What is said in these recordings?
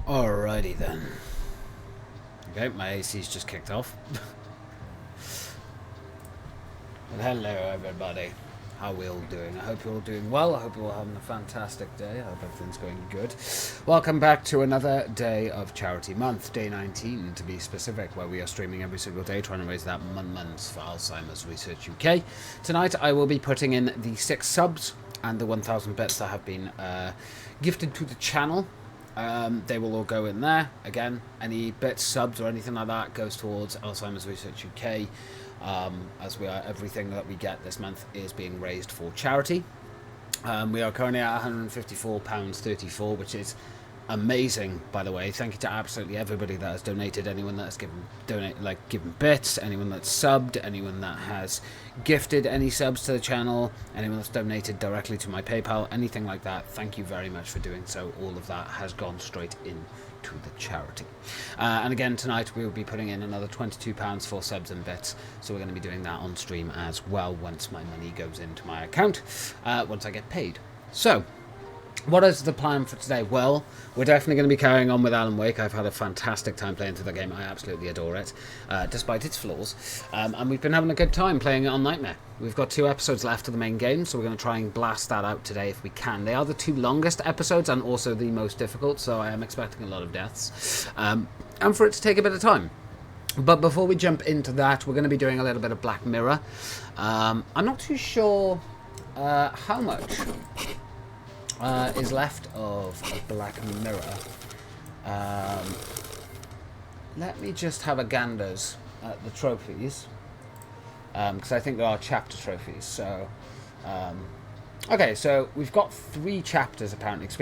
Alrighty then. Okay, my AC's just kicked off. But hello everybody. How are we all doing? I hope you're all doing well. I hope you're all having a fantastic day. I hope everything's going good. Welcome back to another day of Charity Month, day 19 to be specific, where we are streaming every single day trying to raise that months for Alzheimer's Research UK. Tonight I will be putting in the 6 subs and the 1,000 bits that have been gifted to the channel. They will all go in there. Again, any bits, subs or anything like that goes towards Alzheimer's Research UK. As we are, everything that we get this month is being raised for charity. We are currently at £154.34, which is amazing, by the way. Thank you to absolutely everybody that has donated, anyone that has given bits, anyone that's subbed, anyone that has gifted any subs to the channel, anyone that's donated directly to my PayPal, anything like that. Thank you very much for doing so. All of that has gone straight in to the charity. And again, tonight we will be putting in another £22 for subs and bits, so we're going to be doing that on stream as well once my money goes into my account, once I get paid. So what is the plan for today? Well, we're definitely going to be carrying on with Alan Wake. I've had a fantastic time playing through the game. I absolutely adore it, despite its flaws. And we've been having a good time playing it on Nightmare. We've got 2 episodes left of the main game, so we're going to try and blast that out today if we can. They are the 2 longest episodes and also the most difficult, so I am expecting a lot of deaths. And for it to take a bit of time. But before we jump into that, we're going to be doing a little bit of Black Mirror. I'm not too sure how much is left of Black Mirror. Let me just have a ganders at the trophies, because I think there are chapter trophies. So, okay, so we've got 3 chapters apparently, because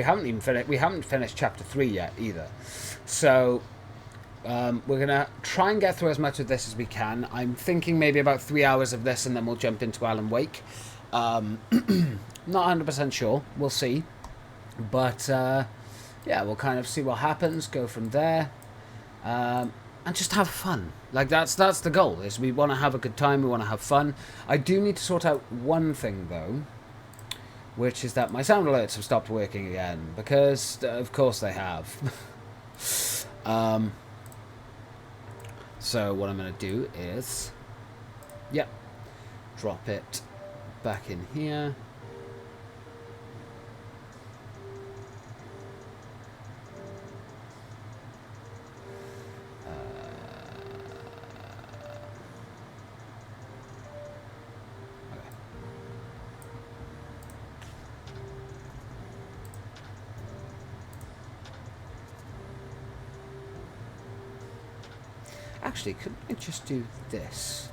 we haven't finished chapter 3 yet either. So we're gonna try and get through as much of this as we can. I'm thinking maybe about 3 hours of this, and then we'll jump into Alan Wake. Not 100% sure. We'll see. But, yeah, we'll kind of see what happens, go from there, and just have fun. Like, that's the goal, is we want to have a good time, we want to have fun. I do need to sort out one thing, though, which is that my sound alerts have stopped working again, because, of course, they have. So what I'm going to do is, yep, drop it back in here. Actually, couldn't I just do this?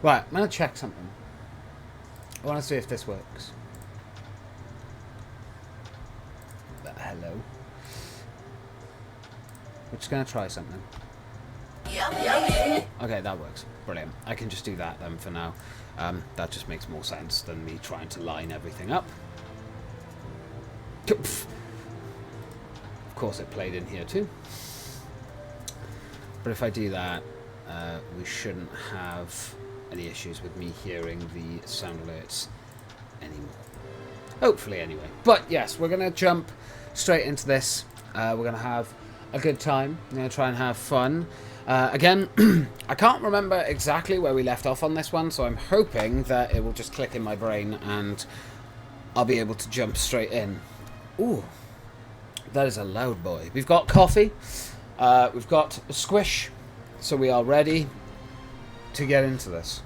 Right, I'm going to check something. I want to see if this works. Hello. We're just going to try something. Okay, that works. Brilliant. I can just do that then for now. That just makes more sense than me trying to line everything up. Of course it played in here too. But if I do that, we shouldn't have any issues with me hearing the sound alerts anymore. Hopefully, anyway. But yes, we're going to jump straight into this. We're going to have a good time. We're going to try and have fun. Again, I can't remember exactly where we left off on this one, so I'm hoping that it will just click in my brain and I'll be able to jump straight in. Ooh, that is a loud boy. We've got coffee. We've got a squish, so we are ready to get into this.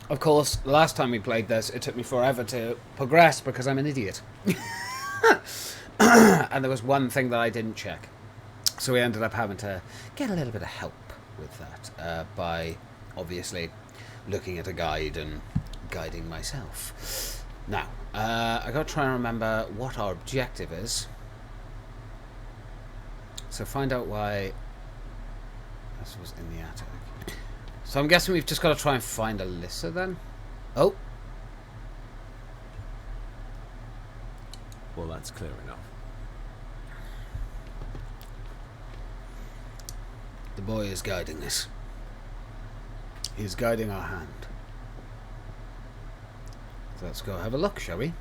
Of course, the last time we played this, it took me forever to progress because I'm an idiot. And there was one thing that I didn't check. So we ended up having to get a little bit of help with that by, obviously, looking at a guide and guiding myself. Now, I got to try and remember what our objective is. So find out why this was in the attic. So I'm guessing we've just got to try and find Alyssa then? Oh. Well, that's clear enough. The boy is guiding us. He is guiding our hand. So let's go have a look, shall we?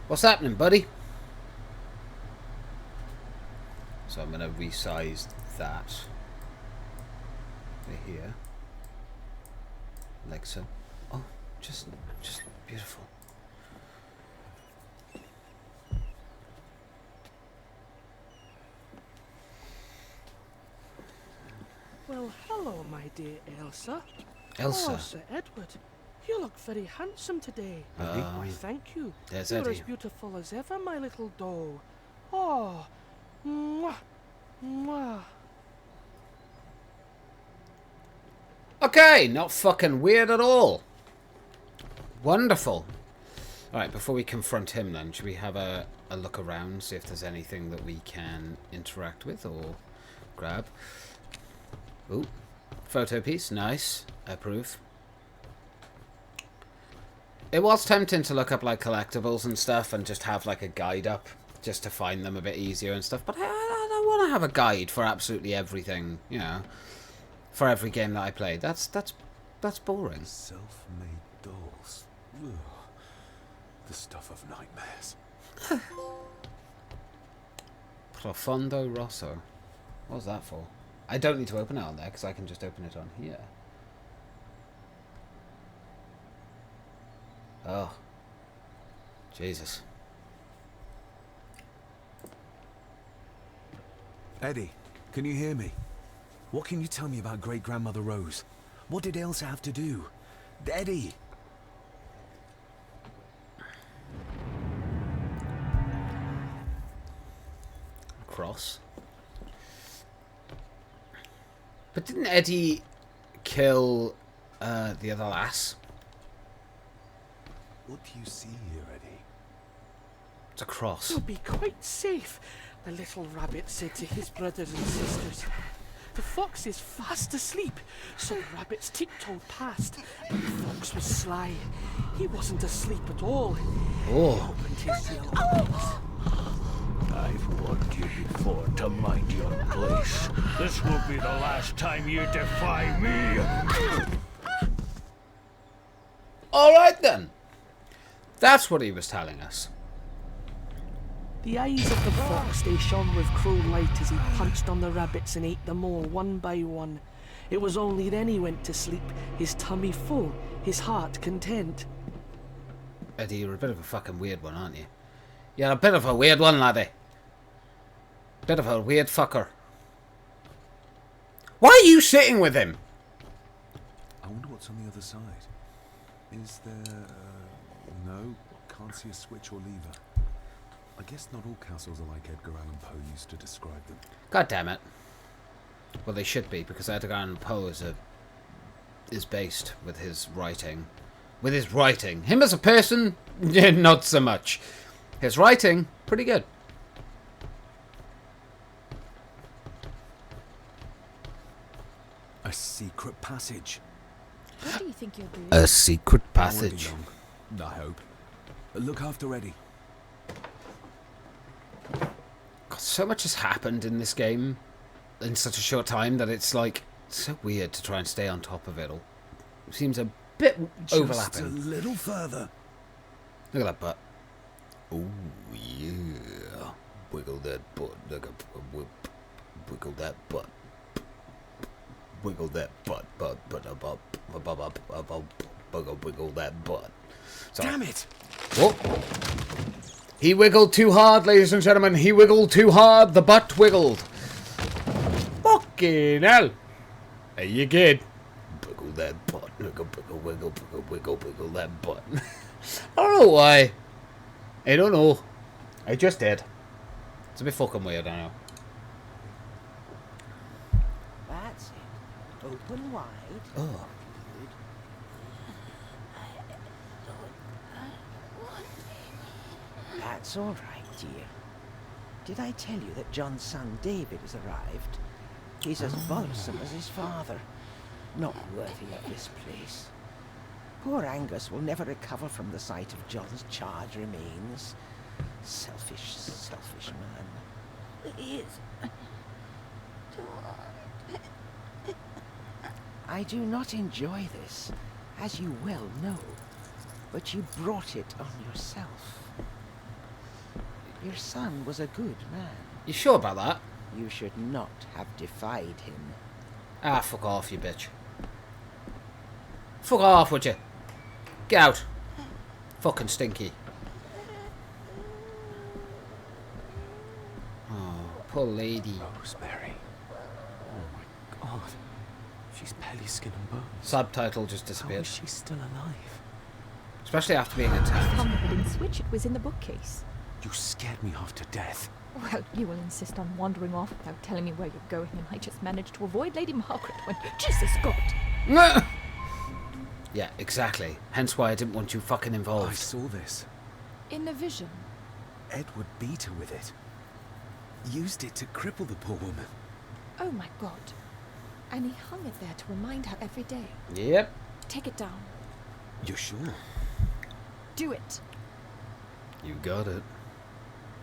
What's happening, buddy? So I'm going to resize that here, like so. Oh, just beautiful. Well, hello, my dear Elsa. Elsa. Oh, Sir Edward, you look very handsome today. Why, thank you. There's You're Eddie. as beautiful as ever, my little doll. Oh, mwah, mwah. Okay, not fucking weird at all. Wonderful. Alright, before we confront him then, should we have a look around, see if there's anything that we can interact with or grab? Ooh, photo piece, nice. Approve. It was tempting to look up like collectibles and stuff and just have like a guide up just to find them a bit easier and stuff, but I don't want to have a guide for absolutely everything, you know, for every game that I play. That's boring. Self-made dolls. Ugh. The stuff of nightmares. Profondo Rosso. What was that for? I don't need to open it on there because I can just open it on here. Oh. Jesus. Eddie, can you hear me? What can you tell me about great-grandmother Rose? What did Elsa have to do? Eddie! Cross. But didn't Eddie kill the other lass? What do you see here, Eddie? It's a cross. You'll be quite safe, the little rabbit said to his brothers and sisters. The fox is fast asleep, so the rabbits tiptoed past, but the fox was sly. He wasn't asleep at all. Oh. He opened his yellow eyes. I've warned you before to mind your place. This will be the last time you defy me. Alright then. That's what he was telling us. The eyes of the fox, they shone with cruel light as he punched on the rabbits and ate them all one by one. It was only then he went to sleep, his tummy full, his heart content. Eddie, you're a bit of a fucking weird one, aren't you? You're a bit of a weird one, laddie. Bit of a weird fucker. Why are you sitting with him? I wonder what's on the other side. Is there... no, can't see a switch or lever. I guess not all castles are like Edgar Allan Poe used to describe them. God damn it. Well, they should be, because Edgar Allan Poe is based with his writing. With his writing. Him as a person, not so much. His writing, pretty good. A secret passage. What do you think you're doing? A secret I won't be passage. long, I hope. Look after Eddie. God, so much has happened in this game in such a short time that it's like so weird to try and stay on top of it all. It seems a bit overlapping. Just a little further. Look at that butt. Oh yeah. Wiggle that butt. Look at wiggle that butt. Wiggle that butt. Wiggle that butt. Sorry. Damn it! Whoa. He wiggled too hard, ladies and gentlemen. He wiggled too hard. The butt wiggled. Fucking hell. Hey, you kid. Wiggle that butt. Wiggle that butt. I don't know why. I don't know. I just did. It's a bit fucking weird, I know. That's it. Open wide. Oh. That's all right, dear. Did I tell you that John's son David has arrived? He's as bothersome as his father. Not worthy of this place. Poor Angus will never recover from the sight of John's charred remains. Selfish, selfish man. Please. I do not enjoy this, as you well know. But you brought it on yourself. Your son was a good man. You sure about that? You should not have defied him. Ah, fuck off, you bitch. Fuck off, would you? Get out. Fucking stinky. Oh, poor lady. Rosemary. Oh my god. She's barely skin and bones. Subtitle just How disappeared. is she still alive? Especially after being attacked. Found the hidden switch. It was in the bookcase. You scared me half to death. Well, you will insist on wandering off without telling me where you're going, and I just managed to avoid Lady Margaret when... Jesus, God! Yeah, exactly. Hence why I didn't want you fucking involved. I saw this. In a vision. Edward beat her with it. Used it to cripple the poor woman. Oh my God. And he hung it there to remind her every day. Yep. Take it down. You're sure? Do it. You got it.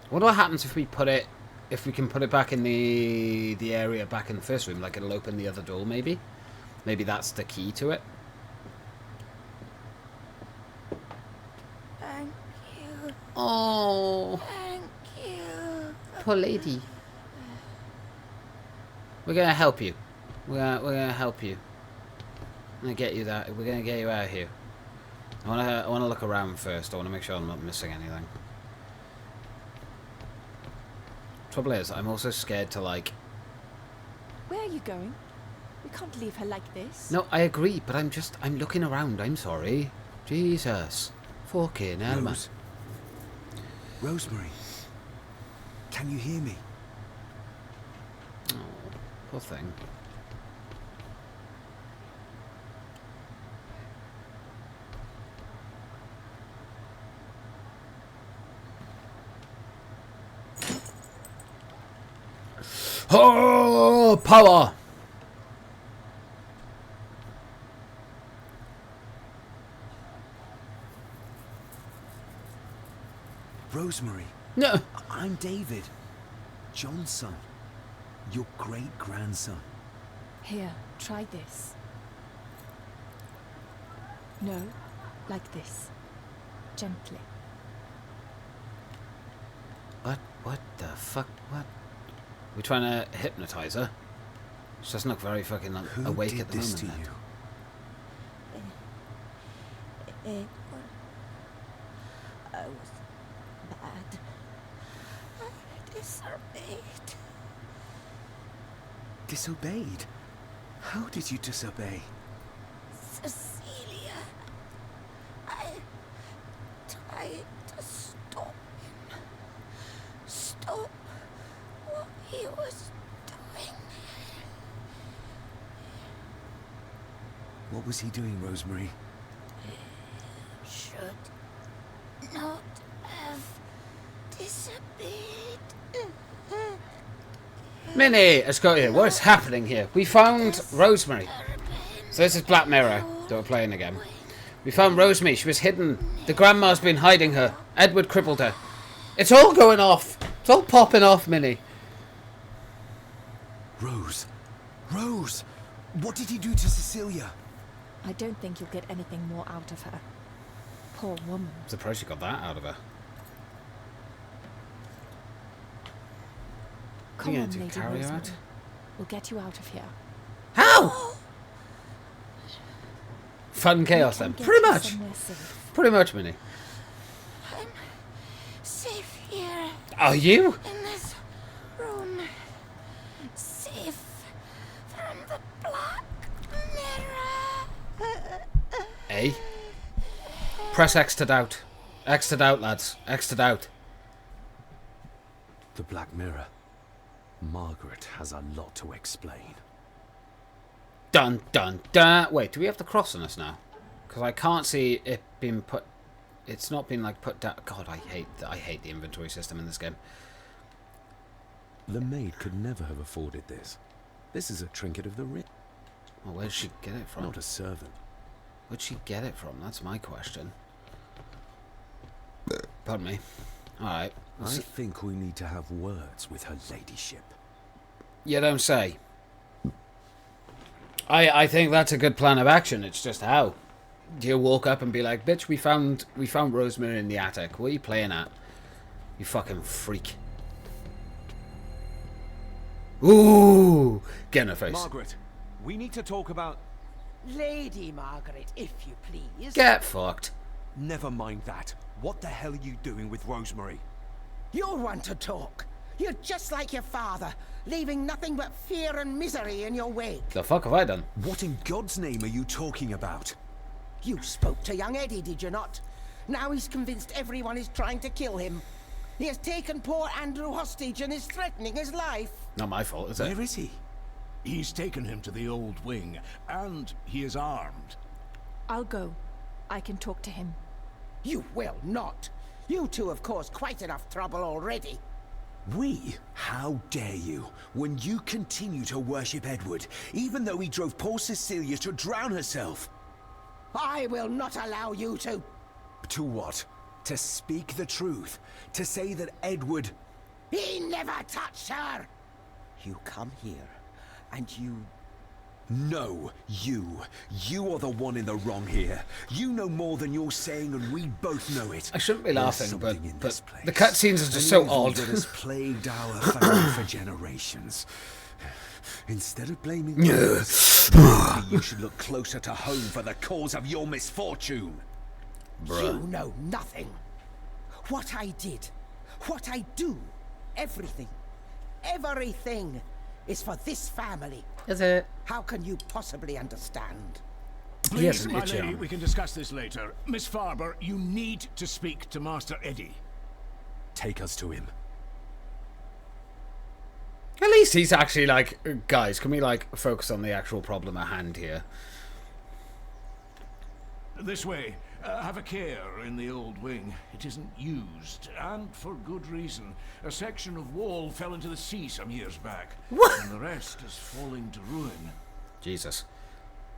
Wonder what happens if we put it... If we can put it back in the area back in the first room. Like it'll open the other door, maybe? Maybe that's the key to it. Thank you. Oh, Thank you. poor lady. We're gonna help you. We're gonna help you. I'm gonna get you that. We're gonna get you out of here. I wanna look around first. I wanna make sure I'm not missing anything. Trouble is, I'm also scared to like. Where are you going? We can't leave her like this. No, I agree, but I'm looking around. I'm sorry. Jesus, fucking hell, man. Rose. Rosemary. Can you hear me? Oh, poor thing. Oh, power! Rosemary. No. I'm David. John's son. Your great-grandson. Here, try this. No, like this. Gently. What the fuck? What? We're trying to hypnotize her. She doesn't look very fucking Who awake did at the this moment. to then. you? I was bad. I disobeyed. Disobeyed? How did you disobey? Cecilia. I tried to stop him. Stop what he was doing. What was he doing, Rosemary? Should not have disobeyed. Minnie, let's go here. What is happening here? We found Rosemary. So this is Black Mirror that we're playing again. We found Rosemary. She was hidden. The grandma's been hiding her. Edward crippled her. It's all going off. It's all popping off, Minnie. Rose. Rose! What did he do to Cecilia? I don't think you'll get anything more out of her. Poor woman. I'm surprised you got that out of her. Come You on, gonna Lady carry her Rosemary. out? We'll get you out of here. How? Fun chaos We then. can get Pretty you much. somewhere safe. Pretty much, Minnie. I'm safe here Are you? in this room. Safe from the Black Mirror. A. Press X to doubt. X to doubt, lads. X to doubt. The Black Mirror. Margaret has a lot to explain. Dun dun dun. Wait, do we have the cross on us now? Because I can't see it being put. It's not been like put down. God, I hate the inventory system in this game. The maid could never have afforded this. This is a trinket of the rich, Well, where'd she get it from? not a servant. Where'd she get it from? That's my question. Pardon me. Alright. I think we need to have words with her ladyship. You don't say. I think that's a good plan of action. It's just how. Do you walk up and be like, bitch, we found Rosemary in the attic. What are you playing at? You fucking freak. Ooh! Get in her face. Margaret, we need to talk about... Lady Margaret, if you please. Get fucked. Never mind that. What the hell are you doing with Rosemary? You're one to talk. You're just like your father, leaving nothing but fear and misery in your wake. The fuck have I done? What in God's name are you talking about? You spoke to young Eddie, did you not? Now he's convinced everyone is trying to kill him. He has taken poor Andrew hostage and is threatening his life. Not my fault, is it? Where is he? He's taken him to the old wing, and he is armed. I'll go. I can talk to him. You will not. You two have caused quite enough trouble already. We? How dare you? When you continue to worship Edward, even though he drove poor Cecilia to drown herself. I will not allow you to. To what? To speak the truth? To say that Edward... He never touched her. You come here, and you... No, you. You are the one in the wrong here. You know more than you're saying, and we both know it. I shouldn't be There's laughing, but something in this place. the cutscenes are just An so evil odd. that has plagued our family for generations. Instead of blaming us, maybe you should look closer to home for the cause of your misfortune. You know nothing. What I did, what I do, everything is for this family. Is it? How can you possibly understand? He has Please, an my itchy lady, arm. we can discuss this later. Miss Farber, you need to speak to Master Eddie. Take us to him. At least he's actually like, guys, can we like focus on the actual problem at hand here? This way. Have a care in the old wing. It isn't used, and for good reason. A section of wall fell into the sea some years back. What? And the rest is falling to ruin. Jesus.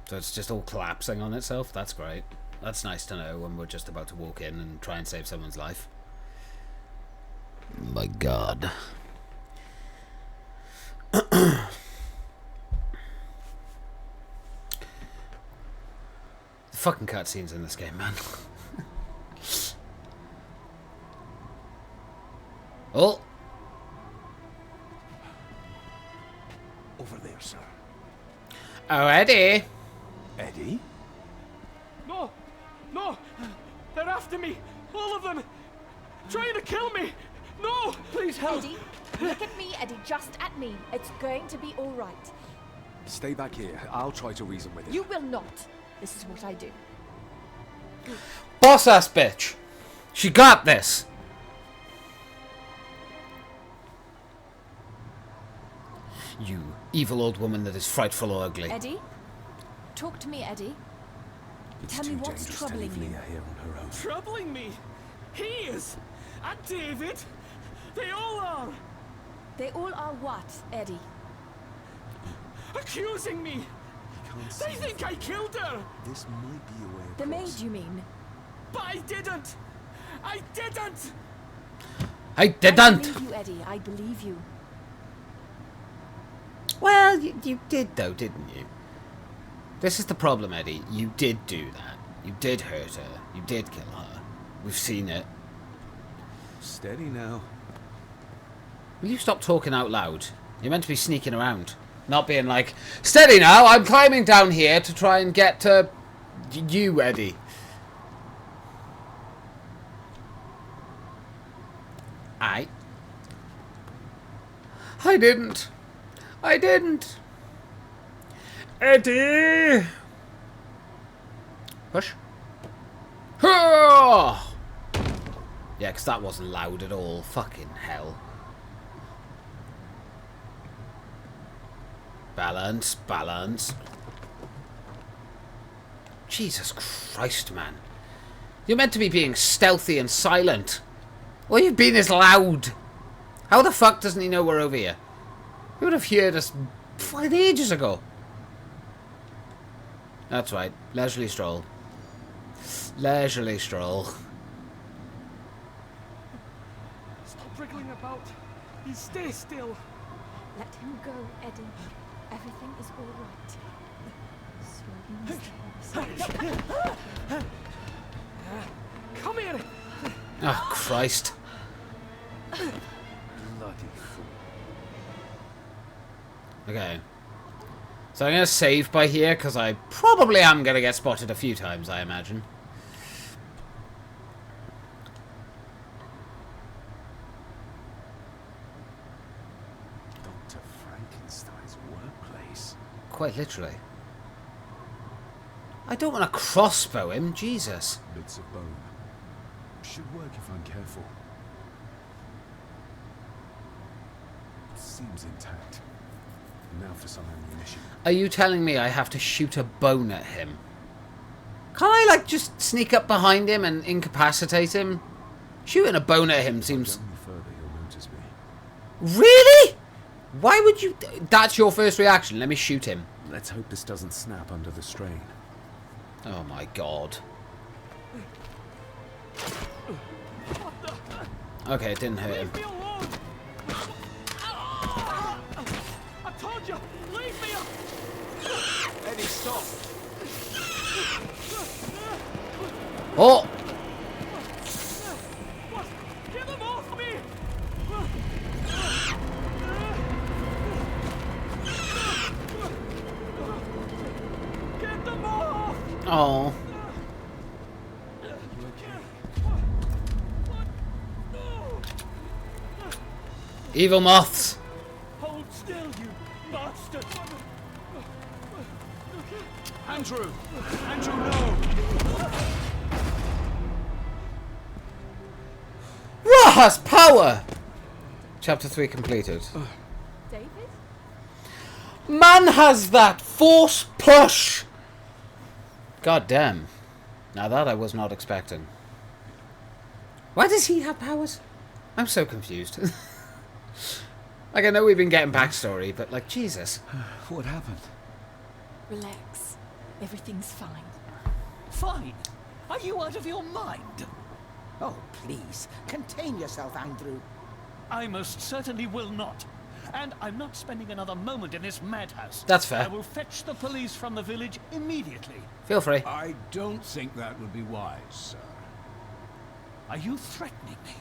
So it's just all collapsing on itself? That's great. That's nice to know when we're just about to walk in and try and save someone's life. My God. The fucking cutscenes in this game, man. Oh! Over there, sir. Oh, Eddie! Eddie? No! No! They're after me! All of them! Trying to kill me! No! Please help! Eddie, look at me, Eddie, just at me. It's going to be all right. Stay back here. I'll try to reason with him. You will not. This is what I do. Boss ass bitch! She got this! You evil old woman that is frightful or ugly. Eddie? Talk to me, Eddie. It's Tell me too what's dangerous troubling to leave you. Leah here on her own. Troubling me! He is! And David! They all are! They all are what, Eddie? Accusing me! Can't see They think I killed her! This might be a way across. The maid, you mean? But I didn't! I didn't! I I didn't! believe you, Eddie. I believe you. Well, you did though, didn't you? This is the problem, Eddie. You did do that. You did hurt her. You did kill her. We've seen it. Steady now. Will you stop talking out loud? You're meant to be sneaking around. Not being like, steady now, I'm climbing down here to try and get to you, Eddie. I didn't. I didn't. Eddie! Push. Yeah, because that wasn't loud at all. Fucking hell. Balance, balance. Jesus Christ, man. You're meant to be being stealthy and silent. All you've been is loud. How the fuck doesn't he know we're over here? He would have heard us fucking ages ago. That's right. Leisurely stroll. Leisurely stroll. Stop wriggling about. You stay still. Let him go, Eddie. Everything is all right. Slowly, Come here! Oh, Christ. Bloody fool. Okay. So I'm going to save by here, because I probably am going to get spotted a few times, I imagine. Dr. Frankenstein's workplace. Quite literally. I don't want to crossbow him, Jesus. Bits of bone. Should work if I'm careful. Seems intact. Now for some ammunition. Are you telling me I have to shoot a bone at him? Can't I, like, just sneak up behind him and incapacitate him? Shooting a bone at him seems... Go any further, he'll notice me. Really? Why would you... That's your first reaction. Let me shoot him. Let's hope this doesn't snap under the strain. Oh my god. Okay, it didn't hurt him. Leave me alone! I told you, leave me alone! Eddie, stop! Oh! What? Get them off me! Get them off! Oh. Evil moths. Hold still, you bastard! Andrew! Andrew, no! Rahas power! Chapter 3 completed. David? Man has that force push! God damn. Now that I was not expecting. Why does he have powers? I'm so confused. Like, I know we've been getting backstory, but, like, Jesus. What happened? Relax. Everything's fine. Fine! Are you out of your mind? Oh, please, contain yourself, Andrew. I most certainly will not. And I'm not spending another moment in this madhouse. That's fair. I will fetch the police from the village immediately. Feel free. I don't think that would be wise, sir. Are you threatening me?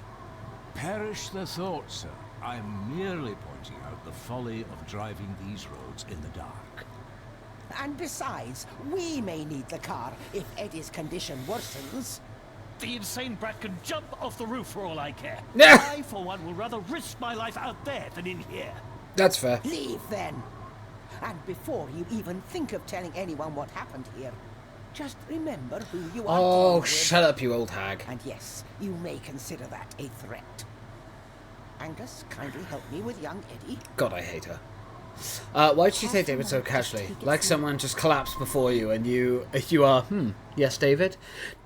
Perish the thought, sir. I'm merely pointing out the folly of driving these roads in the dark. And besides, we may need the car if Eddie's condition worsens. The insane brat can jump off the roof for all I care. Yeah. I, for one, will rather risk my life out there than in here. That's fair. Leave then. And before you even think of telling anyone what happened here, just remember who you are dealing Oh, with. shut up, you old hag. And yes, you may consider that a threat. Angus, kindly help me with young Eddie. God, I hate her. Why'd she say David so casually? Like someone just collapsed before you and you are, yes, David?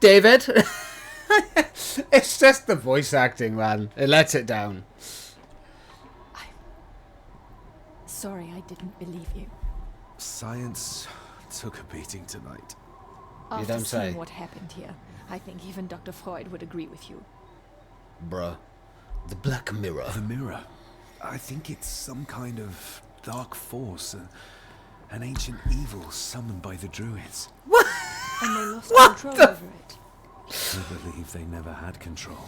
David? It's just the voice acting, man. It lets it down. Sorry, I didn't believe you. Science took a beating tonight. After don't say. seeing what happened here, I think even Dr. Freud would agree with you. Bruh. The Black Mirror. The mirror. I think it's some kind of dark force, an ancient evil summoned by the druids. And they lost control over it. I believe they never had control.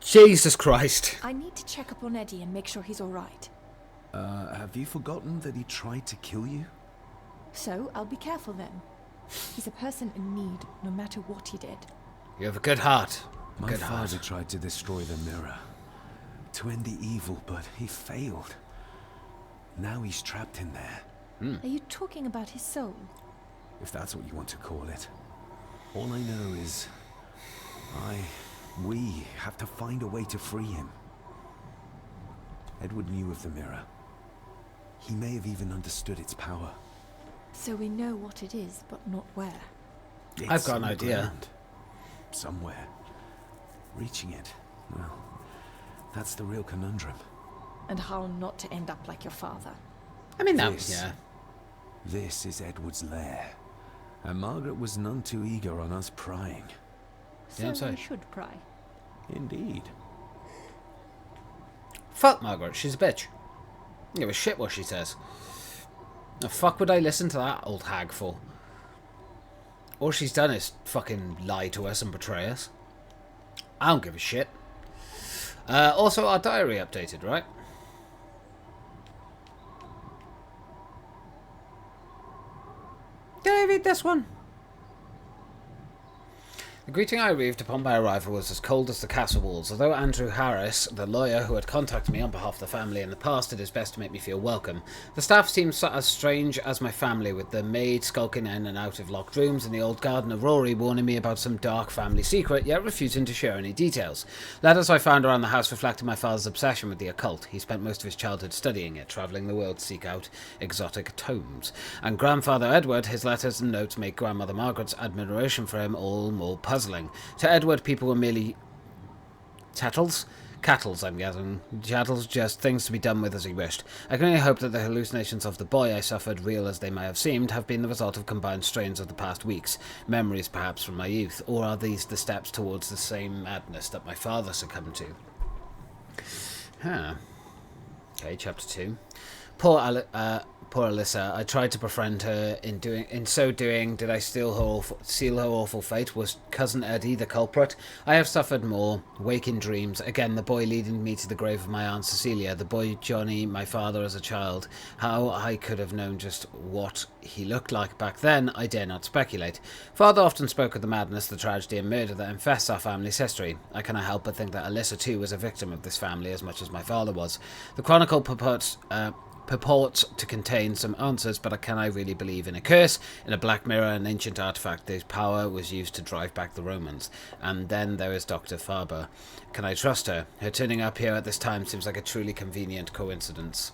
Jesus Christ. I need to check up on Eddie and make sure he's alright. Have you forgotten that he tried to kill you? So, I'll be careful then. He's a person in need, no matter what he did. You have a good heart. My Good father heart. tried to destroy the mirror, to end the evil, but he failed. Now he's trapped in there, Are you talking about his soul? if that's what you want to call it. All I know is, we have to find a way to free him. Edward knew of the mirror. He may have even understood its power. So we know what it is, but not where. I've It's got an on the idea. ground. Somewhere. Reaching it, well, that's the real conundrum. And how not to end up like your father. I mean, that, This- yeah. This is Edward's lair, and Margaret was none too eager on us prying. So Yeah, I'm sorry. we should pry. Indeed. Fuck Margaret, she's a bitch. I don't give a shit what she says. The fuck would I listen to that old hag for? All she's done is fucking lie to us and betray us. I don't give a shit. Also, our diary updated, right? Did I read this one? The greeting I received upon my arrival was as cold as the castle walls. Although Andrew Harris, the lawyer who had contacted me on behalf of the family in the past, did his best to make me feel welcome, the staff seemed as strange as my family, with the maid skulking in and out of locked rooms and the old gardener Rory warning me about some dark family secret, yet refusing to share any details. Letters I found around the house reflected my father's obsession with the occult. He spent most of his childhood studying it, travelling the world to seek out exotic tomes. And grandfather Edward, his letters and notes make grandmother Margaret's admiration for him all more puzzling. To Edward, people were merely cattles, I'm guessing. Chattels, just things to be done with as he wished. I can only hope that the hallucinations of the boy I suffered, real as they may have seemed, have been the result of combined strains of the past weeks, memories perhaps from my youth, or are these the steps towards the same madness that my father succumbed to? Okay, chapter 2. Poor Alyssa. I tried to befriend her. In so doing, did I seal her awful fate? Was cousin Eddie the culprit? I have suffered more. Waking dreams. Again, the boy leading me to the grave of my Aunt Cecilia. The boy Johnny, my father as a child. How I could have known just what he looked like back then, I dare not speculate. Father often spoke of the madness, the tragedy and murder that infests our family's history. I cannot help but think that Alyssa too was a victim of this family as much as my father was. The chronicle purports to contain some answers, but can I really believe in a curse, in a black mirror, an ancient artifact whose power was used to drive back the Romans? And then there is Dr. Farber. Can I trust her? Her turning up here at this time seems like a truly convenient coincidence.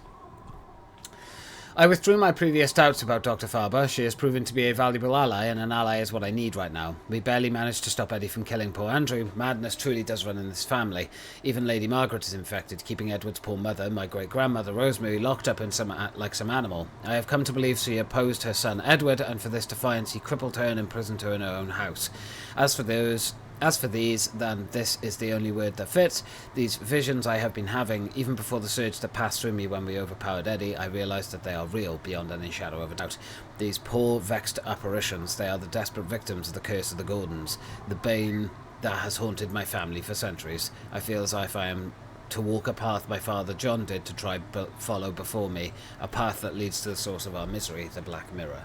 I withdrew my previous doubts about Dr. Farber. She has proven to be a valuable ally, and an ally is what I need right now. We barely managed to stop Eddie from killing poor Andrew. Madness truly does run in this family. Even Lady Margaret is infected, keeping Edward's poor mother, my great-grandmother Rosemary, locked up in like some animal. I have come to believe she opposed her son Edward, and for this defiance he crippled her and imprisoned her in her own house. As for these, then this is the only word that fits. These visions I have been having, even before the surge that passed through me when we overpowered Eddie, I realised that they are real, beyond any shadow of a doubt. These poor, vexed apparitions, they are the desperate victims of the curse of the Gordons, the bane that has haunted my family for centuries. I feel as if I am to walk a path my father John did to try follow before me, a path that leads to the source of our misery, the Black Mirror.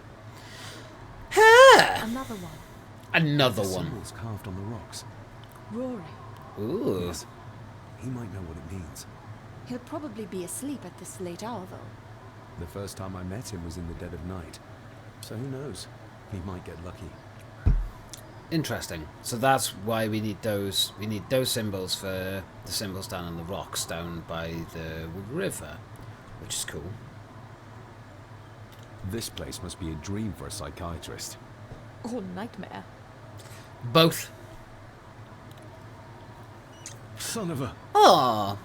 Another one. Another The one. symbols carved on the rocks. Rory. Ooh. Yes. He might know what it means. He'll probably be asleep at this late hour, though. The first time I met him was in the dead of night. So who knows? He might get lucky. Interesting. So that's why we need those. We need those symbols for the symbols down on the rocks down by the river, which is cool. This place must be a dream for a psychiatrist. Or nightmare. Both. Son of a... Oh,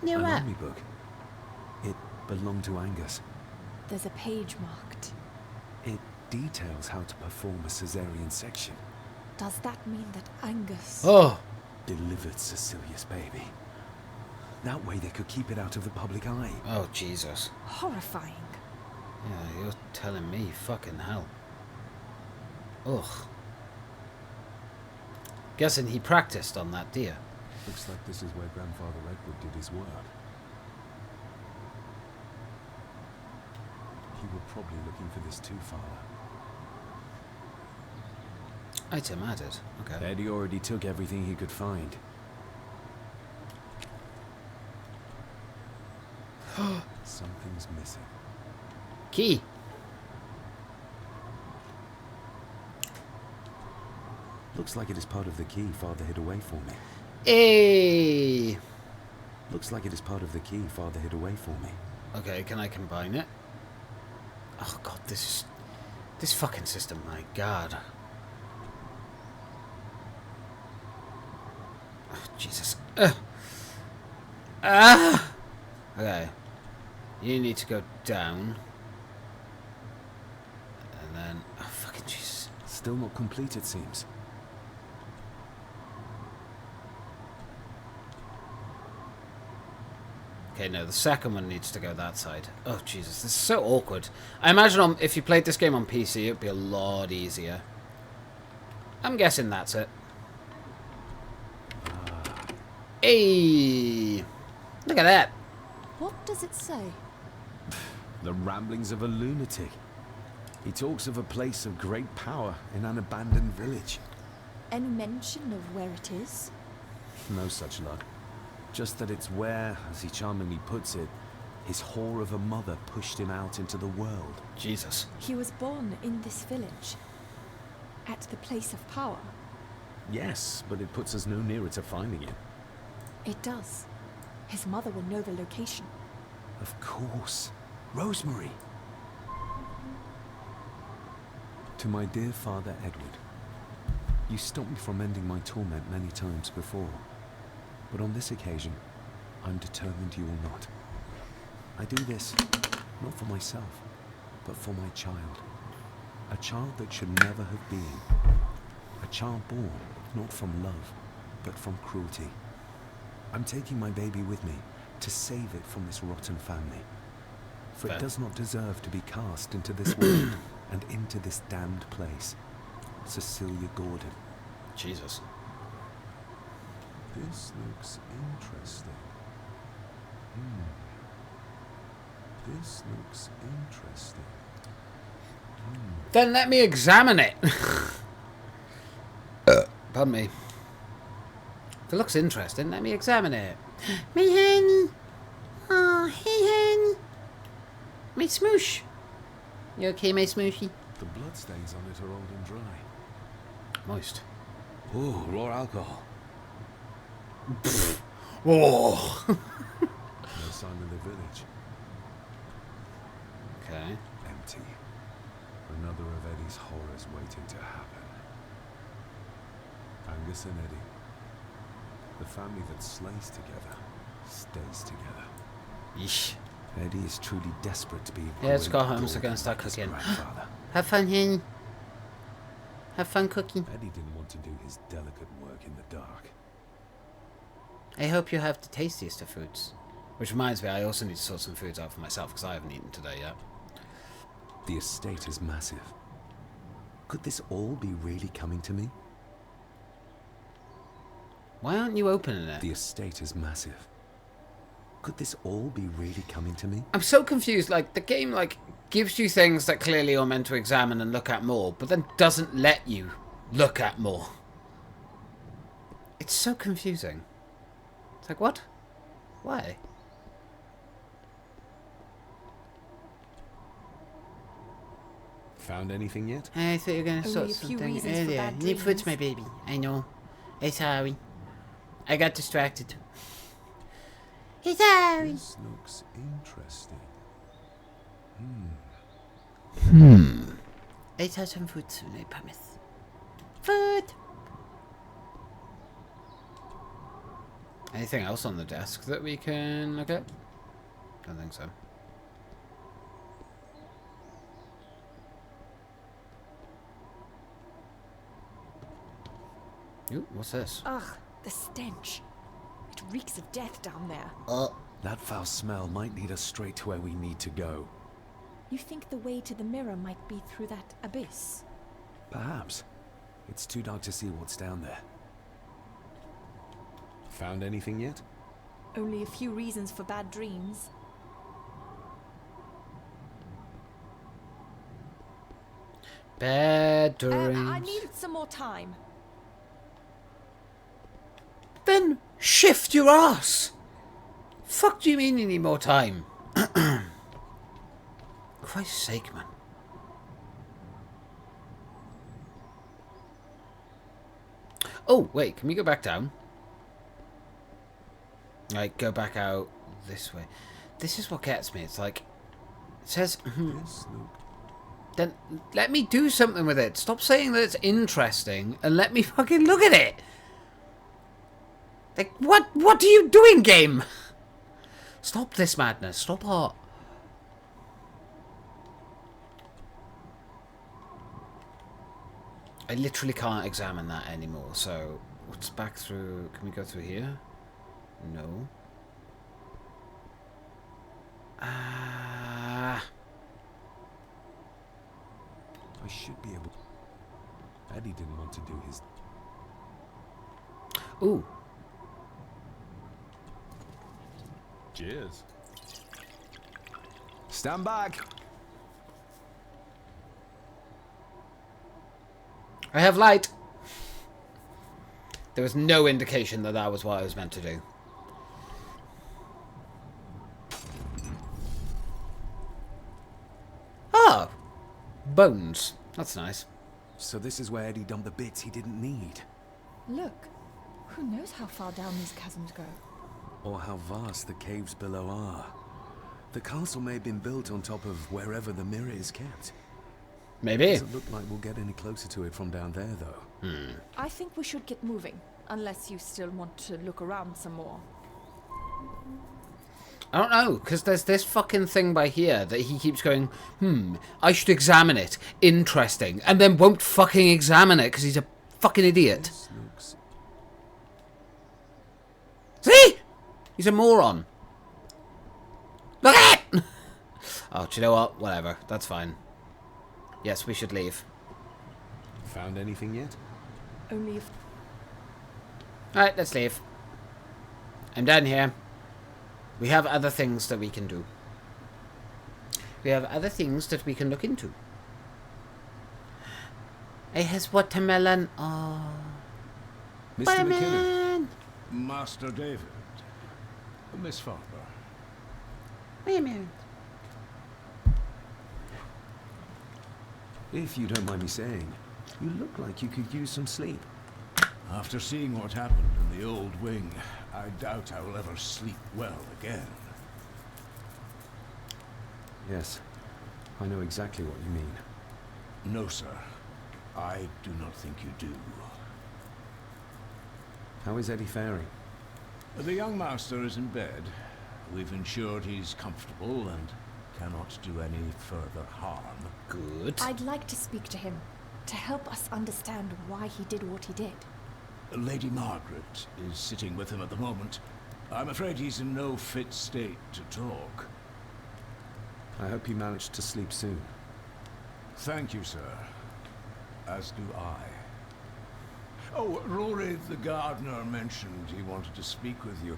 An army book. It belonged to Angus. There's a page marked. It details how to perform a caesarean section. Does that mean that Angus... Oh, Delivered Cecilia's baby. That way they could keep it out of the public eye. oh Jesus. Horrifying. Yeah, you're telling me. Fucking hell. Ugh. Guessing he practiced on that deer. Looks like this is where Grandfather Edward did his work. You were probably looking for this too, Father. Item added. Okay. Eddie already took everything he could find. Something's missing. Key. Looks like it is part of the key Father hid away for me. Hey. Looks like it is part of the key Father hid away for me. Okay, can I combine it? Oh god, this fucking system, my god. Oh, Jesus. Okay. You need to go down. And then... Oh, fucking Jesus. Still not complete, it seems. Okay, no, the second one needs to go that side. Oh, Jesus, this is so awkward. I imagine if you played this game on PC, it would be a lot easier. I'm guessing that's it. Hey! Look at that. What does it say? The ramblings of a lunatic. He talks of a place of great power in an abandoned village. Any mention of where it is? No such luck. Just that it's where, as he charmingly puts it, his whore of a mother pushed him out into the world. Jesus. He was born in this village. At the place of power. Yes, but it puts us no nearer to finding it. It does. His mother will know the location. Of course. Rosemary. To my dear Father Edward, you stopped me from ending my torment many times before, but on this occasion, I'm determined you will not. I do this, not for myself, but for my child. A child that should never have been. A child born, not from love, but from cruelty. I'm taking my baby with me to save it from this rotten family. For Fair. it does not deserve to be cast into this world and into this damned place. Cecilia Gordon. Jesus. This looks interesting. This looks interesting. Then let me examine it. Pardon me. If it looks interesting, let me examine it. Me hen. Oh, hey hen. Me smoosh. You okay, my smooshy? The bloodstains on it are old and dry. Moist. Oh, raw alcohol. Oh. No sign of the village. Okay. Empty. Another of Eddie's horrors waiting to happen. Angus and Eddie. The family that slays together, stays together. Yeesh. Eddie is truly desperate to be. Yeah, let's go great home so I Gordon can start like his cooking. grandfather. Have fun, hen. Have fun cooking. Eddie didn't want to do his delicate work in the dark. I hope you have the tastiest of foods. Which reminds me, I also need to sort some foods out for myself because I haven't eaten today yet. The estate is massive. Could this all be really coming to me? Why aren't you opening it? The estate is massive. Could this all be really coming to me? I'm so confused. Like, the game, like, gives you things that clearly you're meant to examine and look at more, but then doesn't let you look at more. It's so confusing. It's like, what? Why? Found anything yet? I thought you were going to Only sort a few something reasons for earlier. bad Need food, dreams. my baby. I know. I'm sorry. I got distracted. Hey, sorry. This looks interesting. I saw some food soon, I promise. Food! Anything else on the desk that we can look at? Don't think so. Ooh, what's this? Ugh, the stench. It reeks of death down there. That foul smell might lead us straight to where we need to go. You think the way to the mirror might be through that abyss? Perhaps. It's too dark to see what's down there. Found anything yet? Only a few reasons for bad dreams. Bad dreams. I needed some more time. Then shift your ass. Fuck do you mean you need more time? Christ's sake, man. Oh, wait, can we go back down? Like, go back out this way. This is what gets me. It's like, it says, This look. then let me do something with it. Stop saying that it's interesting and let me fucking look at it. Like, what are you doing, game? Stop this madness. Stop art. I literally can't examine that anymore, so what's back through? Can we go through here? No. I should be able. Eddie didn't want to do his. Ooh. Cheers. Stand back. I have light. There was no indication that that was what I was meant to do. Oh! Bones. That's nice. So this is where Eddie dumped the bits he didn't need. Look, who knows how far down these chasms go? Or how vast the caves below are. The castle may have been built on top of wherever the mirror is kept. Maybe. Doesn't look like we'll get any closer to it from down there, though. I think we should get moving, unless you still want to look around some more. I don't know, because there's this fucking thing by here that he keeps going, I should examine it. Interesting. And then won't fucking examine it because he's a fucking idiot. This looks... See? He's a moron. Look at it! Oh, do you know what? Whatever. That's fine. Yes, we should leave. Found anything yet? Only if... Alright, let's leave. I'm done here. We have other things that we can do. We have other things that we can look into. It has watermelon. Oh. Mr. McKinnon. Watermelon. Master David. Miss Farber. Wait a minute. If you don't mind me saying, you look like you could use some sleep. After seeing what happened in the old wing, I doubt I will ever sleep well again. Yes, I know exactly what you mean. No, sir. I do not think you do. How is Eddie faring? The young master is in bed. We've ensured he's comfortable and cannot do any further harm. Good. I'd like to speak to him, to help us understand why he did what he did. Lady Margaret is sitting with him at the moment. I'm afraid he's in no fit state to talk. I hope he managed to sleep soon. Thank you, sir. As do I. Oh, Rory the gardener mentioned he wanted to speak with you.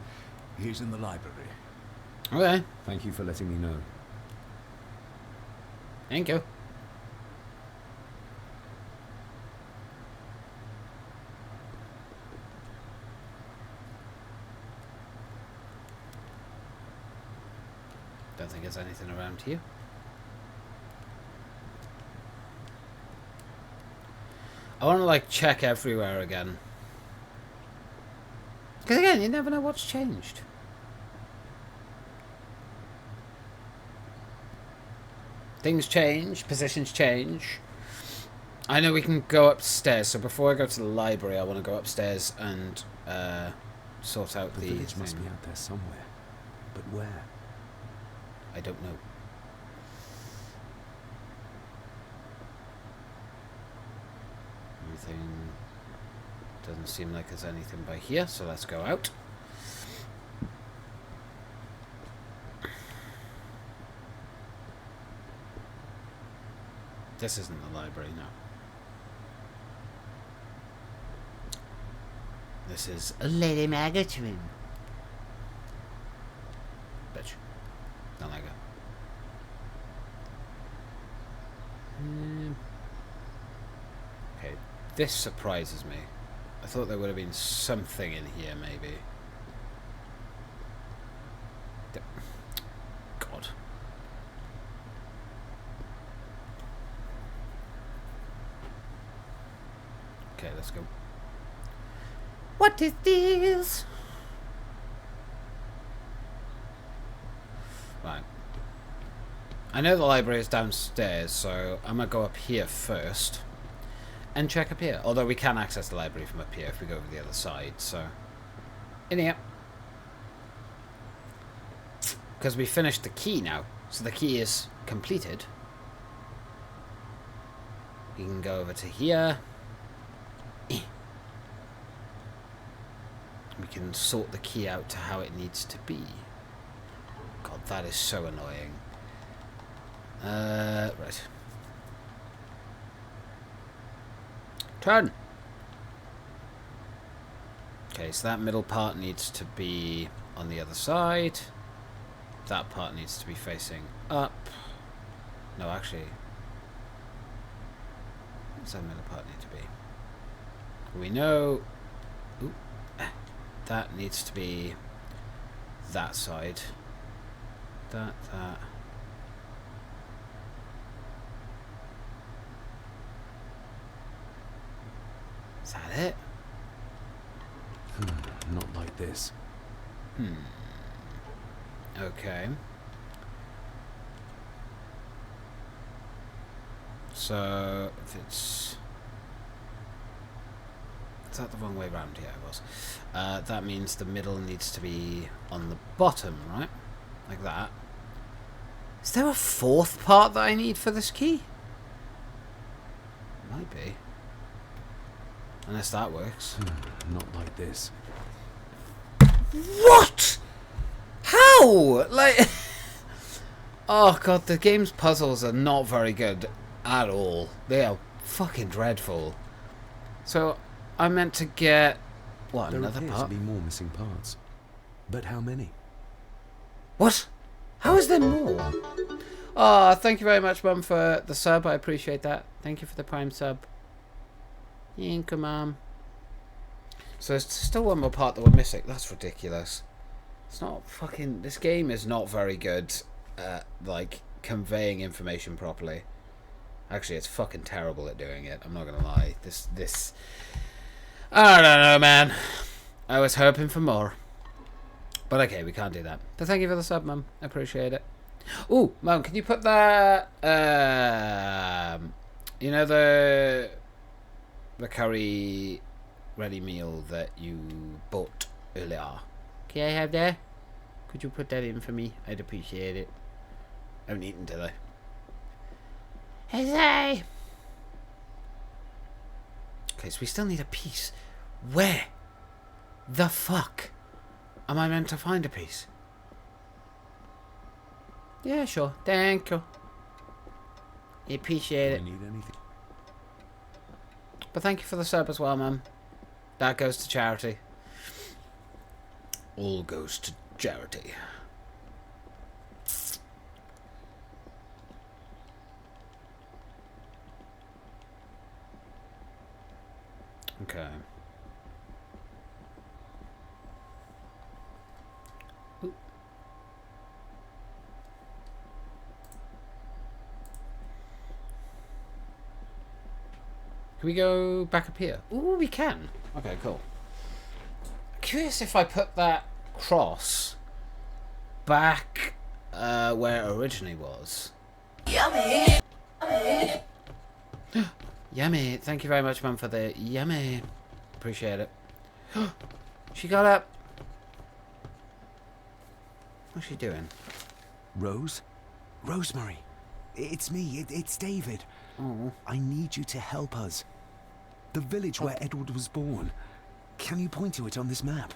He's in the library. Okay. Thank you for letting me know. Thank you. Don't think there's anything around here. I want to like check everywhere again. Because again, you never know what's changed. Things change, positions change. I know we can go upstairs, so before I go to the library, I want to go upstairs and sort out The the village must thing. be out there somewhere. But where? I don't know. Anything doesn't seem like there's anything by here, so let's go out. This isn't the library, no. This is Lady Margaret's room. Bitch. Don't like her. Okay, this surprises me. I thought there would have been something in here, maybe. God. Okay, let's go. What is this? Right. I know the library is downstairs, so I'm gonna go up here first and check up here. Although we can access the library from up here if we go over the other side, so in here. Because we finished the key now, so the key is completed. You can go over to here. We can sort the key out to how it needs to be. God, that is so annoying. Right. Turn! Okay, so that middle part needs to be on the other side. that part needs to be facing up. No, actually, what's that middle part need to be? We know that needs to be that side. That. Is that it? Not like this. Okay. So, if it's... Is that the wrong way round? Yeah, it was. That means the middle needs to be on the bottom, right? Like that. Is there a fourth part that I need for this key? Might be. Unless that works. Not like this. What? How? Like... Oh god, the game's puzzles are not very good at all. They are fucking dreadful. So, I meant to get... What, There another appears part? to be more missing parts. But how many? What? How is there more? Oh, thank you very much, Mum, for the sub. I appreciate that. Thank you for the Prime sub. Thank you, Mum. So there's still one more part that we're missing. That's ridiculous. It's not fucking... This game is not very good at, like, conveying information properly. Actually, it's fucking terrible at doing it. I'm not gonna lie. This... I don't know, man. I was hoping for more. But okay, we can't do that. But thank you for the sub, Mum. I appreciate it. Ooh, Mum, can you put that... you know the curry ready meal that you bought earlier? Can I have that? Could you put that in for me? I'd appreciate it. I haven't eaten today. Hey! Okay, so we still need a piece. Where the fuck am I meant to find a piece? Yeah, sure. Thank you. I appreciate it. Do I need anything? But thank you for the sub as well, Mum. That goes to charity. All goes to charity. Okay. Ooh. Can we go back up here? Ooh, we can. Okay, cool. Curious if I put that cross back where it originally was. Yummy! Yummy. Thank you very much, Mum, for the yummy. Appreciate it. She got up. What's she doing? Rose? Rosemary! It's me, it's David. Oh. I need you to help us. The village where Edward was born. Can you point to it on this map?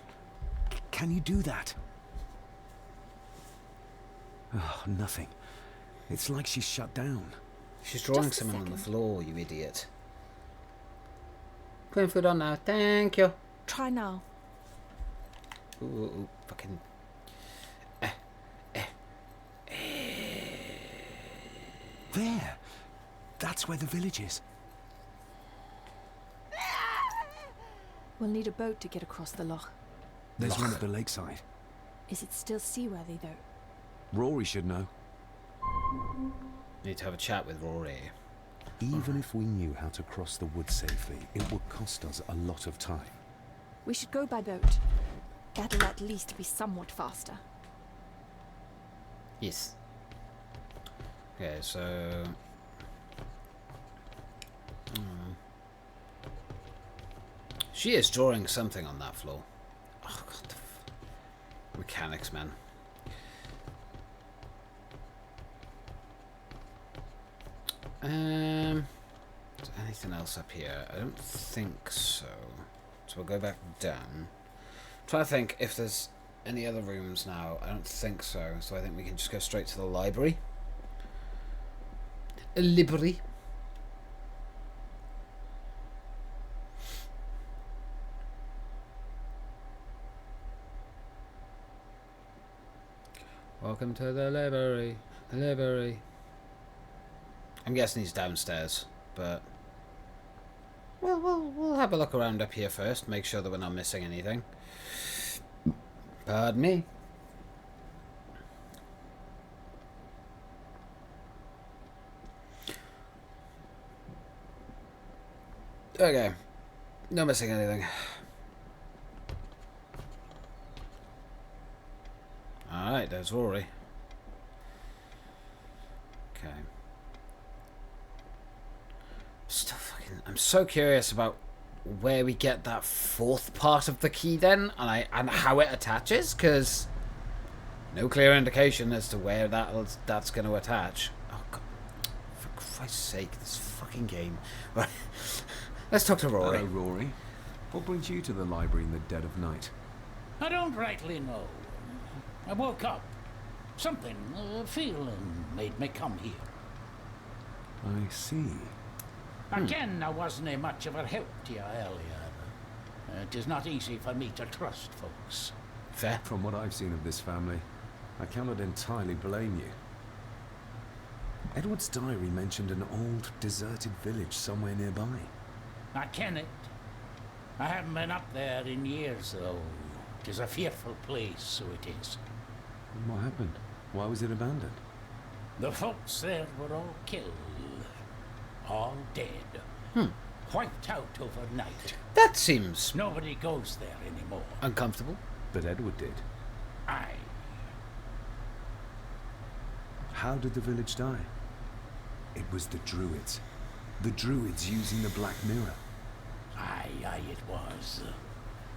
Can you do that? Oh, nothing. It's like she's shut down. She's drawing Just a something on the second. floor, you idiot. Putting food on now. Thank you. Try now. Ooh, fucking... There! That's where the village is. We'll need a boat to get across the loch. There's one at the lakeside. Is it still seaworthy, though? Rory should know. Need to have a chat with Rory. Even if we knew how to cross the woods safely, it would cost us a lot of time. We should go by boat. That'll at least be somewhat faster. Yes. Okay, so... She is drawing something on that floor. Oh, God. Mechanics, man. Is there anything else up here? I don't think so. So we'll go back down. Try to think if there's any other rooms now. I don't think so. So I think we can just go straight to the library. A library. Welcome to the livery. The livery. I'm guessing he's downstairs, but we'll have a look around up here first, make sure that we're not missing anything. Pardon me. Okay. Not missing anything. Alright, there's Rory. Okay. I'm so curious about where we get that fourth part of the key then, and how it attaches, because no clear indication as to where that's going to attach. Oh God. For Christ's sake, this fucking game. Right. Let's talk to Rory. Hello, Rory. What brings you to the library in the dead of night? I don't rightly know. I woke up. Something, a feeling made me come here. I see. Again, I wasn't much of a help to you earlier. It is not easy for me to trust folks. Fair. From what I've seen of this family, I cannot entirely blame you. Edward's diary mentioned an old, deserted village somewhere nearby. I ken it. I haven't been up there in years, though. It is a fearful place, so it is. What happened? Why was it abandoned? The folks there were all killed. All dead. Wiped out overnight. That seems Nobody goes there anymore. uncomfortable. But Edward did. Aye. How did the village die? It was the Druids. The Druids using the Black Mirror. Aye, it was.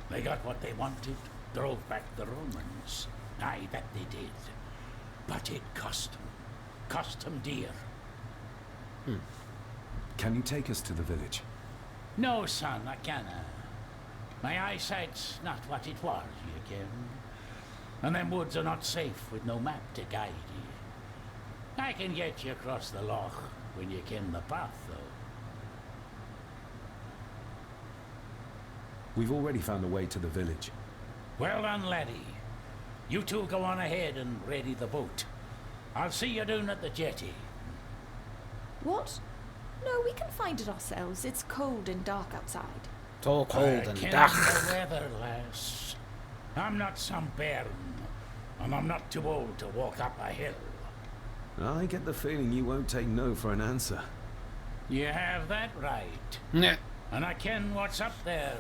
They got what they wanted, drove back the Romans. Aye, that they did. But it cost them dear. Can you take us to the village? No, son, I canna. My eyesight's not what it was, you ken. And them woods are not safe with no map to guide you. I can get you across the loch when you ken the path, though. We've already found a way to the village. Well done, laddie. You two go on ahead and ready the boat. I'll see you down at the jetty. What? No, we can find it ourselves. It's cold and dark outside. It's all cold I and ken dark. the weather, lass. I'm not some bairn, and I'm not too old to walk up a hill. I get the feeling you won't take no for an answer. You have that right. Yeah. And I ken what's up there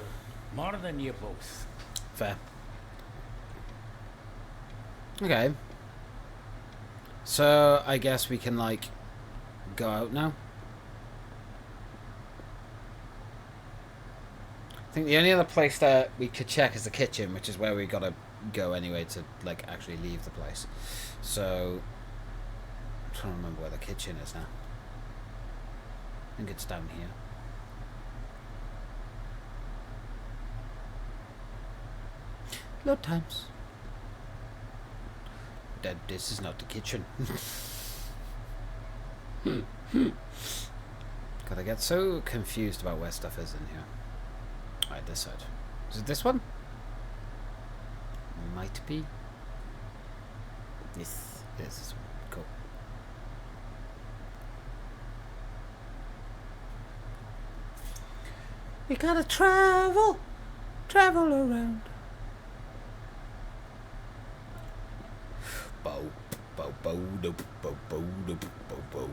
more than you both. Fair. Okay. So, I guess we can, like, go out now? I think the only other place that we could check is the kitchen, which is where we gotta go anyway to, like, actually leave the place. So, I'm trying to remember where the kitchen is now. I think it's down here. Load times. This is not the kitchen. God, I get so confused about where stuff is in here. Alright, this side. Is it this one? Might be. Yes, this one. Cool. We gotta travel around. Bow, bow, bow, dope, bow, bow, dope, bow, bow.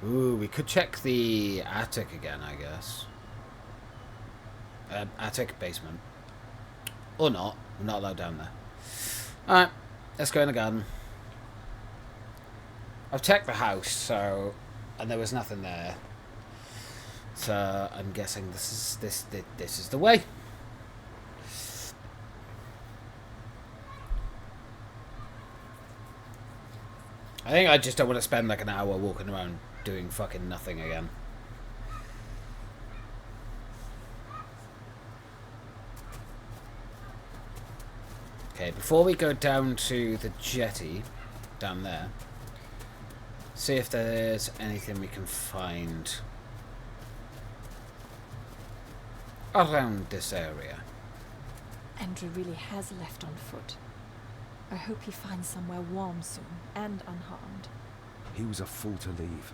Ooh, we could check the attic again, I guess. Attic, basement. Or not. We're not allowed down there. Alright, let's go in the garden. I've checked the house, so... and there was nothing there. So, I'm guessing this is the way. I think I just don't want to spend like an hour walking around doing fucking nothing again. Okay, before we go down to the jetty, down there, see if there's anything we can find around this area. Andrew really has left on foot. I hope he finds somewhere warm soon, and unharmed. He was a fool to leave.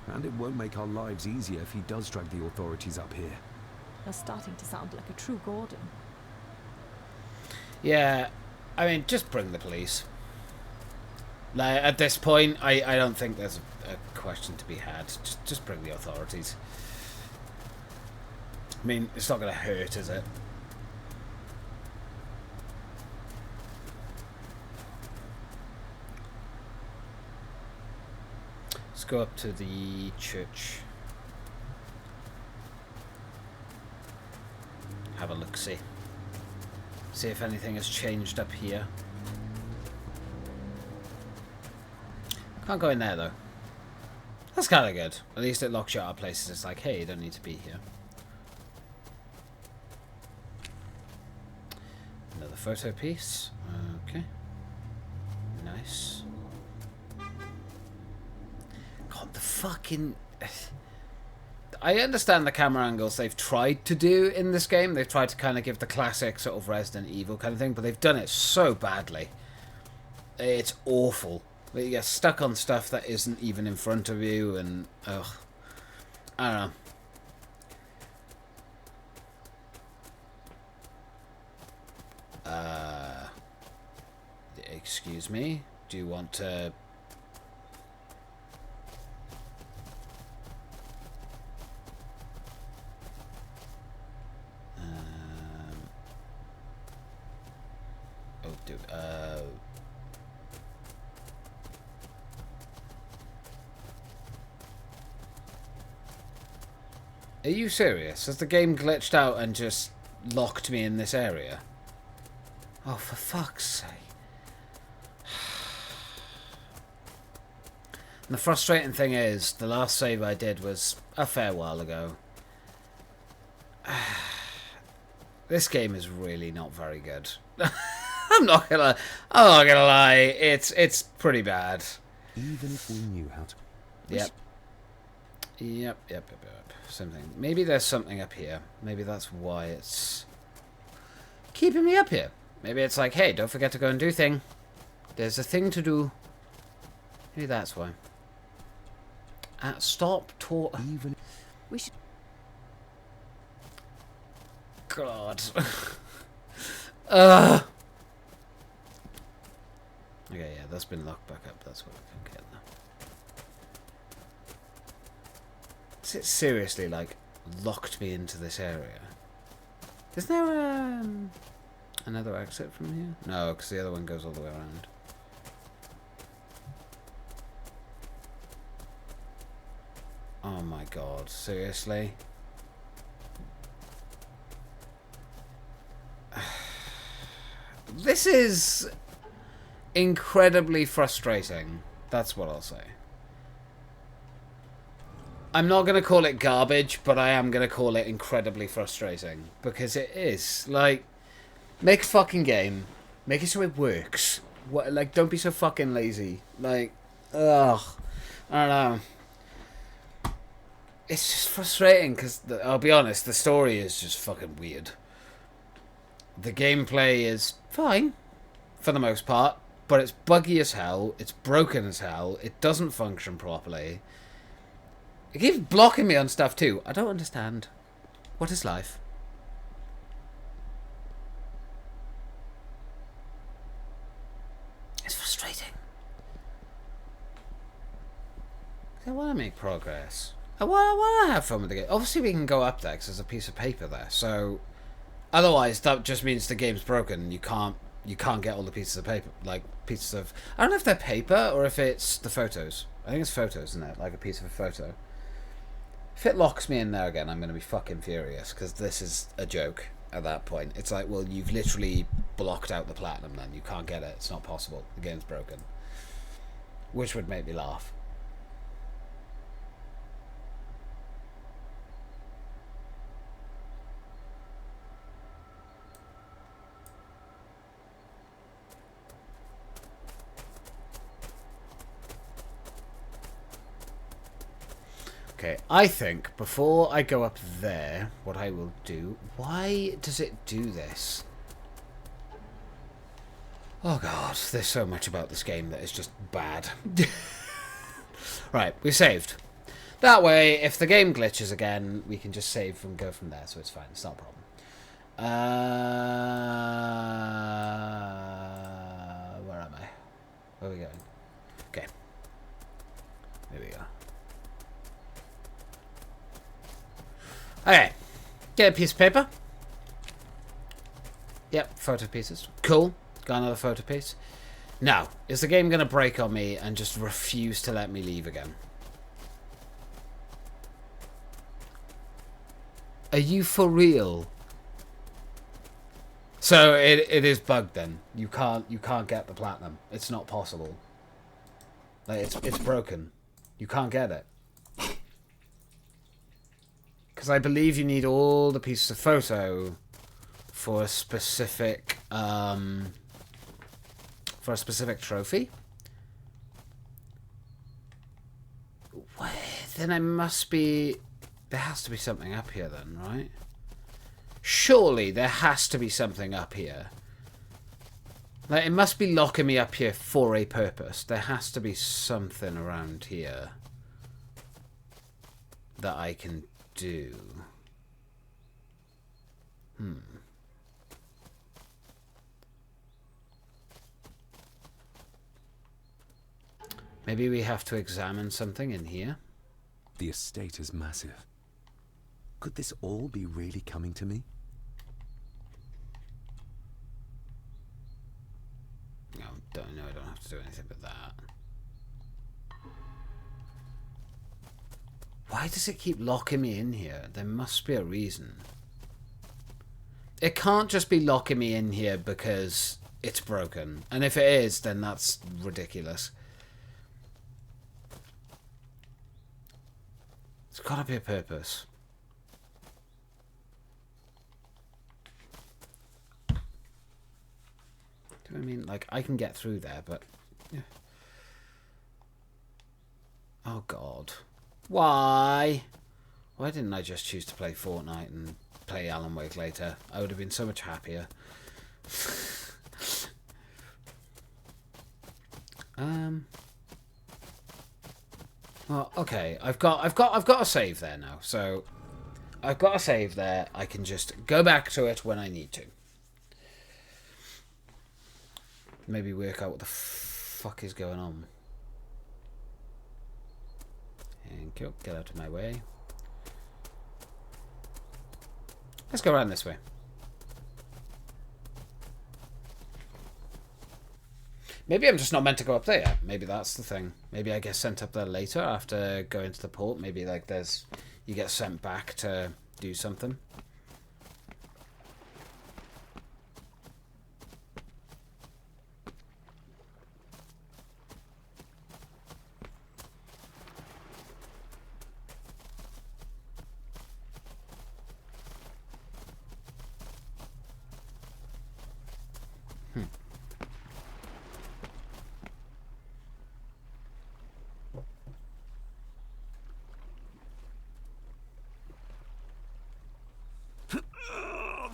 And it won't make our lives easier if he does drag the authorities up here. You're starting to sound like a true Gordon. Yeah, I mean, just bring the police. Like, at this point, I don't think there's a question to be had. Just bring the authorities. I mean, it's not going to hurt, is it? Let's go up to the church. Have a look-see. See if anything has changed up here. Can't go in there, though. That's kind of good. At least it locks you out of places. It's like, hey, you don't need to be here. Another photo piece. Okay. Nice. God, the fucking... I understand the camera angles they've tried to do in this game. They've tried to kind of give the classic sort of Resident Evil kind of thing, but they've done it so badly. It's awful. You get stuck on stuff that isn't even in front of you, and ugh, I don't know. Excuse me. Do you want to? Oh, dude. Are you serious? Has the game glitched out and just locked me in this area? Oh, for fuck's sake. And the frustrating thing is, the last save I did was a fair while ago. This game is really not very good. I'm not gonna lie. It's pretty bad. Even if we knew how to... Yep. Same thing. Maybe there's something up here. Maybe that's why it's keeping me up here. Maybe it's like, hey, don't forget to go and do thing. There's a thing to do. Maybe that's why. Stop talk. Even... We should... God. Okay, yeah, that's been locked back up. That's what we can get now. It seriously, like, locked me into this area. Is there another exit from here? No, because the other one goes all the way around. Oh my god, seriously? This is incredibly frustrating. That's what I'll say. I'm not going to call it garbage, but I am going to call it incredibly frustrating. Because it is. Like, make a fucking game. Make it so it works. What, like, don't be so fucking lazy. Like, ugh. I don't know. It's just frustrating because, I'll be honest, the story is just fucking weird. The gameplay is fine, for the most part. But it's buggy as hell. It's broken as hell. It doesn't function properly. It keeps blocking me on stuff too. I don't understand. What is life? It's frustrating. I want to make progress. I want to have fun with the game. Obviously we can go up there because there's a piece of paper there. So otherwise that just means the game's broken. You can't get all the pieces of paper. Like pieces of... I don't know if they're paper or if it's the photos. I think it's photos, isn't it? Like a piece of a photo. If it locks me in there again, I'm going to be fucking furious, because this is a joke at that point. It's like, well, you've literally blocked out the platinum then. You can't get it. It's not possible. The game's broken. Which would make me laugh. Okay, I think before I go up there, what I will do... Why does it do this? Oh god, there's so much about this game that is just bad. Right, we've saved. That way, if the game glitches again, we can just save and go from there, so it's fine. It's not a problem. Where am I? Where are we going? Okay. There we go. Okay. Get a piece of paper. Yep, photo pieces. Cool. Got another photo piece. Now, is the game going to break on me and just refuse to let me leave again? Are you for real? So it is bugged then. You can't get the platinum. It's not possible. Like it's broken. You can't get it. Because I believe you need all the pieces of photo for a specific trophy. Well, then I must be. There has to be something up here then, right? Surely there has to be something up here. Like, it must be locking me up here for a purpose. There has to be something around here that I can do. Maybe we have to examine something in here. The estate is massive. Could this all be really coming to me? No, I don't have to do anything but that. Why does it keep locking me in here? There must be a reason. It can't just be locking me in here because it's broken. And if it is, then that's ridiculous. There's gotta be a purpose. Do you know what I mean? Like, I can get through there, but... Yeah. Oh, God. Why? Why didn't I just choose to play Fortnite and play Alan Wake later? I would have been so much happier. Well, okay. I've got a save there now. So I've got a save there. I can just go back to it when I need to. Maybe work out what the fuck is going on. Thank you. Get out of my way. Let's go around this way. Maybe I'm just not meant to go up there yet. Maybe that's the thing. Maybe I get sent up there later after going to the port. Maybe like you get sent back to do something.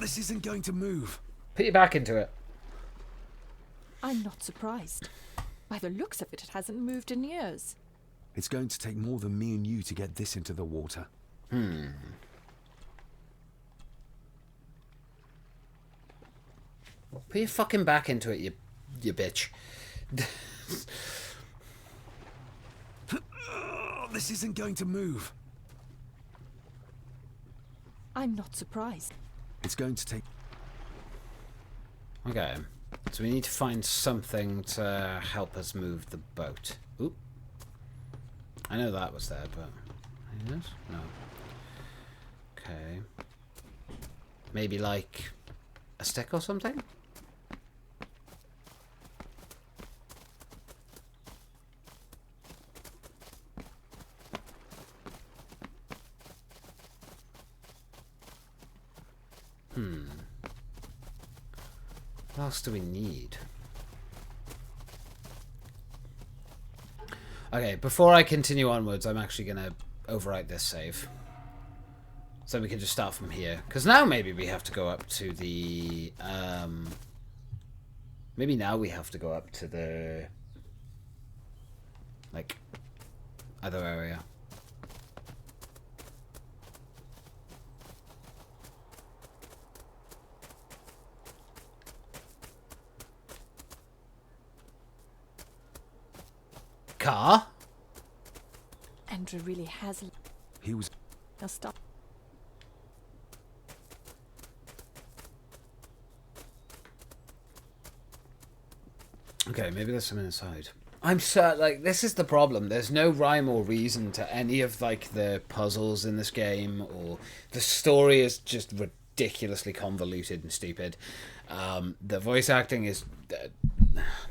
This isn't going to move. Put your back into it. I'm not surprised. By the looks of it, it hasn't moved in years. It's going to take more than me and you to get this into the water. Put your fucking back into it, you bitch. This isn't going to move. I'm not surprised. It's going to take... Okay. So we need to find something to help us move the boat. Oop. I know that was there, but... Yes? No. Okay. Maybe like a stick or something? What else do we need? Okay, before I continue onwards, I'm actually going to overwrite this save. So we can just start from here. Because now maybe we have to go up to the Maybe now we have to go up to the, like, other area. Car? Andrew really has. He was... Now stop. Okay, maybe there's something inside. I'm certain, like, this is the problem. There's no rhyme or reason to any of, like, the puzzles in this game, or the story is just ridiculously convoluted and stupid. The voice acting is,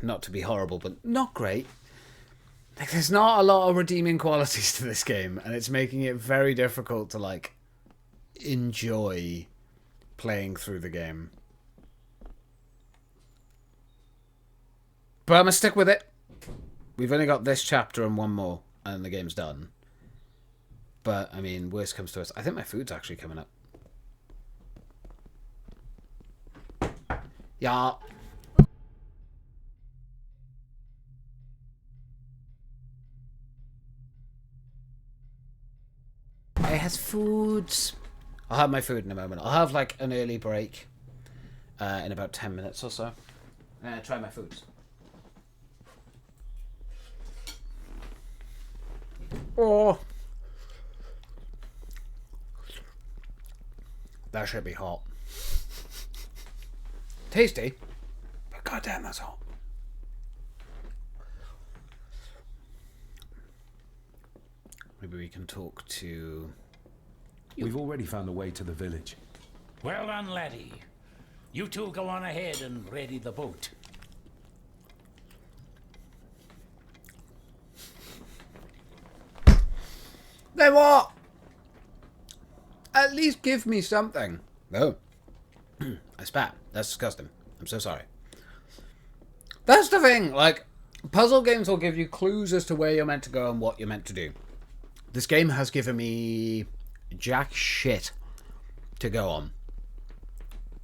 not to be horrible, but not great. Like, there's not a lot of redeeming qualities to this game, and it's making it very difficult to, like, enjoy playing through the game. But I'm going to stick with it. We've only got this chapter and one more, and the game's done. But, I mean, worst comes to us. I think my food's actually coming up. Yeah. It has foods. I'll have my food in a moment. I'll have, like, an early break in about 10 minutes or so. Try my foods. Oh, that should be hot. Tasty, but goddamn, that's hot. Maybe we can talk to... We've already found a way to the village. Well done, laddie. You two go on ahead and ready the boat. Then what? At least give me something. No. I spat. That's disgusting. I'm so sorry. That's the thing. Like, puzzle games will give you clues as to where you're meant to go and what you're meant to do. This game has given me jack shit to go on.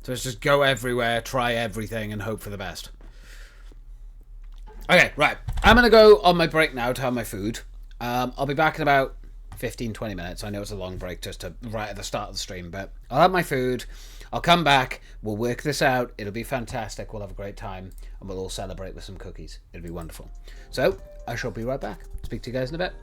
So let's just go everywhere, try everything, and hope for the best. Okay, right. I'm going to go on my break now to have my food. I'll be back in about 15-20 minutes. I know it's a long break just to right at the start of the stream, but I'll have my food. I'll come back. We'll work this out. It'll be fantastic. We'll have a great time, and we'll all celebrate with some cookies. It'll be wonderful. So I shall be right back. Speak to you guys in a bit.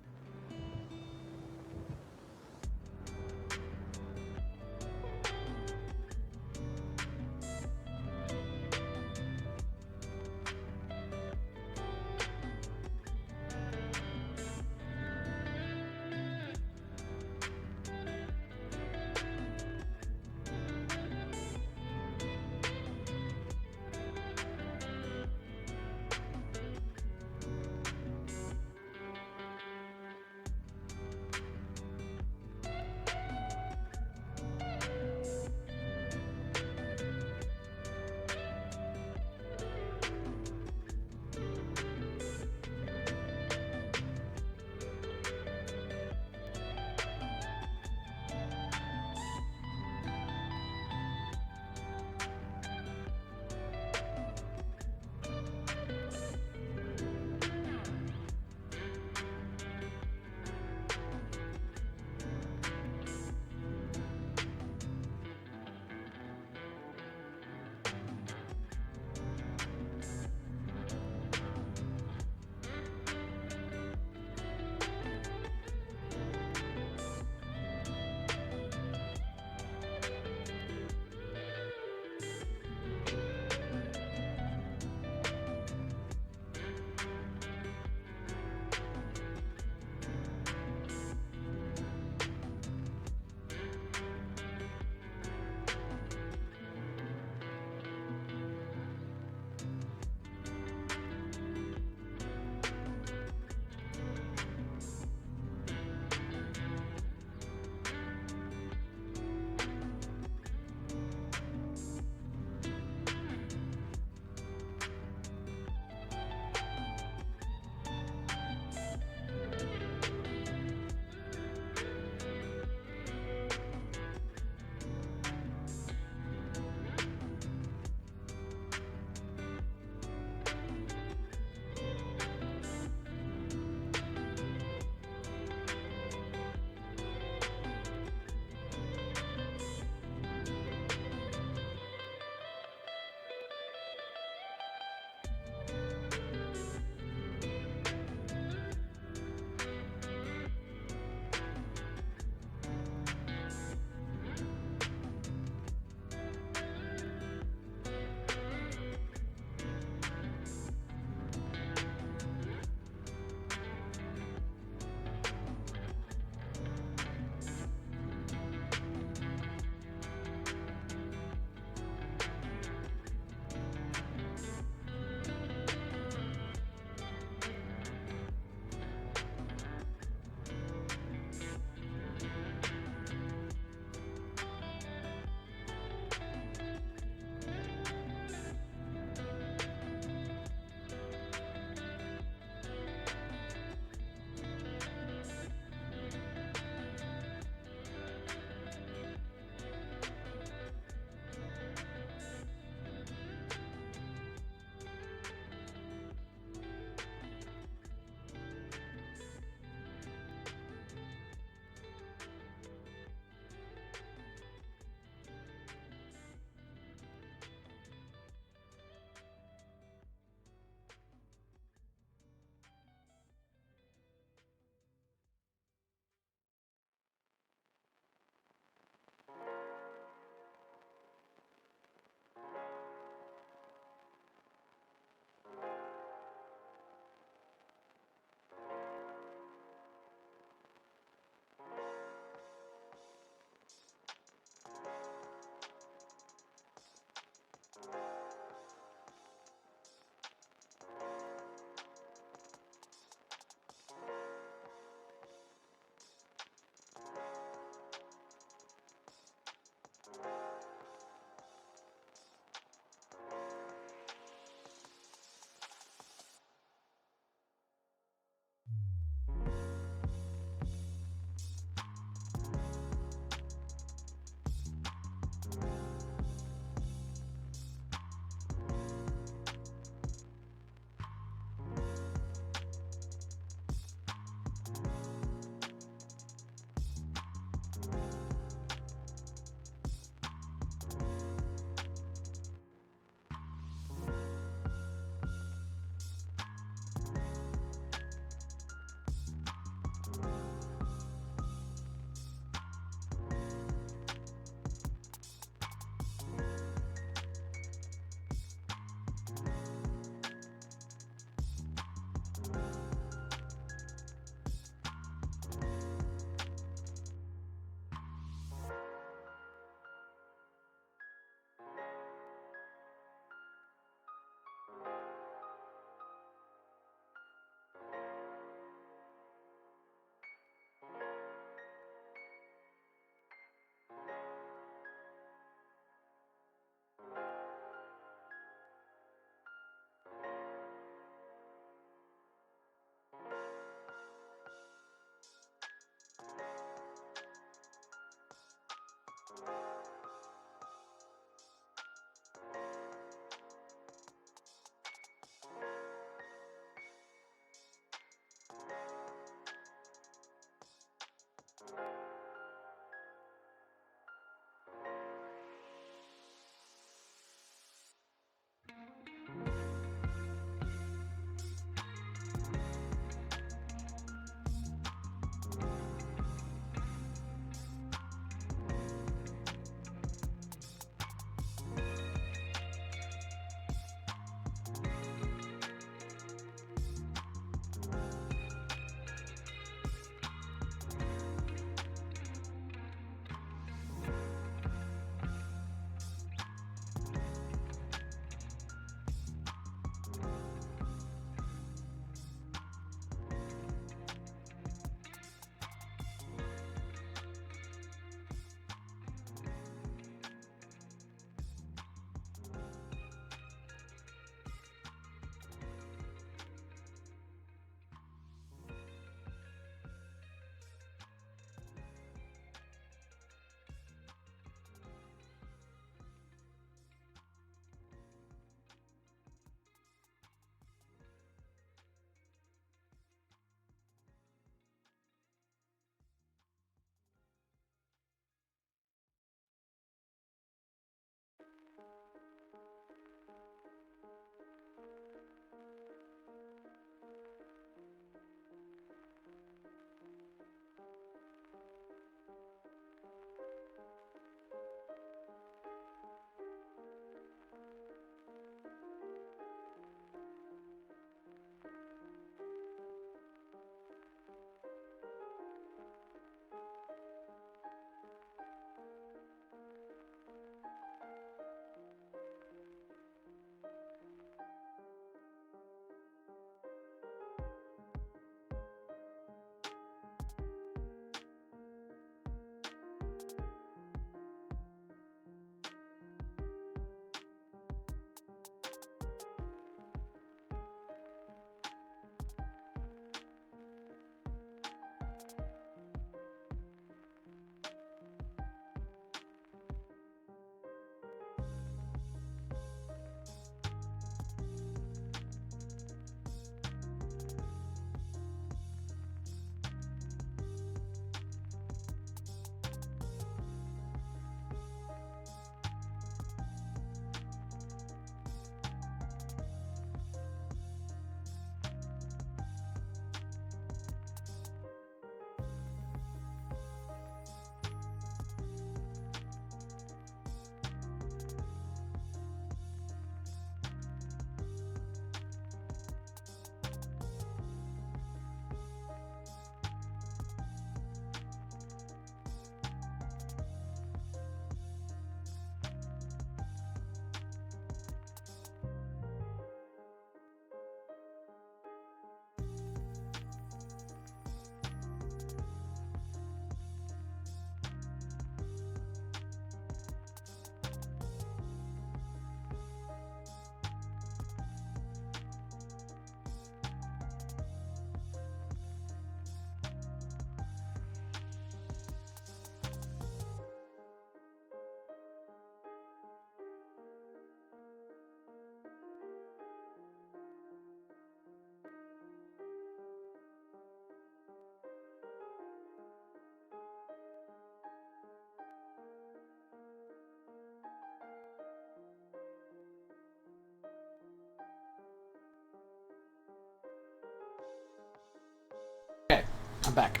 I'm back.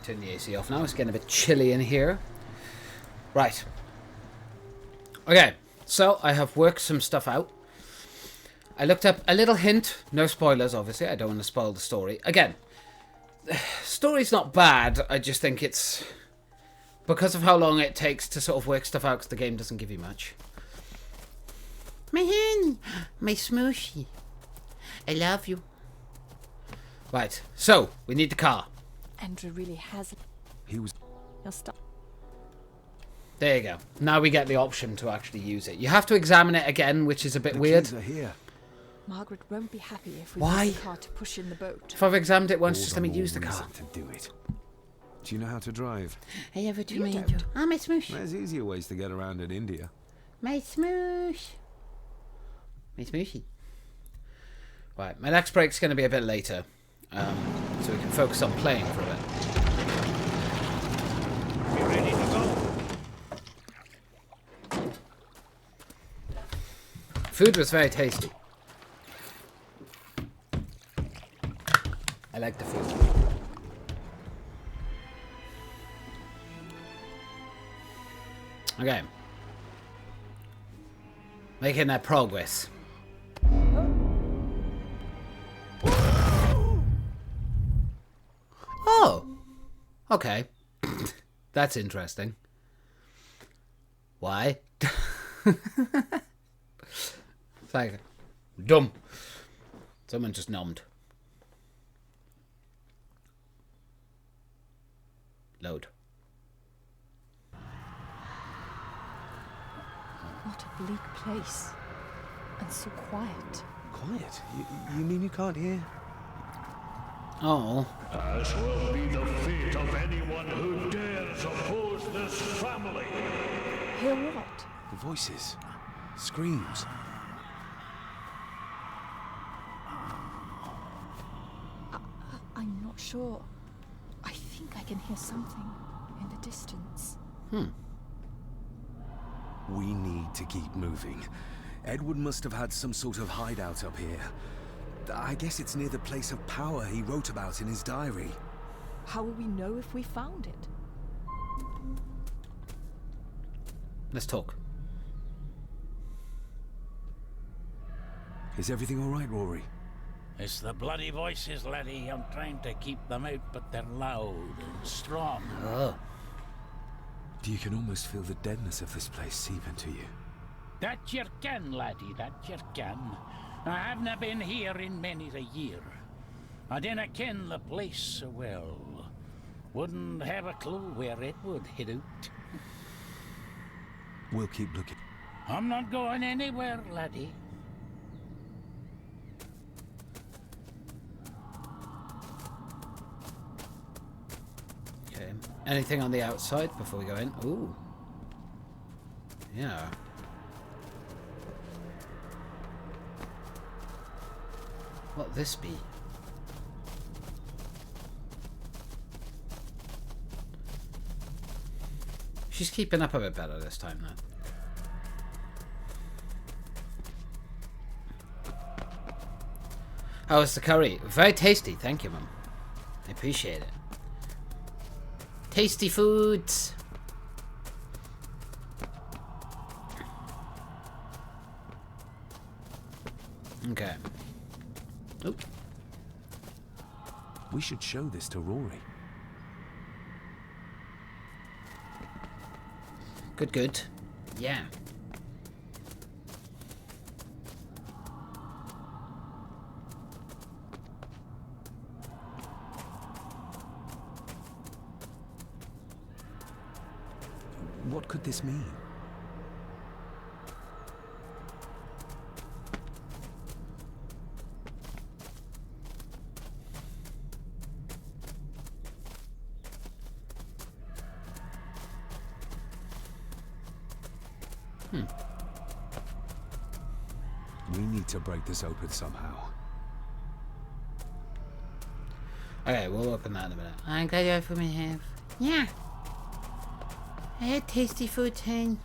Turn the AC off now. It's getting a bit chilly in here. Right. Okay. So, I have worked some stuff out. I looked up a little hint. No spoilers, obviously. I don't want to spoil the story. Again, story's not bad. I just think it's... because of how long it takes to sort of work stuff out, because the game doesn't give you much. My hen! My smooshy. I love you. Right, so, we need the car. Andrew really has it. He was... He'll stop. There you go. Now we get the option to actually use it. You have to examine it again, which is a bit weird. The keys are here. Margaret won't be happy if we Why? use the car to push in the boat. If I've examined it once, All just the let me more use the car. reason to do it. Do you know how to drive? I have a tomato. Ah, my smoosh. There's easier ways to get around in India. My smoosh. My smooshy. Right, my next break's going to be a bit later. So we can focus on playing for a bit. You ready to go? Food was very tasty. I like the food. Okay. Making that progress. Oh. Okay. That's interesting. Why? It's like, dumb. Someone just nommed. Load. What a bleak place. And so quiet. Quiet? You mean you can't hear? Oh. As will be the fate of anyone who dares oppose this family. Hear what? The voices. Screams. I'm not sure. I think I can hear something in the distance. We need to keep moving. Edward must have had some sort of hideout up here. I guess it's near the place of power he wrote about in his diary. How will we know if we found it? Let's talk. Is everything all right, Rory? It's the bloody voices, laddie. I'm trying to keep them out, but they're loud and strong. Oh. You can almost feel the deadness of this place seep into you. That you can, laddie, that you can. I haven't been here in many a year. I dinna ken the place so well. Wouldn't have a clue where it would hit out. We'll keep looking. I'm not going anywhere, laddie. Okay. Anything on the outside before we go in? Ooh. Yeah. What this be? She's keeping up a bit better this time, though. How was the curry? Very tasty, thank you, Mum. I appreciate it. Tasty foods. Okay. Oop. We should show this to Rory. Good, good. Yeah. What could this mean? We need to break this open somehow. Okay, we'll open that in a minute. I'm glad you opened my have. Yeah. I had tasty food, Tang.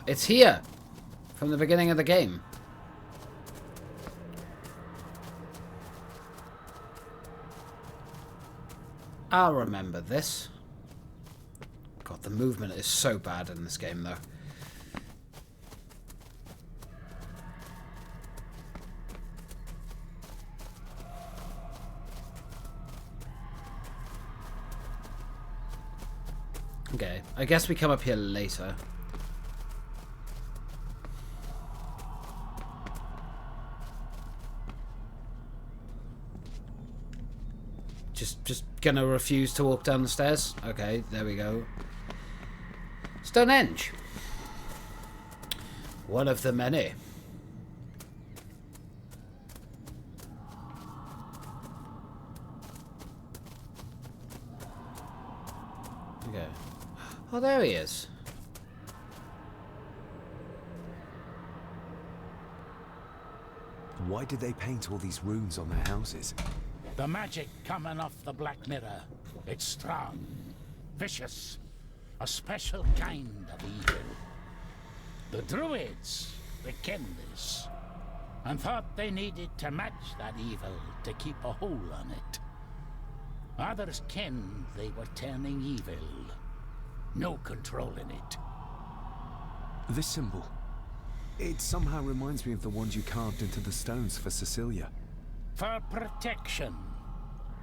It's here! From the beginning of the game. I'll remember this. God, the movement is so bad in this game, though. Okay, I guess we come up here later. Just gonna refuse to walk down the stairs? Okay, there we go. Stonehenge. One of the many. Okay. Oh, there he is. Why did they paint all these runes on their houses? The magic coming off the Black Mirror. It's strong, vicious, a special kind of evil. The Druids, they kenned this, and thought they needed to match that evil to keep a hold on it. Others kenned they were turning evil. No controlling it. This symbol. It somehow reminds me of the ones you carved into the stones for Cecilia. For protection.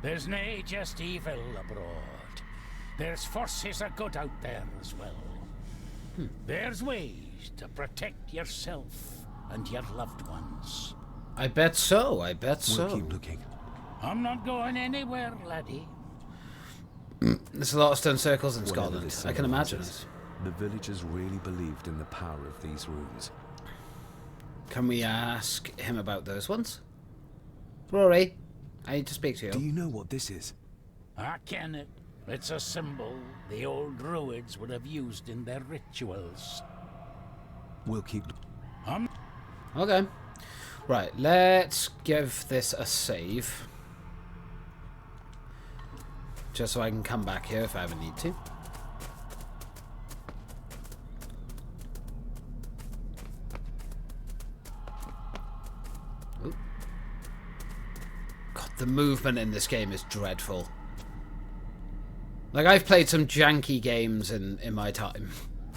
There's nae just evil abroad. There's forces of good out there as well. There's ways to protect yourself and your loved ones. I bet so, I bet so. We'll keep looking. I'm not going anywhere, laddie. There's a lot of stone circles in Whatever Scotland. this I can symbol imagine is, it. the villagers really believed in the power of these runes. Can we ask him about those ones? Rory, I need to speak to you. Do you know what this is? I ken it. It's a symbol the old druids would have used in their rituals. We'll keep... Okay. Right, let's give this a save. Just so I can come back here if I ever need to. Ooh. God, the movement in this game is dreadful. Like, I've played some janky games in my time.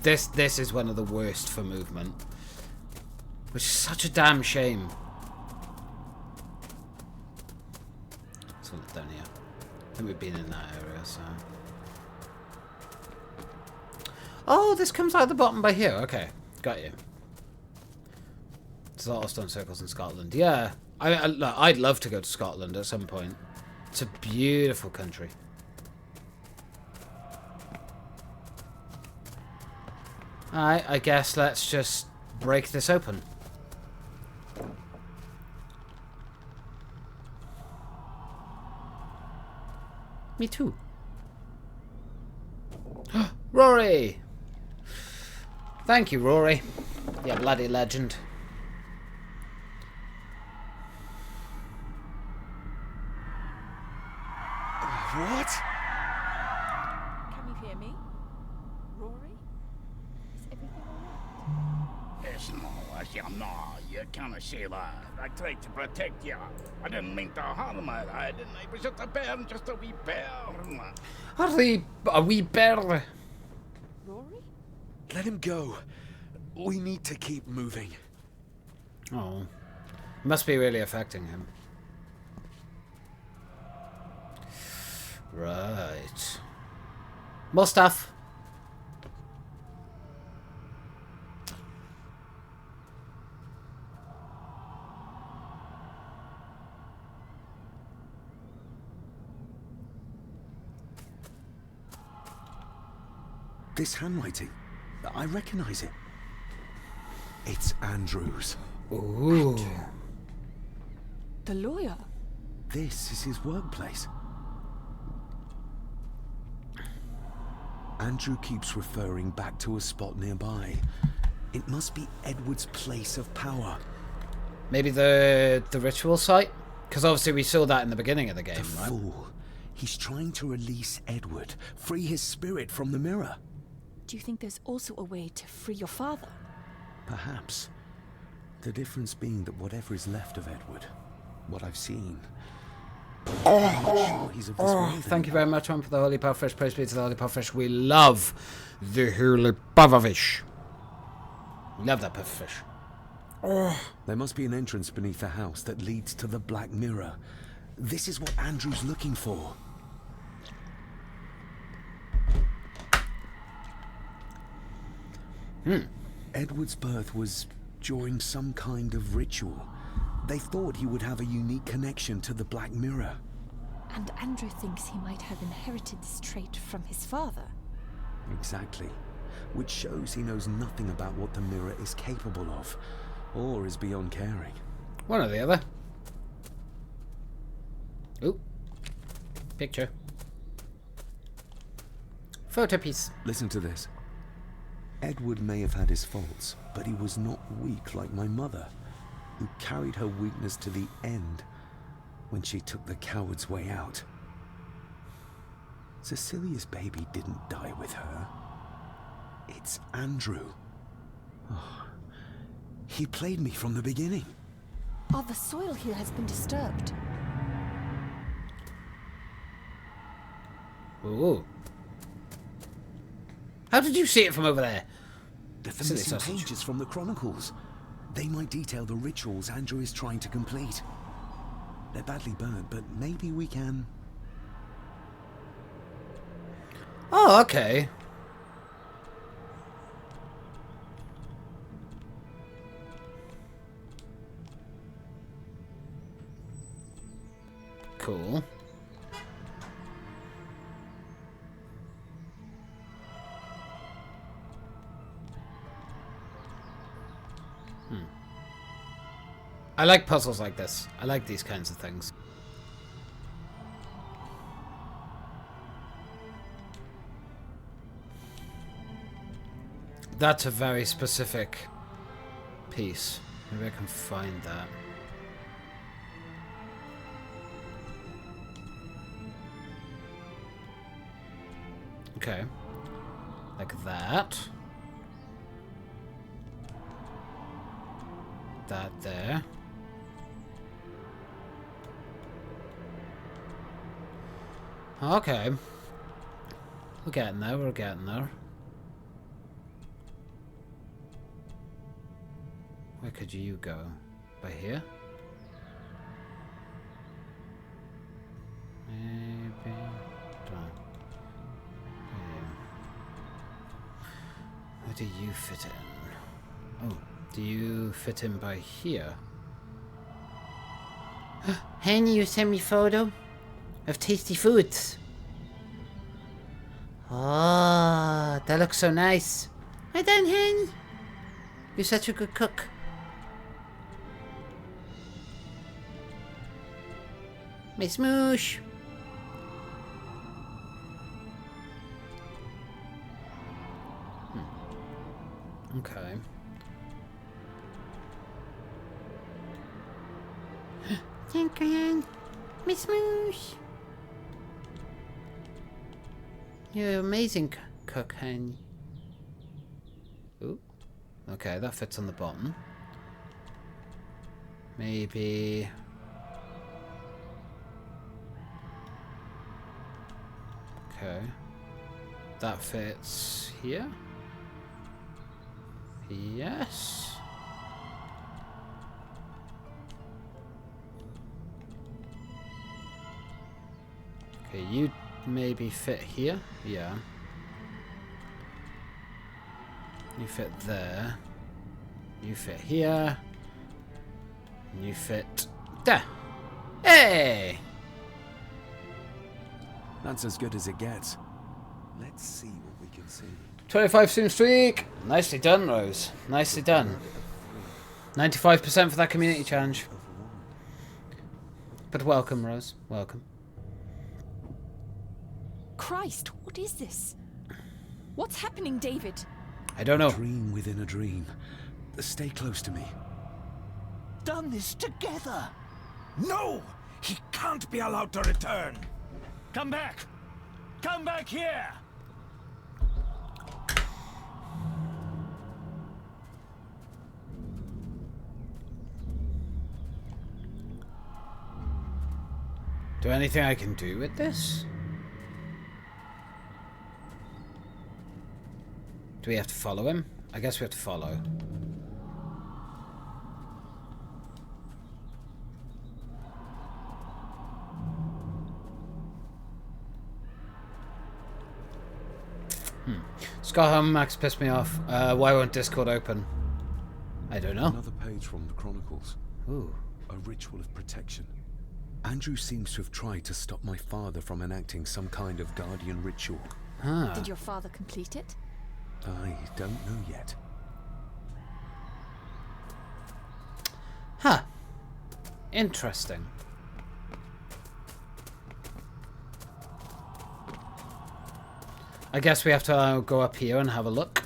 This is one of the worst for movement. Which is such a damn shame. Let's look down here. I think we've been in that area, so... Oh, this comes out the bottom by here. Okay, got you. There's a lot of stone circles in Scotland. Yeah, I'd love to go to Scotland at some point. It's a beautiful country. Alright, I guess let's just break this open. Me too. Rory! Thank you, Rory. You bloody legend. What? Can you hear me? Rory? Is everything alright? It's no, you can't say that. I tried to protect you. I didn't mean to harm you, I didn't. I was just a bear, just a wee bear. A wee bear. Rory? Let him go. We need to keep moving. Oh. Must be really affecting him. Right. More stuff. This handwriting, I recognize it. It's Andrew's. Ooh. The lawyer? This is his workplace. Andrew keeps referring back to a spot nearby. It must be Edward's place of power. Maybe the ritual site? Because obviously we saw that in the beginning of the game, The right? fool. He's trying to release Edward, free his spirit from the mirror. Do you think there's also a way to free your father? Perhaps. The difference being that whatever is left of Edward, what I've seen... I'm not sure he's of this world Thank you anymore. very much, one, for the holy pufferfish. Praise be to the holy pufferfish. We love the holy pufferfish. Love that pufferfish. There must be an entrance beneath the house that leads to the Black Mirror. This is what Andrew's looking for. Edward's birth was during some kind of ritual. They thought he would have a unique connection to the Black Mirror. And Andrew thinks he might have inherited this trait from his father. Exactly. Which shows he knows nothing about what the mirror is capable of, or is beyond caring. One or the other. Ooh. Picture. Photo piece. Listen to this. Edward may have had his faults, but he was not weak like my mother, who carried her weakness to the end when she took the coward's way out. Cecilia's baby didn't die with her. It's Andrew. Oh, he played me from the beginning. Oh, the soil here has been disturbed. Ooh. How did you see it from over there? The Silly missing sausage. pages from the Chronicles. They might detail the rituals Andrew is trying to complete. They're badly burnt, but maybe we can... Oh, okay. Cool. I like puzzles like this. I like these kinds of things. That's a very specific piece. Maybe I can find that. Okay. Like that. That there. Okay. We're getting there, we're getting there. Where could you go? By here? Maybe... Don't. Where do you fit in? Oh, do you fit in by here? Henny, you sent me a photo of tasty foods. Oh, that looks so nice. Well done, Henny. You're such a good cook. Miss Moosh. Okay. Thank you, Miss Moosh. You're an amazing cook, Hen. Ooh. Okay, that fits on the bottom. Maybe... Okay. That fits here? Yes. Okay, you maybe fit here? Yeah. You fit there. You fit here. And you fit there. Hey! That's as good as it gets. Let's see what we can see. 25 stream streak. Nicely done, Rose. Nicely done. 95% for that community challenge. But welcome, Rose. Welcome. Christ, what is this? What's happening, David? I don't know. Dream within a dream. Stay close to me. Done this together. No! He can't be allowed to return. Come back! Come back here! there anything I can do with this? Do we have to follow him? I guess we have to follow. Scott Home Max pissed me off. Why won't Discord open? I don't know. Another page from the Chronicles. Ooh. A ritual of protection. Andrew seems to have tried to stop my father from enacting some kind of guardian ritual. Huh. Did your father complete it? I don't know yet. Huh. Interesting. I guess we have to go up here and have a look.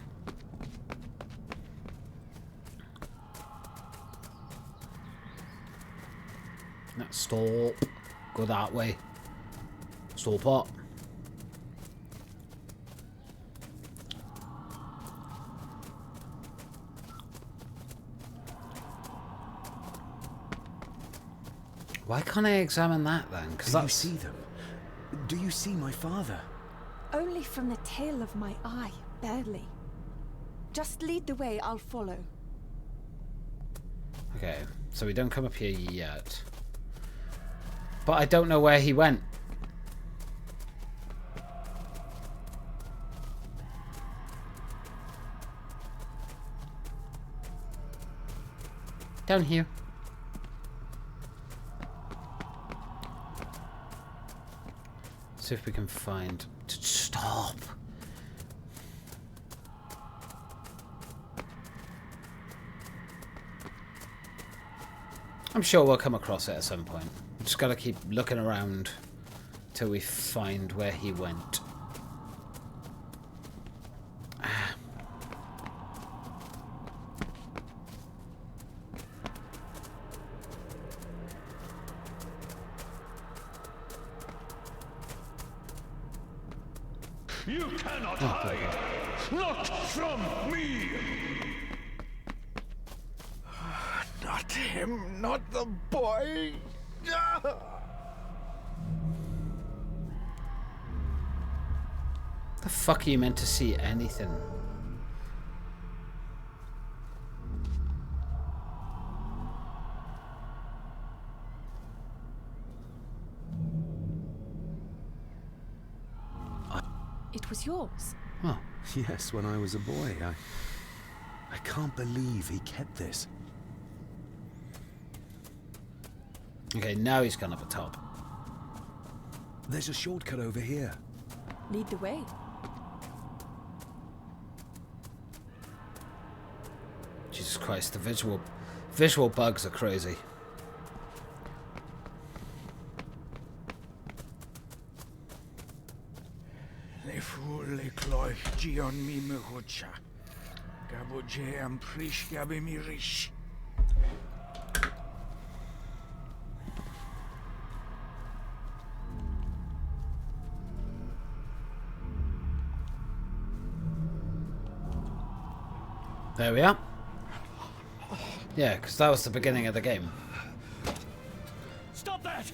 Stop. Go that way. Stop up. Why can't I examine that then? Because Do you see them? Do you see my father? Only from the tail of my eye, barely. Just lead the way, I'll follow. Okay, so we don't come up here yet. But I don't know where he went. Down here. See if we can find... Stop! I'm sure we'll come across it at some point. We just gotta keep looking around till we find where he went. You cannot hide! Not from me! Not him, not the boy. The fuck are you meant to see anything? It was yours. Oh. Yes, when I was a boy. I can't believe he kept this. Okay, now he's gone up the top. There's a shortcut over here. Lead the way. Jesus Christ, the visual bugs are crazy. Le fulle cloch gion mi mehucha. Gaboje am prish gabe mi rish. There we are. Yeah, because that was the beginning of the game. Stop that!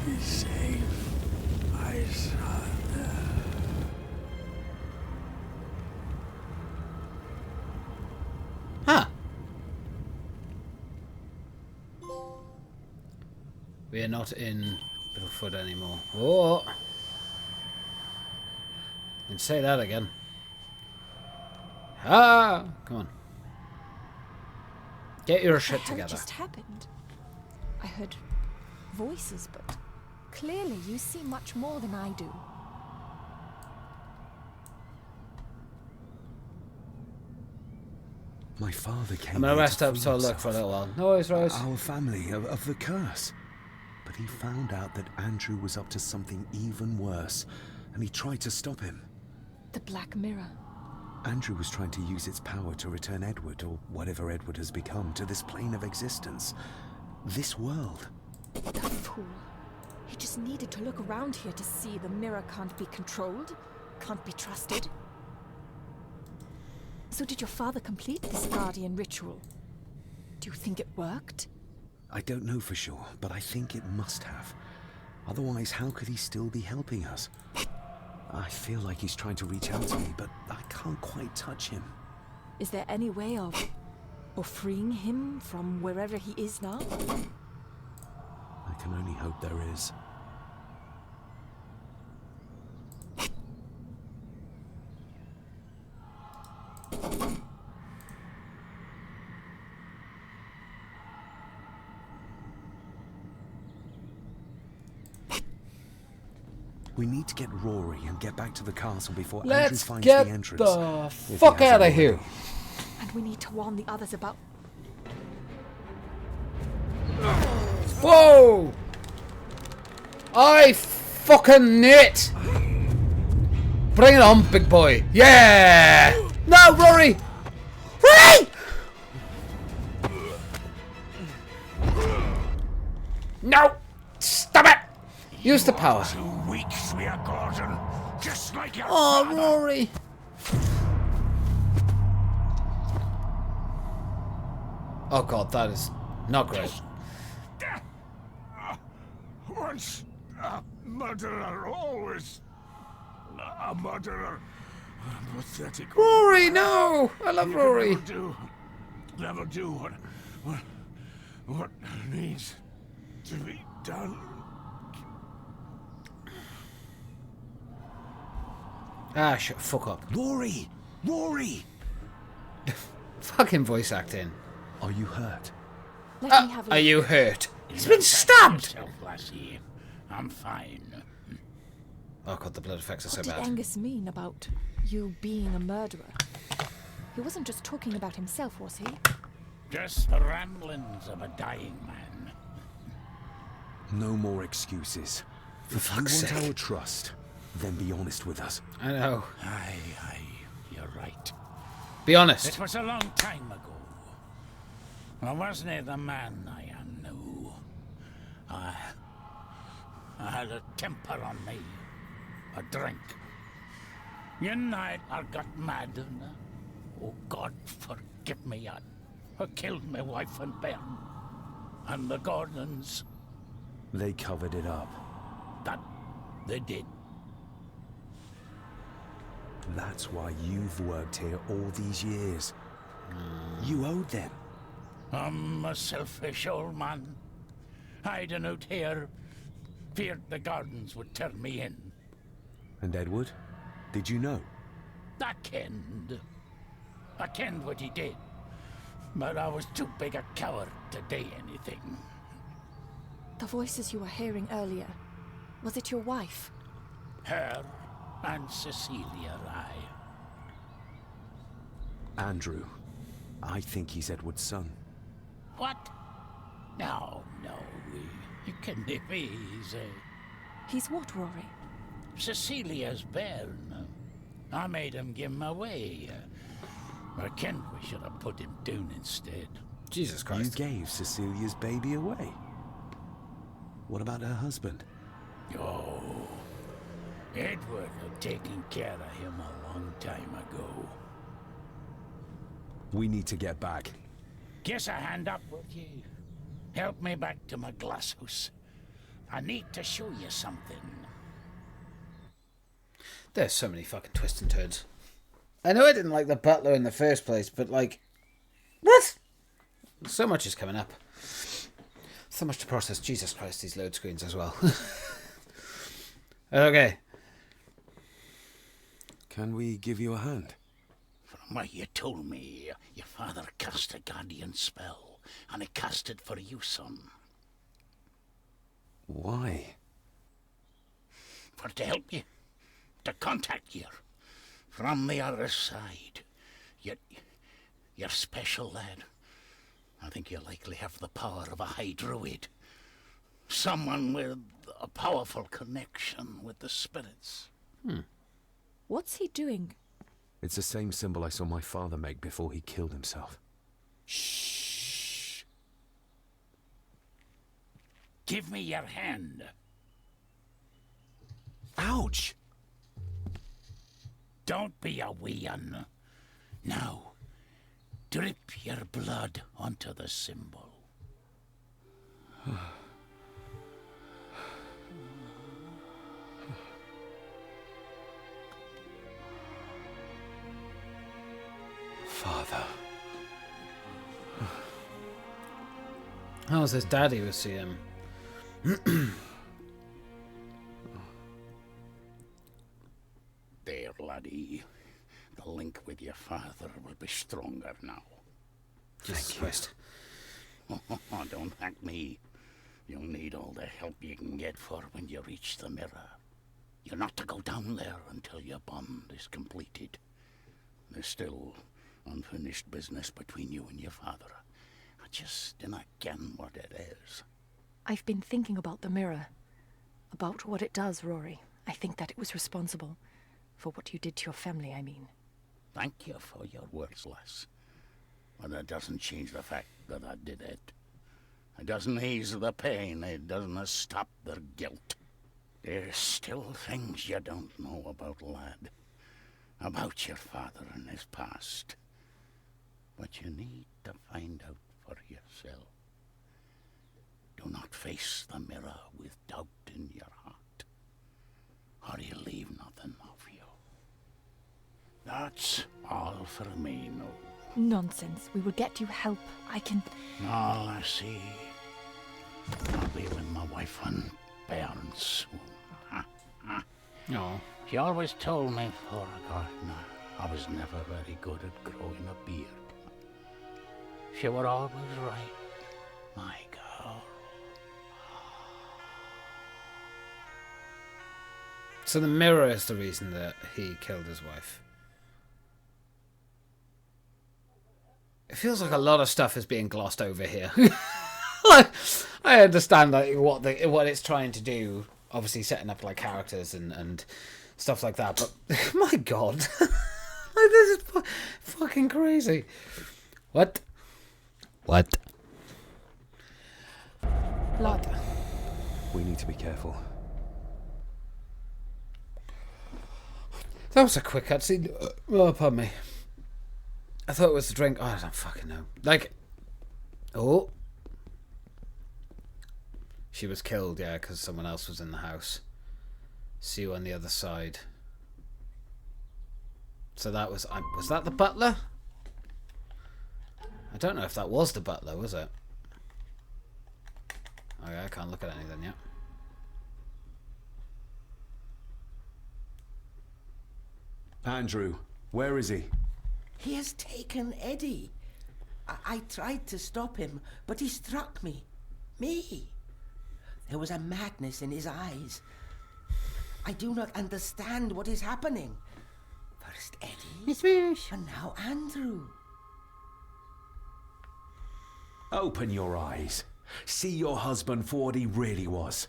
Be safe, my son. Huh. We are not in Littlefoot anymore. Oh! And say that again. Ah! Come on. Get your shit What the hell together. just happened? I heard voices, but clearly you see much more than I do. My father came I'm gonna here rest to up free so I'll look himself. for a little while. No worries, Rose. Our family of the curse. But he found out that Andrew was up to something even worse, and he tried to stop him. The Black Mirror. Andrew was trying to use its power to return Edward, or whatever Edward has become, to this plane of existence. This world. The fool. He just needed to look around here to see the mirror can't be controlled, can't be trusted. So did your father complete this guardian ritual? Do you think it worked? I don't know for sure, but I think it must have. Otherwise, how could he still be helping us? I feel like he's trying to reach out to me, but I can't quite touch him. Is there any way of freeing him from wherever he is now? I can only hope there is. We need to get Rory and get back to the castle before Andrew Let's finds get the entrance. the If he fuck hasn't out of here. already. And we need to warn the others about... Whoa! I fucking knew it! Bring it on, big boy. Yeah! No, Rory! Rory! No! Stop it! Use the power. 2 weeks we are Gordon, just like your Oh, father. Rory! Oh god, that is not great. Once a murderer, always a murderer. Pathetic. Rory, no! I love Rory. Never do what needs to be done. Ah, shut fuck up. Rory! Rory! Fucking voice acting. Are you hurt? Let me have a Are look. you hurt? He's You been attacked stabbed! yourself, lassie. I'm fine. Oh god, the blood effects are so What did bad. Angus mean about you being a murderer? He wasn't just talking about himself, was he? Just the ramblings of a dying man. No more excuses. For If you fuck's want sake. our trust, then be honest with us. I know. Aye, you're right. Be honest. It was a long time ago. I wasn't the man I am now. I had a temper on me. A drink. One night I got mad and, oh God forgive me, I killed my wife and bairn. And the Gordons, They covered it up. that they did. That's why you've worked here all these years. You owed them. I'm a selfish old man. Hiding out here, feared the Gardens would turn me in. And Edward? Did you know? I kenned what he did. But I was too big a coward to do anything. The voices you were hearing earlier, was it your wife? Her and Cecilia, Andrew. I think he's Edward's son. What? No, you can be easy. He's what, Rory? Cecilia's bairn. I made him give him away. I kenned we should have put him down instead. Jesus You Christ. gave Cecilia's baby away. What about her husband? Oh, Edward had taken care of him a long time ago. We need to get back. Guess a hand up, would you? Help me back to my glass house. I need to show you something. There's so many fucking twists and turns. I know I didn't like the butler in the first place, but like... What? So much is coming up. So much to process. Jesus Christ, these load screens as well. Okay. Can we give you a hand? From what you told me, your father cast a guardian spell, and he cast it for you, son. Why? For to help you, to contact you from the other side. You're special, lad. I think you likely have the power of a high druid. Someone with a powerful connection with the spirits. What's he doing? It's the same symbol I saw my father make before he killed himself. Shh. Give me your hand. Ouch! Don't be a wee un. Now, drip your blood onto the symbol. Father. How was his daddy would see him? There, laddie. The link with your father will be stronger now. Jesus Christ. Don't thank me. You'll need all the help you can get for when you reach the mirror. You're not to go down there until your bond is completed. There's still unfinished business between you and your father. I just dinna ken what it is. I've been thinking about the mirror. About what it does, Rory. I think that it was responsible. For what you did to your family, I mean. Thank you for your words, lass. But that doesn't change the fact that I did it. It doesn't ease the pain. It doesn't stop their guilt. There's still things you don't know about, lad. About your father and his past. But you need to find out for yourself. Do not face the mirror with doubt in your heart, or you'll leave nothing of you. That's all for me, no. Nonsense. We will get you help. I can... All I see. I'll be with my wife and parents soon. No. She always told me for a gardener I was never very good at growing a beard. She were always right, my girl. So the mirror is the reason that he killed his wife. It feels like a lot of stuff is being glossed over here. Like, I understand like what it's trying to do. Obviously, setting up like characters and stuff like that. But my God, like, this is fucking crazy. What? Blood. We need to be careful. That was a quick cutscene. Oh, pardon me. I thought it was the drink. Oh, I don't fucking know. Like, oh. She was killed, yeah, because someone else was in the house. See you on the other side. So that was that the butler? I don't know if that was the butler, was it? Okay, I can't look at anything yet. Andrew, where is he? He has taken Eddie. I tried to stop him, but he struck me. Me. There was a madness in his eyes. I do not understand what is happening. First Eddie, and now Andrew. Open your eyes. See your husband for what he really was.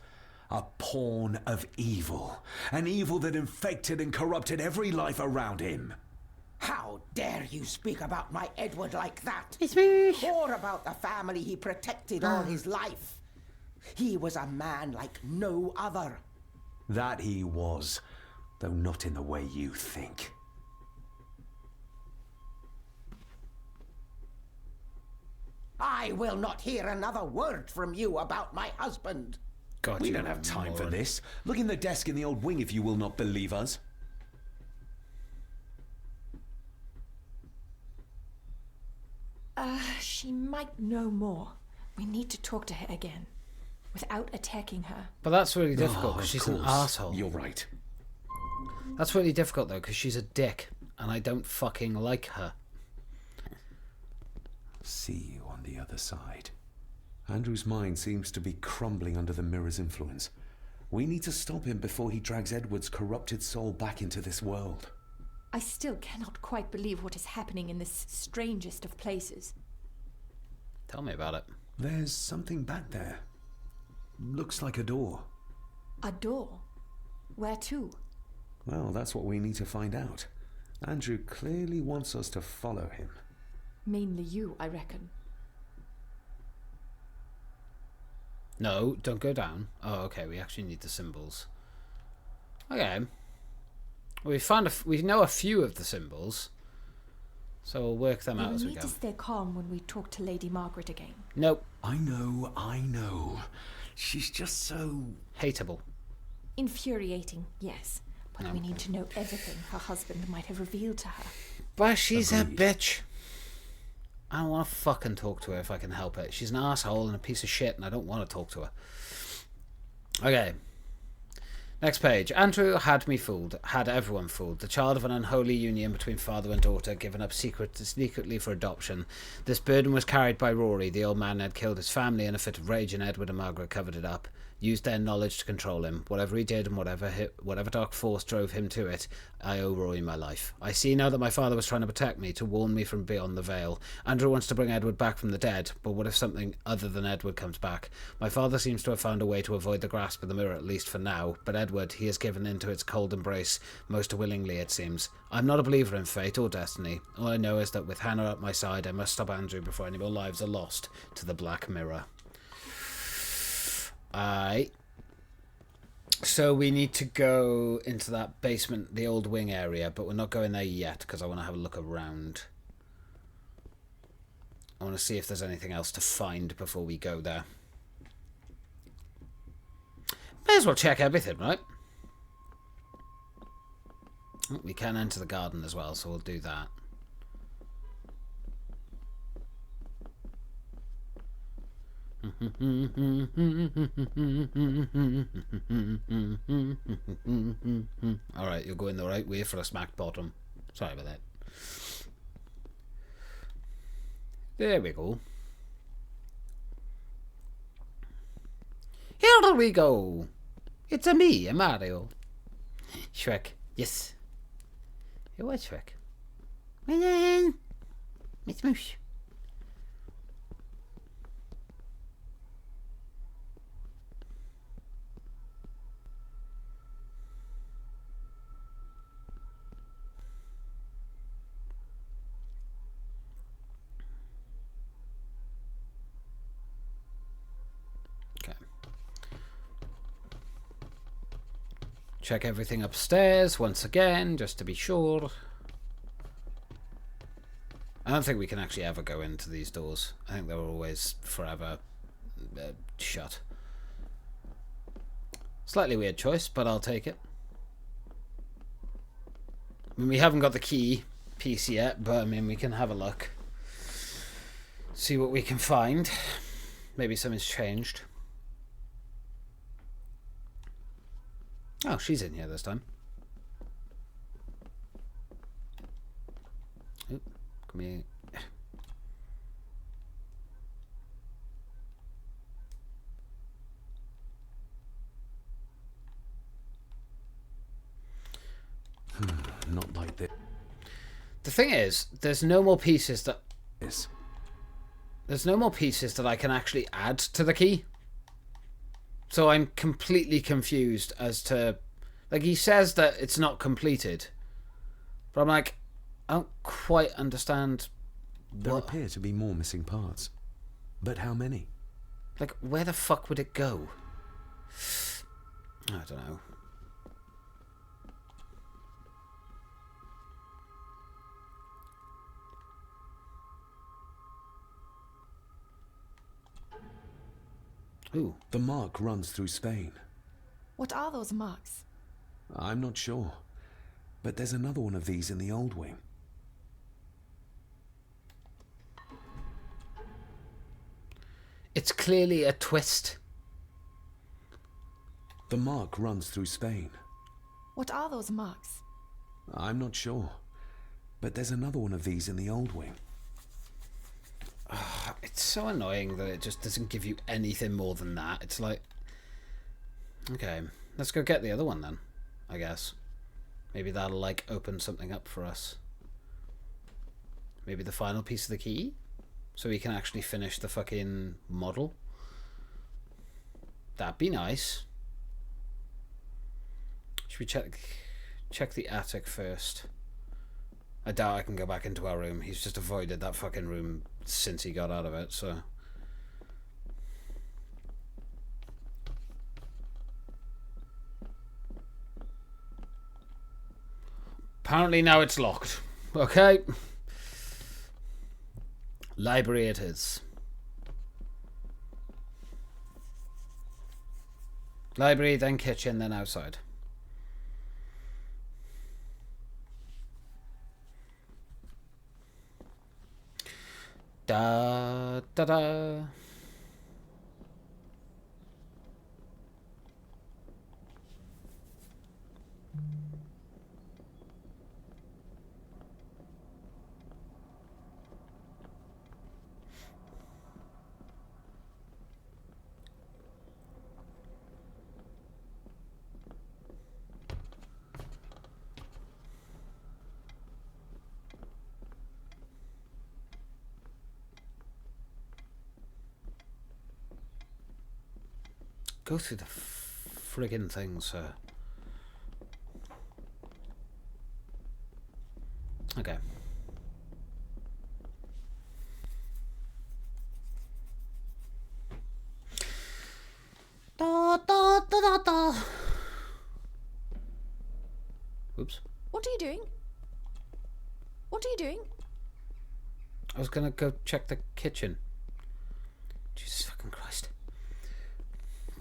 A pawn of evil. An evil that infected and corrupted every life around him. How dare you speak about my Edward like that? Or about the family he protected all his life. He was a man like no other. That he was, though not in the way you think. I will not hear another word from you about my husband. God, We you don't have time for moron. this. Look in the desk in the old wing if you will not believe us. She might know more. We need to talk to her again. Without attacking her. But that's really difficult Oh, because of she's an course. asshole. You're right. That's really difficult though because she's a dick and I don't fucking like her. See you on the other side. Andrew's mind seems to be crumbling under the mirror's influence. We need to stop him before he drags Edward's corrupted soul back into this world. I still cannot quite believe what is happening in this strangest of places. Tell me about it. There's something back there. Looks like a door. A door? Where to? Well, that's what we need to find out. Andrew clearly wants us to follow him. Mainly you, I reckon. No, don't go down. Oh, okay. We actually need the symbols. Okay. We know a few of the symbols, so we'll work them out as we We need go. to stay calm when we talk to Lady Margaret again. Nope. I know. She's just so... Hateable. Infuriating, yes. But we need to know everything her husband might have revealed to her. But she's Agreed. a bitch. I don't want to fucking talk to her if I can help it. She's an asshole and a piece of shit, and I don't want to talk to her. Okay. Next page. Andrew had me fooled, had everyone fooled. The child of an unholy union between father and daughter, given up secretly for adoption. This burden was carried by Rory. The old man had killed his family in a fit of rage, and Edward and Margaret covered it up. Used their knowledge to control him. Whatever he did and whatever dark force drove him to it, I owe Rory my life. I see now that my father was trying to protect me, to warn me from beyond the veil. Andrew wants to bring Edward back from the dead, but what if something other than Edward comes back? My father seems to have found a way to avoid the grasp of the mirror, at least for now, but Edward, he has given in to its cold embrace, most willingly it seems. I'm not a believer in fate or destiny. All I know is that with Hannah at my side, I must stop Andrew before any more lives are lost to the Black Mirror. So we need to go into that basement, the old wing area, but we're not going there yet because I want to have a look around. I want to see if there's anything else to find before we go there. May as well check everything, right? Oh, we can enter the garden as well, so we'll do that. Alright, you're going the right way for a smack bottom. Sorry about that. There we go. Here we go. It's a me, a Mario. Shrek, yes. It was Shrek. Miss Moosh. Check everything upstairs once again, just to be sure. I don't think we can actually ever go into these doors. I think they're always forever shut. Slightly weird choice, but I'll take it. I mean, we haven't got the key piece yet, but I mean, we can have a look. See what we can find. Maybe something's changed. Oh, she's in here this time. Oop, come here. Not like this. The thing is, there's no more pieces that... Yes. There's no more pieces that I can actually add to the key. So I'm completely confused as to... Like, he says that it's not completed. But I'm like, I don't quite understand There what... appear to be more missing parts. But how many? Like, where the fuck would it go? I don't know. Ooh. The mark runs through Spain. What are those marks? I'm not sure. But there's another one of these in the old wing. It's clearly a twist. The mark runs through Spain. What are those marks? I'm not sure. But there's another one of these in the old wing. It's so annoying that it just doesn't give you anything more than that. It's like... Okay, let's go get the other one then, I guess. Maybe that'll, like, open something up for us. Maybe the final piece of the key? So we can actually finish the fucking model? That'd be nice. Should we check the attic first? I doubt I can go back into our room. He's just avoided that fucking room since he got out of it, so... Apparently now it's locked. Okay. Library it is. Library, then kitchen, then outside. Da da da. Go through the friggin' thing, sir. Okay. Da, da, da, da, da. Oops. What are you doing? What are you doing? I was gonna go check the kitchen. Jesus fucking Christ.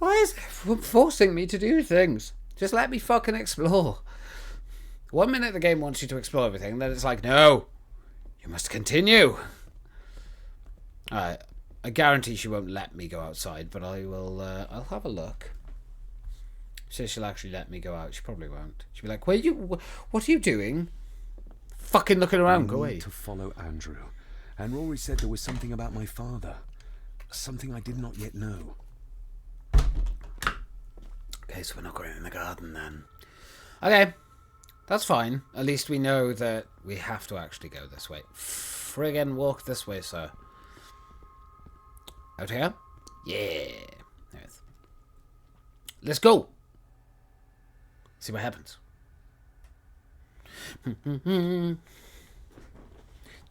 Why is everyone forcing me to do things? Just let me fucking explore. One minute the game wants you to explore everything, then it's like, no, you must continue. Alright, I guarantee she won't let me go outside, but I will, I'll have a look. See if she'll actually let me go out. She probably won't. She'll be like, what are you doing? Fucking looking around, go away. To follow Andrew. And Rory said there was something about my father. Something I did not yet know. Okay, so we're not going in the garden then. Okay, that's fine. At least we know that we have to actually go this way. Friggin' walk this way, sir. Out here? Yeah. There it is. Let's go. See what happens.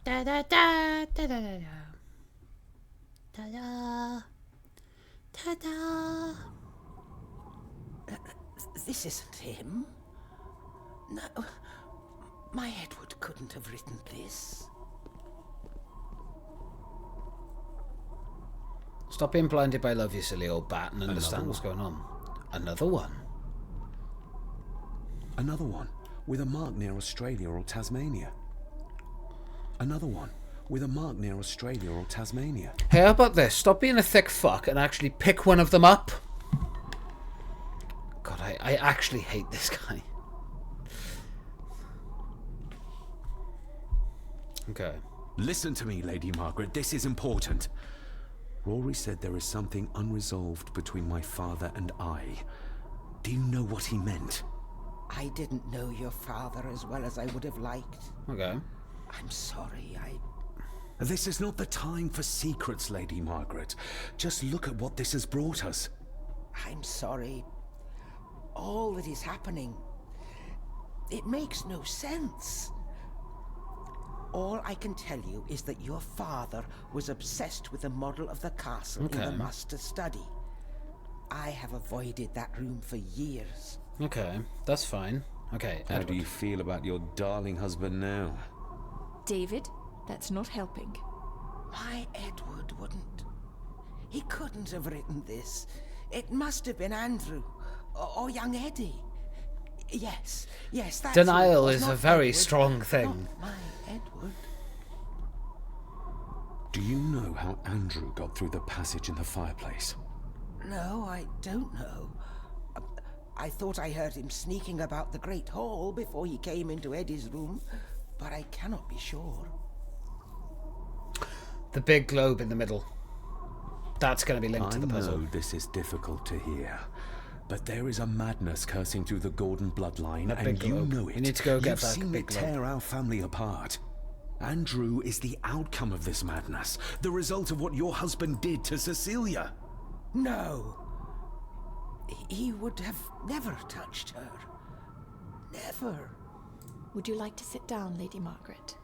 Da da da da da da da da da da. This isn't him. No, my Edward couldn't have written this. Stop being blinded by love, you silly old bat, and understand what's going on. Another one. Another one with a mark near Australia or Tasmania. Another one with a mark near Australia or Tasmania. Hey, how about this? Stop being a thick fuck and actually pick one of them up. God, I actually hate this guy. Okay. Listen to me, Lady Margaret. This is important. Rory said there is something unresolved between my father and I. Do you know what he meant? I didn't know your father as well as I would have liked. Okay. I'm sorry, This is not the time for secrets, Lady Margaret. Just look at what this has brought us. I'm sorry. All that is happening, it makes no sense. All I can tell you is that your father was obsessed with the model of the castle in the master study. I have avoided that room for years. Okay, that's fine. Okay, How do you feel about your darling husband now? David, that's not helping. My Edward wouldn't. He couldn't have written this. It must have been Andrew. Or young Eddie. Yes, that's Denial it. is Not a very Edward, strong thing. Not my Edward. Do you know how Andrew got through the passage in the fireplace? No, I don't know. I thought I heard him sneaking about the Great Hall before he came into Eddie's room, but I cannot be sure. The big globe in the middle. That's going to be linked to the puzzle. I know this is difficult to hear, but there is a madness coursing through the Gordon bloodline, and you know it. We need to go get You've that seen big it globe. tear our family apart. Andrew is the outcome of this madness, the result of what your husband did to Cecilia. No. He would have never touched her. Never. Would you like to sit down, Lady Margaret?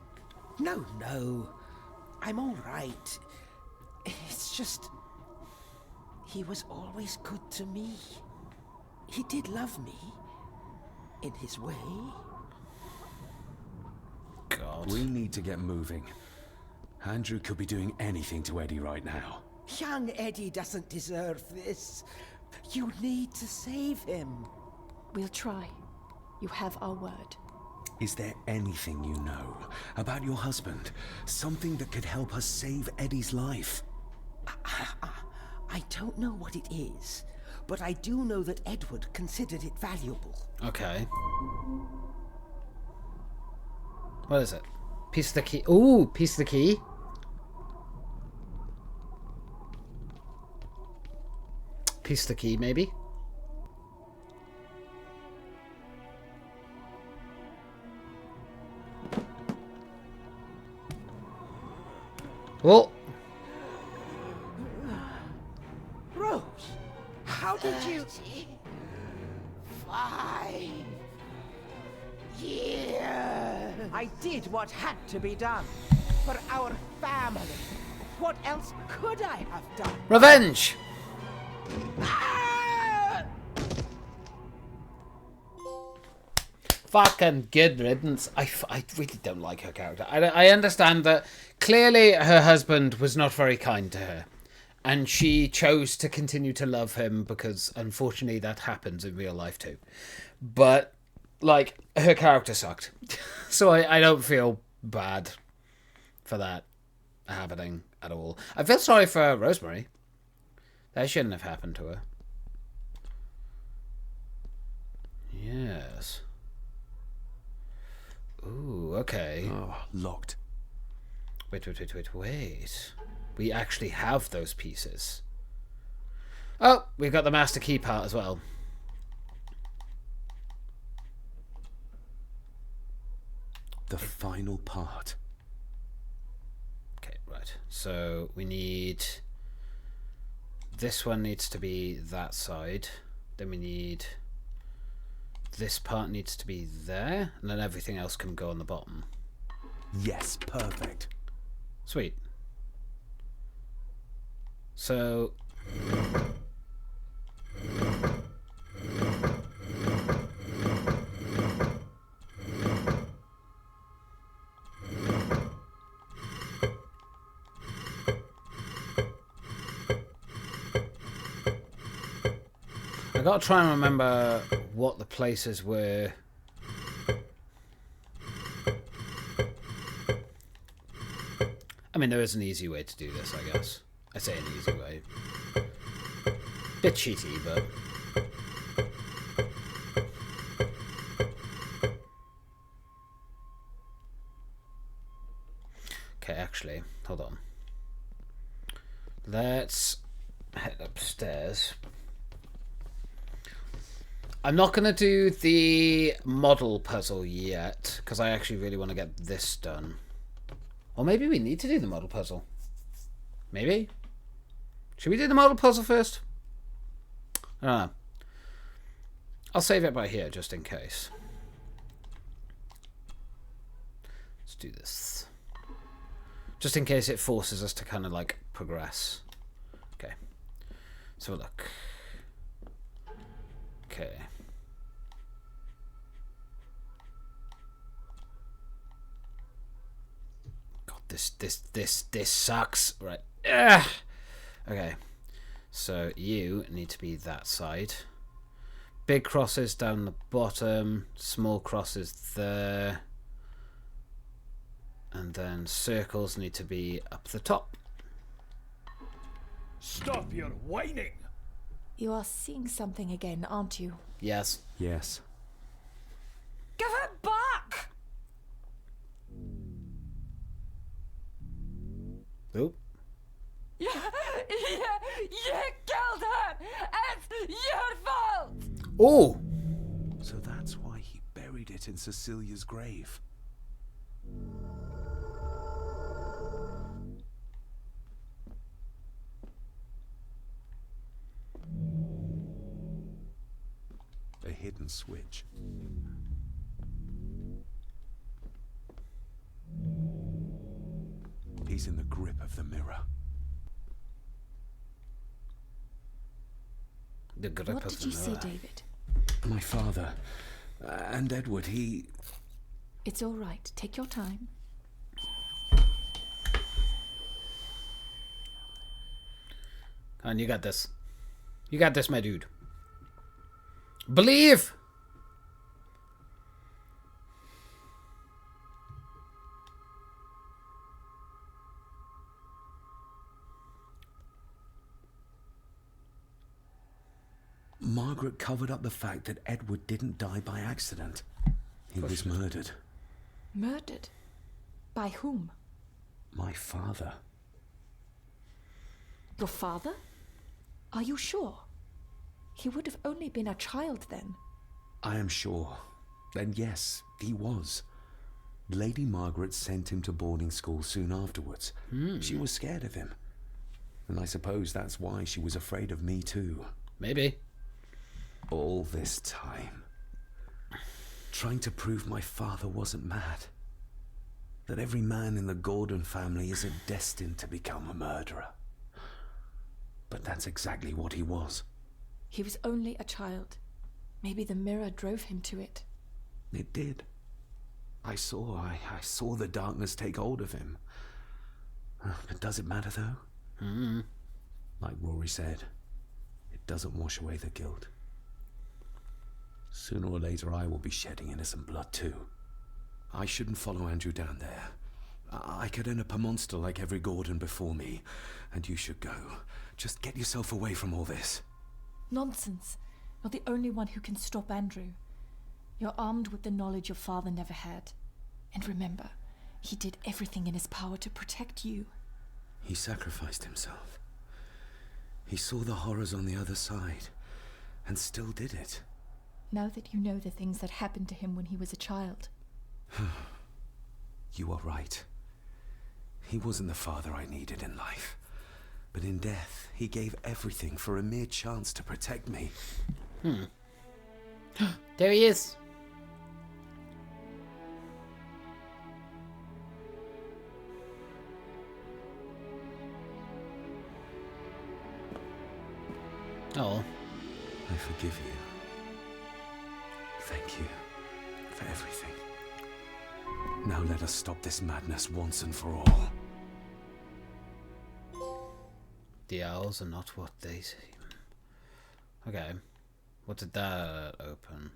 No. I'm all right. It's just... he was always good to me. He did love me. In his way. out. We need to get moving. Andrew could be doing anything to Eddie right now. Young Eddie doesn't deserve this. You need to save him. We'll try. You have our word. Is there anything you know about your husband? Something that could help us save Eddie's life? I don't know what it is, but I do know that Edward considered it valuable. Okay. What is it? Piece of the key. Ooh, piece of the key. Piece of the key, maybe? Oh! Rose, how did you... 5 years. I did what had to be done. For our family. What else could I have done? Revenge! Ah! Fucking good riddance. I really don't like her character. I understand that clearly her husband was not very kind to her. And she chose to continue to love him because, unfortunately, that happens in real life too. But, like, her character sucked. So I don't feel bad for that happening at all. I feel sorry for Rosemary. That shouldn't have happened to her. Yes. Ooh, okay. Oh, locked. Wait. We actually have those pieces. Oh, we've got the master key part as well. The final part. Okay, right. So we need... This one needs to be that side. Then we need... This part needs to be there. And then everything else can go on the bottom. Yes, perfect. Sweet. So... I gotta try and remember what the places were. I mean, there is an easy way to do this, I guess. I say an easy way. Bit cheaty, but... Okay, actually, hold on. Let's head upstairs. I'm not going to do the model puzzle yet, because I actually really want to get this done. Or maybe we need to do the model puzzle. Maybe? Should we do the model puzzle first? I don't know. I'll save it by here, just in case. Let's do this. Just in case it forces us to kind of, like, progress. Okay. So look. Okay. God, this sucks. Right. Ugh. Okay. So you need to be that side. Big crosses down the bottom. Small crosses there. And then circles need to be up the top. Stop your whining! You are seeing something again, aren't you? Yes. Yes. Give it back! Oop. You killed her! It's your fault! Oh! So that's why he buried it in Cecilia's grave. A hidden switch. He's in the grip of the mirror. The grip What of did the you say, mirror. David? My father and Edward, he... It's all right. Take your time. And you got this. You got this, my dude. Believe! Margaret covered up the fact that Edward didn't die by accident. He was murdered. Murdered? By whom? My father. Your father? Are you sure? He would have only been a child then. I am sure. And yes, he was. Lady Margaret sent him to boarding school soon afterwards. She was scared of him. And I suppose that's why she was afraid of me too. Maybe. All this time. Trying to prove my father wasn't mad. That every man in the Gordon family isn't destined to become a murderer. But that's exactly what he was. He was only a child. Maybe the mirror drove him to it. It did. I saw the darkness take hold of him. But does it matter though? Like Rory said, it doesn't wash away the guilt. Sooner or later I will be shedding innocent blood too. I shouldn't follow Andrew down there. I could end up a monster like every Gordon before me, and you should go. Just get yourself away from all this. Nonsense. You're the only one who can stop Andrew. You're armed with the knowledge your father never had. And remember, he did everything in his power to protect you. He sacrificed himself. He saw the horrors on the other side, and still did it. Now that you know the things that happened to him when he was a child. You are right. He wasn't the father I needed in life. But in death, he gave everything for a mere chance to protect me. There he is. Oh. I forgive you. Thank you for everything. Now let us stop this madness once and for all. The owls are not what they seem. Okay. What did that open?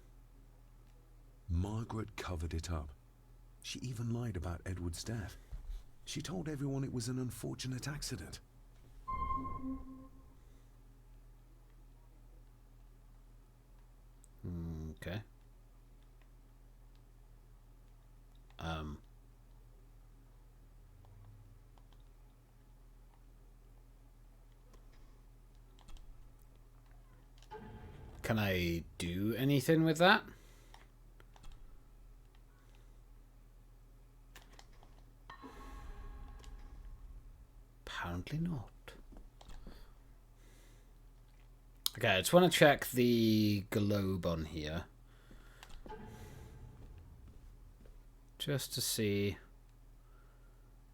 Margaret covered it up. She even lied about Edward's death. She told everyone it was an unfortunate accident. Okay. Can I do anything with that? Apparently not. Okay, I just want to check the globe on here. Just to see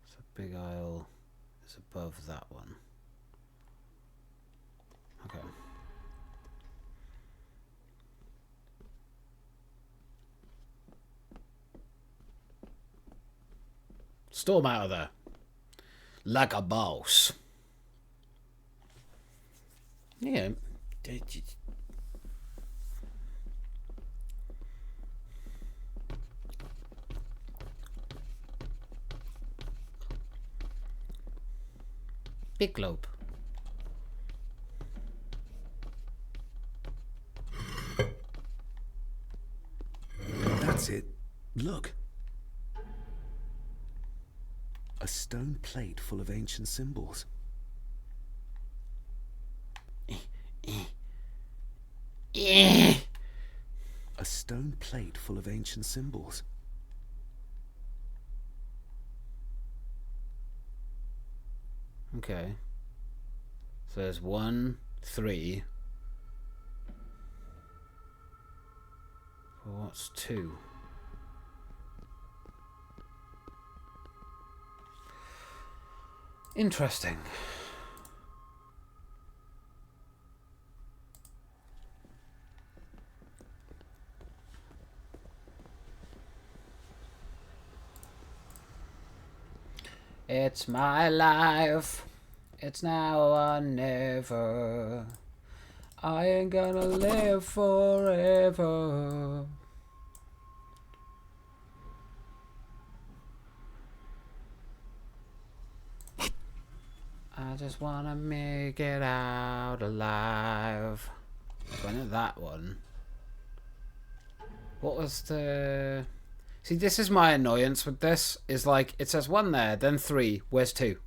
if the big isle is above that one. Okay. Storm out of there. Like a boss. Yeah. Big globe. That's it. Look. A stone plate full of ancient symbols. A stone plate full of ancient symbols. Okay. So there's 1, 3. Well, what's 2? Interesting. It's my life. It's now or never. I ain't gonna live forever. I just wanna make it out alive. So I know that one. What was the... See, this is my annoyance with this. Is like, it says 1 there, then 3. Where's 2?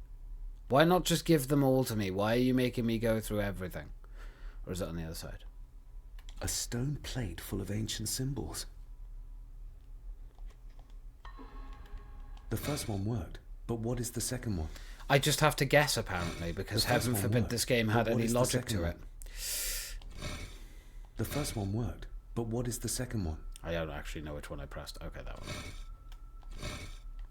Why not just give them all to me? Why are you making me go through everything? Or is it on the other side? A stone plate full of ancient symbols. The first one worked, but what is the second one? I just have to guess, apparently, because heaven forbid this game had any logic to it. The first one worked, but what is the second one? I don't actually know which one I pressed. Okay, that one.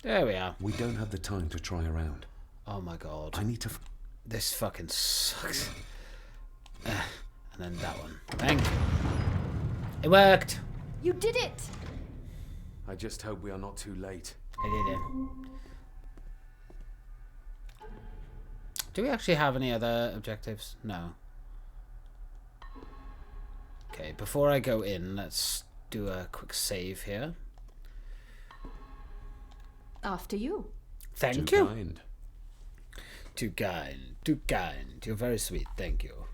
There we are. We don't have the time to try around. Oh my god. I need to... This fucking sucks. And then that one. Thank you. It worked. You did it! I just hope we are not too late. I did it. Do we actually have any other objectives? No. Okay, before I go in, let's do a quick save here. After you. Thank Too you. kind. Too kind. Too kind. You're very sweet. Thank you.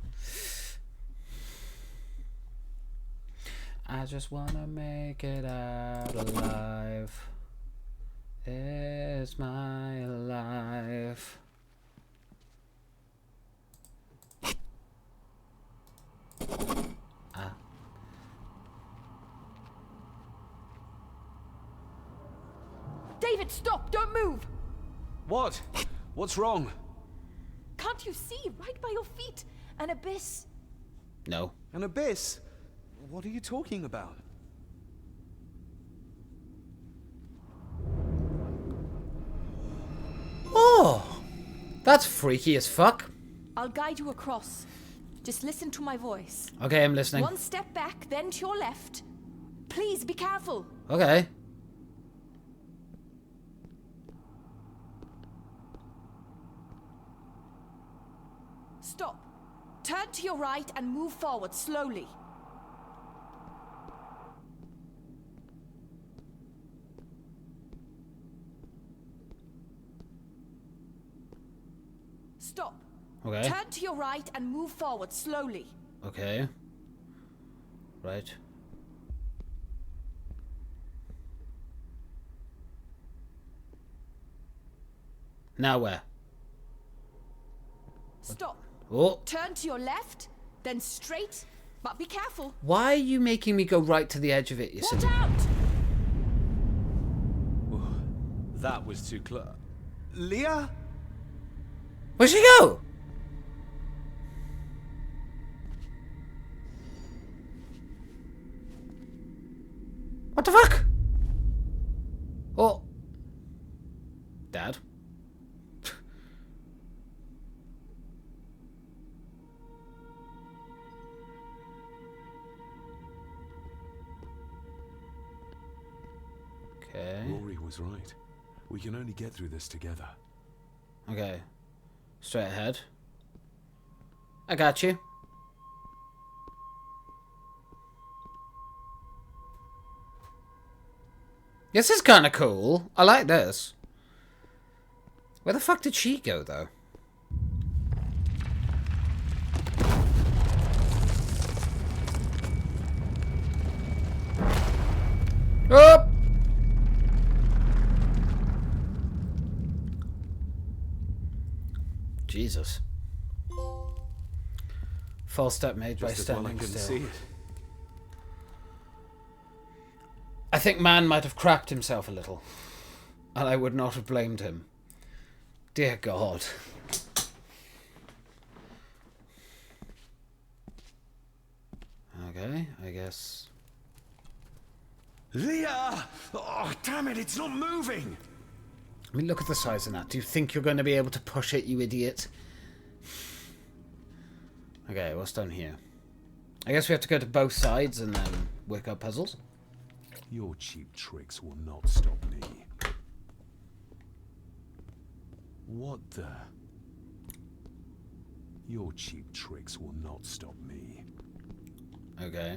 I just wanna make it out alive. It's my life. Ah. David, stop! Don't move! What? What's wrong? Can't you see? Right by your feet. An abyss. No. An abyss? What are you talking about? Oh! That's freaky as fuck. I'll guide you across. Just listen to my voice. Okay, I'm listening. 1 step back, then to your left. Please be careful. Okay. Stop. Turn to your right and move forward slowly. Stop. Okay. Turn to your right and move forward slowly. Okay. Right. Now where? Stop. Oh. Turn to your left, then straight, but be careful. Why are you making me go right to the edge of it, you Watch silly... out! That was too close. Leah? Where'd she go? What the fuck? Oh. Dad? Okay. Rory was right. We can only get through this together. Okay. Straight ahead. I got you. This is kind of cool. I like this. Where the fuck did she go, though? Oh! Jesus. False step made by Just as well I standing couldn't still. see it. I think man might have crapped himself a little, and I would not have blamed him. Dear God. Okay, I guess. Leah! Oh, damn it, it's not moving! I mean, look at the size of that. Do you think you're going to be able to push it, you idiot? Okay, what's down here? I guess we have to go to both sides and then work out puzzles. Your cheap tricks will not stop me. What the... Your cheap tricks will not stop me. Okay.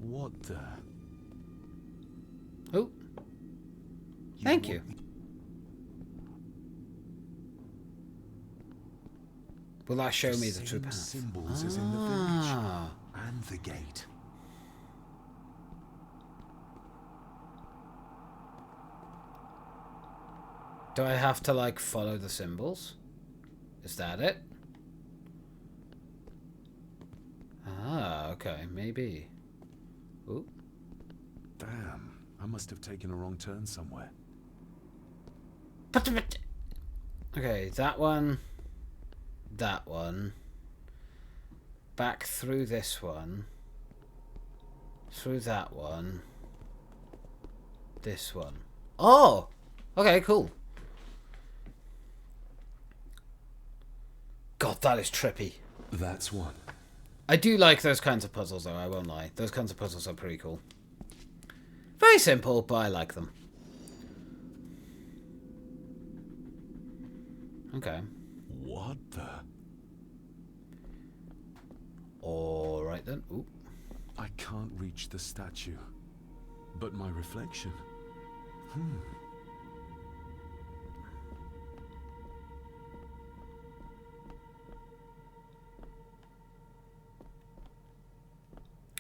What the? Oh. Thank you. Will that show me the true path? Symbols as in the village and the gate. Do I have to, like, follow the symbols? Is that it? Ah, okay, maybe. Ooh. Damn, I must have taken a wrong turn somewhere. Okay, that one. That one. Back through this one. Through that one. This one. Oh! Okay, cool. God, that is trippy. That's one. I do like those kinds of puzzles, though, I won't lie. Those kinds of puzzles are pretty cool. Very simple, but I like them. Okay. What the? Alright then. Ooh. I can't reach the statue. But my reflection.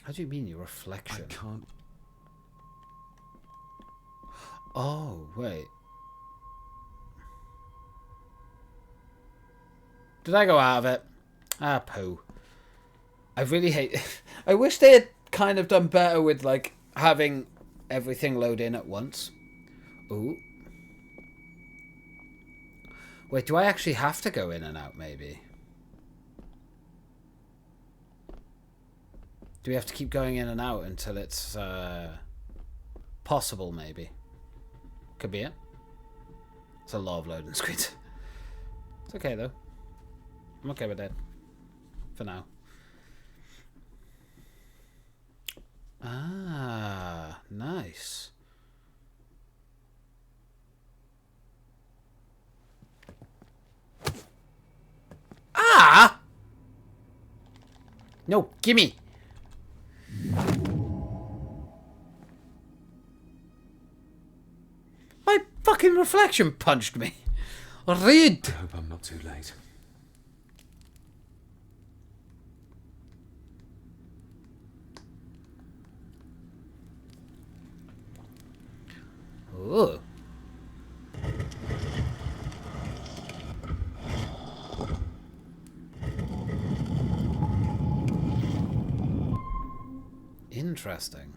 How do you mean your reflection? I can't. Oh, wait. Did I go out of it? Ah, poo. I really hate... I wish they had kind of done better with, like, having everything load in at once. Ooh. Wait, do I actually have to go in and out, maybe? Do we have to keep going in and out until it's possible, maybe? Could be it. It's a lot of loading screens. It's okay, though. I'm okay with that. For now. Ah, nice. Ah! No, gimme! My fucking reflection punched me. Rude. I hope I'm not too late. Ooh. Interesting.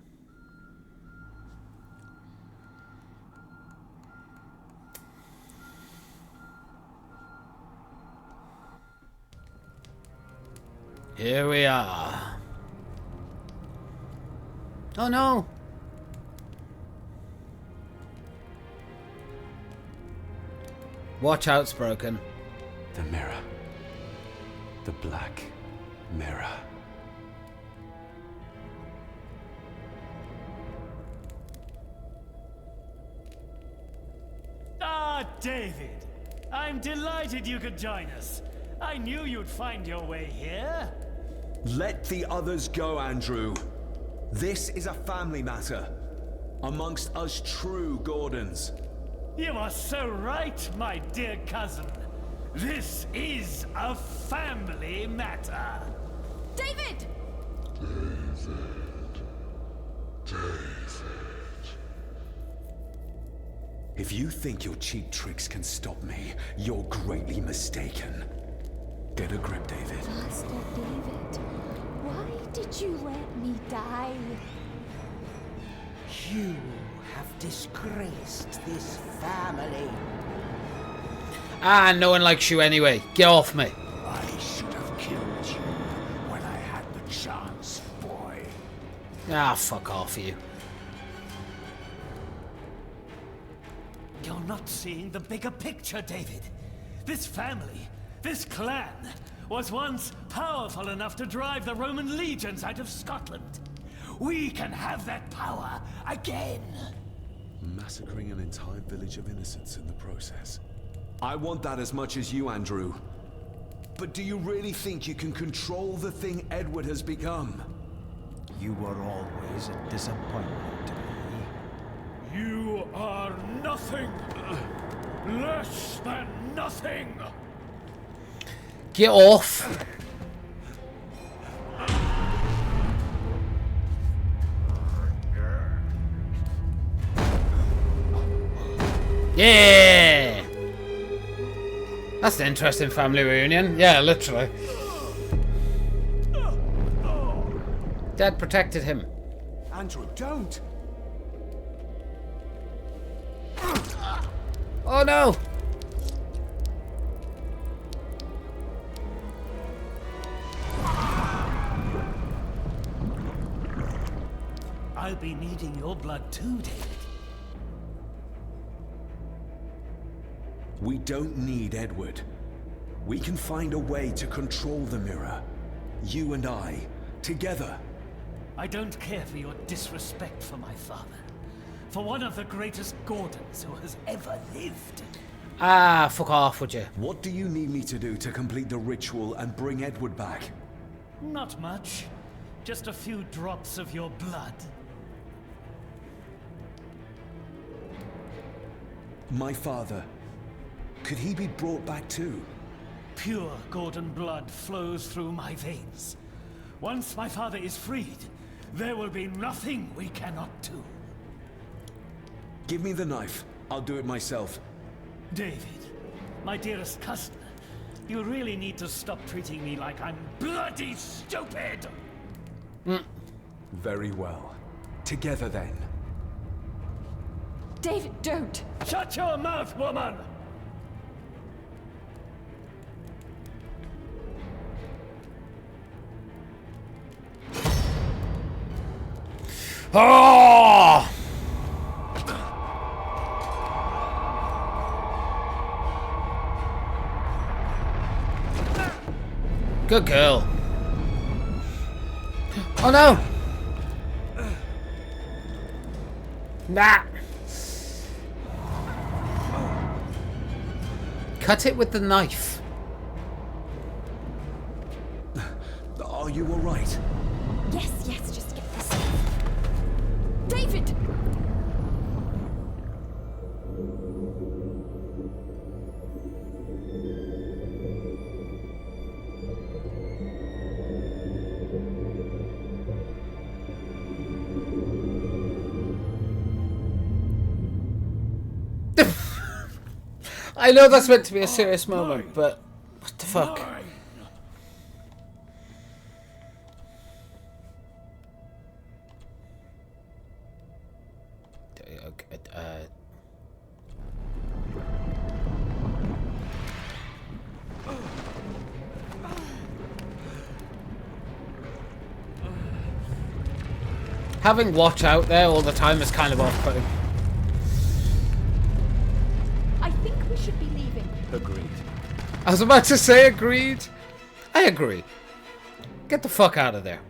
Here we are. Oh no! Watch out, it's broken. The mirror. The black mirror. Ah, David! I'm delighted you could join us. I knew you'd find your way here. Let the others go, Andrew. This is a family matter. Amongst us true Gordons. You are so right, my dear cousin. This is a family matter. David! If you think your cheap tricks can stop me, you're greatly mistaken. Get a grip, David. Master David, why did you let me die? You have disgraced this family. Ah, no one likes you anyway. Get off me. I should have killed you when I had the chance, boy. Ah, fuck off you. You're not seeing the bigger picture, David. This family, this clan, was once powerful enough to drive the Roman legions out of Scotland. We can have that power again. Massacring an entire village of innocents in the process. I want that as much as you, Andrew. But do you really think you can control the thing Edward has become? You were always a disappointment to me. You are nothing. Less than nothing. Get off! Yeah! That's an interesting family reunion. Yeah, literally. Dad protected him. Andrew, don't! Oh no! I'll be needing your blood too, David. We don't need Edward. We can find a way to control the mirror. You and I, together. I don't care for your disrespect for my father. For one of the greatest Gordons who has ever lived. Ah, fuck off, would you? What do you need me to do to complete the ritual and bring Edward back? Not much. Just a few drops of your blood. My father. Could he be brought back too? Pure Gordon blood flows through my veins. Once my father is freed, there will be nothing we cannot do. Give me the knife. I'll do it myself. David, my dearest cousin, you really need to stop treating me like I'm bloody stupid! Very well. Together then. David, don't! Shut your mouth, woman! Oh! Good girl. Oh no! Nah! Cut it with the knife. Are you alright? Yes, yes, just get this off. David! I know that's meant to be a serious moment, but what the fuck? Having watch out there all the time is kind of off-putting. I think we should be leaving. Agreed. I was about to say agreed. I agree. Get the fuck out of there.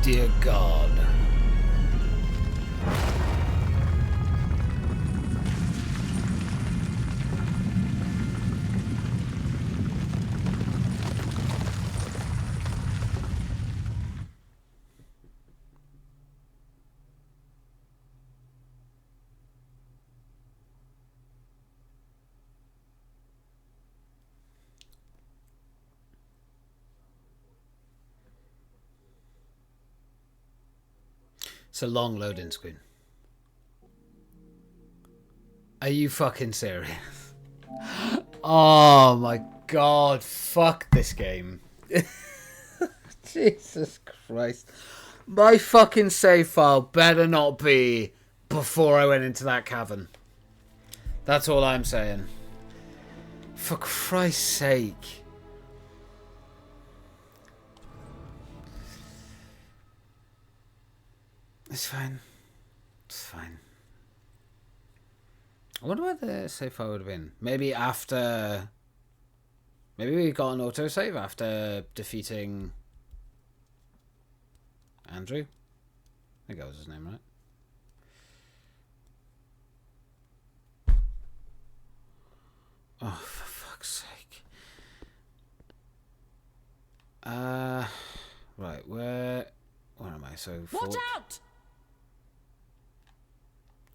Dear God. It's a long loading screen. Are you fucking serious? Oh my God, fuck this game. Jesus Christ. My fucking save file better not be before I went into that cavern. That's all I'm saying. For Christ's sake. It's fine. It's fine. I wonder where the save file would have been. Maybe after... Maybe we got an autosave after defeating... Andrew? I think that was his name, right? Oh, for fuck's sake. Right, where am I? So... Watch out!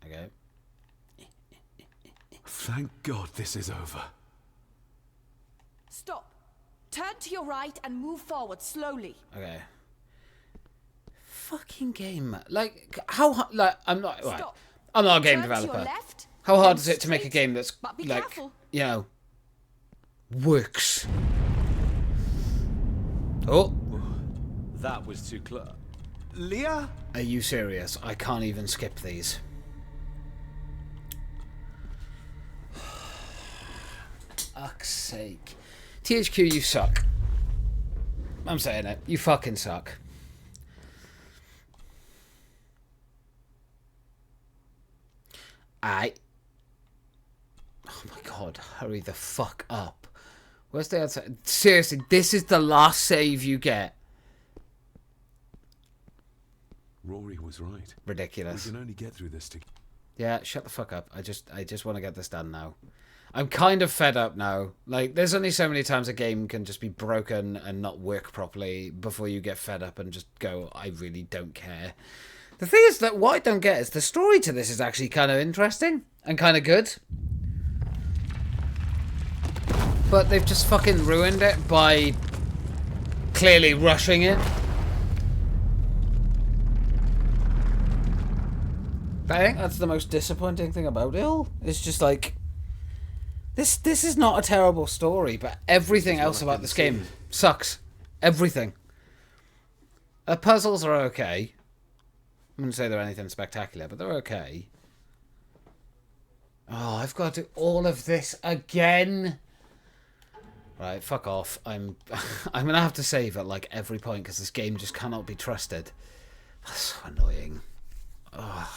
Okay. Thank God this is over. Stop. Turn to your right and move forward slowly. Okay. Fucking game. Like, how... Like, I'm not... Right. Stop. I'm not a game Turn to your developer. left, How hard then is it to make a straight, game that's, but be like, careful. you know, works? Oh. That was too close. Leah? Are you serious? I can't even skip these. Fuck's sake. THQ, you suck. I'm saying it. You fucking suck. Oh my god, hurry the fuck up. Where's the other... Seriously, this is the last save you get. Rory was right. Ridiculous. We can only get through this together. Yeah, shut the fuck up. I just want to get this done now. I'm kind of fed up now. Like, there's only so many times a game can just be broken and not work properly before you get fed up and just go, I really don't care. The thing is that what I don't get is the story to this is actually kind of interesting and kind of good. But they've just fucking ruined it by clearly rushing it. I think that's the most disappointing thing about it all. It's just like... This is not a terrible story, but everything else about this game sucks. Everything. The puzzles are okay. I wouldn't say they're anything spectacular, but they're okay. Oh, I've got to do all of this again. Right, fuck off. I'm gonna have to save at like every point because this game just cannot be trusted. That's so annoying. Ugh.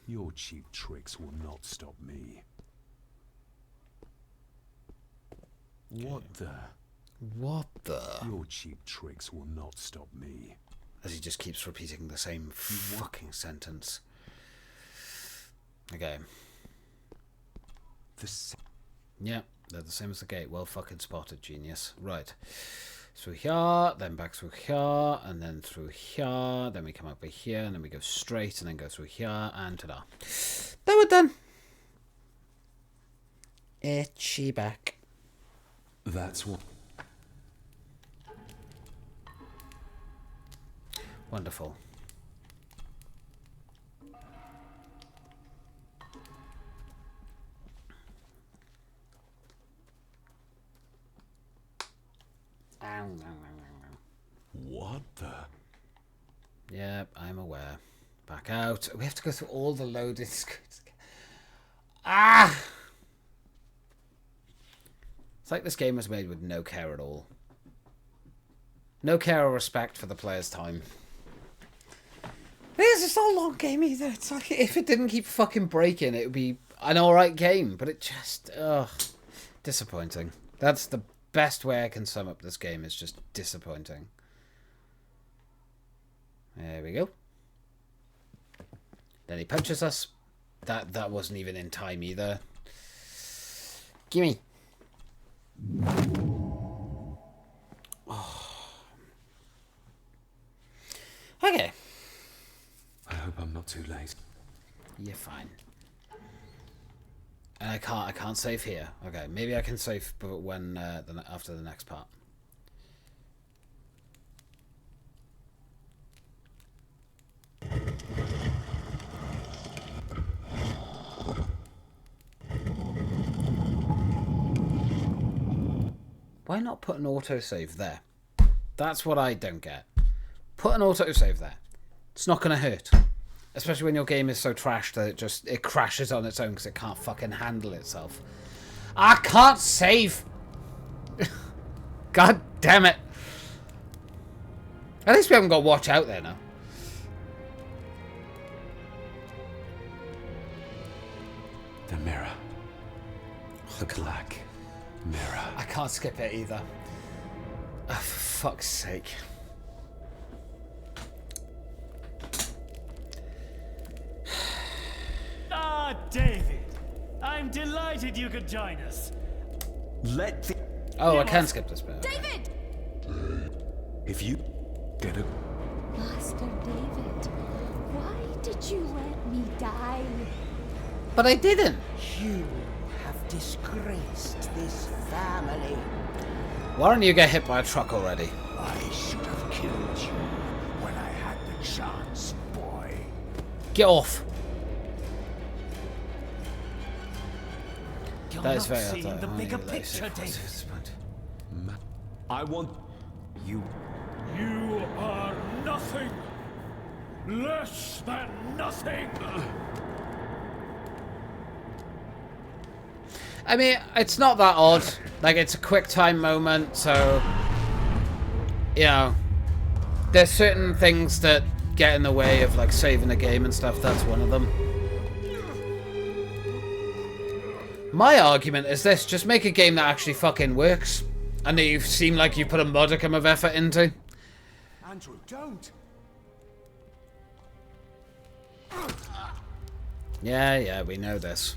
Your cheap tricks will not stop me. What the? What the? Your cheap tricks will not stop me. As he just keeps repeating the same fucking sentence. Okay. Yeah, they're the same as the gate. Well fucking spotted, genius. Right. Through here, then back through here, and then through here, then we come over here, and then we go straight, and then go through here, and ta-da. Then we're done. Itchy back. That's what... Wonderful. What the? Yep, I'm aware. Back out. We have to go through all the loading screens. Ah! It's like this game was made with no care at all. No care or respect for the player's time. It's not a long game either. It's like if it didn't keep fucking breaking, it would be an alright game. But it just... Ugh. Disappointing. That's the best way I can sum up this game, is just disappointing. There we go. Then he punches us. That wasn't even in time either. Gimme. Oh. Okay. I hope I'm not too late. You're fine. And I can't save here. Okay, maybe I can save when after the next part. Why not put an autosave there? That's what I don't get. Put an autosave there. It's not going to hurt. Especially when your game is so trash that it crashes on its own because it can't fucking handle itself. I can't save! God damn it! At least we haven't got Watch out there now. The mirror. The black mirror. I can't skip it either. Oh, for fuck's sake. Ah, David. I'm delighted you could join us. Let the... Oh, I can skip this bit. David! If you get a... Master David, why did you let me die? But I didn't. You have disgraced this family. Why don't you get hit by a truck already? I should have killed you when I had the chance, boy. Get off. You're That is not very seeing the bigger picture, David. I want... You... You are nothing. Less than nothing. I mean, it's not that odd. Like, it's a quick time moment, so... You know... There's certain things that get in the way of, like, saving a game and stuff. That's one of them. My argument is this. Just make a game that actually fucking works. And that you seem like you put a modicum of effort into. Andrew, don't! Yeah, we know this.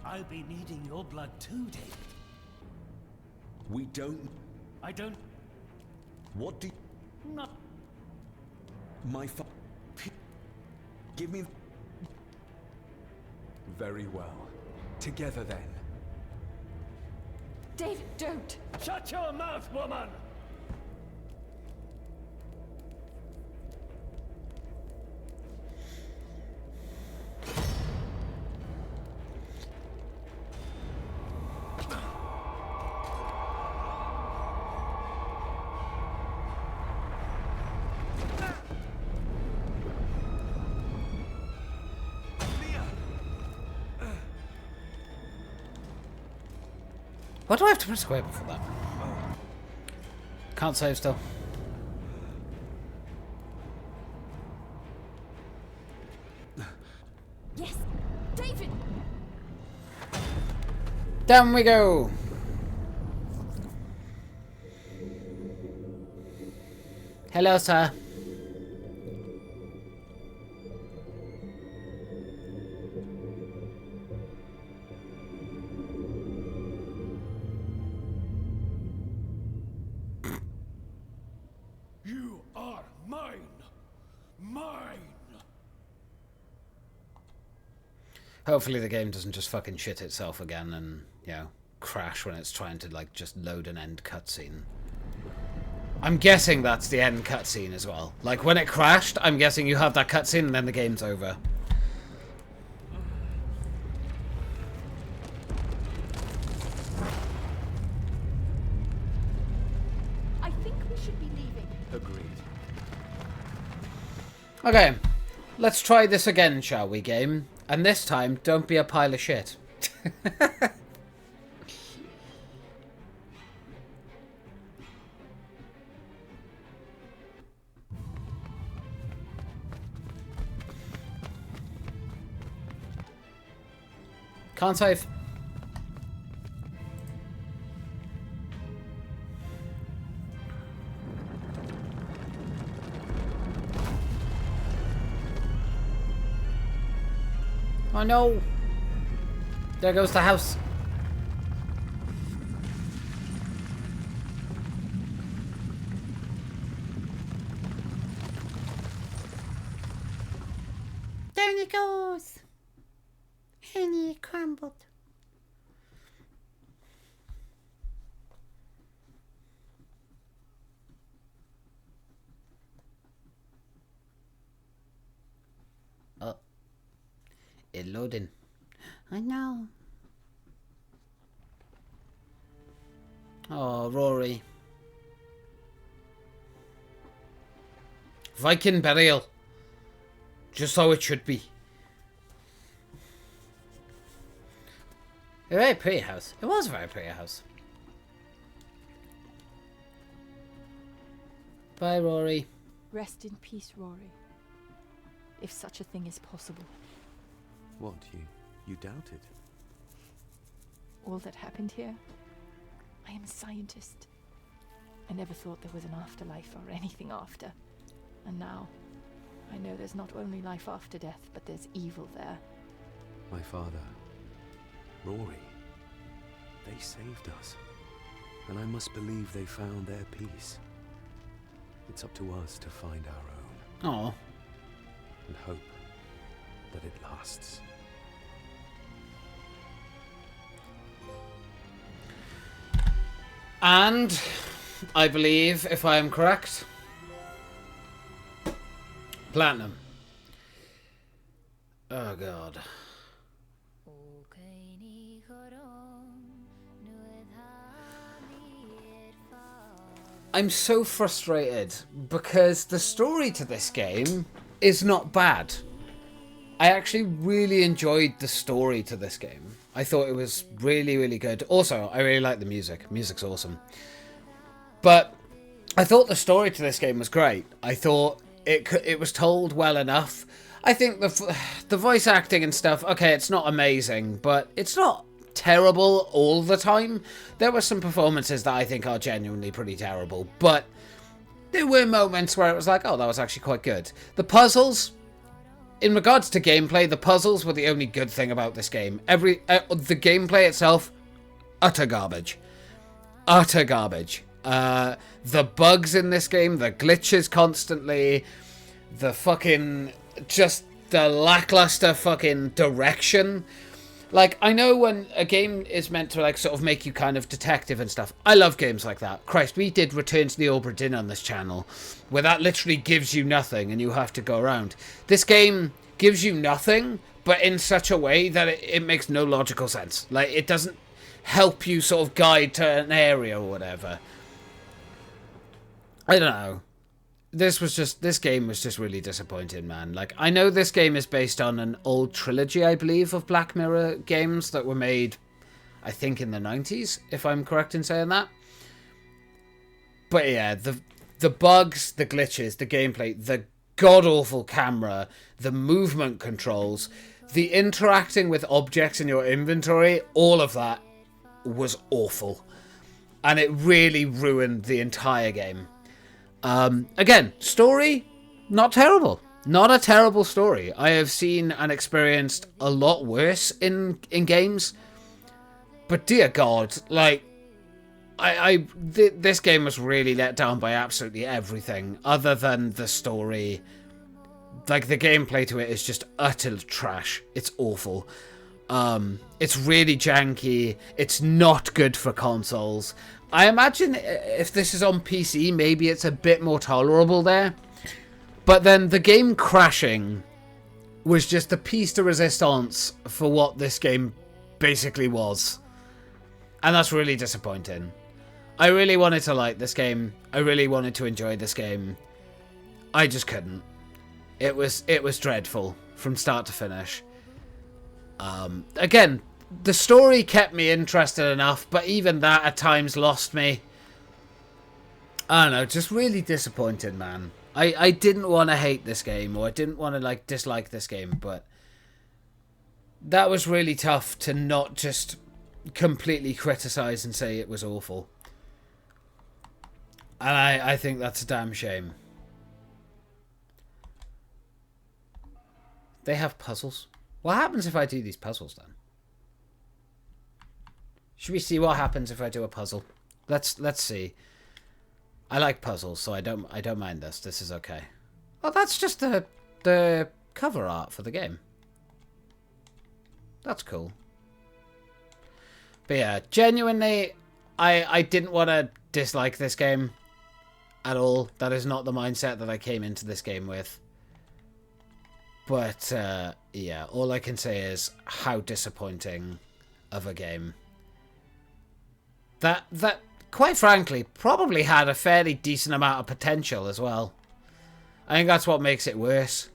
I'll be needing your blood too, David. We don't... I don't... What do... Not... My Give me... Very well. Together then. David, don't! Shut your mouth, woman! Why do I have to press square before that? Can't save still. Yes! David! Down we go! Hello, sir. You are mine. Mine. Hopefully the game doesn't just fucking shit itself again and, you know, crash when it's trying to, like, just load an end cutscene. I'm guessing that's the end cutscene as well. Like, when it crashed, I'm guessing you have that cutscene and then the game's over. I think we should be leaving. Agreed. Okay, let's try this again, shall we, game? And this time, don't be a pile of shit. Can't save. Oh no! There goes the house. Down it goes. And he crumbled. Oh. It's loading. I know. Oh, Rory. Viking burial. Just how it should be. A very pretty house. It was a very pretty house. Bye, Rory. Rest in peace, Rory. If such a thing is possible. What, you doubt it? All that happened here? I am a scientist. I never thought there was an afterlife or anything after. And now, I know there's not only life after death, but there's evil there. My father, Rory, they saved us. And I must believe they found their peace. It's up to us to find our own. Aw. And hope that it lasts. And I believe, if I am correct, platinum. Oh god. I'm so frustrated because the story to this game is not bad. I actually really enjoyed the story to this game. I thought it was really, really good. Also, I really like the music. Music's awesome. But I thought the story to this game was great. I thought it was told well enough. I think the voice acting and stuff, okay, it's not amazing, but it's not terrible all the time. There were some performances that I think are genuinely pretty terrible, but there were moments where it was like, oh, that was actually quite good. The puzzles, in regards to gameplay, the puzzles were the only good thing about this game. The gameplay itself, utter garbage. Utter garbage. The bugs in this game, the glitches constantly, the fucking, just the lackluster fucking direction. Like, I know when a game is meant to, like, sort of make you kind of detective and stuff. I love games like that. Christ, we did Return to the Obra Dinn on this channel, where that literally gives you nothing and you have to go around. This game gives you nothing, but in such a way that it makes no logical sense. Like, it doesn't help you sort of guide to an area or whatever. I don't know. This game was just really disappointing, man. Like, I know this game is based on an old trilogy, I believe, of Black Mirror games that were made, I think, in the 90s, if I'm correct in saying that. But yeah, the bugs, the glitches, the gameplay, the god-awful camera, the movement controls, the interacting with objects in your inventory, all of that was awful. And it really ruined the entire game. Again, story, not terrible. Not a terrible story. I have seen and experienced a lot worse in games. But dear God, like, this game was really let down by absolutely everything other than the story. Like, the gameplay to it is just utter trash. It's awful. It's really janky. It's not good for consoles. I imagine if this is on PC, maybe it's a bit more tolerable there. But then the game crashing was just the piece de resistance for what this game basically was. And that's really disappointing. I really wanted to like this game. I really wanted to enjoy this game. I just couldn't. It was dreadful from start to finish. Again, the story kept me interested enough, but even that at times lost me. I don't know, just really disappointed, man. I didn't want to hate this game, or I didn't want to, like, dislike this game, but that was really tough to not just completely criticize and say it was awful. And I think that's a damn shame. They have puzzles. What happens if I do these puzzles then? Should we see what happens if I do a puzzle? Let's see. I like puzzles, so I don't mind this. This is okay. Oh, that's just the cover art for the game. That's cool. But yeah, genuinely, I didn't want to dislike this game at all. That is not the mindset that I came into this game with. But yeah, all I can say is how disappointing of a game. That quite frankly probably had a fairly decent amount of potential as well. I think that's what makes it worse.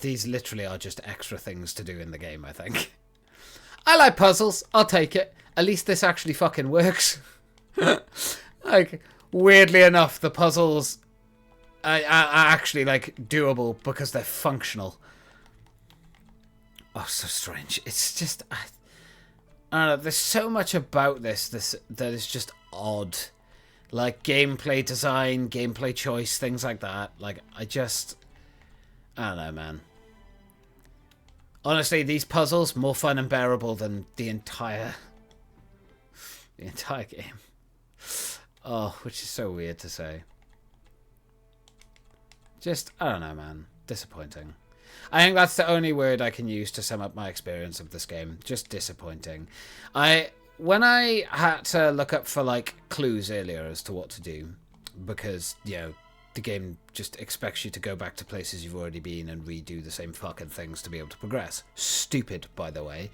These literally are just extra things to do in the game, I think. I like puzzles. I'll take it. At least this actually fucking works. Like, weirdly enough, the puzzles are actually, like, doable because they're functional. Oh, so strange. It's just... I don't know. There's so much about this that is just odd. Like, gameplay design, gameplay choice, things like that. Like, I don't know, man. Honestly, these puzzles, more fun and bearable than the entire game. Oh, which is so weird to say. Just, I don't know, man. Disappointing. I think that's the only word I can use to sum up my experience of this game. Just disappointing. When I had to look up for, like, clues earlier as to what to do, because, you know, the game just expects you to go back to places you've already been and redo the same fucking things to be able to progress. Stupid, by the way.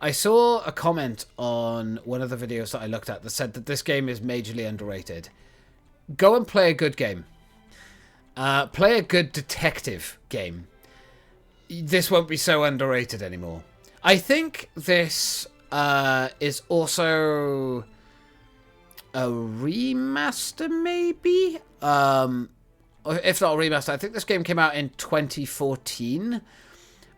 I saw a comment on one of the videos that I looked at that said that this game is majorly underrated. Go and play a good game. Play a good detective game. This won't be so underrated anymore. I think this is also a remaster, maybe? If not a remaster, I think this game came out in 2014.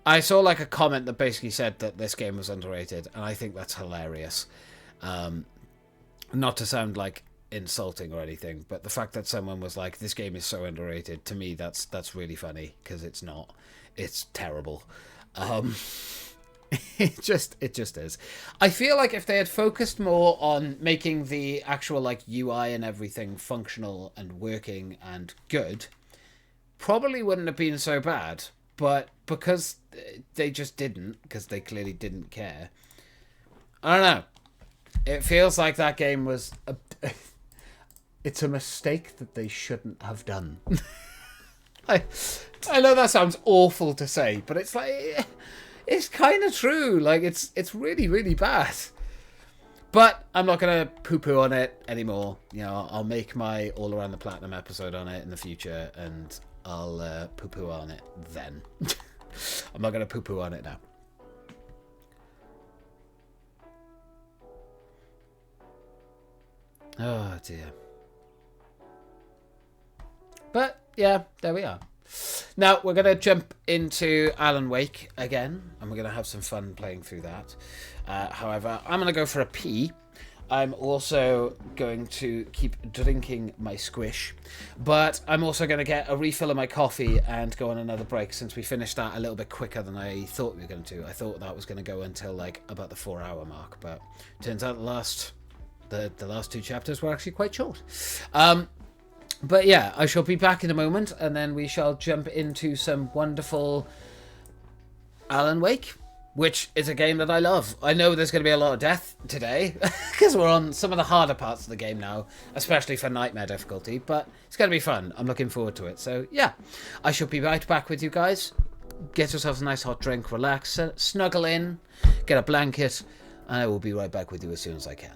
I saw like a comment that basically said that this game was underrated, and I think that's hilarious. Not to sound like insulting or anything, but the fact that someone was like, this game is so underrated, to me that's really funny, because it's not. It's terrible. It just is. I feel like if they had focused more on making the actual like UI and everything functional and working and good, probably wouldn't have been so bad. But because they just didn't, because they clearly didn't care, I don't know. It feels like that game was it's a mistake that they shouldn't have done. I know that sounds awful to say, but it's like, it's kind of true. Like, it's really, really bad. But I'm not going to poo-poo on it anymore. You know, I'll make my All Around the Platinum episode on it in the future, and I'll poo-poo on it then. I'm not going to poo-poo on it now. Oh, dear. But, yeah, there we are. Now, we're going to jump into Alan Wake again, and we're going to have some fun playing through that. However, I'm going to go for a pee. I'm also going to keep drinking my squish, but I'm also going to get a refill of my coffee and go on another break, since we finished that a little bit quicker than I thought we were going to. I thought that was going to go until like about the 4-hour mark, but turns out the last two chapters were actually quite short. But yeah, I shall be back in a moment, and then we shall jump into some wonderful Alan Wake, which is a game that I love. I know there's going to be a lot of death today, because we're on some of the harder parts of the game now, especially for Nightmare difficulty, but it's going to be fun. I'm looking forward to it. So yeah, I shall be right back with you guys. Get yourselves a nice hot drink, relax, snuggle in, get a blanket, and I will be right back with you as soon as I can.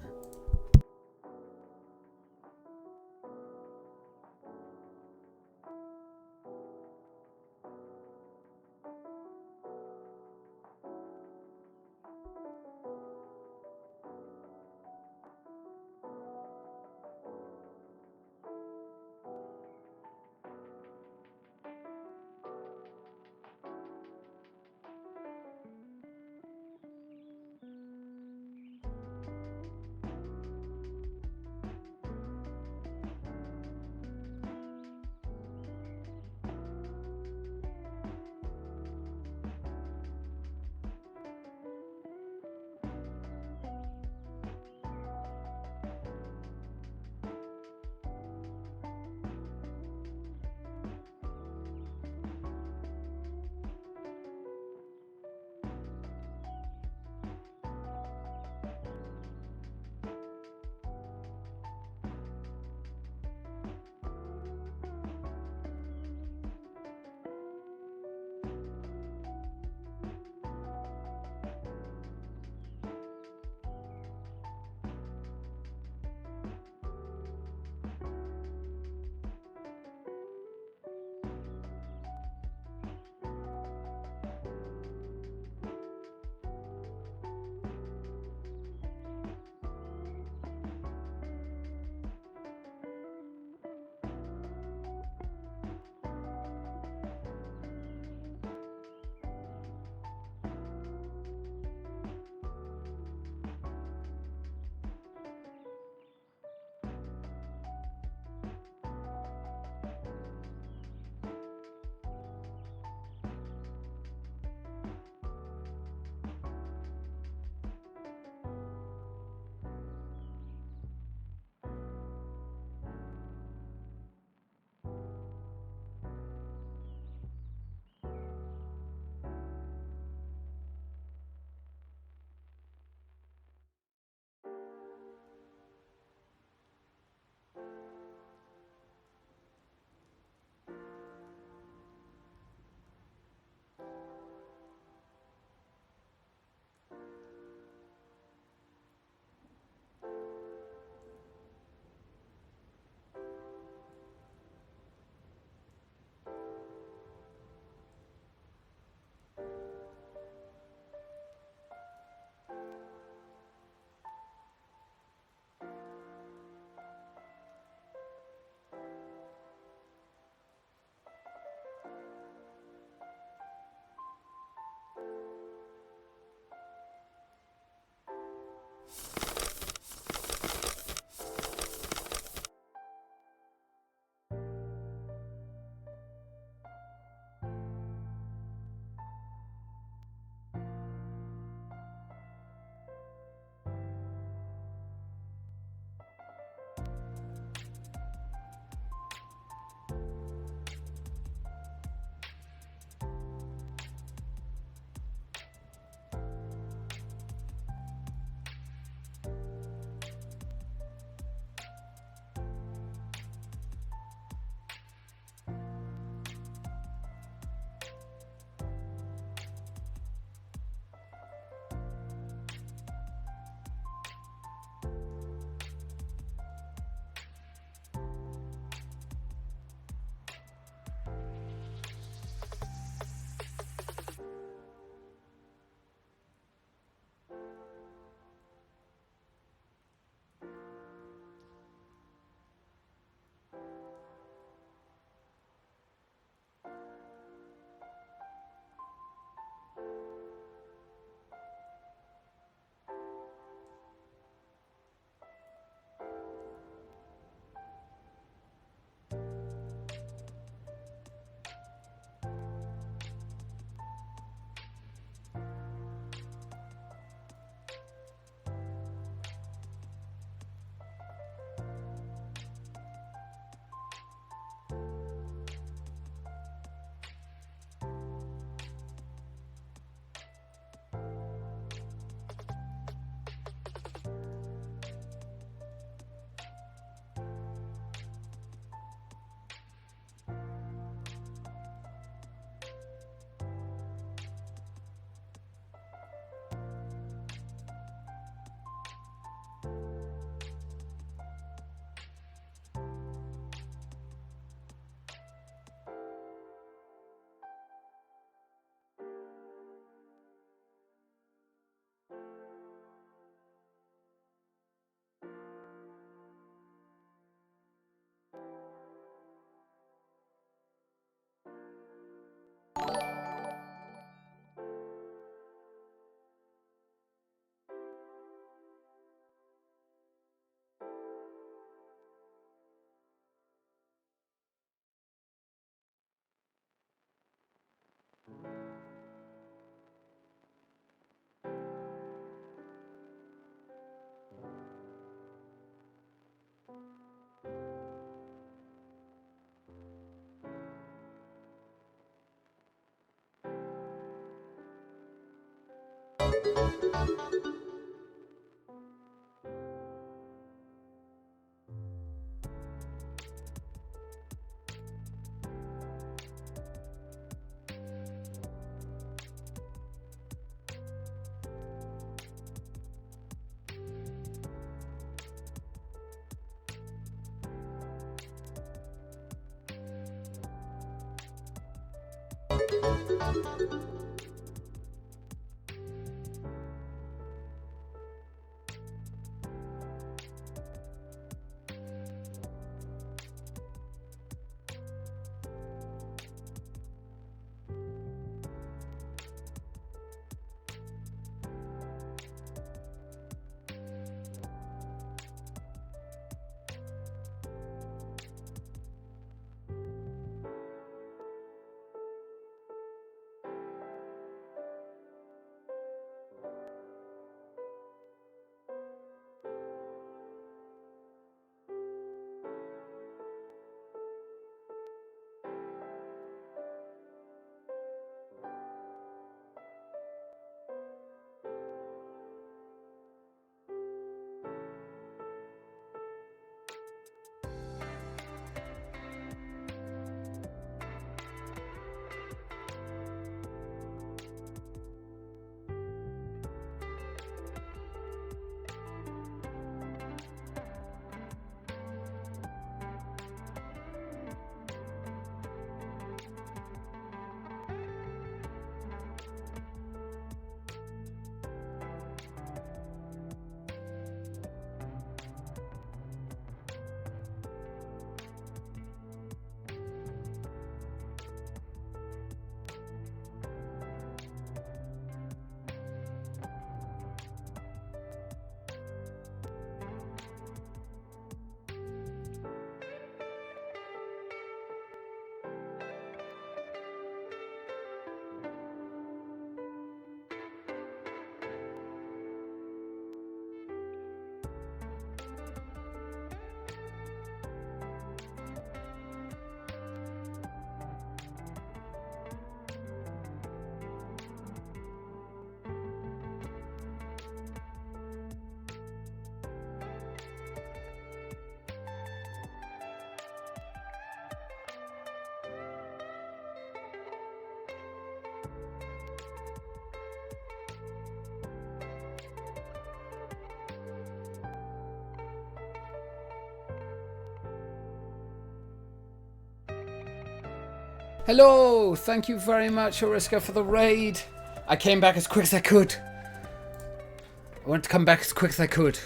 Hello! Thank you very much, Oriska, for the raid. I came back as quick as I could. I wanted to come back as quick as I could,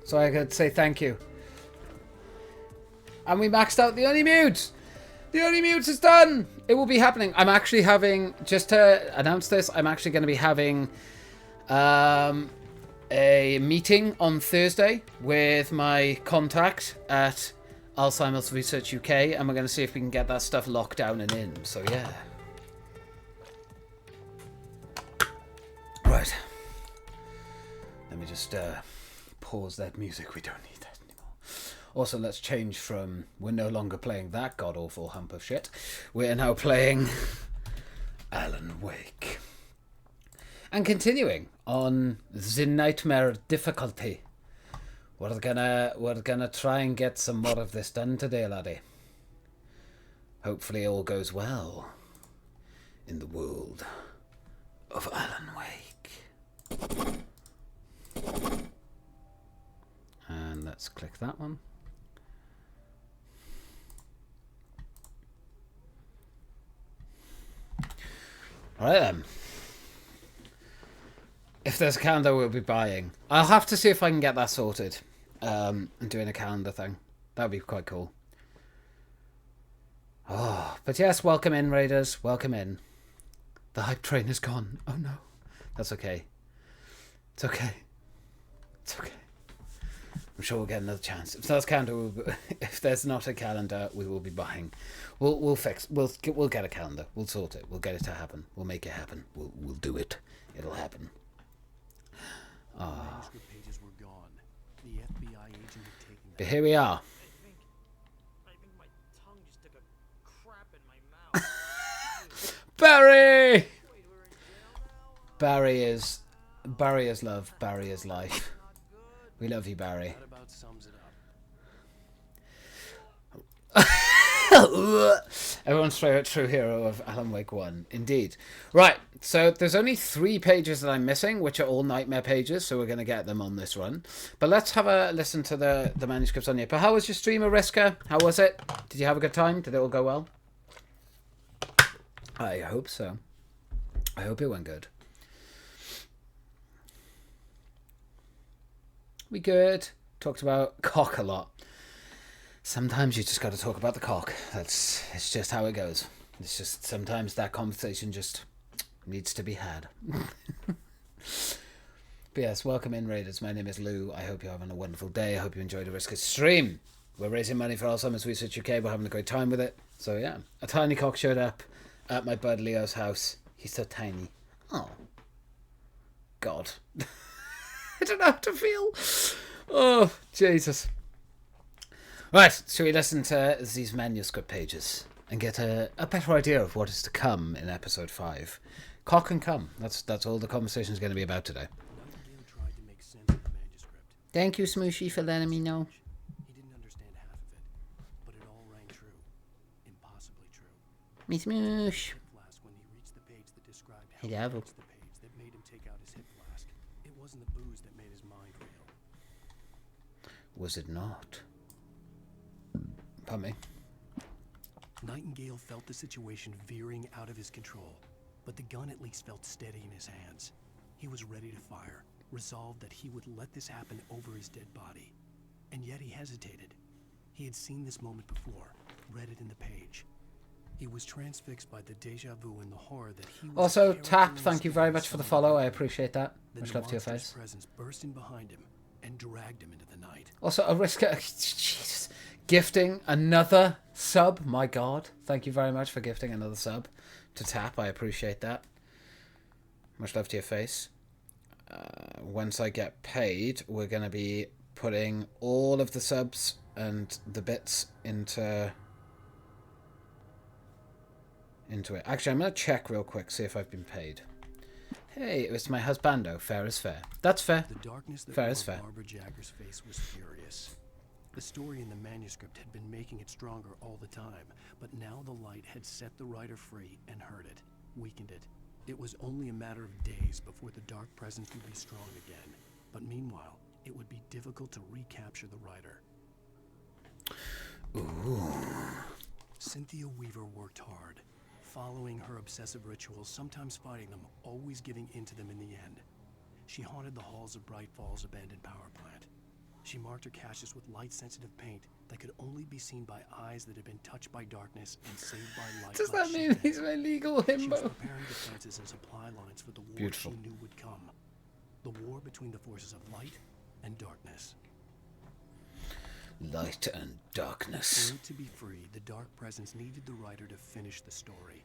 so I could say thank you. And we maxed out the Only Mute! The Only Mute is done! It will be happening. I'm actually having, just to announce this, I'm actually going to be having a meeting on Thursday with my contact at Alzheimer's Research UK, and we're going to see if we can get that stuff locked down and in. So yeah. Right. Let me just pause that music. We don't need that anymore. Also, let's change from, we're no longer playing that god-awful hump of shit. We're now playing Alan Wake. And continuing on the nightmare difficulty. We're gonna try and get some more of this done today, laddie. Hopefully all goes well in the world of Alan Wake. And let's click that one. Alright then. If there's a calendar, we'll be buying. I'll have to see if I can get that sorted. And doing a calendar thing. That would be quite cool. Oh, but yes, welcome in, Raiders. Welcome in. The hype train is gone. Oh no. That's okay. It's okay. It's okay. I'm sure we'll get another chance. If there's calendar, if there's not a calendar, we will be buying. We'll get a calendar. We'll sort it. We'll get it to happen. We'll make it happen. We'll do it. It'll happen. Ah. But here we are. I think my tongue just took a crap in my mouth. Barry! Barry is love. Barry is life. We love you, Barry. That about sums it up. Everyone's favourite true hero of Alan Wake 1. Indeed. Right, so there's only 3 pages that I'm missing, which are all nightmare pages, so we're going to get them on this run. But let's have a listen to the manuscripts on here. But how was your stream, Ariska? How was it? Did you have a good time? Did it all go well? I hope so. I hope it went good. We good. Talked about cock a lot. Sometimes you just got to talk about the cock. It's just how it goes. It's just sometimes that conversation just needs to be had. But yes, welcome in, Raiders. My name is Lou. I hope you're having a wonderful day. I hope you enjoyed Ariska's stream. We're raising money for Alzheimer's Research UK. We're having a great time with it. So yeah, a tiny cock showed up at my bud Leo's house. He's so tiny. Oh, God. I don't know how to feel. Oh, Jesus. Right, shall we listen to these manuscript pages and get a better idea of what is to come in episode 5? Cock and cum. That's all the conversation is going to be about today. Tried to make sense of the manuscript. Thank you, Smooshy, for letting me know. He didn't understand half of it, but it all rang true. Impossibly true. Me Smoosh. Flask when he reached the page that described how Hey, he Devil. reached the page that made him take out his hip flask. It wasn't the booze that made his mind reel. Was it not? Pardon me. Nightingale felt the situation veering out of his control, but the gun at least felt steady in his hands. He was ready to fire, resolved that he would let this happen over his dead body. And yet he hesitated. He had seen this moment before, read it in the page. He was transfixed by the deja vu and the horror that he was Also, carrying Tap, in thank you his very hands much for the somewhere. follow. I appreciate that. Then Much the love to your monster's face. presence burst in behind him and dragged him into the night. Also, Ariska, Jesus, gifting another sub. My God, thank you very much for gifting another sub to Tap. I appreciate that. Much love to your face. Once I get paid, we're going to be putting all of the subs and the bits into it. Actually, I'm going to check real quick, see if I've been paid. Hey, it's my husbando. Fair is fair. That's fair. The darkness that Fair is wore fair. Barbara Jagger's face was furious. The story in the manuscript had been making it stronger all the time, but now the light had set the writer free and hurt it, weakened it. It was only a matter of days before the dark presence would be strong again. But meanwhile, it would be difficult to recapture the writer. Ooh. Cynthia Weaver worked hard, following her obsessive rituals, sometimes fighting them, always giving in to them in the end. She haunted the halls of Bright Falls' abandoned power plant. She marked her caches with light-sensitive paint that could only be seen by eyes that had been touched by darkness and saved by light. Does like that she mean did. he's my legal She was himbo? preparing defenses and supply lines for the war Beautiful. she knew would come. The war between the forces of light and darkness. Light and darkness. For it to be free, the dark presence needed the writer to finish the story.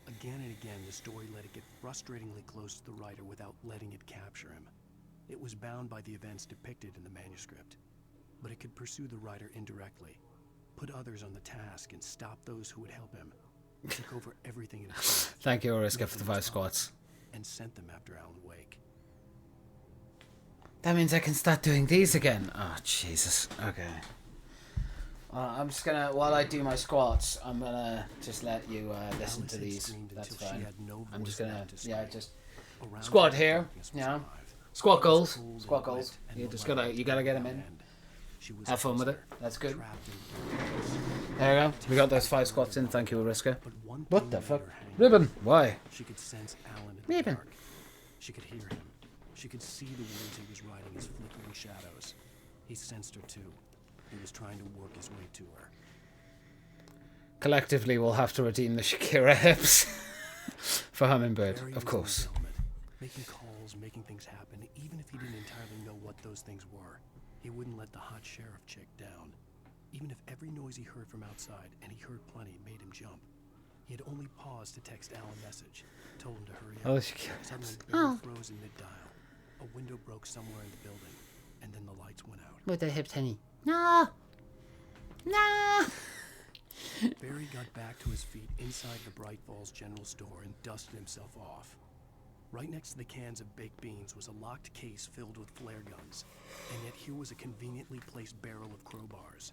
Again and again, the story let it get frustratingly close to the writer without letting it capture him. It was bound by the events depicted in the manuscript, but it could pursue the writer indirectly, put others on the task, and stop those who would help him. It took over everything in its path. Thank you, Oriska, for the 5 squats. And sent them after Alan Wake. That means I can start doing these again. Oh, Jesus. Okay. I'm just gonna, while I do my squats, I'm gonna just let you listen Alice to had these. screamed That's until she fine. had no I'm just voice gonna, left to yeah, scream. just Around squat her, here. darkness was You know, alive. squat It was goals. cold and Squat goals. wet, and You the just light gotta, was you gotta get on them in. hand. She was Have fun with it. prisoner, That's good. trapped in darkness. There we go. We got those 5 squats in. Thank you, Oriska. But one What thing the made fuck? her hang Ribbon. on. Why? She could sense Alan in the Ribbon. dark. She could hear him. She could see the words he was writing as flickering shadows. He sensed her too. He was trying to work his way to her. Collectively, we'll have to redeem the Shakira hips for Hummingbird, Barry of was in course. his element, making calls, making things happen, even if he didn't entirely know what those things were. He wouldn't let the hot sheriff chick down. Even if every noise he heard from outside, and he heard plenty, made him jump. He had only paused to text Al a message, told him to hurry Oh, up. Shakira. Suddenly, Barry froze in mid-dial. A window broke somewhere in the building, and then the lights went out. With the hips, honey. No! No! Barry got back to his feet inside the Bright Falls General Store and dusted himself off. Right next to the cans of baked beans was a locked case filled with flare guns, and yet here was a conveniently placed barrel of crowbars.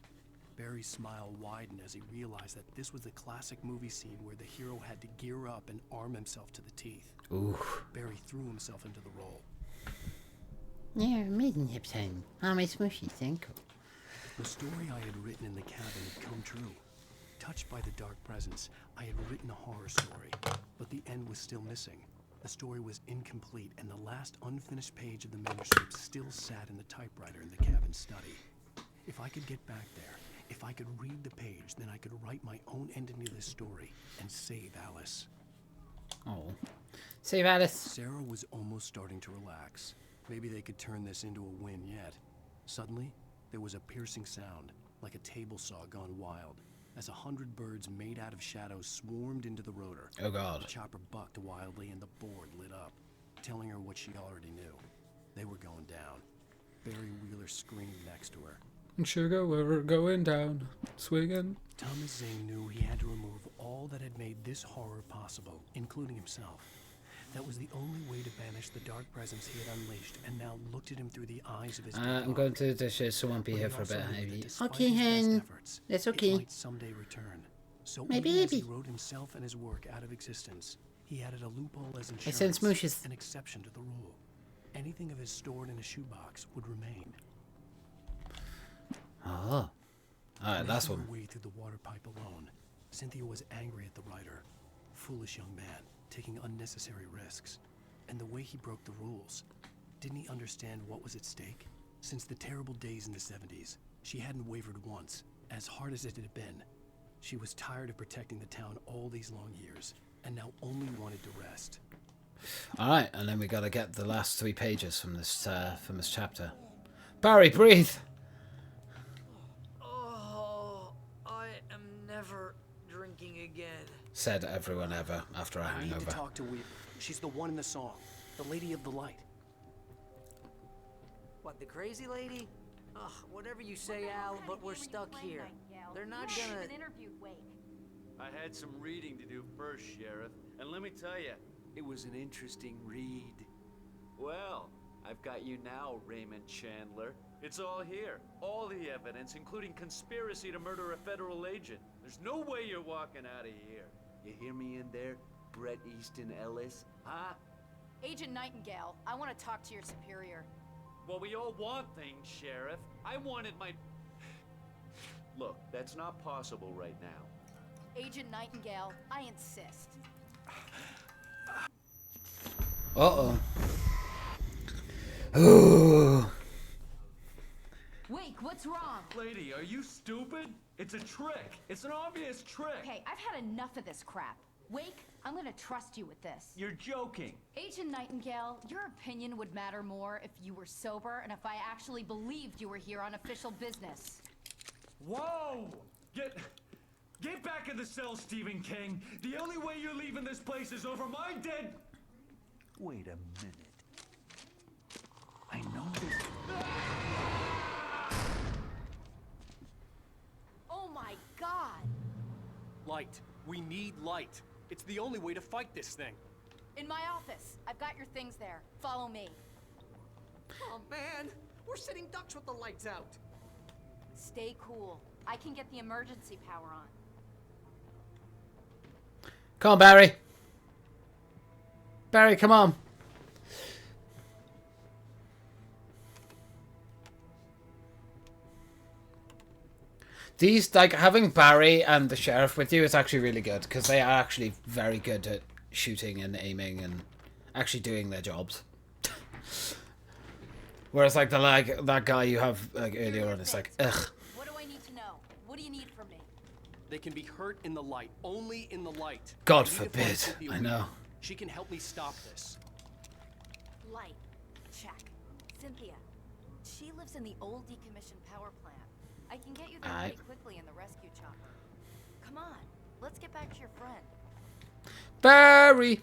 Barry's smile widened as he realized that this was the classic movie scene where the hero had to gear up and arm himself to the teeth. Ooh. Barry threw himself into the role. Yeah, amazing time. How my smushy think. The story I had written in the cabin had come true. Touched by the dark presence, I had written a horror story, but the end was still missing. The story was incomplete, and the last unfinished page of the manuscript still sat in the typewriter in the cabin study. If I could get back there, if I could read the page, then I could write my own ending to this story and save Alice. Oh. Save Alice. Sarah was almost starting to relax. Maybe they could turn this into a win yet. Suddenly, there was a piercing sound, like a table saw gone wild, as 100 birds made out of shadows swarmed into the rotor. Oh God. The chopper bucked wildly and the board lit up, telling her what she already knew. They were going down. Barry Wheeler screamed next to her. Sugar, we're going down, swinging. Thomas Zane knew he had to remove all that had made this horror possible, including himself. That was the only way to banish the dark presence he had unleashed, and now looked at him through the eyes of his I'm going to dish someone be here for a bit, maybe. Okay, hen. It's okay. It might someday return. So My even as he baby. wrote himself and his work out of existence, he added a loophole as I send insurance, smooshes. an exception to the rule. Anything of his stored in a shoebox would remain. Oh. Alright, last Making one. her way through the water pipe alone, Cynthia was angry at the writer. Foolish young man, taking unnecessary risks. And the way he broke the rules. Didn't he understand what was at stake? Since the terrible days in the 70s, she hadn't wavered once, as hard as it had been. She was tired of protecting the town all these long years, and now only wanted to rest. Alright, and then we gotta get the last 3 pages from this chapter. Barry, breathe! Oh, I am never drinking again. Said everyone ever after a I need to hangover. talk to Weaver. She's the one in the song. The Lady of the Light. What, the crazy lady? Ugh, whatever you say, Al, but we're stuck here. They're not gonna... I had some reading to do first, Sheriff, and let me tell you, it was an interesting read. Well, I've got you now, Raymond Chandler. It's all here. All the evidence, including conspiracy to murder a federal agent. There's no way you're walking out of here. You hear me in there, Bret Easton Ellis? Huh? Agent Nightingale, I want to talk to your superior. Well, we all want things, Sheriff. I wanted my... Look, that's not possible right now. Agent Nightingale, I insist. Uh-oh. Ooh. Wake, what's wrong? Lady, are you stupid? It's a trick. It's an obvious trick. Okay, I've had enough of this crap. Wake, I'm gonna trust you with this. You're joking. Agent Nightingale, your opinion would matter more if you were sober and if I actually believed you were here on official business. Whoa! Get back in the cell, Stephen King. The only way you're leaving this place is over my dead... Wait a minute. I know this. Oh my God! Light. We need light. It's the only way to fight this thing. In my office. I've got your things there. Follow me. Oh man, we're sitting ducks with the lights out. Stay cool. I can get the emergency power on. Come on, Barry. Barry, come on. These, like, having Barry and the sheriff with you is actually really good, because they are actually very good at shooting and aiming and actually doing their jobs. Whereas, like, that guy you have, like, earlier on, it's like, ugh. What do I need to know? What do you need from me? They can be hurt in the light. Only in the light. God I need to find forbid. Cynthia I know. Weaver. She can help me stop this. Light. Check. Cynthia. She lives in the old decommissioned power plant. I can get you there pretty quickly in the rescue chopper. Come on. Let's get back to your friend. Barry!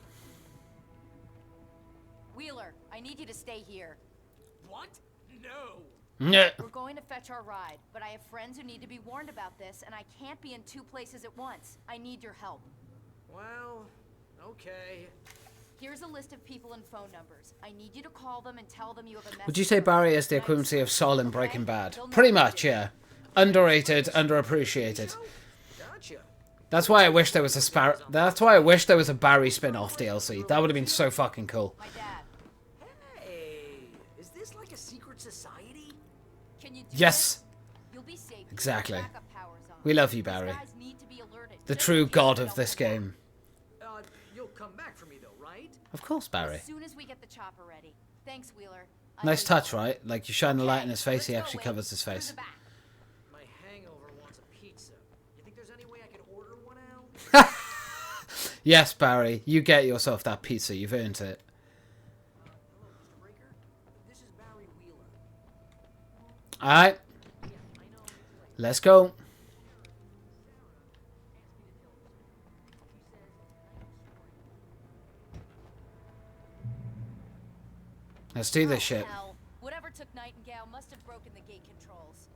Wheeler, I need you to stay here. What? No. Yeah. We're going to fetch our ride, but I have friends who need to be warned about this, and I can't be in 2 places at once. I need your help. Well, okay. Here's a list of people and phone numbers. I need you to call them and tell them you have a message. Would you say Barry is the equivalency of Sol in Breaking Bad? Pretty much, yeah. Underrated, underappreciated. That's why I wish there was a That's why I wish there was a Barry spin-off DLC. That would have been so fucking cool. Hey, is this like a secret society? Can you do Yes. You'll be safe. Exactly. We love you, Barry. The true god of this game. You'll come back for me though, right? Of course, Barry. As soon as we get the chopper ready. Thanks, Wheeler. Nice touch, right? Like, you shine the light in his face, he actually covers his face. My hangover wants a pizza. You think there's any way I could order one out? Yes, Barry. You get yourself that pizza. You've earned it. Alright. Let's go. Let's do this shit. Hell. Whatever took Nightingale must have broken the gate controls.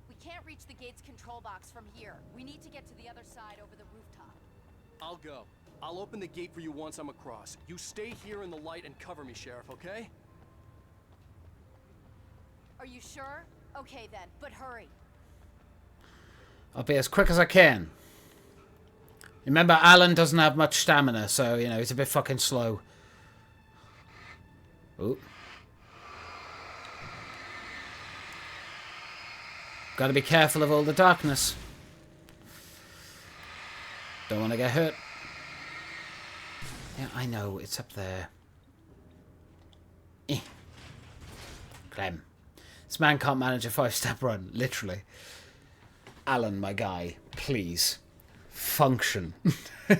We can't reach the gate's control box from here. We need to get to the other side over the rooftop. I'll go. I'll open the gate for you once I'm across. You stay here in the light and cover me, Sheriff, okay? Are you sure? Okay then, but hurry. I'll be as quick as I can. Remember, Alan doesn't have much stamina, so, you know, he's a bit fucking slow. Ooh. Gotta be careful of all the darkness. Don't want to get hurt. Yeah, I know. It's up there. Clem. This man can't manage a 5-step run. Literally. Alan, my guy. Please. Function. Be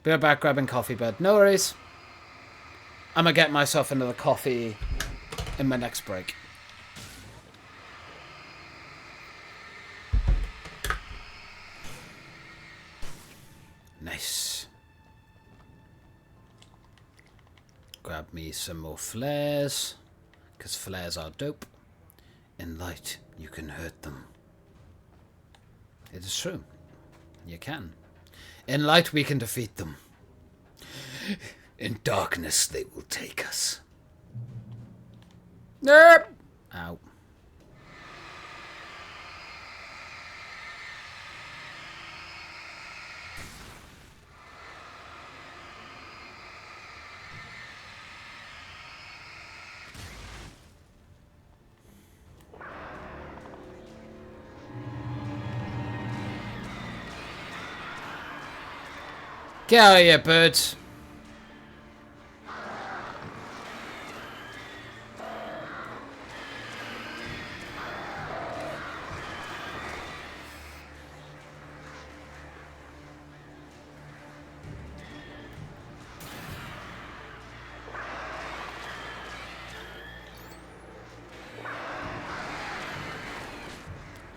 right back grabbing coffee, bud. No worries. I'm gonna get myself another coffee in my next break. Nice. Grab me some more flares, because flares are dope. In light, you can hurt them. It is true. You can. In light, we can defeat them. In darkness, they will take us. Nope. Ow. Get out of here, birds.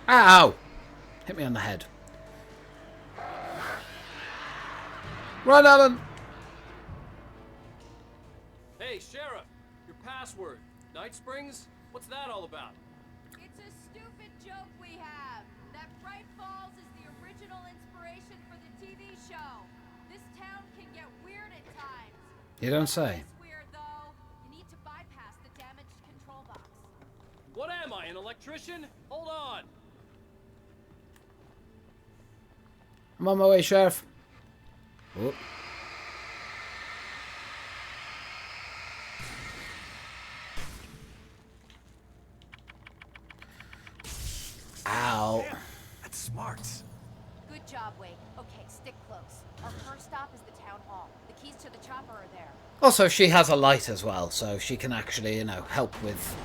Ow! Hit me on the head. Run, Alan! Hey, Sheriff! Your password. Night Springs? What's that all about? It's a stupid joke we have. That Bright Falls is the original inspiration for the TV show. This town can get weird at times. You don't say. It's weird, though. You need to bypass the damaged control box. What am I, an electrician? Hold on! I'm on my way, Sheriff. Oh. Ow. Yeah, that's smart. Good job, Wade. Okay, stick close. Our first stop is the town hall. The keys to the chopper are there. Also, she has a light as well, so she can actually, you know, help with...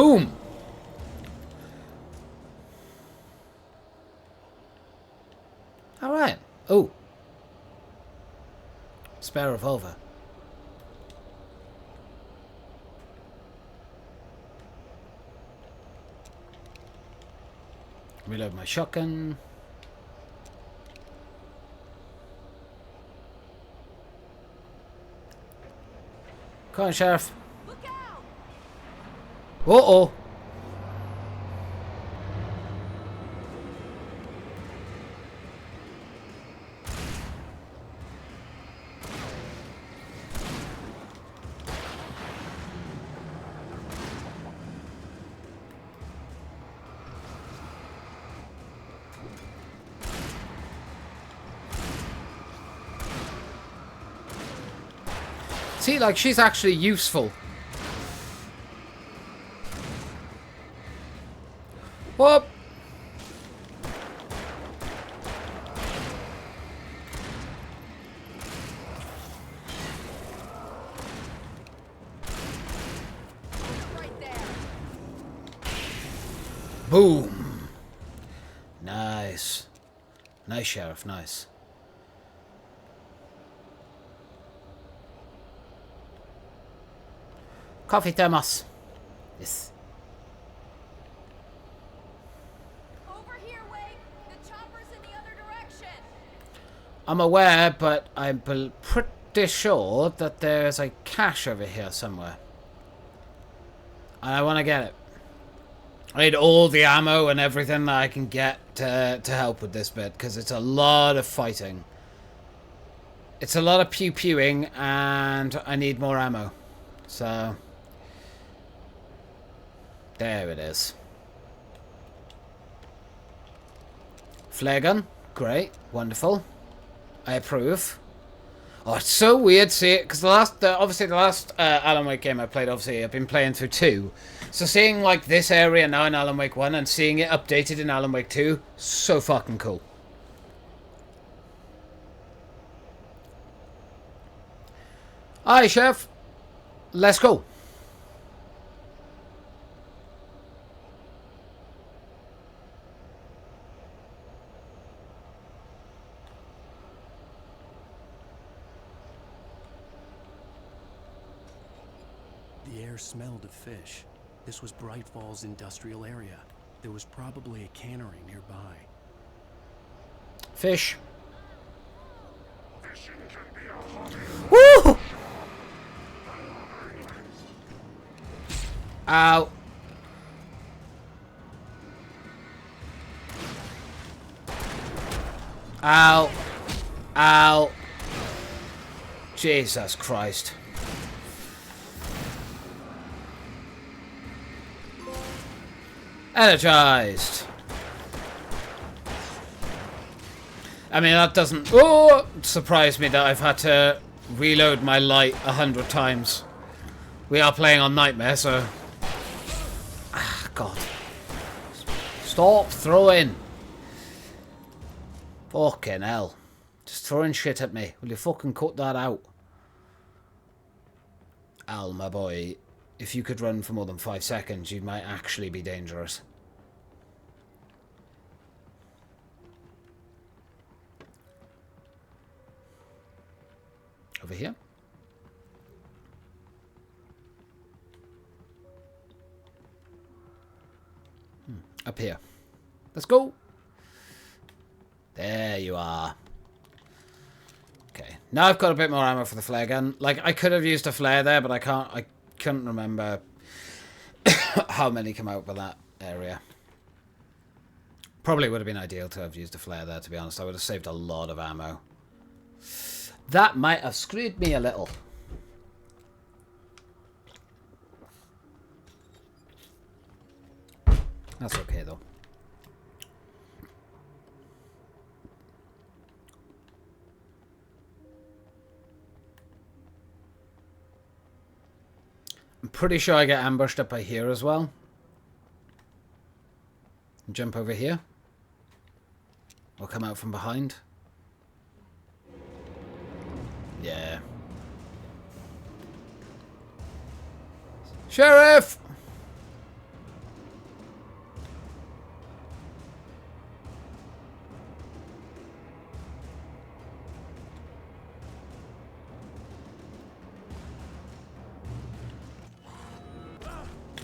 Boom! Alright. Oh. Spare revolver. Reload my shotgun. Come on, Sheriff. Look out! Uh-oh. See, like, she's actually useful. Whoop! Right there. Boom! Nice. Nice, Sheriff, nice. Coffee thermos. Yes. Over here, Wade. The chopper's in the other direction. I'm aware, but I'm pretty sure that there's a cache over here somewhere. And I want to get it. I need all the ammo and everything that I can get to help with this bit, because it's a lot of fighting. It's a lot of pew-pewing, and I need more ammo. So... there it is. Flare gun. Great. Wonderful. I approve. Oh, it's so weird, see it, because obviously the last Alan Wake game I played, obviously I've been playing through 2. So seeing like this area now in Alan Wake 1 and seeing it updated in Alan Wake 2, so fucking cool. Alright, Chef. Let's go. The air smelled of fish. This was Bright Falls industrial area. There was probably a cannery nearby. Fish. Woo! Ow. Ow. Ow. Jesus Christ. Energized. I mean, that doesn't surprise me that I've had to reload my light 100 times. We are playing on Nightmare, so... ah, God. Stop throwing. Fucking hell. Just throwing shit at me. Will you fucking cut that out? Al, my boy, if you could run for more than 5 seconds, you might actually be dangerous. Over here. Up here. Let's go. There you are. Okay. Now I've got a bit more ammo for the flare gun. Like, I could have used a flare there, but I couldn't remember how many come out with that area. Probably would have been ideal to have used a flare there, to be honest. I would have saved a lot of ammo. That might have screwed me a little. That's okay, though. I'm pretty sure I get ambushed up by here as well. Jump over here. Or come out from behind. Yeah. Sheriff!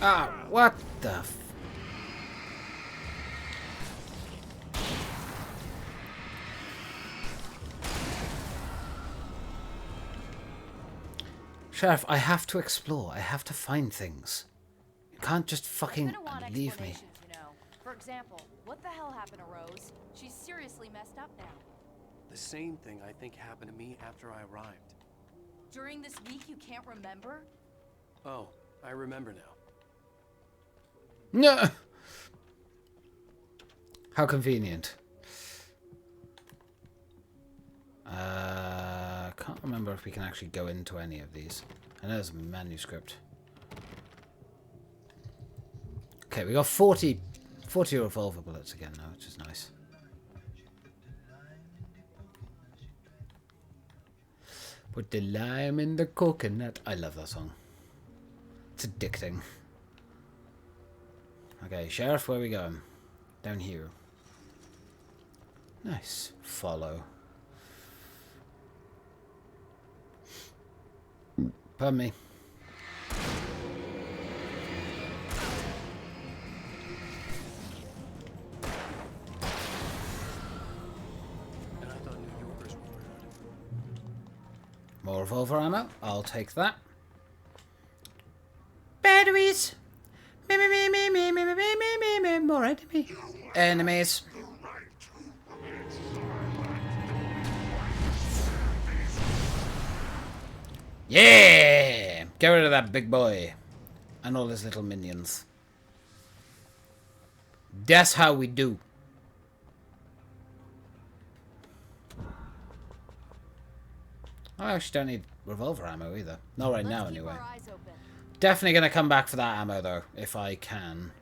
Ah, what the f... Sheriff, I have to explore. I have to find things. You can't just fucking leave me. You know. For example, what the hell happened to Rose? She's seriously messed up now. The same thing I think happened to me after I arrived. During this week, you can't remember? Oh, I remember now. No. How convenient. Can't remember if we can actually go into any of these. I know there's a manuscript. Okay, we got 40 revolver bullets again now, which is nice. Put the lime in the coconut. I love that song. It's addicting. Okay, Sheriff, where are we going? Down here. Nice. Follow. Pardon me. And I thought New Yorkers were rude. More revolver ammo. I'll take that. Batteries. More enemy. Enemies. Yeah! Get rid of that big boy. And all his little minions. That's how we do. I actually don't need revolver ammo either. Not right now, anyway. Definitely going to come back for that ammo, though, if I can.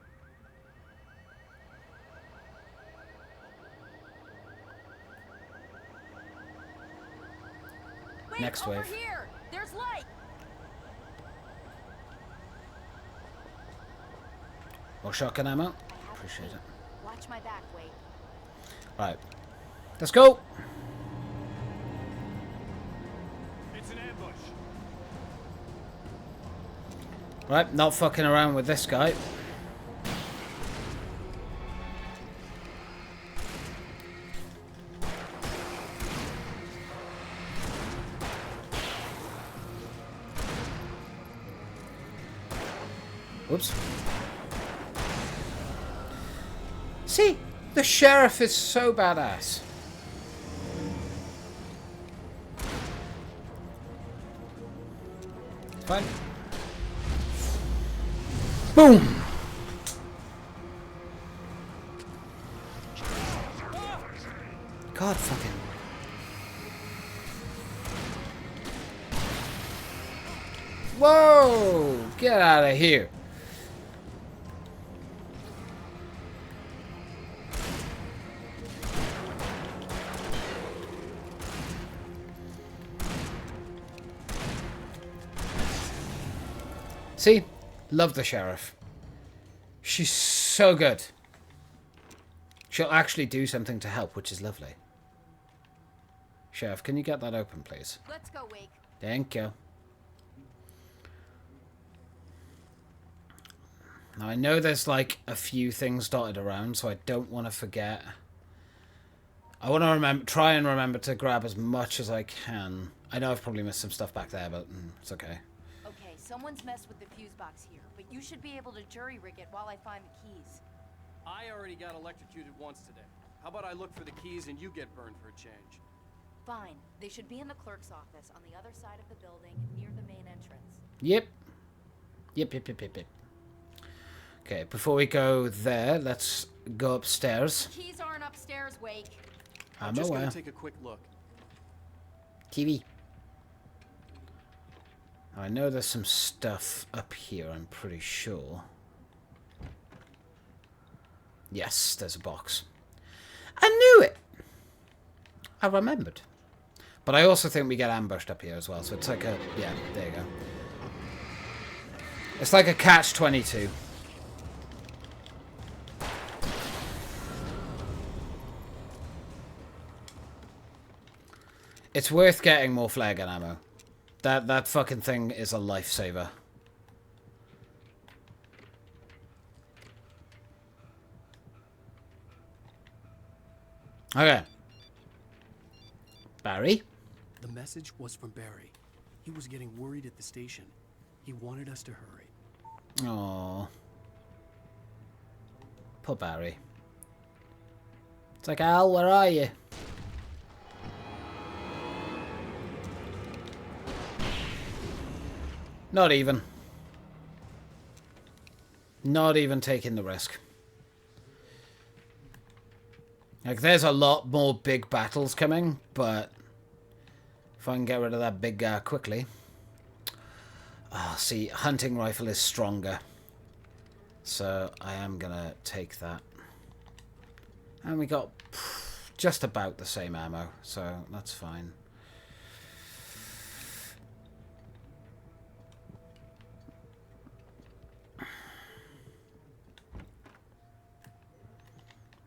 Wait, next over wave. Here. There's light. More shotgun ammo. Appreciate it. Watch my back, wait. Right. Let's go. It's an ambush. Right, not fucking around with this guy. Whoops. See, the sheriff is so badass. Fine. Boom! God fucking... Whoa! Get out of here. See? Love the sheriff. She's so good. She'll actually do something to help, which is lovely. Sheriff, can you get that open, please? Let's go, Wake. Thank you. Now, I know there's, like, a few things dotted around, so I don't want to forget. I want to try and remember to grab as much as I can. I know I've probably missed some stuff back there, but it's okay. Okay, someone's messed with the fuse box here, but you should be able to jury-rig it while I find the keys. I already got electrocuted once today. How about I look for the keys and you get burned for a change? Fine. They should be in the clerk's office on the other side of the building, near the main entrance. Yep. Yep. Okay, before we go there, let's go upstairs. Keys aren't upstairs, Wake. I'm just gonna take a quick look. TV. I know there's some stuff up here, I'm pretty sure. Yes, there's a box. I knew it! I remembered. But I also think we get ambushed up here as well, so it's like a... Yeah, there you go. It's like a catch-22. It's worth getting more flare gun ammo. That fucking thing is a lifesaver. Okay. Barry? The message was from Barry. He was getting worried at the station. He wanted us to hurry. Oh. Poor Barry. It's like, Al, where are you? Not even. Not even taking the risk. Like, there's a lot more big battles coming, but if I can get rid of that big guy quickly. Ah, see, hunting rifle is stronger. So I am gonna take that. And we got just about the same ammo, so that's fine.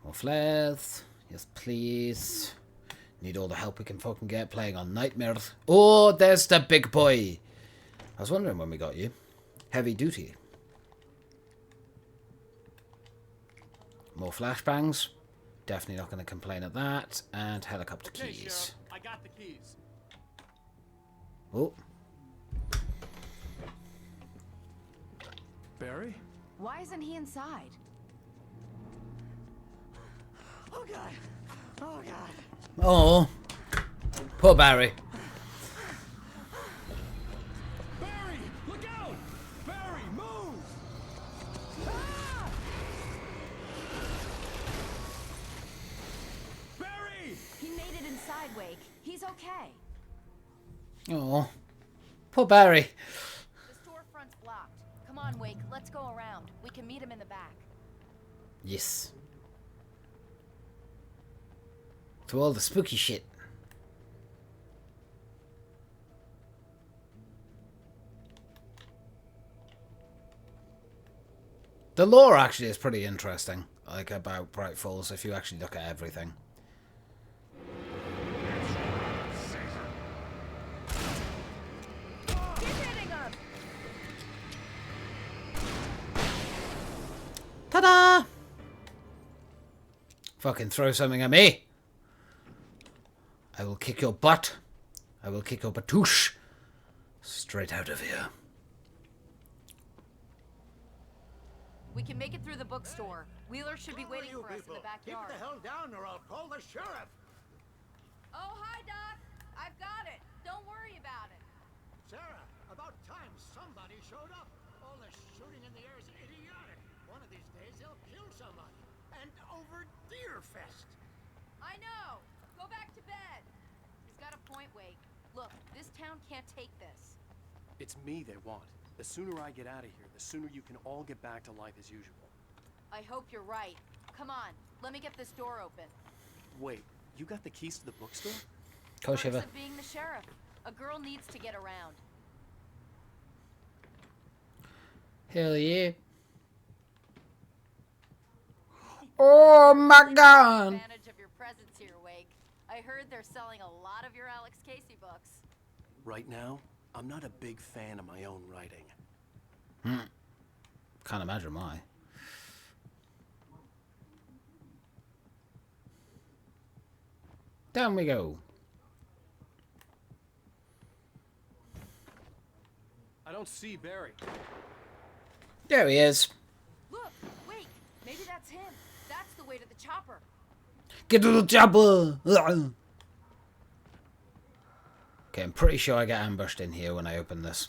More flares. Yes, please. Need all the help we can fucking get playing on nightmares. Oh, there's the big boy. I was wondering when we got you. Heavy duty. More flashbangs. Definitely not going to complain at that. And helicopter keys. Sheriff, I got the keys. Oh. Barry? Why isn't he inside? Oh God! Oh God! Oh. Poor Barry. Barry, look out! Barry, move! Ah! Barry! He made it inside, Wake. He's okay. Oh. Poor Barry. The storefront's blocked. Come on, Wake. Let's go around. We can meet him in the back. Yes. To all the spooky shit. The lore actually is pretty interesting, like about Bright Falls, if you actually look at everything. Ta-da! Fucking throw something at me. I will kick your butt. I will kick your batouche. Straight out of here. We can make it through the bookstore. Wheeler should be waiting for us in the backyard. Keep the hell down or I'll call the sheriff. Oh, hi, Doc. I've got it. Don't worry about it. Sarah, about time somebody showed up. All the shooting in the air is idiotic. One of these days they'll kill somebody. And over Deerfest. I know. Go back to bed. He's got a point, Wake. Look, this town can't take this. It's me they want. The sooner I get out of here, the sooner you can all get back to life as usual. I hope you're right. Come on, let me get this door open. Wait, you got the keys to the bookstore? Go, Shiva. Perks of being the sheriff. A girl needs to get around. Hell yeah. Oh my god! Advantage of your presence here, Wake. I heard they're selling a lot of your Alex Casey books. Right now, I'm not a big fan of my own writing. Can't imagine why. Down we go. I don't see Barry. There he is. Look, Wake. Maybe that's him. That's the way to the chopper. Get to the chopper! Okay, I'm pretty sure I get ambushed in here when I open this.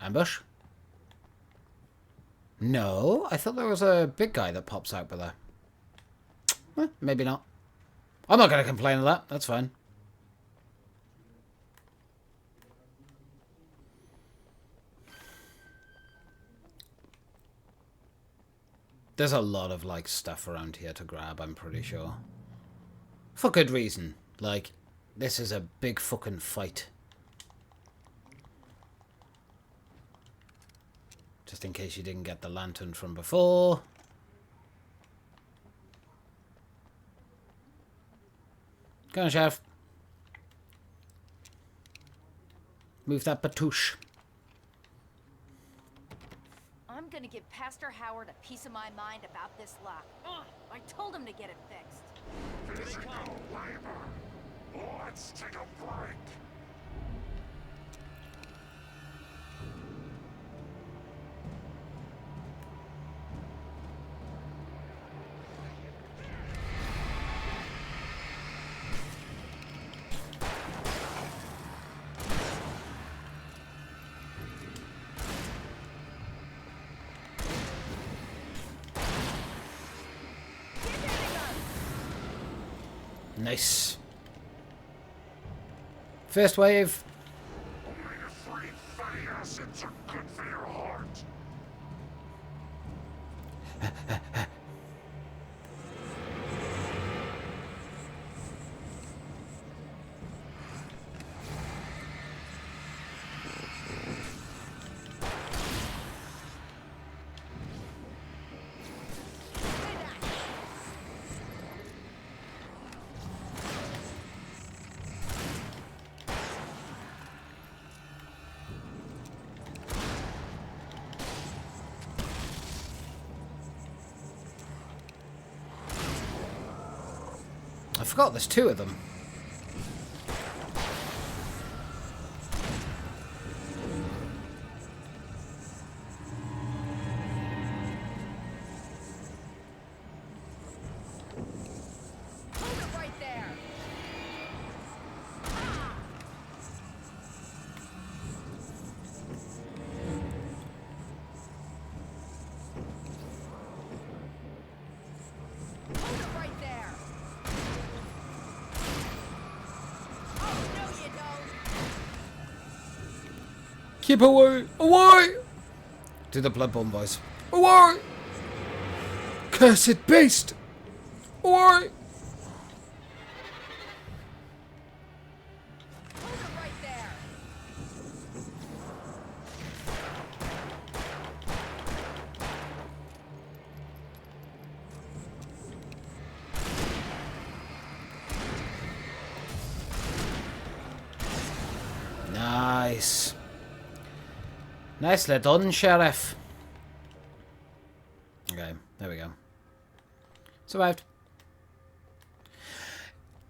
Ambush? No, I thought there was a big guy that pops out by there. Maybe not. I'm not going to complain of that. That's fine. There's a lot of, like, stuff around here to grab, I'm pretty sure. For good reason. Like, this is a big fucking fight. Just in case you didn't get the lantern from before. Go on, Chef. Move that batouche. I'm gonna give Pastor Howard a piece of my mind about this lock. Ugh, I told him to get it fixed. There's no labor. Let's take a break. Nice. First wave. Omega-3 fatty acids are good for your heart. I forgot there's two of them. Hold it right there. Hold it right there. Oh, no, you don't. Keep away! Away! Do the Bloodborne voice. Away! Cursed beast! Away! Hold it right there. Nice. Nicely done, Sheriff. Okay, there we go. Survived.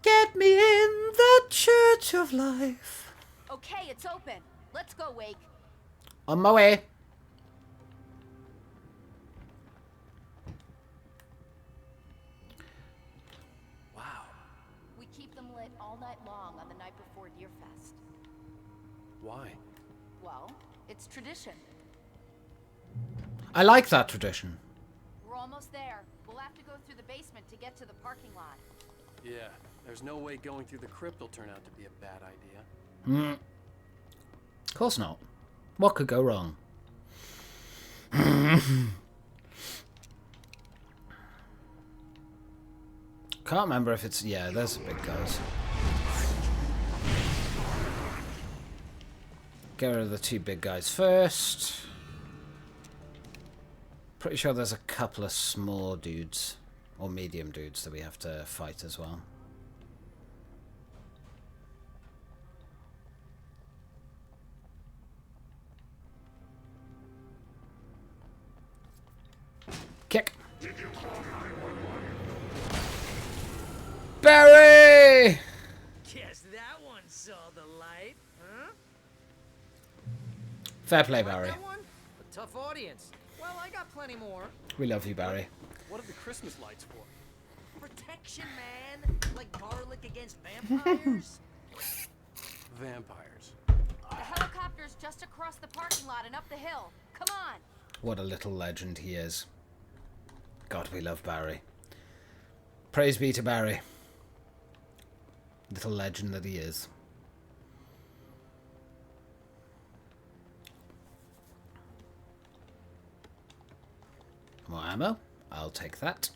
Get me in the church of life. Okay, it's open. Let's go, Wake. On my way. Wow. We keep them lit all night long on the night before Deerfest. Why? Well, it's tradition. I like that tradition. We're almost there. We'll have to go through the basement to get to the parking lot. Yeah, there's no way going through the crypt will turn out to be a bad idea. Of course not. What could go wrong? Can't remember if it's... Yeah, there's the big guys. Get rid of the two big guys first. Pretty sure there's a couple of small dudes. Or medium dudes that we have to fight as well. Kick. Barry! Guess that one saw the light, huh? Fair play, Barry. That one? A tough audience. Well, I got plenty more. We love you, Barry. What are the Christmas lights for? Protection, man. Like garlic against vampires. Vampires. The helicopter's just across the parking lot and up the hill. Come on. What a little legend he is. God, we love Barry. Praise be to Barry. Little legend that he is. More ammo. I'll take that.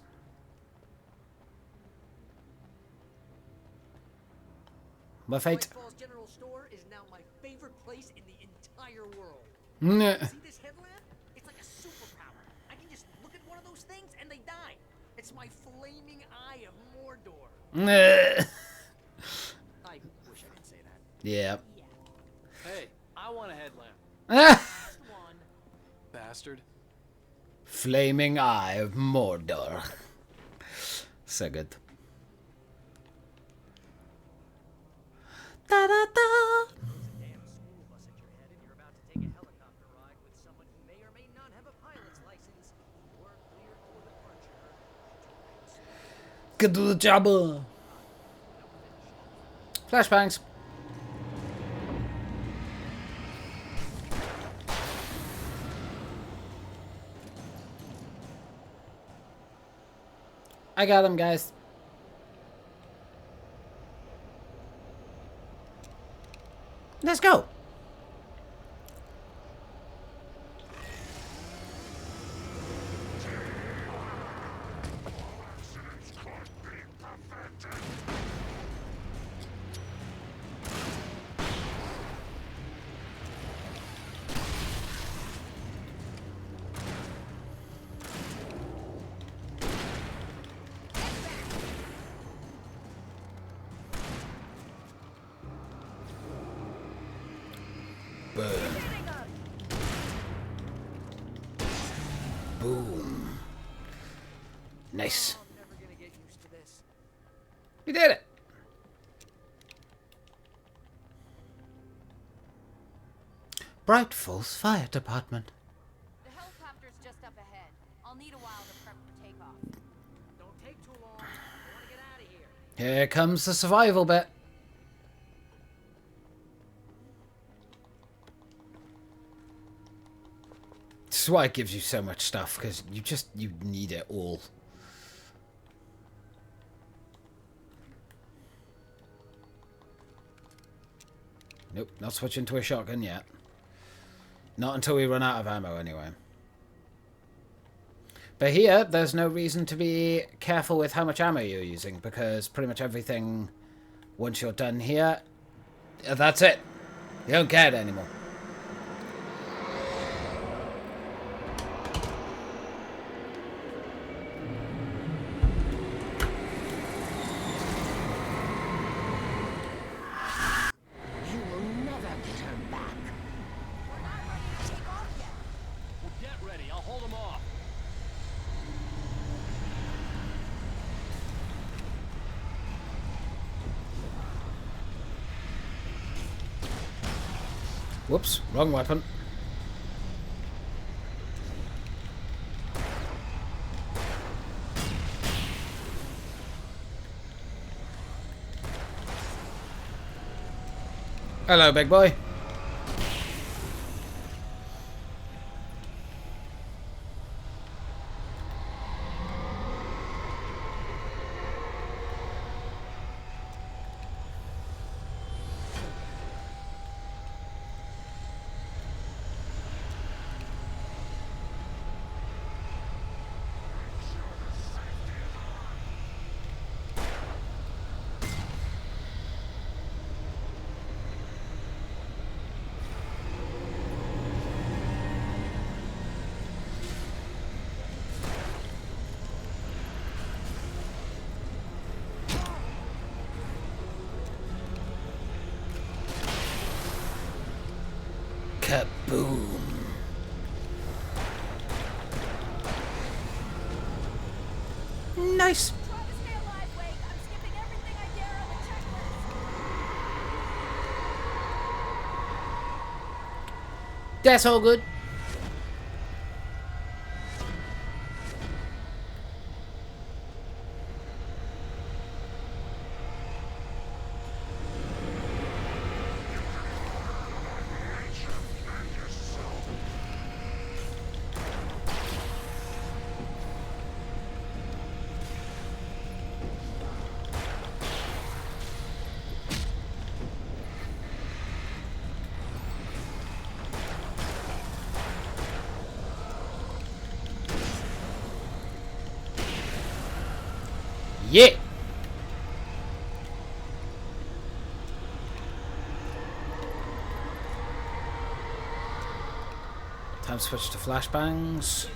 My fate. White Falls General Store is now my favorite place in the entire world. Nah. See this headlamp? It's like a superpower. I can just look at one of those things and they die. It's my flaming eye of Mordor. Nah. I wish I could say that. Yeah. Hey, I want a headlamp. Ah! Bastard. Flaming Eye of Mordor. So good. Da da da. Get to the jabber. Flashbangs. I got him, guys. Let's go. Boom. Nice. We did it. Bright Falls Fire Department. The helicopter's just up ahead. I'll need a while to prep for takeoff. Don't take too long. I want to get out of here. Here comes the survival bit. This is why it gives you so much stuff, because you need it all. Nope, not switching to a shotgun yet. Not until we run out of ammo, anyway. But here, there's no reason to be careful with how much ammo you're using, because pretty much everything, once you're done here, that's it. You don't care anymore. Whoops, wrong weapon. Hello, big boy. Kaboom. Nice. That's all good. Yeah. Time to switch to flashbangs.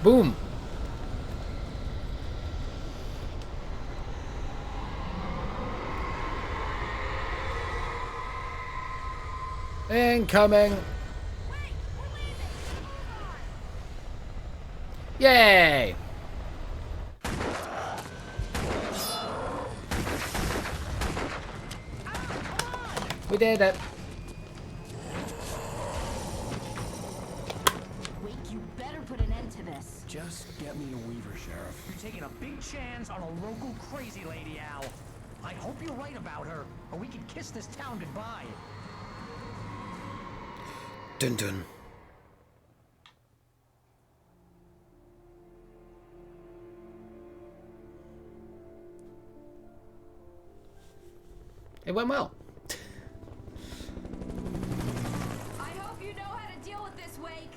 Boom. Incoming. Yay! We did it. Wait, you better put an end to this. Just get me a Weaver, Sheriff. You're taking a big chance on a local crazy lady, Al. I hope you're right about her, or we can kiss this town goodbye. Dun dun. It went well. I hope you know how to deal with this, Wake.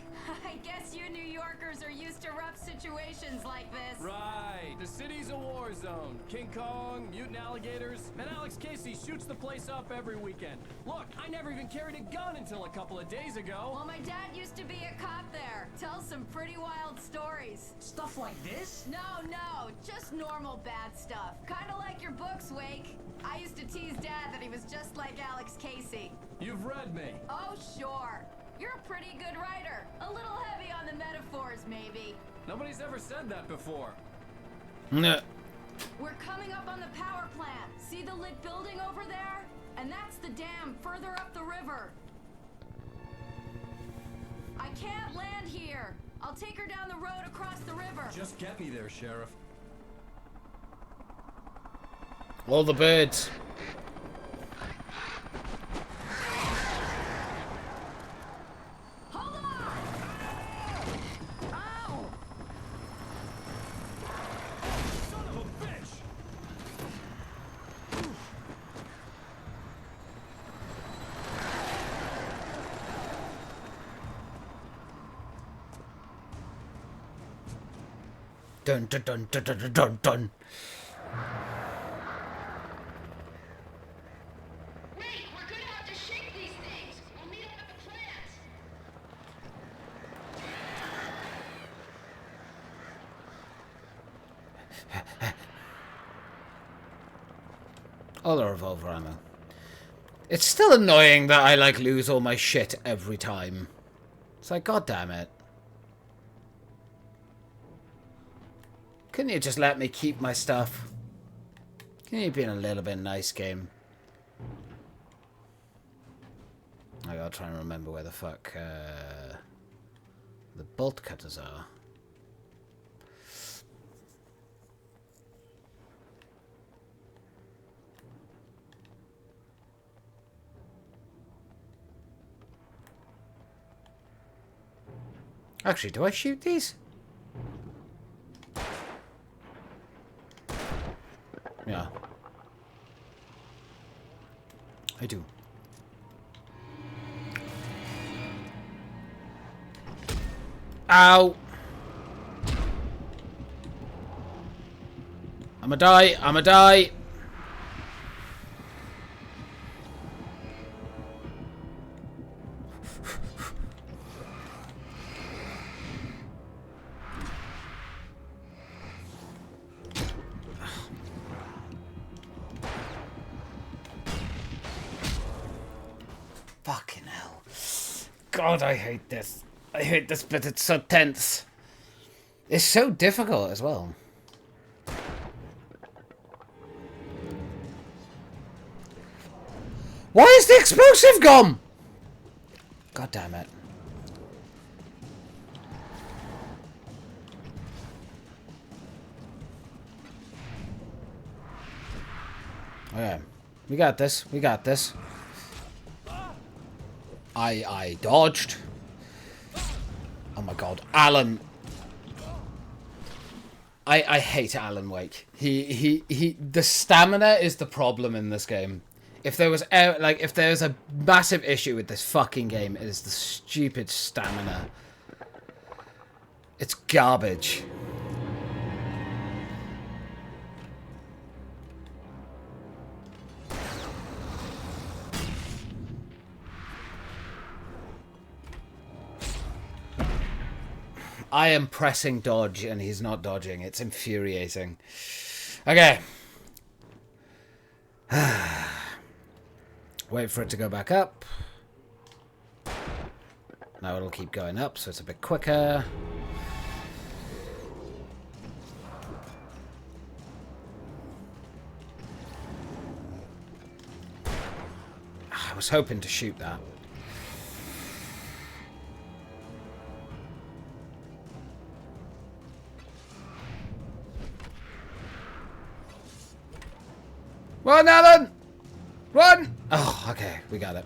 I guess you New Yorkers are used to rough situations like this. Right. The city's a war zone. King Kong, mutant alligators, and Alex Casey shoots the place up every weekend. Look, I never even carried a gun until a couple of days ago. Well, my dad used to be a cop there. Tells some pretty wild stories. Stuff like this? No, just normal bad stuff. Kind of like your books, Wake. I used to tease Dad that he was just like Alex Casey. You've read me. Oh, sure. You're a pretty good writer. A little heavy on the metaphors, maybe. Nobody's ever said that before. Nah. We're coming up on the power plant. See the lit building over there? And that's the dam further up the river. I can't land here. I'll take her down the road across the river. Just get me there, Sheriff. All the birds. Hold on! Ow! Son of a bitch! Dun dun dun dun dun dun dun. All the revolver ammo. It's still annoying that I like lose all my shit every time. It's like, god damn it. Couldn't you just let me keep my stuff? Can you be a little bit nice, game? I gotta try and remember where the fuck the bolt cutters are. Actually, do I shoot these? Yeah. I do. Ow! I'ma die! Fucking hell. God, I hate this. I hate this, but it's so tense. It's so difficult as well. Why is the explosive gone? God damn it. Okay. We got this. We got this. I dodged. Oh my god. Alan. I hate Alan Wake. The stamina is the problem in this game. If there was if there's a massive issue with this fucking game, it is the stupid stamina. It's garbage. I am pressing dodge and he's not dodging. It's infuriating. Okay. Wait for it to go back up. Now it'll keep going up, so it's a bit quicker. I was hoping to shoot that. Run, Alan! Run! Oh, okay, we got it.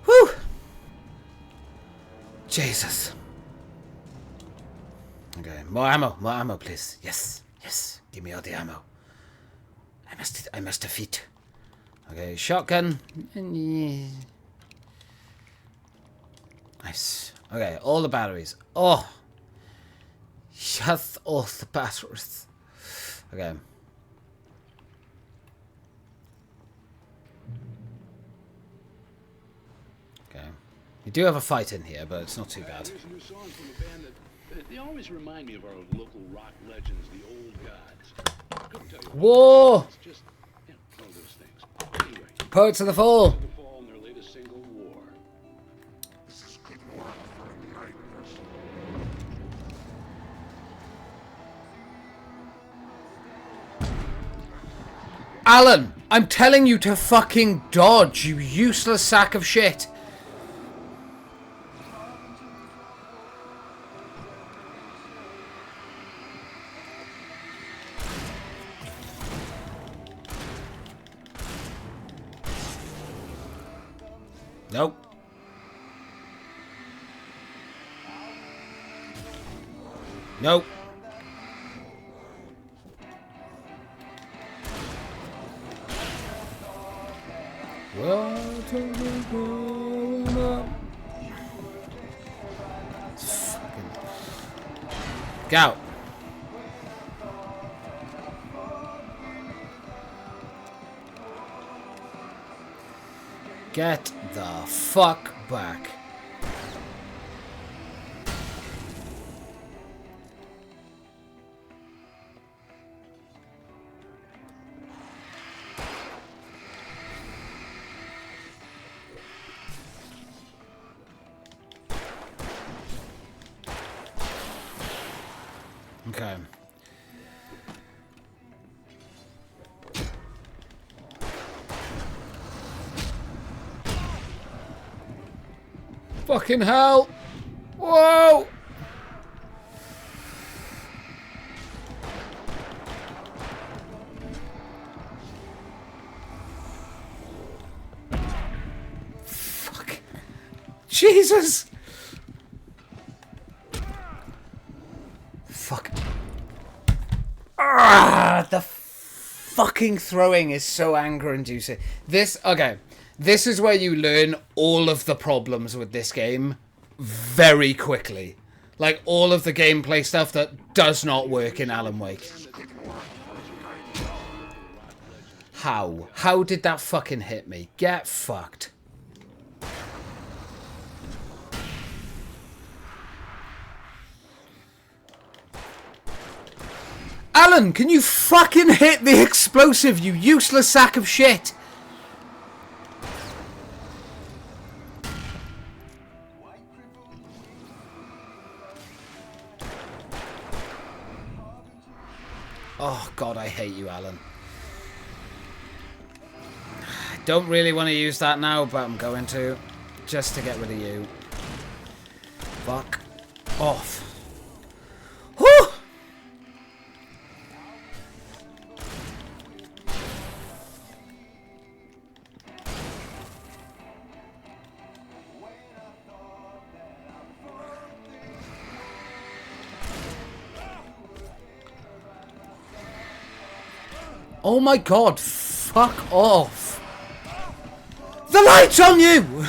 Whew! Jesus. Okay, more ammo, please. Yes, yes, give me all the ammo. I must defeat. Okay, shotgun. Nice. Okay, all the batteries. Oh! Shut all the batteries. Okay. Okay. You do have a fight in here, but it's not too bad. Here's a new song from a band that they always remind me of our local rock legends, the old gods. I couldn't tell you War! it's just, you know, one of those things. Anyway, Poets of the Fall. Poets of the Fall and their latest single, War. Alan, I'm telling you to fucking dodge, you useless sack of shit. Nope. Nope. Go. Get the fuck back. Okay. Fucking hell! Whoa! Fuck. Jesus! Fuck. Ah, the fucking throwing is so anger-inducing. Okay. This is where you learn all of the problems with this game very quickly. Like, all of the gameplay stuff that does not work in Alan Wake. How? How did that fucking hit me? Get fucked. Alan, can you fucking hit the explosive, you useless sack of shit? Oh, God, I hate you, Alan. I don't really want to use that now, but I'm going to. Just to get rid of you. Fuck off. Whew! Oh my God, fuck off. The light's on you!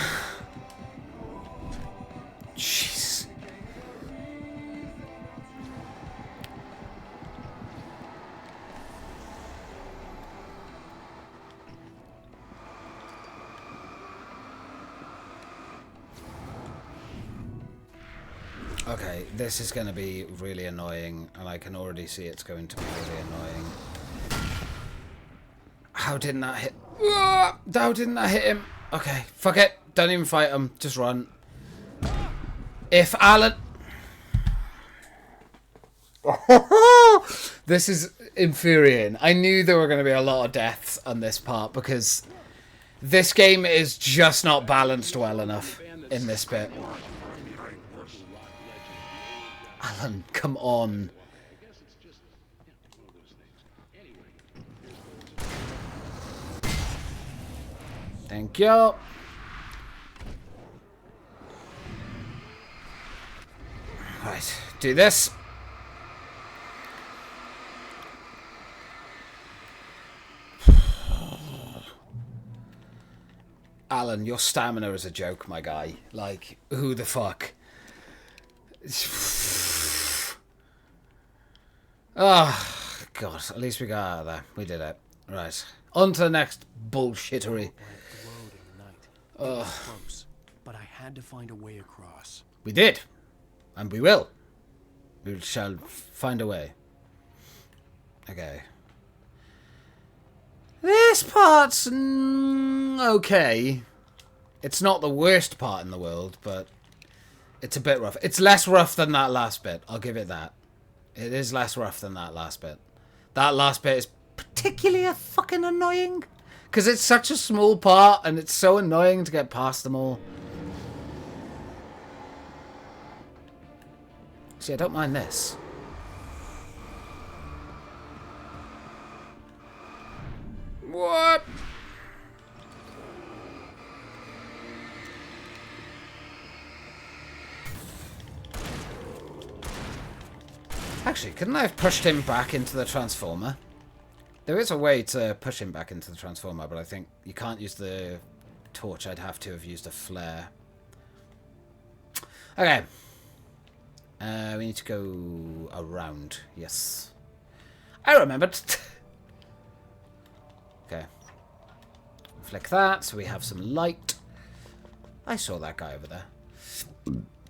Jeez. Okay, this is going to be really annoying, and I can already see it's going to be really annoying. How didn't that hit? How didn't that hit him? Okay, fuck it. Don't even fight him. Just run. If Alan... This is infuriating. I knew there were going to be a lot of deaths on this part, because this game is just not balanced well enough in this bit. Alan, come on. Thank you. Right, do this. Alan, your stamina is a joke, my guy. Like, who the fuck? Oh, God. At least we got out of there. We did it. Right. On to the next bullshittery. Close, but I had to find a way across. We did. And we will. We shall find a way. Okay. This part's okay. It's not the worst part in the world, but it's a bit rough. It's less rough than that last bit. I'll give it that. It is less rough than that last bit. That last bit is particularly fucking annoying. Because it's such a small part, and it's so annoying to get past them all. See, I don't mind this. What? Actually, couldn't I have pushed him back into the transformer? There is a way to push him back into the transformer, but I think you can't use the torch. I'd have to have used a flare. Okay. We need to go around. Yes. I remembered. Okay. Flick that, so we have some light. I saw that guy over there.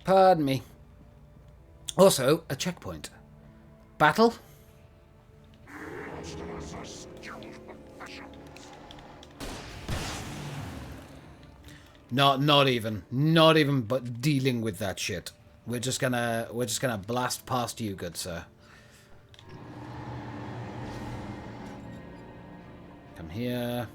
Pardon me. Also, a checkpoint. Battle? Not even, but dealing with that shit. We're just gonna blast past you, good sir. Come here.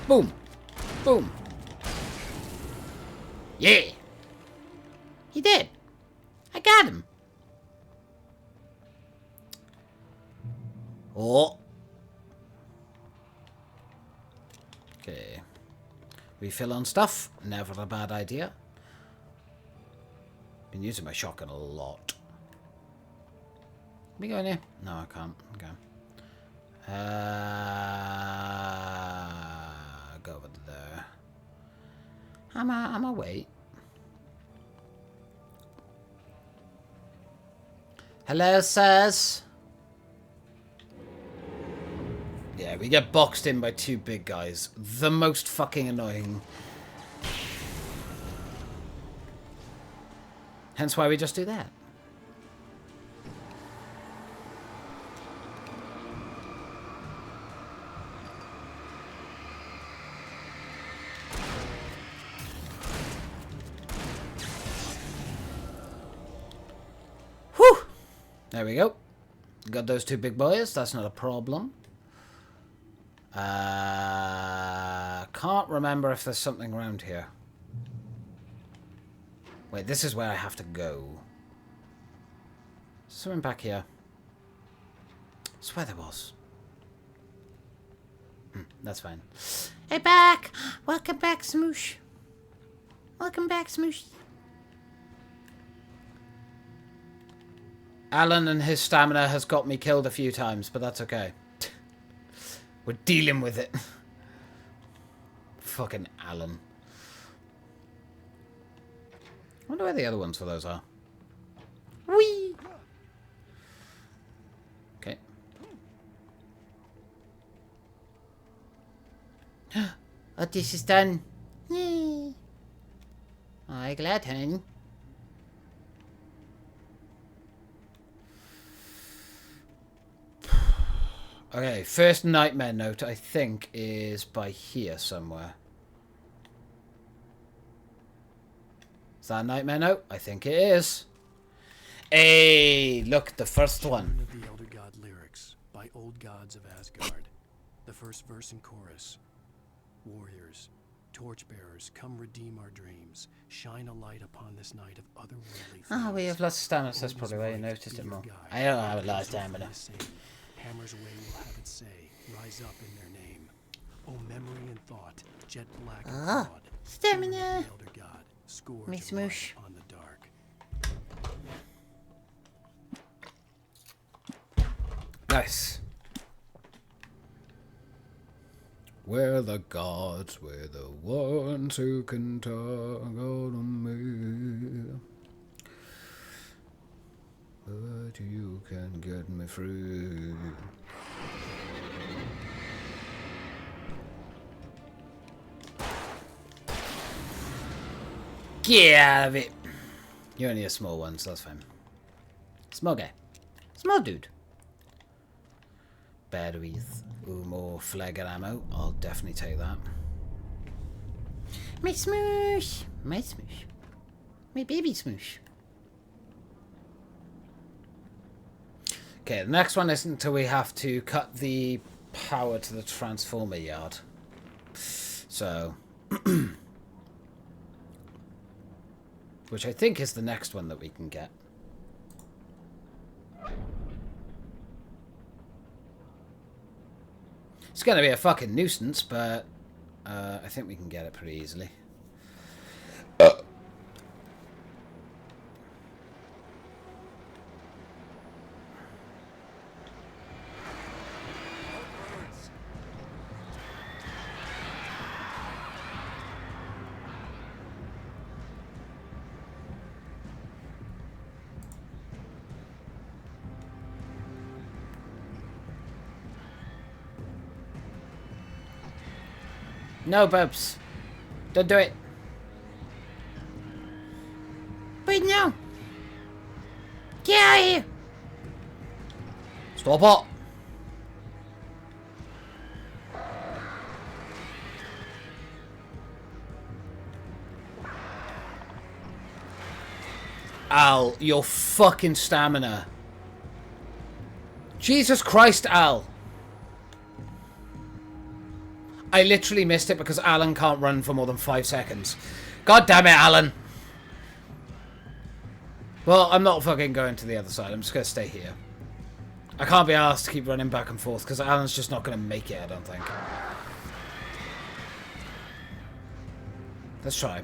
Boom. Boom. Yeah. He did. I got him. Oh. Okay. Refill on stuff. Never a bad idea. Been using my shotgun a lot. Can we go in here? No, I can't. Okay. Go over there. I'ma wait. Hello, sirs. Yeah, we get boxed in by two big guys. The most fucking annoying. Hence why we just do that. Whew! There we go. Got those two big boys. That's not a problem. Can't remember if there's something around here. Wait, this is where I have to go. Something back here. I swear there was. That's fine. Hey, back! Welcome back, Smoosh. Welcome back, Smoosh. Alan and his stamina has got me killed a few times, but that's okay. We're dealing with it. Fucking Alan. wonder where the other ones for those are. Whee! Okay. Oh, this is done. Yay. I'm glad, hun. Okay, first nightmare note, I think, is by here somewhere. Is that a nightmare note? I think it is. Hey, look, the first one. Of the Elder God lyrics by old gods of Asgard. The first verse and chorus. Warriors, torchbearers, come redeem our dreams. Shine a light upon this night of otherworldly things. Ah, we have lots of stamina, so that's probably why you noticed it more. I don't have a lot of stamina. Hammer's way will have it say, rise up in their name. Oh, memory and thought, jet black and broad. Stamina. Elder God, scourge Me smoosh. on the dark. Nice. We're the gods, we're the ones who can talk on me. But you can get me free. Get out of it. You're only a small one, so that's fine. Small guy. Small dude. Batteries. Ooh, more flagger ammo. I'll definitely take that. My smoosh. My smoosh. My baby smoosh. Okay, the next one isn't until we have to cut the power to the transformer yard. So... which I think is the next one that we can get. It's going to be a fucking nuisance, but I think we can get it pretty easily. No, Bubs. Don't do it. Wait, no. Get out of here. Stop it. Al, your fucking stamina. Jesus Christ, Al. I literally missed it because Alan can't run for more than 5 seconds. God damn it, Alan. Well, I'm not fucking going to the other side. I'm just going to stay here. I can't be asked to keep running back and forth because Alan's just not going to make it, I don't think. Let's try.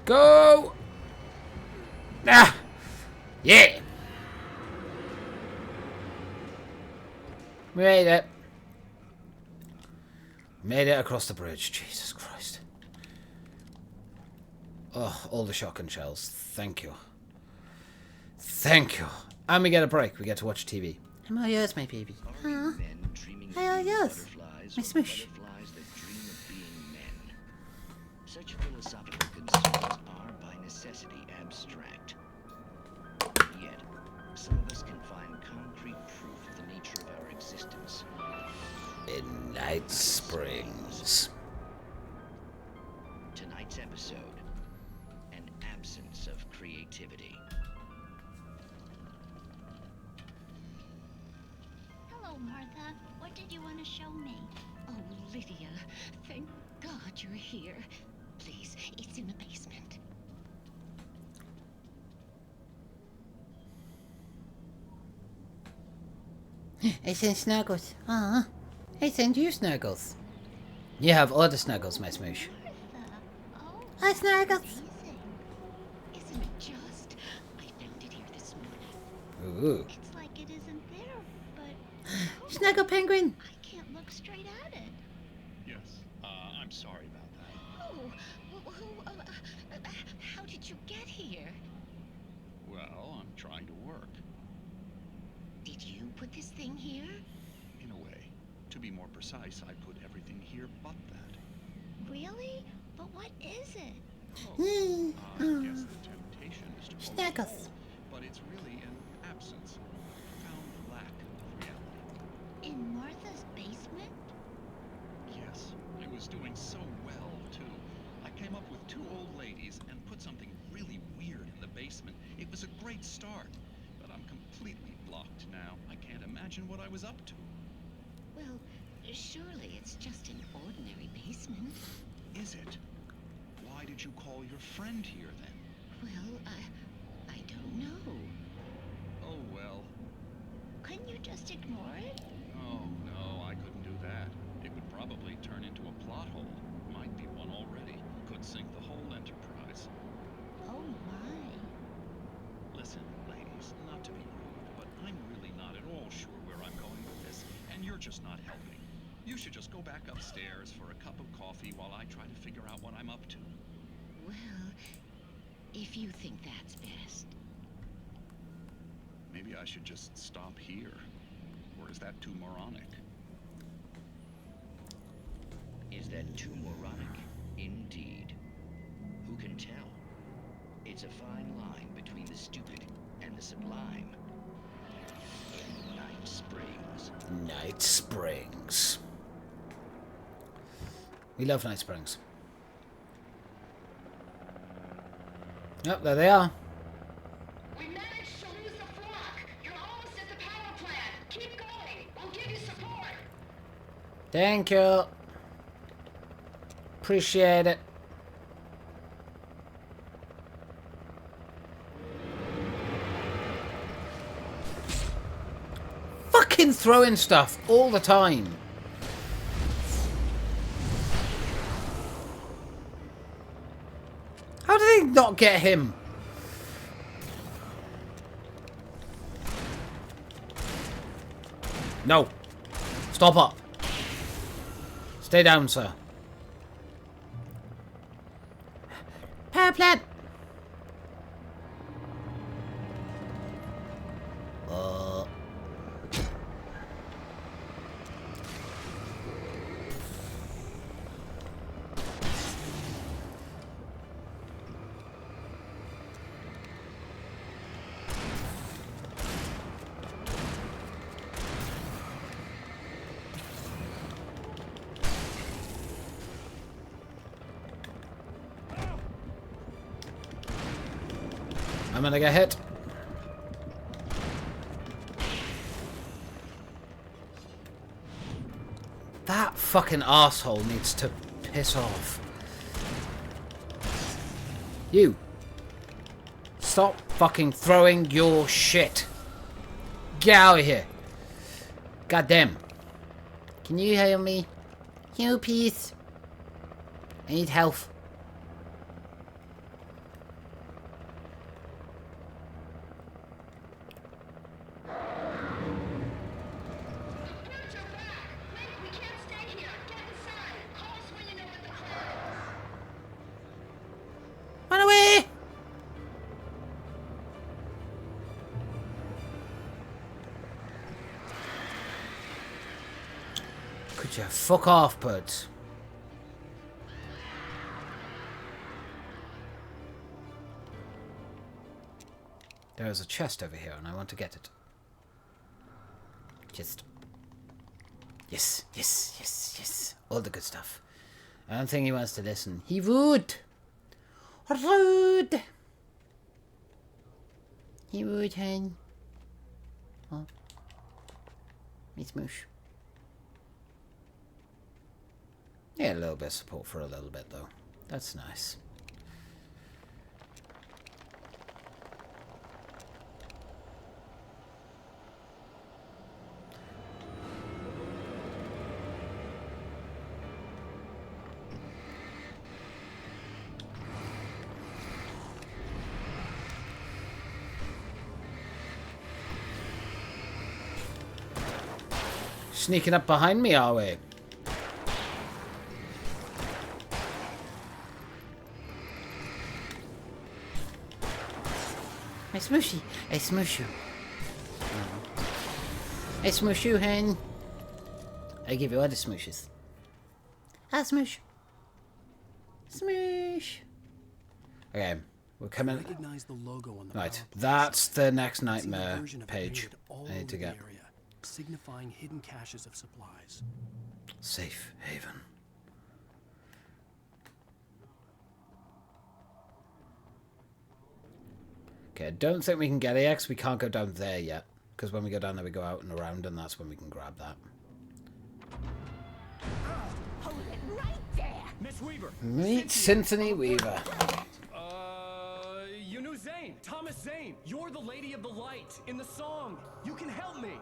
Go! Ah! Yeah! We made it. Made it across the bridge. Jesus Christ. Oh, all the shotgun shells. Thank you. Thank you. And we get a break. We get to watch TV. I'm all yours, my baby. Huh? I'm all yours. My smoosh. Such philosophical concerns are by necessity abstract. Yet, some of us can find concrete proof of the nature of our existence. In Night Springs. Tonight's episode, an absence of creativity. Hello, Martha. What did you want to show me? Oh, Lydia. Thank God you're here. Please, it's in the basement. I send Snuggles. Aww. I send you Snuggles. You have all the Snuggles, my smoosh. Hi, Snuggles. Isn't it just? I found it here this morning. Ooh. It's like it isn't there, but Snuggle penguin. I can't look straight at it. Yes. I'm sorry about that. How did you get here? Well, I'm trying to work. Did you put this thing here? In a way. To be more precise, I put everything here but that. Really? But what is it? I guess the temptation is to call it Snuggles. but it's really an absence, a profound lack of reality. In Martha's basement? Yes, I was doing so well, too. I came up with 2 old ladies and put something really weird in the basement. It was a great start, but I'm completely blocked now. I can't imagine what I was up to. Well, surely it's just an ordinary basement. Is it? Why did you call your friend here, then? Well, I don't know. Oh, well. Couldn't you just ignore it? Oh, no, I couldn't do that. It would probably turn into a plot hole. Might be one already. Could sink the whole enterprise. Oh, my. Listen, ladies, not to be rude, but I'm really not at all sure where I'm going with this, and you're just not helping. You should just go back upstairs for a cup of coffee while I try to figure out what I'm up to. Well, if you think that's best. Maybe I should just stop here. Or is that too moronic? Is that too moronic? Indeed. Who can tell? It's a fine line between the stupid and the sublime. Night Springs. Night Springs. We love Night Springs. Yep, there they are. We managed to lose the flock. You're almost at the power plant. Keep going. I'll give you support. Thank you. Appreciate it. Fucking throwing stuff all the time. How did they not get him? No. Stop up. Stay down, sir. Power plant. I'm gonna get hit. That fucking asshole needs to piss off. You. Stop fucking throwing your shit. Get out of here. Goddamn. Can you heal me? You, please. I need health. Run away! Could you fuck off, buds? There is a chest over here and I want to get it. Chest. Yes, yes, yes, yes. All the good stuff. I don't think he wants to listen. He would! Rude! He would, hen. Oh. Miss Moosh. Yeah, a little bit of support for a little bit, though. That's nice. Sneaking up behind me, are we? I smoosh you. I smoosh you. I smoosh you, hen. I give you other smooshes. I smoosh. Smoosh. Okay, we're coming. Recognize the logo on the Right, that's the next nightmare page all I need to over the get. area, signifying hidden caches of supplies. Safe haven. Okay, I don't think we can get AX. We can't go down there yet. Because when we go down there, we go out and around, and that's when we can grab that. Hold it right there. Miss Weaver. Meet Cynthia Weaver. You knew Zane. Thomas Zane. You're the Lady of the Light in the song. You can help me.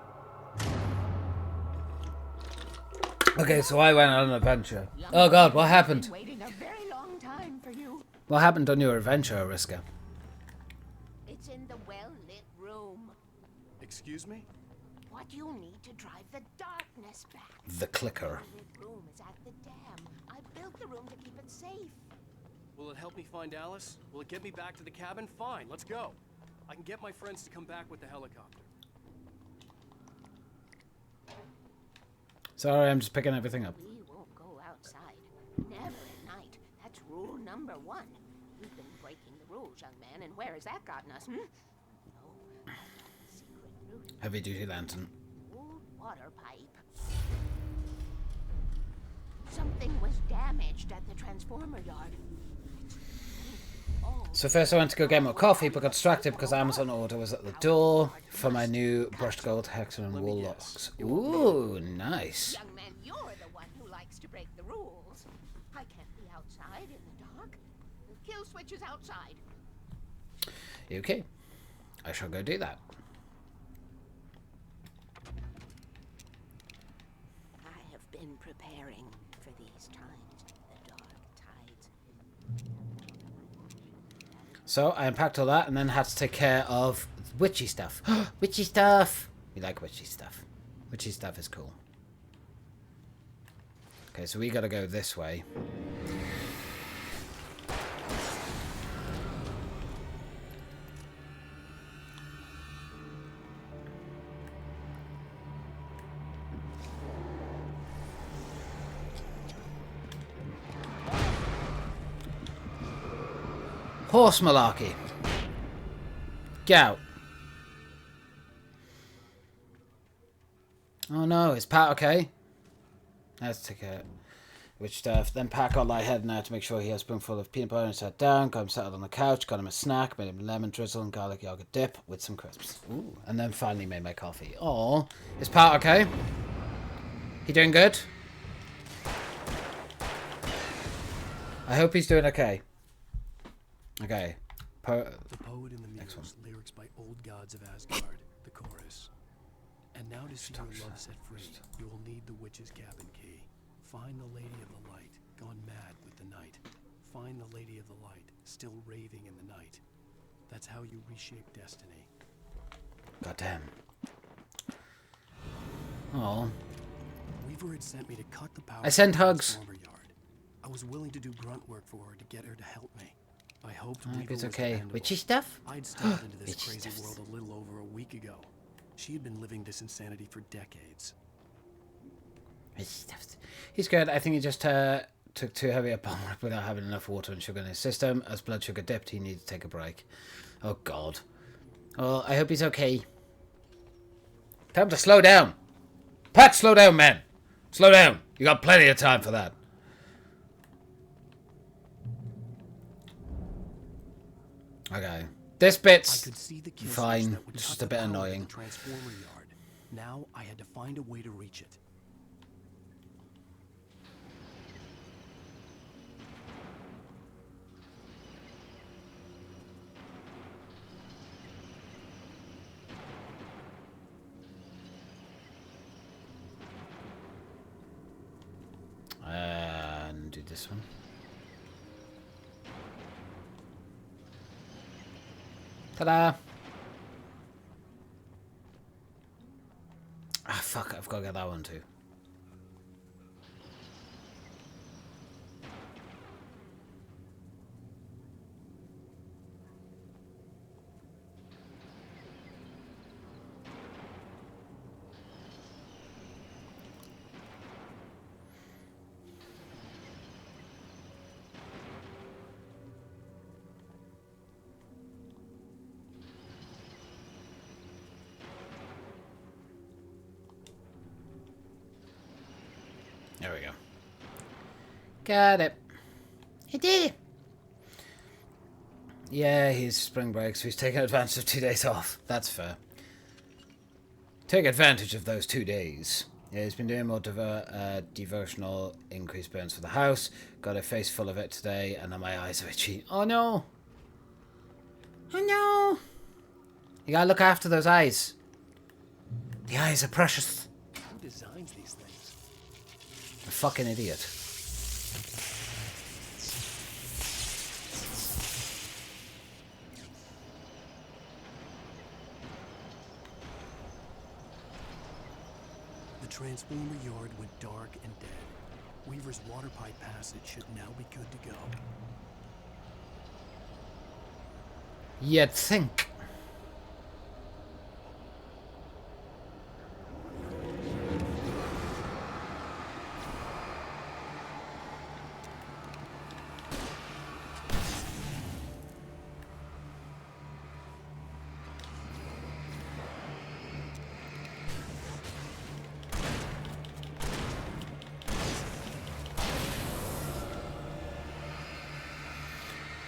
Okay, so I went on an adventure. Oh god, what happened? Waiting a very long time for you. What happened on your adventure, Ariska? It's in the well-lit room. Excuse me? What you need to drive the darkness back. The clicker. The lit room is at the dam. I built the room to keep it safe. Will it help me find Alice? Will it get me back to the cabin? Fine, let's go. I can get my friends to come back with the helicopter. Sorry, I'm just picking everything up. We won't go outside. Never at night. That's rule number 1. You've been breaking the rules, young man, and where has that gotten us, No, secret route. Heavy duty lantern. Old water pipe. Something was damaged at the transformer yard. So first I went to go get more coffee, but got distracted because Amazon order was at the door for my new brushed gold hexagon wall locks. Ooh, nice. Young man, you're the one who likes to break the rules. I can't be outside in the dark. The kill switch is outside. Okay, I shall go do that. I have been preparing for these times. The dark tides. So I unpacked all that and then had to take care of witchy stuff. Witchy stuff! We like witchy stuff. Witchy stuff is cool. Okay, so we gotta go this way. Horse malarkey. Get out. Oh no, is Pat okay? Let's take a witch stuff. Then Pat got lightheaded now to make sure he has a spoonful of peanut butter and sat down. Got him settled on the couch. Got him a snack. Made him lemon drizzle and garlic yogurt dip with some crisps. Ooh. And then finally made my coffee. Oh, is Pat okay? He doing good? I hope he's doing okay. Okay. The poet in the muse, lyrics by old gods of Asgard, the chorus. And now to see your love set free, you will need the witch's cabin key. Find the Lady of the Light, gone mad with the night. Find the Lady of the Light, still raving in the night. That's how you reshape destiny. Goddamn. Oh. Weaver had sent me to cut the power. I send hugs. Yard. I was willing to do grunt work for her to get her to help me. I hoped I hope Weaver it's was okay. dependable. Witchy stuff? I'd stumbled into this Witchy crazy stuff. world a little over a week ago. She had been living this insanity for decades. He's good. I think he just took too heavy a bomb without having enough water and sugar in his system. As blood sugar dipped, he needed to take a break. Oh, God. Well, I hope he's okay. Tell him to slow down. Pat, slow down, man. Slow down. You got plenty of time for that. Okay. This bit's fine. It's just a bit annoying. Transformer yard. Now I had to find a way to reach it. And do this one. Ta-da! Ah, fuck, I've got to get that one too. There we go. Got it. I did it. Yeah, he's spring break, so he's taking advantage of 2 days off. That's fair. Take advantage of those 2 days. Yeah, he's been doing more devotional increased burns for the house. Got a face full of it today, and now my eyes are itchy. Oh no! Oh no! You gotta look after those eyes. The eyes are precious. Who designs these things? A fucking idiot. The transformer yard went dark and dead. Weaver's water pipe passage should now be good to go. You'd think.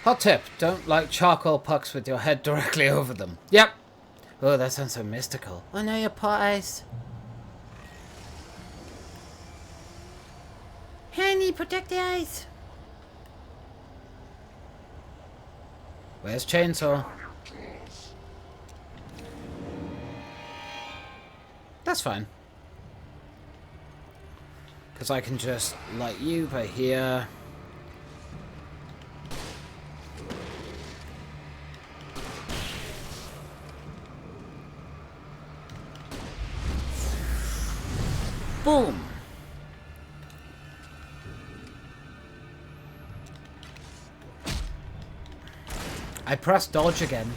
Hot tip, don't light charcoal pucks with your head directly over them. Yep. Oh, that sounds so mystical. Oh no, your pot eyes. Honey, protect the eyes. Where's chainsaw? That's fine. Because I can just light you by here. Boom! I pressed dodge again.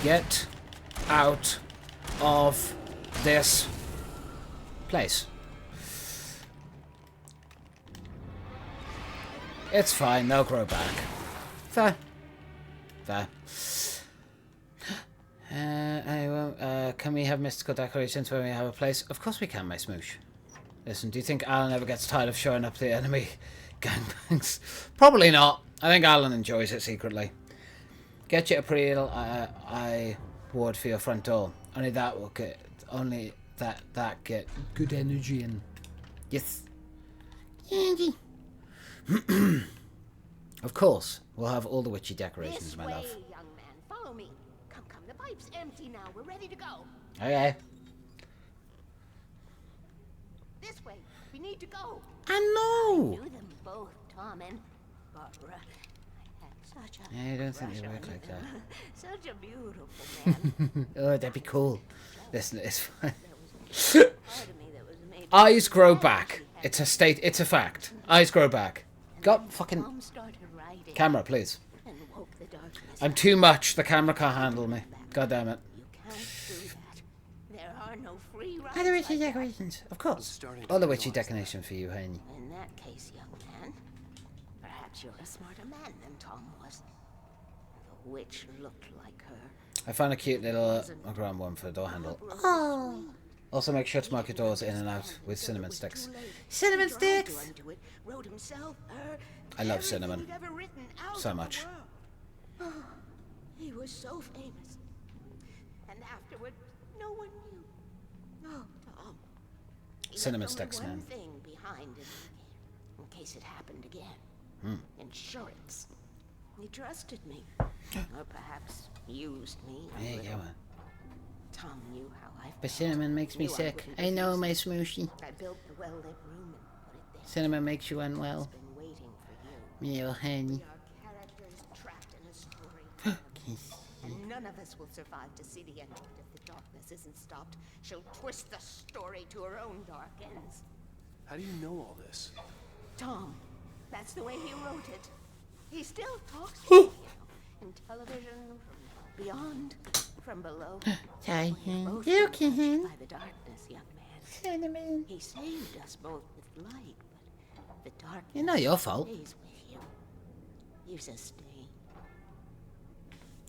Get out of this place. It's fine, they'll grow back. Fair. Fair. Can we have mystical decorations when we have a place? Of course we can, my smoosh. Listen, do you think Alan ever gets tired of showing up the enemy gangbangs? Probably not. I think Alan enjoys it secretly. Get you a pretty little eye ward for your front door. Only that will get get good energy in. Yes. Energy. Of course, we'll have all the witchy decorations, This my way, love. young man. Follow me. Come, come. The pipe's empty now. We're ready to go. Okay. This way. We need to go. I know. I knew them both, Tom and Barbara. I had such a Yeah, I don't think they crush work on like them. that. Such a beautiful man. Oh, that'd be cool. Listen, it's fine. Part of me that was made Eyes grow back. It's a fact. Eyes grow back. Got fucking Mom started writing camera, please. and woke the darkness. I'm too much. The camera can't handle me. God damn it. You can't do that. There are no free rides. All the witchy like that. decorations, of course. All the witchy decoration for you, honey. In that case, young man, perhaps you're a smarter man than Tom was. The witch looked like her. I found a cute little ground one for the door handle. Oh. Also, make sure to mark your doors in and out with cinnamon sticks. Cinnamon sticks. Wrote himself, I love cinnamon everything he'd ever written out so of the much. world. Oh, he was so famous. And afterward, no one knew. Oh, Tom. He Cinnamon left sticks, only one man. thing behind in case it happened again. Hmm. Insurance. He trusted me. Or perhaps used me. a There you little. go, man. Tom knew how I But cinnamon makes me Knew I sick. wouldn't I know, refuse my it. smooshy. I built the well-lit room and put it there. Cinnamon makes you unwell. Been waiting for you. Me little honey. We are characters trapped in a story. And none None of us will survive to see the end of it if the darkness isn't stopped. She'll twist the story to her own dark ends. How do you know all this? Tom, that's the way he wrote it. He still talks to me, you know, in television, from beyond, from below. Sorry, We're both you touched can. by the darkness, young man. Cinnamon. He saved us both with light, but the darkness It's not your fault. stays with you. Leaves a stain.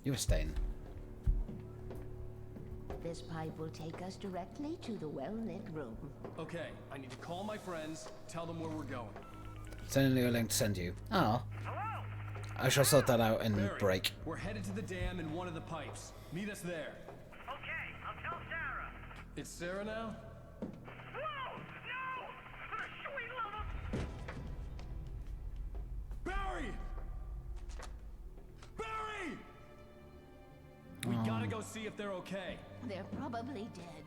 You were staying. This pipe will take us directly to the well-lit room. Okay, I need to call my friends, tell them where we're going. Sending you a link to send you. Oh. I shall sort that out in Barry, break. We're headed to the dam in one of the pipes. Meet us there. Okay, I'll tell Sarah. It's Sarah now? Whoa! No! For the sweet love of... Barry! Barry! We gotta go see if they're okay. They're probably dead.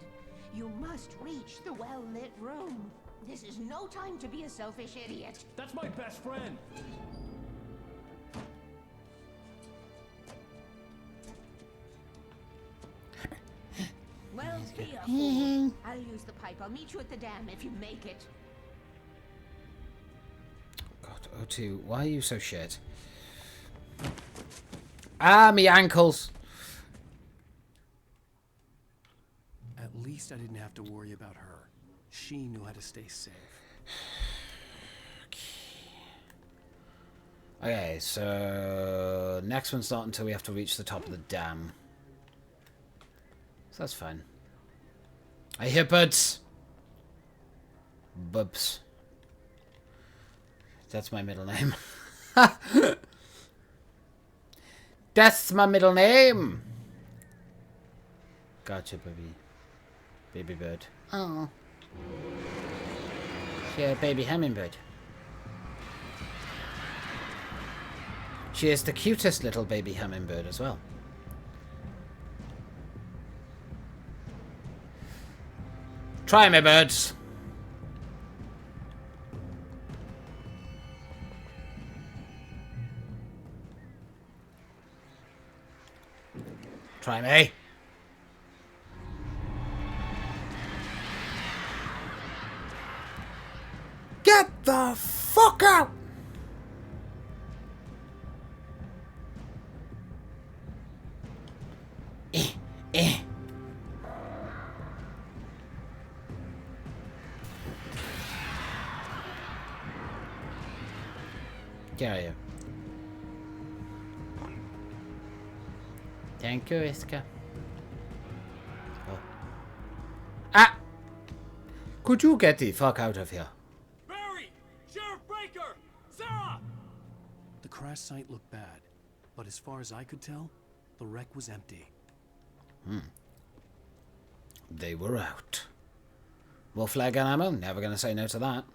You must reach the well-lit room. This is no time to be a selfish idiot. That's my best friend. Well, be a fool. I'll use the pipe. I'll meet you at the dam if you make it. God, O2, why are you so shit? Ah, me ankles. At least I didn't have to worry about her. She knew how to stay safe. Okay, so next one's not until we have to reach the top of the dam. So that's fine. I hear birds. Bubs. That's my middle name. That's my middle name. Gotcha, baby. Baby bird. Oh. Yeah, baby hummingbird. She is the cutest little baby hummingbird as well. Try me, birds. Try me. Get the fuck out! Get out of here. Thank you, Iska. Oh. Ah! Could you get the fuck out of here? Barry! Sheriff Breaker! Sarah! The crash site looked bad, but as far as I could tell, the wreck was empty. They were out. More flag and ammo? Never gonna say no to that.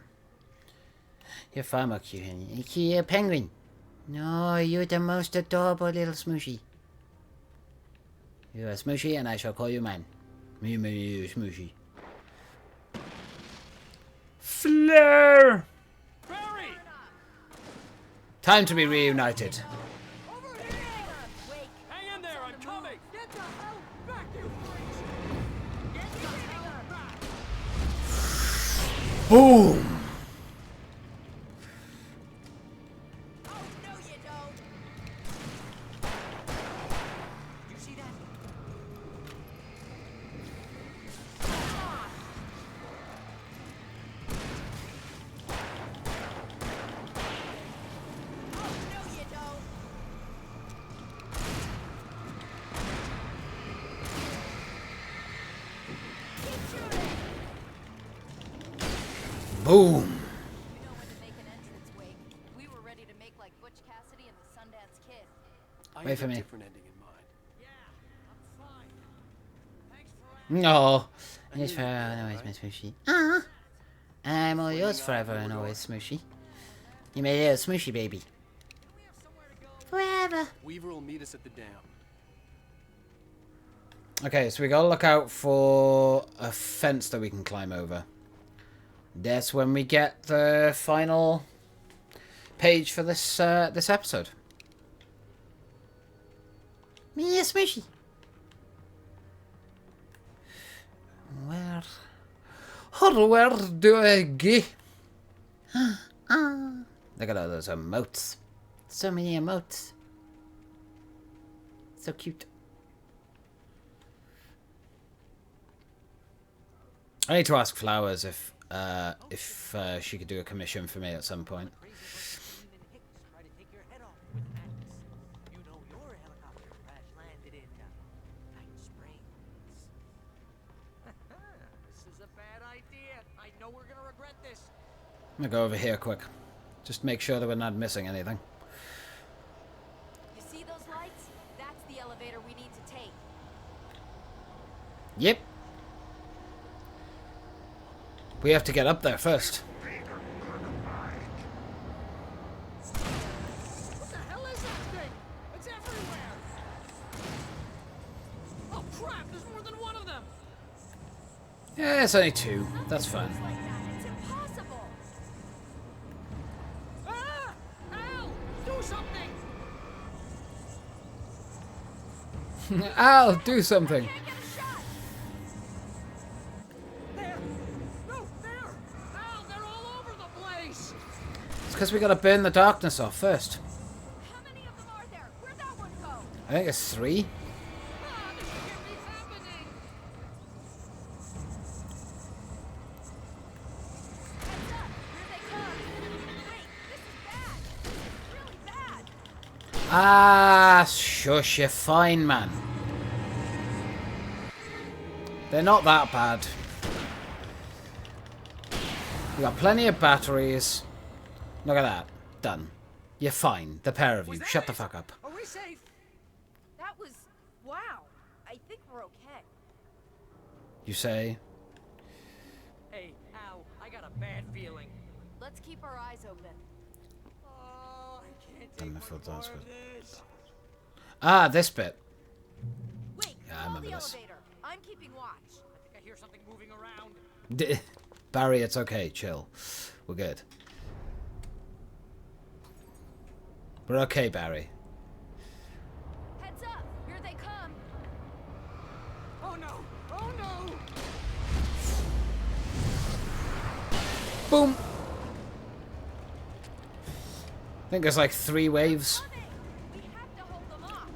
You're far more cute, honey. You're a penguin. No, you're the most adorable little smooshy. You're a smooshy, and I shall call you mine. Me, smooshy. Flare! Barry! Time to be reunited. Hang in there, I'm coming! Get the hell back, you freaks! Get the hell back! Boom! Boom! We know when to make an entrance, Wake. We were ready to make like Butch Cassidy and the Sundance Kid. I Wait had for a me. different ending in mind. No. Yes, forever and always, Miss Smooshy. Ah. I'm all yours forever and always, Smooshy. You made a little Smooshy baby. Forever. Weaver will meet us at the dam. Okay, so we gotta look out for a fence that we can climb over. That's when we get the final page for this this episode. Me a Smooshy. Where do I go? Look at all those emotes. So many emotes. So cute. I need to ask Flowers if she could do a commission for me at some point. I'm gonna go over here quick. Just make sure that we're not missing anything. You see those lights? That's the elevator we need to take. Yep. We have to get up there first. What the hell is that thing? It's everywhere! Oh crap, there's more than one of them! Yeah, it's only 2. That's fine. It's impossible! Ah! Al! Do something! Al, do something! It's because we gotta burn the darkness off first. How many of them are there? Where'd that one go? I think it's 3. Ah, shush, you're fine, man. They're not that bad. We got plenty of batteries. Look at that. Done. You're fine. The pair of you. Shut the fuck up. Are we safe? That was... wow. I think we're okay. You say? Hey, Al, I got a bad feeling. Let's keep our eyes open. Oh, I can't take much more of this. Ah, this bit. Wait, Yeah, I remember this. elevator. I'm keeping watch. I think I hear something moving around. Barry, it's okay. Chill. We're good. We're okay, Barry. Heads up! Here they come! Oh no! Oh no! Boom! I think there's like 3 waves. We have to hold them off.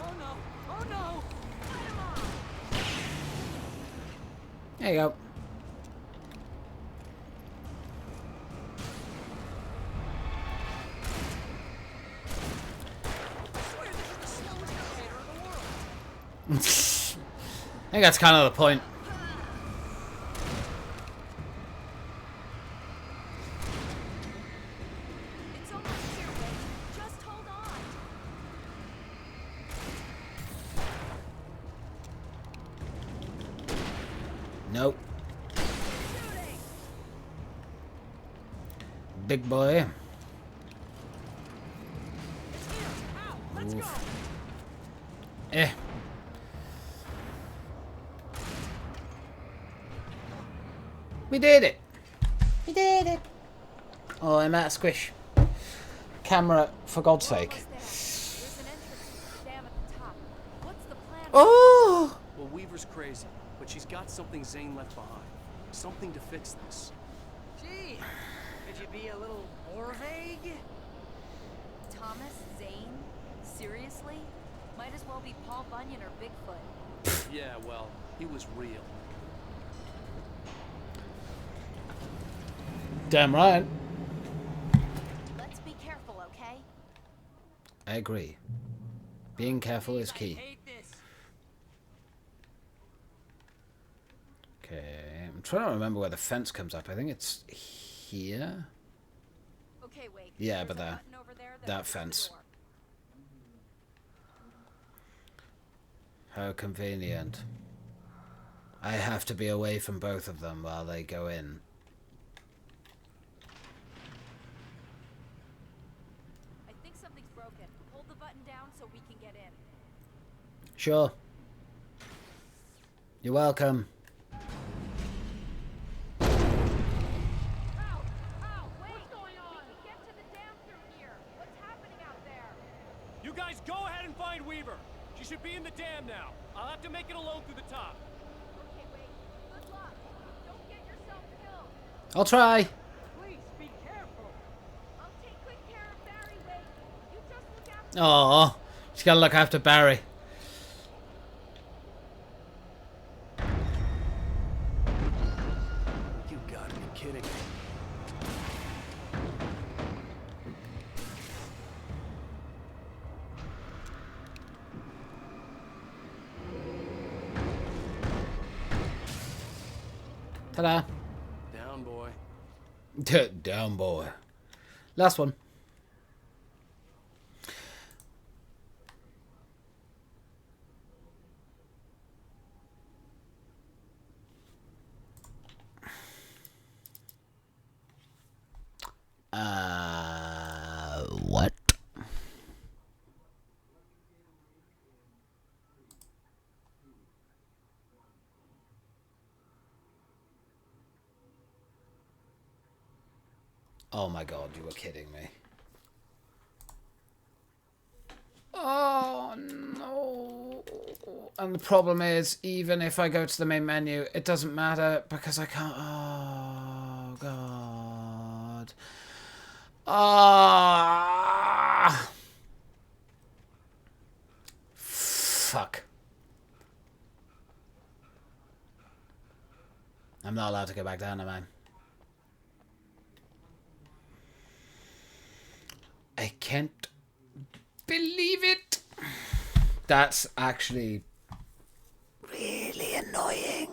Oh no! Oh no! There you go. I think that's kind of the point. It's almost here, Wade. Just hold on. Nope. Big boy. Oof. Eh. We did it. We did it. Oh, I'm out of squish. Camera, for God's sake. Oh! Well, Weaver's crazy, but she's got something Zane left behind. Something to fix this. Gee, could you be a little more vague? Thomas Zane? Seriously? Might as well be Paul Bunyan or Bigfoot. Yeah, well, he was real. Damn right. Let's be careful, okay? I agree. Being careful is key. Okay, I'm trying to remember where the fence comes up. I think it's here. Okay, wait. Yeah, but that fence. How convenient. I have to be away from both of them while they go in. I think something's broken. Hold the button down so we can get in. Sure. You're welcome. What's find Weaver. She should be in the dam now. I'll have to make it alone through the top. Okay, wait. Good luck. Don't get yourself killed. I'll try. Please be careful. I'll take good care of Barry, wait. You just look after. Oh, she's gotta look after Barry. You gotta be kidding me. Ta-da. Down, boy. Down, boy. Last one. What? Oh my god, you were kidding me. Oh no. And the problem is, even if I go to the main menu, it doesn't matter because I can't. Oh god. Ah. Fuck. I'm not allowed to go back down, am I? I can't believe it. That's actually really annoying.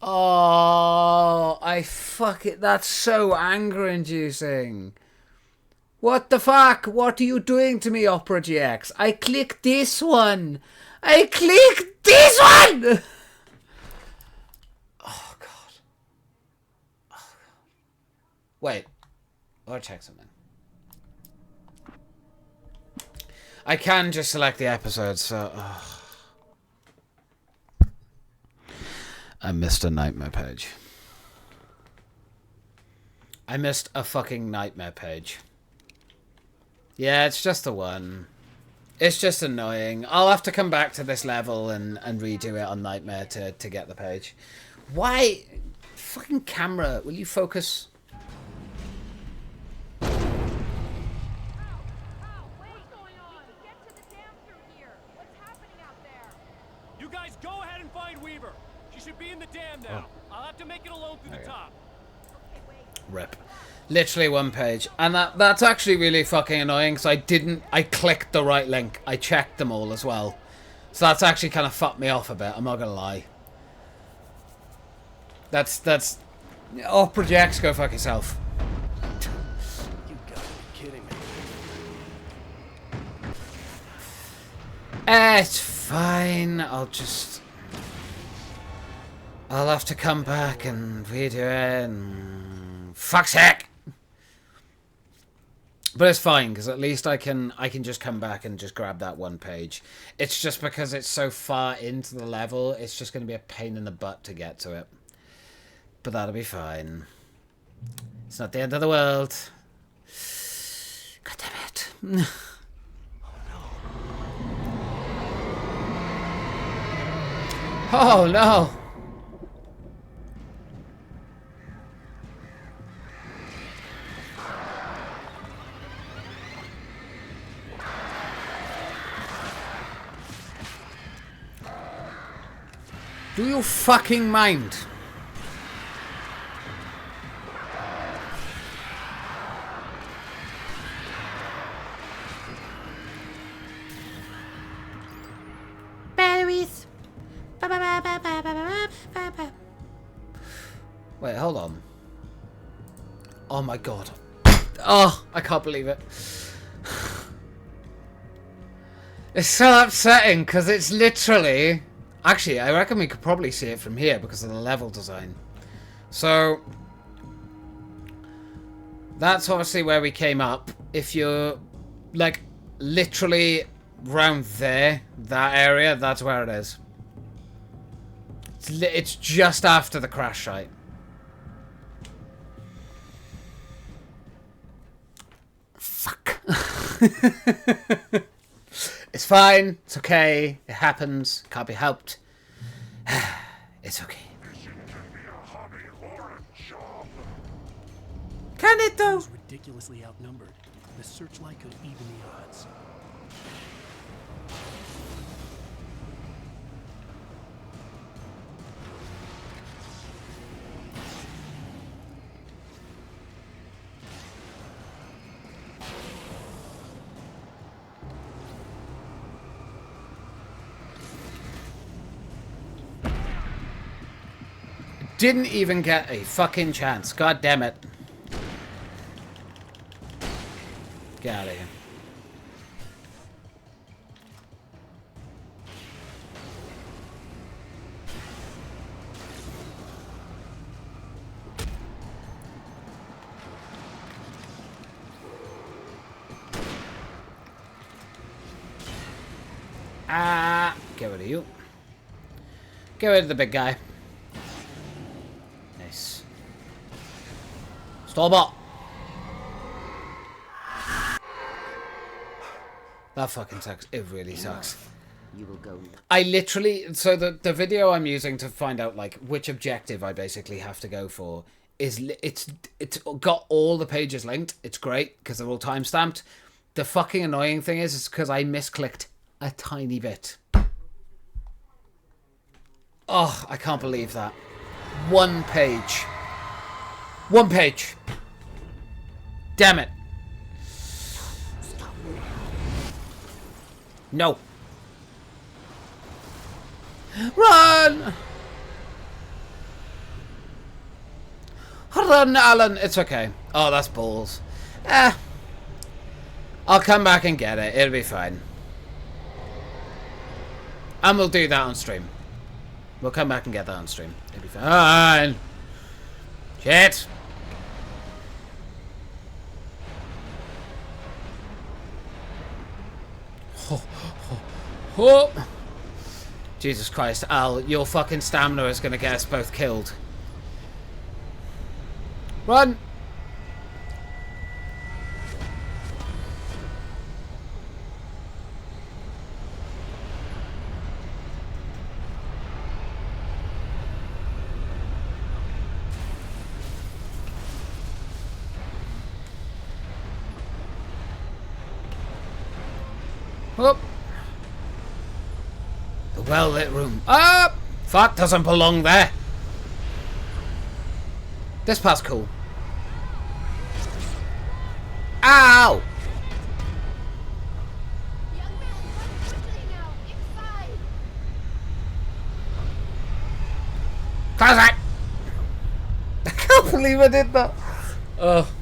Oh, I fuck it. That's so anger-inducing. What the fuck? What are you doing to me, Opera GX? I clicked this one. I clicked this one! Oh, God. Oh, God. Wait. I'll check something. I can just select the episode, so... I missed a nightmare page. I missed a fucking nightmare page. Yeah, it's just the one. It's just annoying. I'll have to come back to this level and redo it on Nightmare to get the page. Why? Fucking camera, will you focus? You guys go ahead and find Weaver. She should be in the dam now. I'll have to make it alone through the top. Rip. Literally one page. And that's actually really fucking annoying because I clicked the right link. I checked them all as well. So that's actually kind of fucked me off a bit, I'm not gonna lie. That's oh, projects, go fuck yourself. You gotta be kidding me. It's fine. I'll have to come back and redo it and fuck's heck. But it's fine because at least I can just come back and just grab that one page. It's just because it's so far into the level, it's just going to be a pain in the butt to get to it. But that'll be fine. It's not the end of the world. God damn it. Oh no. Do you fucking mind? Batteries. Wait, hold on. Oh my god. Oh, I can't believe it. It's so upsetting because it's literally... Actually, I reckon we could probably see it from here because of the level design. So, that's obviously where we came up. If you're, like, literally round there, that area, that's where it is. It's just after the crash site. Fuck. It's fine. It's okay. It happens. Can't be helped. It's okay. Can it though? It was ridiculously outnumbered. The searchlight could even the odds. Didn't even get a fucking chance. God damn it. Get out of here. Get rid of you. Get rid of the big guy. Nice. Stallbot. That fucking sucks. It really sucks. You will go. I literally, so the video I'm using to find out like which objective I basically have to go for is it's got all the pages linked. It's great because they're all timestamped. The fucking annoying thing is because I misclicked a tiny bit. Oh, I can't believe that. One page. One page. Damn it. No. Run! Run, Alan. It's okay. Oh, that's balls. I'll come back and get it. It'll be fine. And we'll do that on stream. We'll come back and get that on stream. It'll be fine. Shit. Oh. Jesus Christ, Al, your fucking stamina is going to get us both killed. Run! Whoop. The well-lit room. Ah! Fuck doesn't belong there. This part's cool. Ow! Close it! I can't believe I did that. Oh.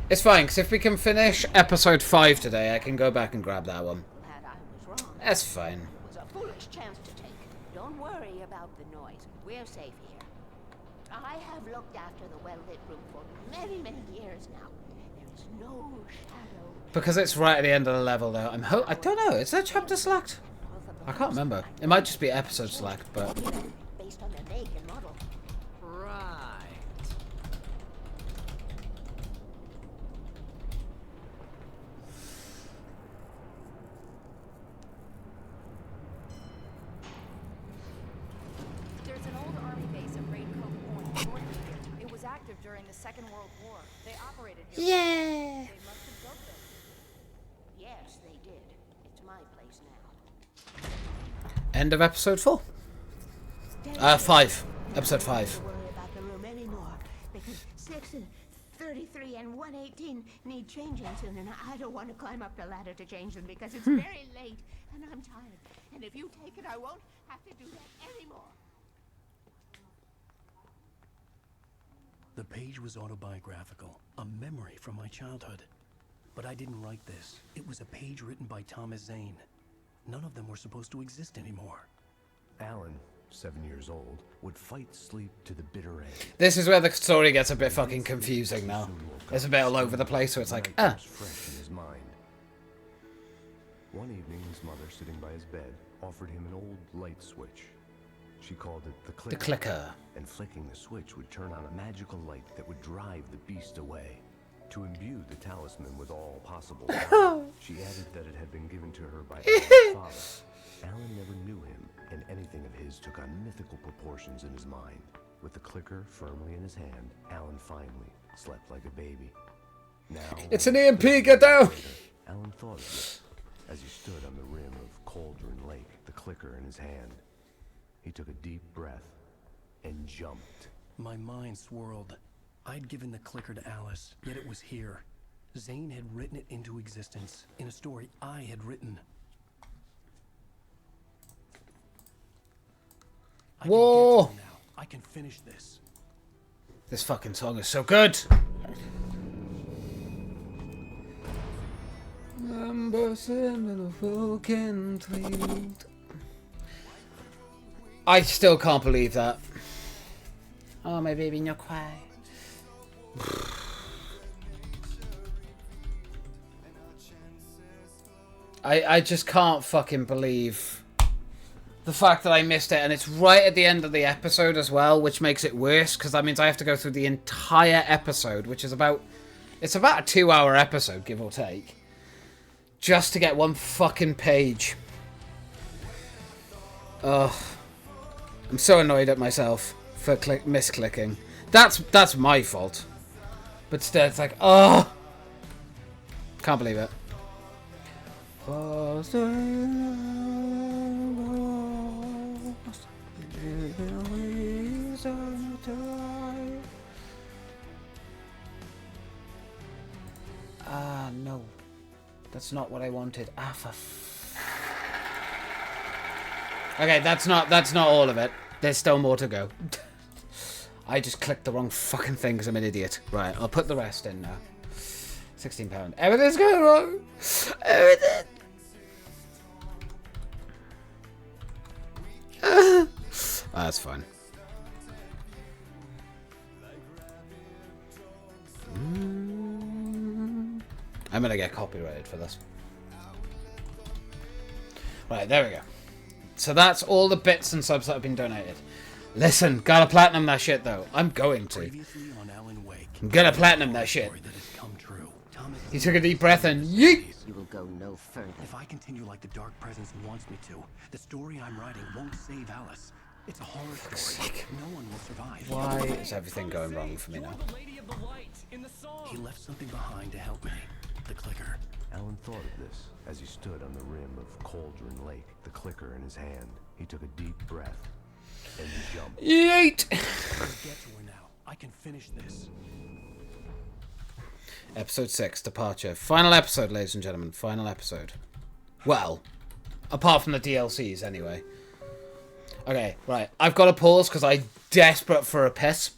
It's fine, because if we can finish episode 5 today, I can go back and grab that one. Glad I was wrong. That's fine. It was a foolish chance to take. Don't worry about the noise. We're safe here. I have looked after the well-lit room for many, many years now. There is no shadow. Because it's right at the end of the level, though. I don't know. Is that chapter select? I can't remember. It might just be episode select, but... Based on their make and model. Right. There's an old army base at Raid Cove Point, north of here. It was active during the Second World War. They operated here. Yeah. They must have built this. Yes, they did. It's my place now. End of episode 4. 5. Episode 5. Don't worry about the room anymore, because 6 and 33 and 118 need changing soon, and I don't want to climb up the ladder to change them because it's very late and I'm tired. And if you take it, I won't have to do that anymore. The page was autobiographical, a memory from my childhood. But I didn't write this. It was a page written by Thomas Zane. None of them were supposed to exist anymore. Alan, 7 years old, would fight sleep to the bitter end. This is where the story gets a bit fucking confusing now. It's a bit all over the place, so it's like, was fresh in his mind. One evening, his mother, sitting by his bed, offered him an old light switch. She called it the clicker. The clicker. And flicking the switch would turn on a magical light that would drive the beast away. To imbue the talisman with all possible power, she added that it had been given to her by Alan's father. Alan never knew him, and anything of his took on mythical proportions in his mind. With the clicker firmly in his hand, Alan finally slept like a baby. Now, it's an EMP, get down! Alan thought of this as he stood on the rim of Cauldron Lake, the clicker in his hand. He took a deep breath and jumped. My mind swirled. I'd given the clicker to Alice, yet it was here. Zane had written it into existence in a story I had written. Whoa! I can finish this. This fucking song is so good. I still can't believe that. Oh, my baby, no cry. I just can't fucking believe the fact that I missed it, and it's right at the end of the episode as well, which makes it worse, because that means I have to go through the entire episode, which is about... It's about a 2-hour episode, give or take, just to get one fucking page. Ugh. I'm so annoyed at myself for misclicking. That's my fault. But still, it's like, oh! Can't believe it. Ah, no. That's not what I wanted. Ah, for okay, that's not all of it. There's still more to go. I just clicked the wrong fucking thing because I'm an idiot. Right, I'll put the rest in now. £16. Everything's going wrong. Everything. That's fine. I'm gonna get copyrighted for this. Right, there we go. So that's all the bits and subs that have been donated. Listen, gotta platinum that shit though. I'm going to. I'm gonna platinum that shit. He took a deep breath and yeet! You will go no further. If I continue like the Dark Presence wants me to, the story I'm writing won't save Alice. It's a horror story. No one will survive. Why is everything going wrong for me now? He left something behind to help me. The clicker. Alan thought of this as he stood on the rim of Cauldron Lake, the clicker in his hand. He took a deep breath and jumped. Yeet! Let's get to her now. I can finish this. Episode 6, Departure. Final episode, ladies and gentlemen. Final episode. Well, apart from the DLCs, anyway. Okay, right. I've got to pause because I'm desperate for a piss.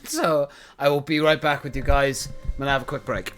So, I will be right back with you guys. I'm going to have a quick break.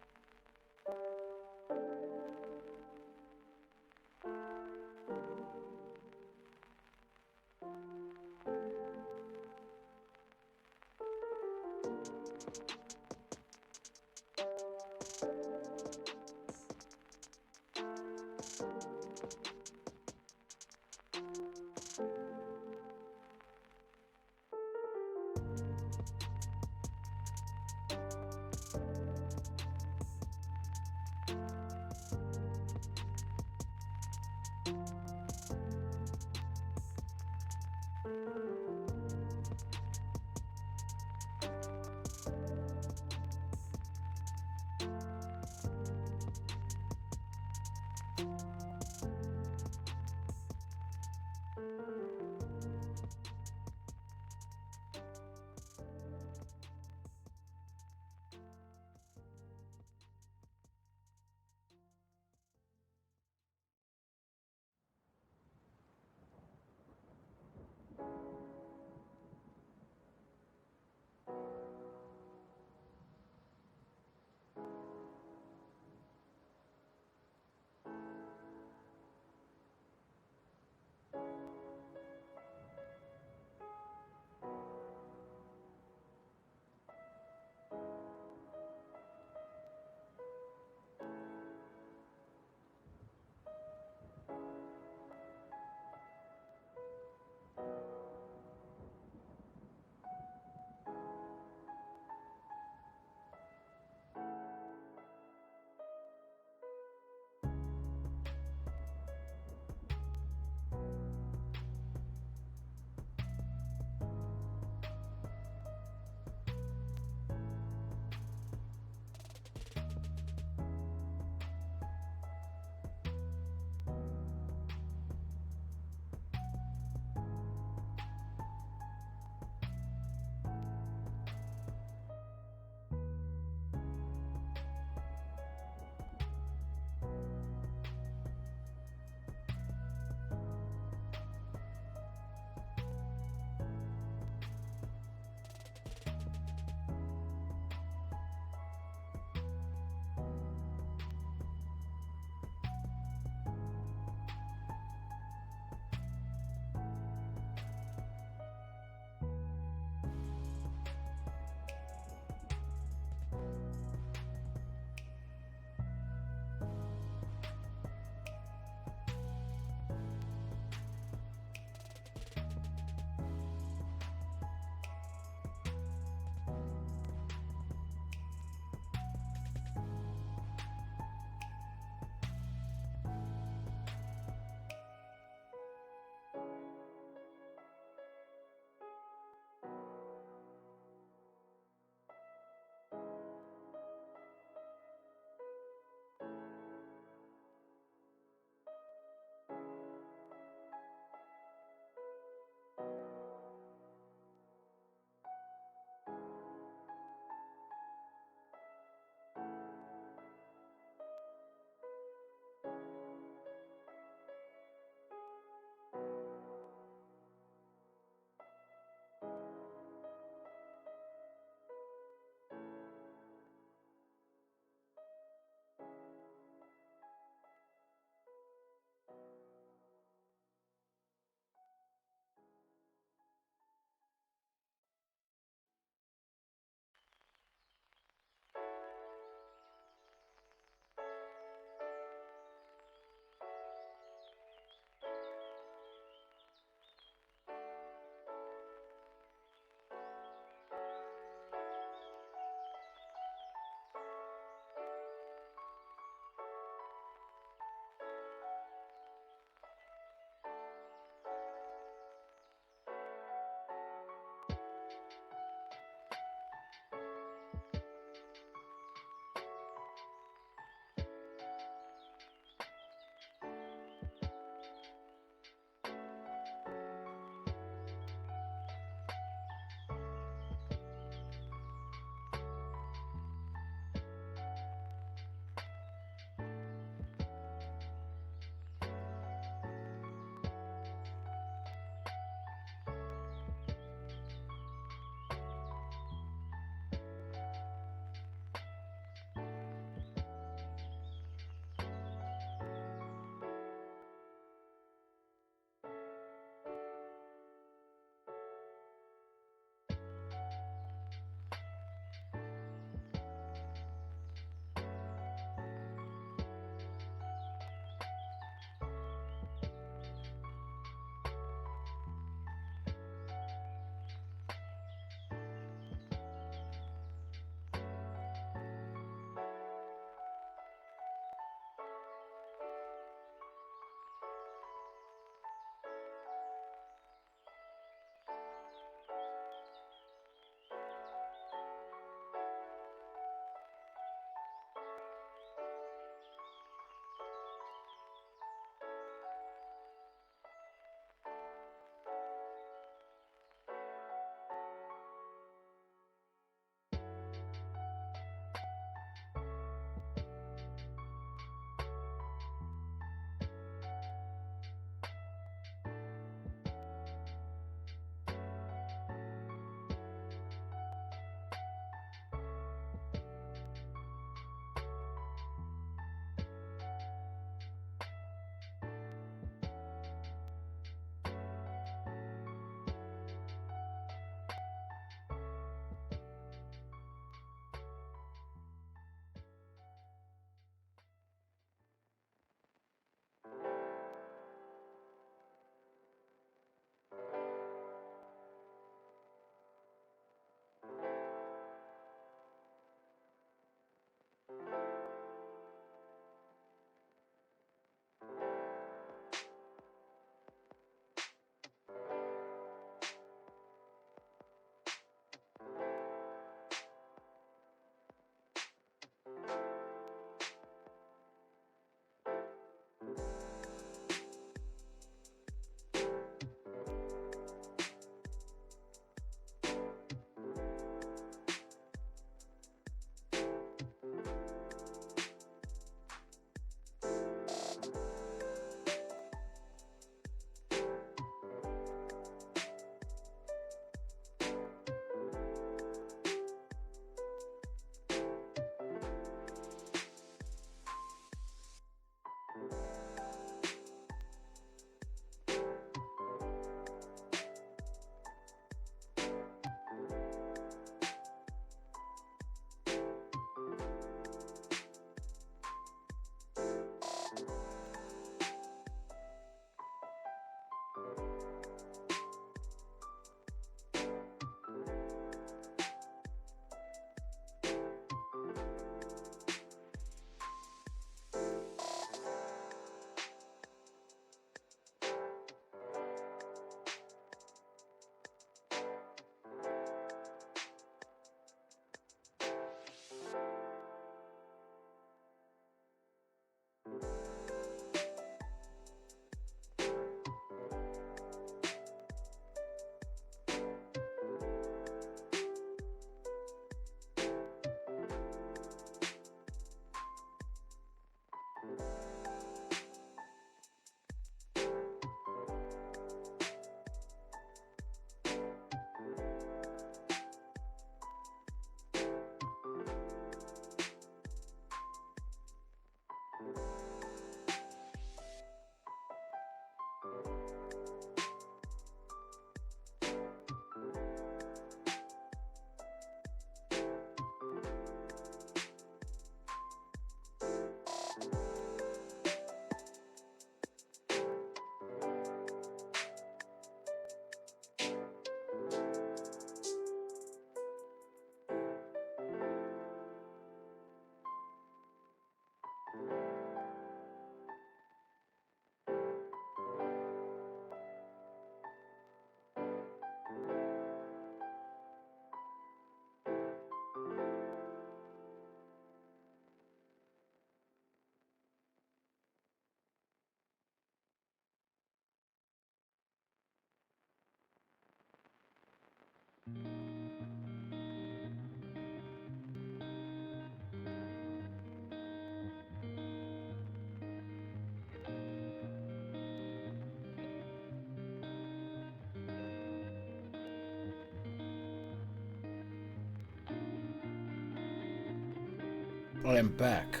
I am back.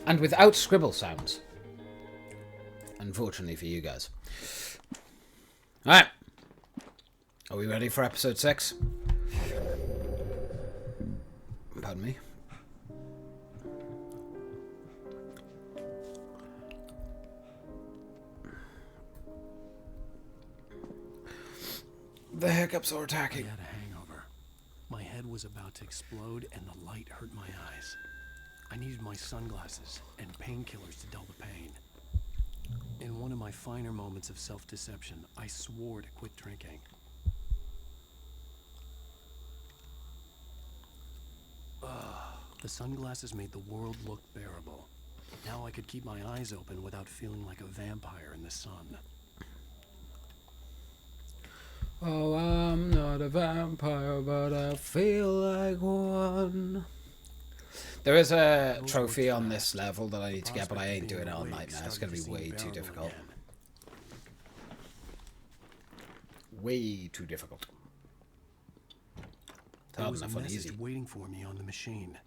And without scribble sounds. Unfortunately for you guys. Alright. Are we ready for episode 6? Pardon me. The hiccups are attacking. I had a hangover. My head was about to explode and the light hurt my eyes. I needed my sunglasses and painkillers to dull the pain. In one of my finer moments of self-deception, I swore to quit drinking. The sunglasses made the world look bearable. Now I could keep my eyes open without feeling like a vampire in the sun. Oh, I'm not a vampire, but I feel like one. There is a trophy on this level that I need to get, but I ain't doing it all night now. It's going to be way too difficult. Way too difficult. There was a message waiting for me on the machine.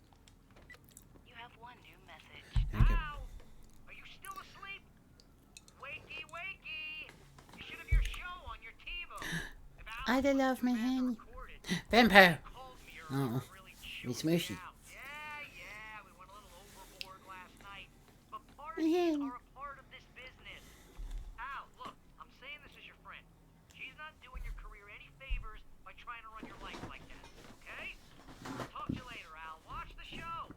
You have one new message. Thank you. Ow! Are you still asleep? Wakey, wakey! You should have your show on your TiVo. I love my hand. Vampire. Oh, it's mushy. Parties are a part of this business. Al, look, I'm saying this as your friend. She's not doing your career any favors by trying to run your life like that, okay? Talk to you later, Al. Watch the show.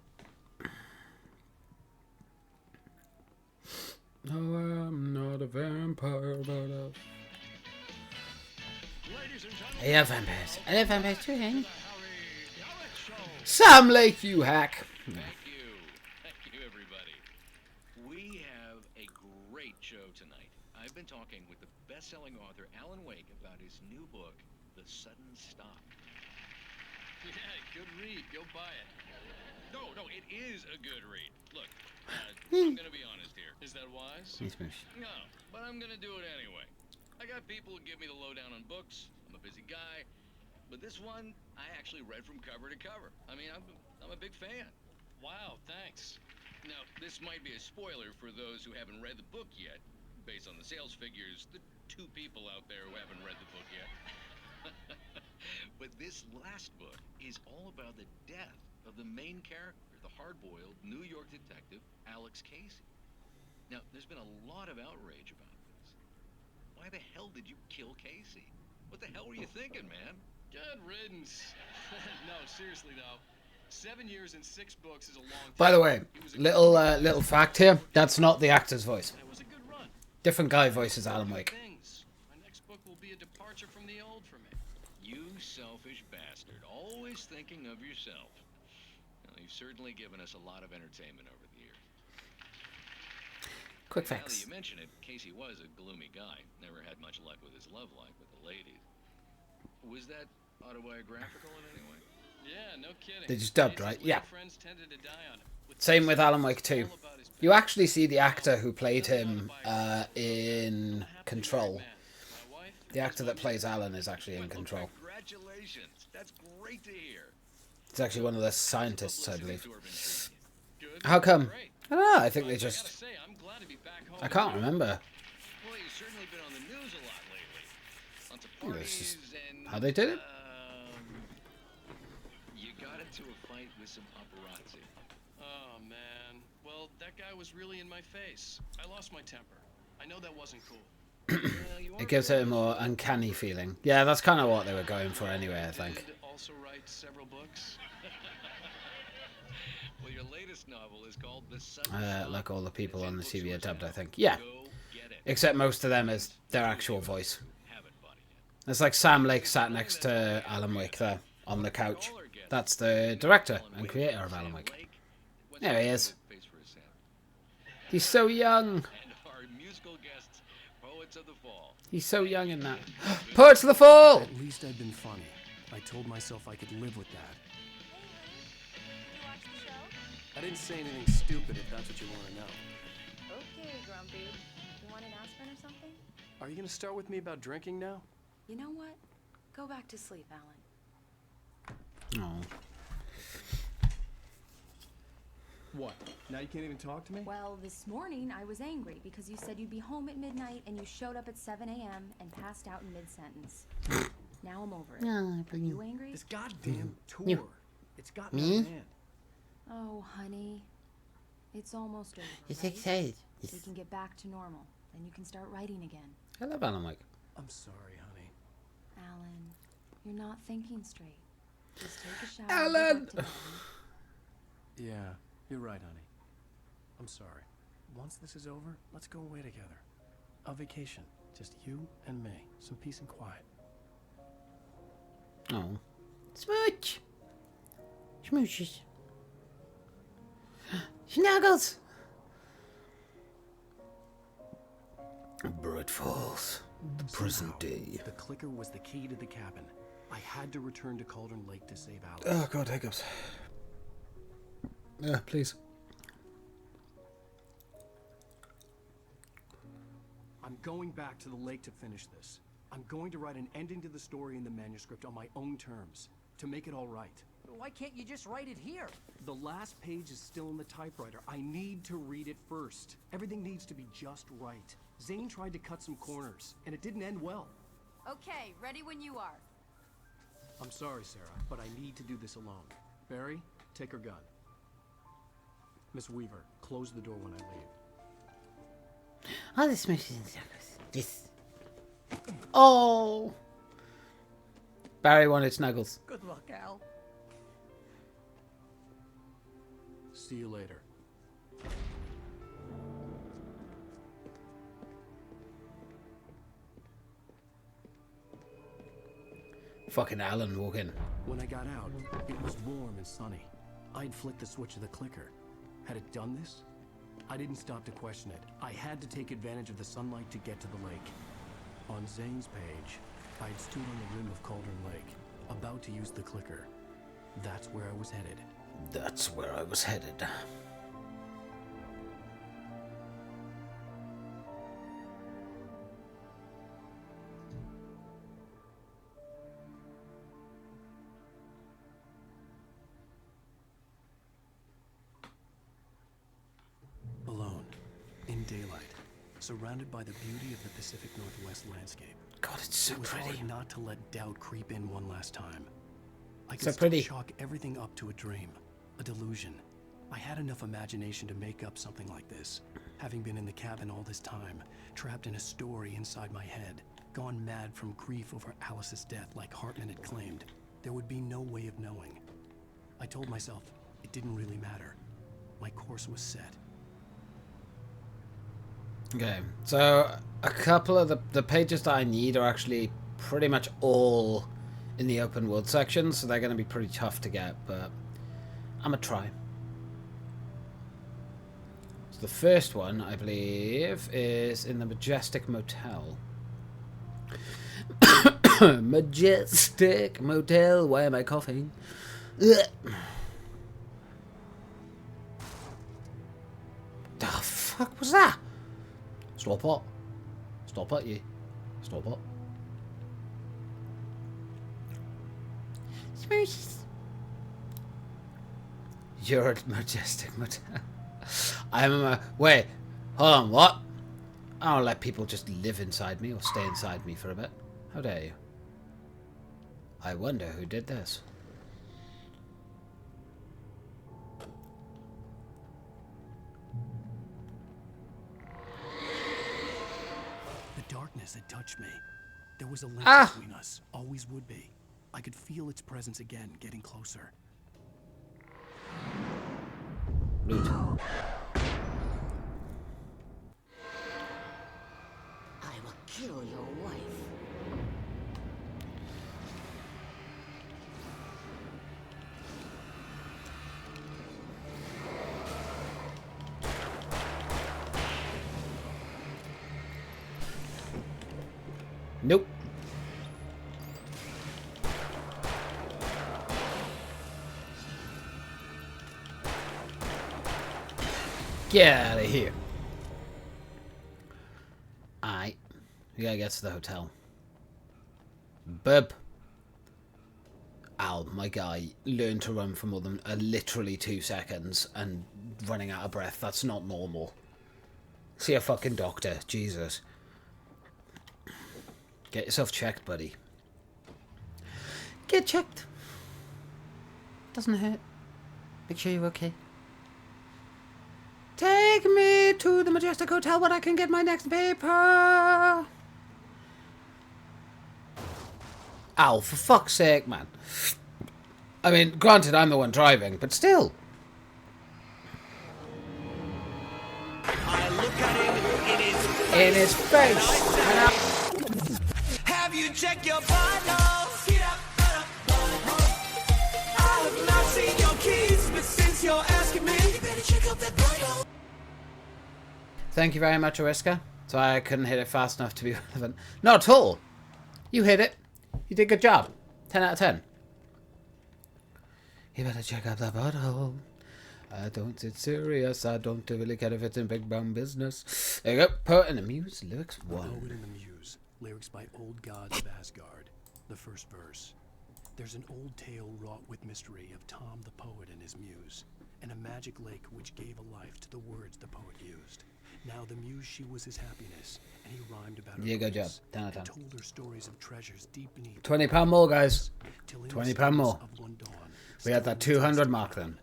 No, I'm not a vampire, but I love vampires. I love vampires too, honey. Sam Lake, you hack. No. Thank you, everybody. We have a great show tonight. I've been talking with the best-selling author Alan Wake about his new book, The Sudden Stop. Yeah, good read. Go buy it. No, it is a good read. Look, I'm gonna be honest here. Is that wise? No, but I'm gonna do it anyway. I got people who give me the lowdown on books. I'm a busy guy. But this one, I actually read from cover to cover. I mean, I'm a big fan. Wow, thanks. Now, this might be a spoiler for those who haven't read the book yet. Based on the sales figures, the 2 people out there who haven't read the book yet. But this last book is all about the death of the main character, the hard-boiled New York detective, Alex Casey. Now, there's been a lot of outrage about this. Why the hell did you kill Casey? What the hell were you thinking, man? Good riddance. No, seriously though. 7 years and 6 books is a long time. By the way, little fact here. That's not the actor's voice. It was a good run. Different guy voices Alan Wake. My next book will be a departure from the old for me. You selfish bastard. Always thinking of yourself. Well, you've certainly given us a lot of entertainment over the years. Quick Now that facts. you mention it, Casey was a gloomy guy. Never had much luck with his love life with the ladies. Was that autobiographical in any way? Yeah, no kidding. They just dubbed, right? Yeah. Friends tended to die on it. Same with Alan Wake 2. You actually see the actor who played him in Control. The actor that plays Alan is actually in Control. Congratulations. That's great to hear. He's actually one of the scientists, I believe. How come? I don't know. I think they just... I can't remember. Well, you've certainly been on the news a lot lately. Lots of Oh, parties it's just and... how they did it. You got into a fight with some paparazzi. Oh man. Well, that guy was really in my face. I lost my temper. I know that wasn't cool. It gives it a more uncanny feeling. Yeah, that's kind of what they were going for anyway, I think. Also write several books. Well, your latest novel is called The Sudden Like all the people on the TV are dubbed, I think. Yeah. Except most of them is their actual voice. It's like Sam Lake sat next to Alan Wake there on the couch. That's the director and creator of Alan Wake. There he is. He's so young. And our musical guests, Poets of the Fall. He's so young in that. Poets of the Fall! At least I'd been funny. I told myself I could live with that. I didn't say anything stupid if that's what you want to know. Okay, Grumpy. You want an aspirin or something? Are you going to start with me about drinking now? You know what? Go back to sleep, Alan. Oh. What? Now you can't even talk to me? Well, this morning I was angry because you said you'd be home at midnight and you showed up at 7 a.m. and passed out in mid-sentence. Now I'm over it. Are you angry? This goddamn tour. You. It's got Me? me out of hand. Oh, honey. It's almost over, It's right? excited. We can get back to normal. Then you can start writing again. I love Alan Wake. I'm sorry, honey. Alan, you're not thinking straight. Just take a shower. Alan! Get up to bed. Yeah, you're right, honey. I'm sorry. Once this is over, let's go away together. A vacation. Just you and me. Some peace and quiet. Oh. Smooch! Smooches. Snuggles! Bright Falls. The present day. The clicker was the key to the cabin. I had to return to Cauldron Lake to save Alex. Oh god, hiccups. Yeah, please. I'm going back to the lake to finish this. I'm going to write an ending to the story in the manuscript on my own terms, to make it all right. Why can't you just write it here? The last page is still in the typewriter. I need to read it first. Everything needs to be just right. Zane tried to cut some corners, and it didn't end well. Okay, ready when you are. I'm sorry, Sarah, but I need to do this alone. Barry, take her gun. Miss Weaver, close the door when I leave. Oh, this Smooches and Snuggles. This. Oh! Barry wanted Snuggles. Good luck, Al. See you later. Fucking Alan walking. When I got out, it was warm and sunny. I'd flicked the switch of the clicker. Had it done this? I didn't stop to question it. I had to take advantage of the sunlight to get to the lake. On Zane's page, I'd stood on the rim of Cauldron Lake, about to use the clicker. That's where I was headed. That's where I was headed. Alone, in daylight, surrounded by the beauty of the Pacific Northwest landscape. God, it's so it was pretty. hard not to let doubt creep in one last time. I So could still pretty. chalk everything up to a dream, a delusion. I had enough imagination to make up something like this, having been in the cabin all this time, trapped in a story inside my head, gone mad from grief over Alice's death like Hartman had claimed. There would be no way of knowing. I told myself it didn't really matter. My course was set. Okay, so a couple of the pages that I need are actually pretty much all in the open world section, so they're going to be pretty tough to get, but I'm going to try. So the first one, I believe, is in the Majestic Motel. Majestic Motel, why am I coughing? Ugh. The fuck was that? Stop it. Stop it, you. Stop it. Smooshes. You're a Majestic Motel. I'm a... Wait. Hold on, what? I don't let people just live inside me or stay inside me for a bit. How dare you? I wonder who did this. The darkness had touched me. There was a link between us. Always would be. I could feel its presence again, getting closer. Loot. I will kill your wife. Nope. Get out of here. Alright. We gotta get to the hotel. Bub. Al, my guy, learned to run for more than literally 2 seconds and running out of breath. That's not normal. See a fucking doctor. Jesus. Get yourself checked, buddy. Get checked. Doesn't hurt. Make sure you're okay. Take me to the Majestic Hotel where I can get my next paper. Al, for fuck's sake, man. I mean, granted, I'm the one driving, but still. I look at him in his face. Have you checked your vitals? I have not seen your keys, but since you're asking me, you better check out that vital. Thank you very much, Oriska. Sorry I couldn't hit it fast enough to be relevant. Not at all. You hit it. You did a good job. 10 out of 10. You better check out that bottle. I don't, it's serious. I don't really care if it's in big brown business. There you go. Poet and the Muse, lyrics 1. The Poet and the Muse, lyrics by Old Gods of Asgard. The first verse. There's an old tale wrought with mystery of Tom the poet and his muse, and a magic lake which gave a life to the words the poet used. Now the muse, she was his happiness, and he rhymed about her Yeah, good job. bliss, 10 out of 10. and told her stories of treasures deep beneath. £20 more, guys. Till in the £20 stillness more. of one dawn, We had that 200 mark then.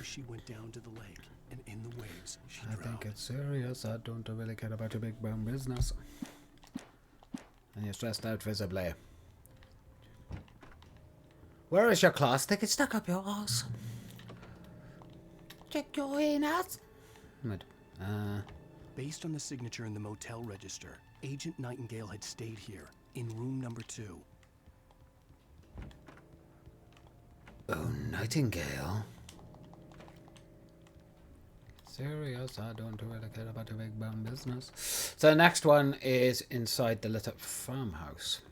she went down to the lake, and in the waves she I think it's serious. I don't really care about your big brown business. And you're stressed out visibly. Where is your class? Take it stuck up your ass. Check your ass. Good. Based on the signature in the motel register, Agent Nightingale had stayed here, in room number 2. Oh, Nightingale. Serious, I don't really care about your big brown business. So the next one is inside the lit up farmhouse.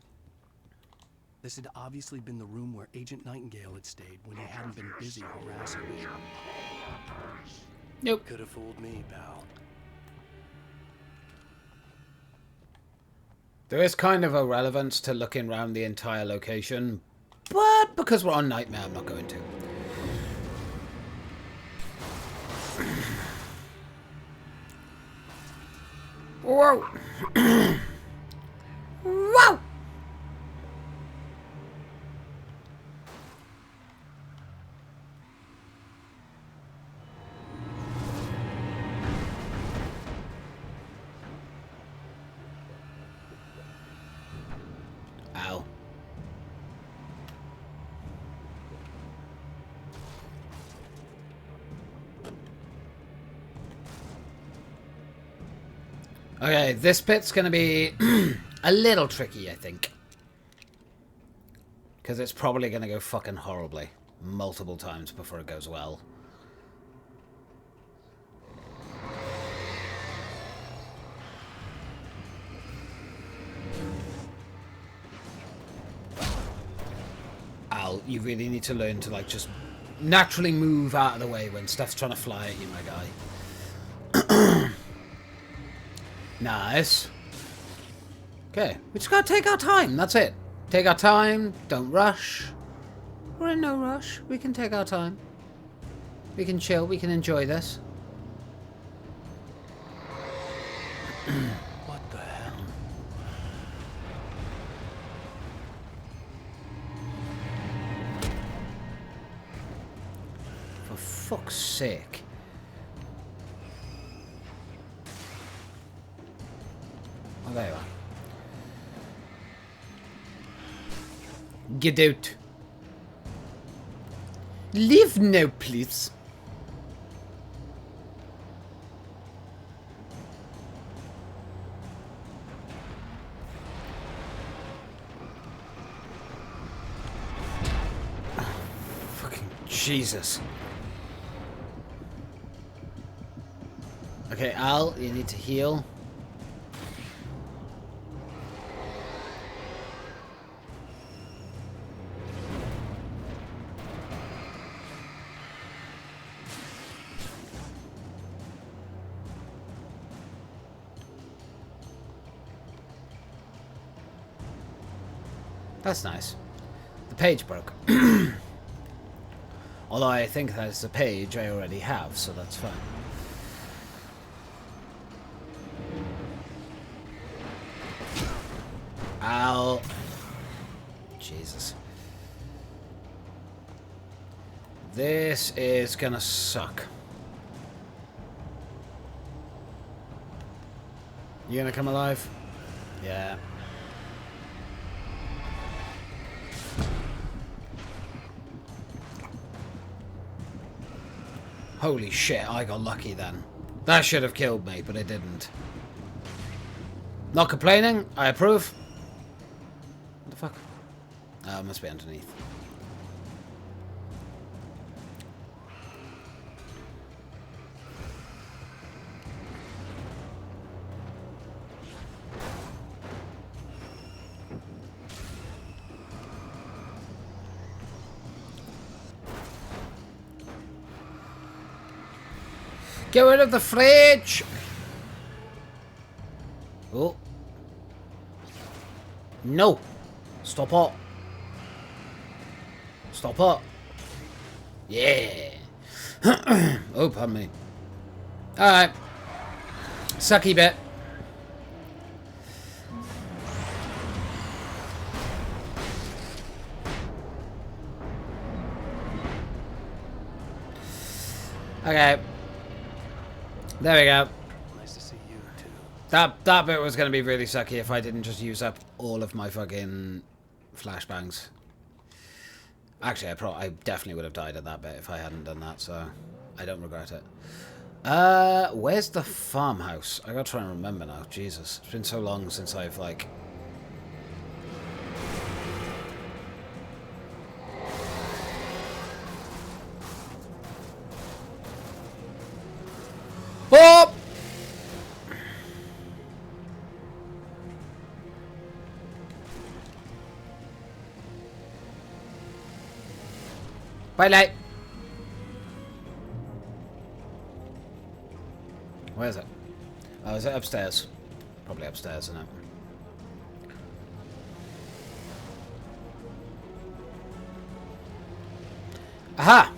This had obviously been the room where Agent Nightingale had stayed when he hadn't been busy harassing me. Nope. Could have fooled me, pal. There is kind of a relevance to looking around the entire location, but because we're on Nightmare, I'm not going to. Whoa! Whoa! Ow. Okay, this bit's gonna be a little tricky, I think. Because it's probably gonna go fucking horribly. Multiple times before it goes well. Al, you really need to learn to, like, just naturally move out of the way when stuff's trying to fly at you, my guy. Nice. Okay, we just gotta take our time, that's it. Take our time, don't rush. We're in no rush, we can take our time. We can chill, we can enjoy this. What the hell? For fuck's sake. Oh, there you are. Get out. Leave now, please. Fucking Jesus. Okay, Al, you need to heal. That's nice. The page broke. Although I think that's a page I already have, so that's fine. Ow. Jesus. This is gonna suck. You gonna come alive? Yeah. Holy shit, I got lucky then. That should have killed me, but it didn't. Not complaining, I approve. What the fuck? Oh, it must be underneath. Get rid of the fridge! Oh. No! Stop it! Stop it! Yeah! Oh, pardon me. Alright. Sucky bit. Okay. There we go. Nice to see you too. That bit was going to be really sucky if I didn't just use up all of my fucking flashbangs. Actually, I definitely would have died at that bit if I hadn't done that, so I don't regret it. Where's the farmhouse? I gotta try and remember now. Jesus, it's been so long since I've like... Oh! Bye, light. Where is it? Oh, is it upstairs? Probably upstairs, isn't it? Aha!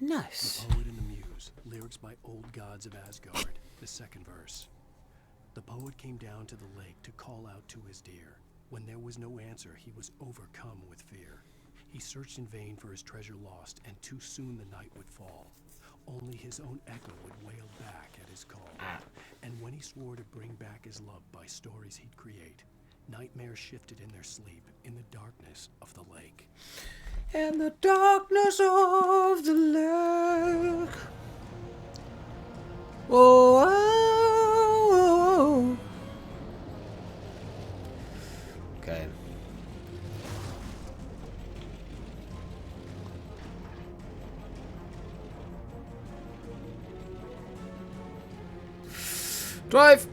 Nice. The Poet and the Muse, lyrics by Old Gods of Asgard, the second verse. The poet came down to the lake to call out to his dear. When there was no answer, he was overcome with fear. He searched in vain for his treasure lost, and too soon the night would fall. Only his own echo would wail back at his call. And when he swore to bring back his love by stories he'd create, nightmares shifted in their sleep in the darkness of the lake. In the darkness of the lake. Oh, oh, oh. Okay. Drive!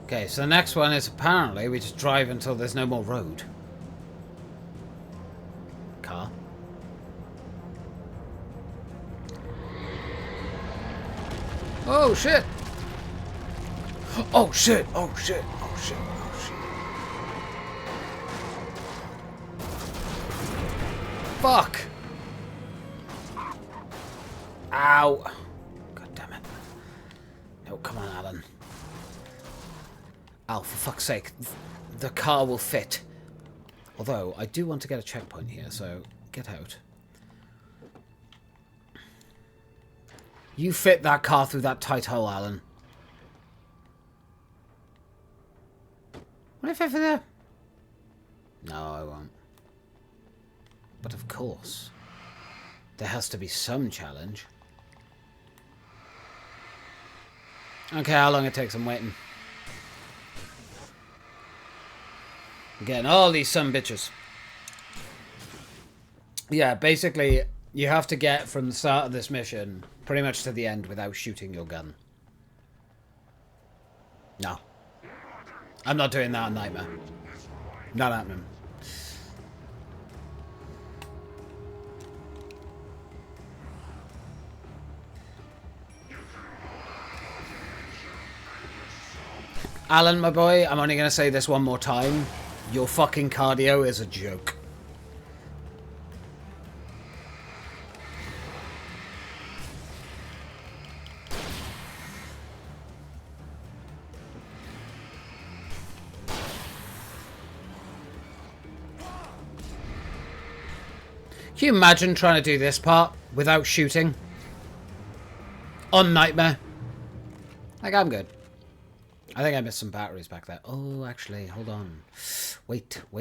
Okay, so the next one is apparently we just drive until there's no more road. Car. Oh shit! Oh shit! Oh shit! Oh shit! Oh shit! Fuck! Ow! God damn it. No, come on, Alan. Al, for fuck's sake. The car will fit. Although, I do want to get a checkpoint here, so get out. You fit that car through that tight hole, Alan. What if I fit there? No, I won't. But of course, there has to be some challenge. Okay, how long it takes, I'm waiting. I'm getting all these sumbitches. Yeah, basically, you have to get from the start of this mission pretty much to the end without shooting your gun. No. I'm not doing that on Nightmare. Not happening. Alan, my boy, I'm only going to say this one more time. Your fucking cardio is a joke. Can you imagine trying to do this part without shooting? On Nightmare. Like, I'm good. I think I missed some batteries back there. Oh, actually, hold on. Wait. No,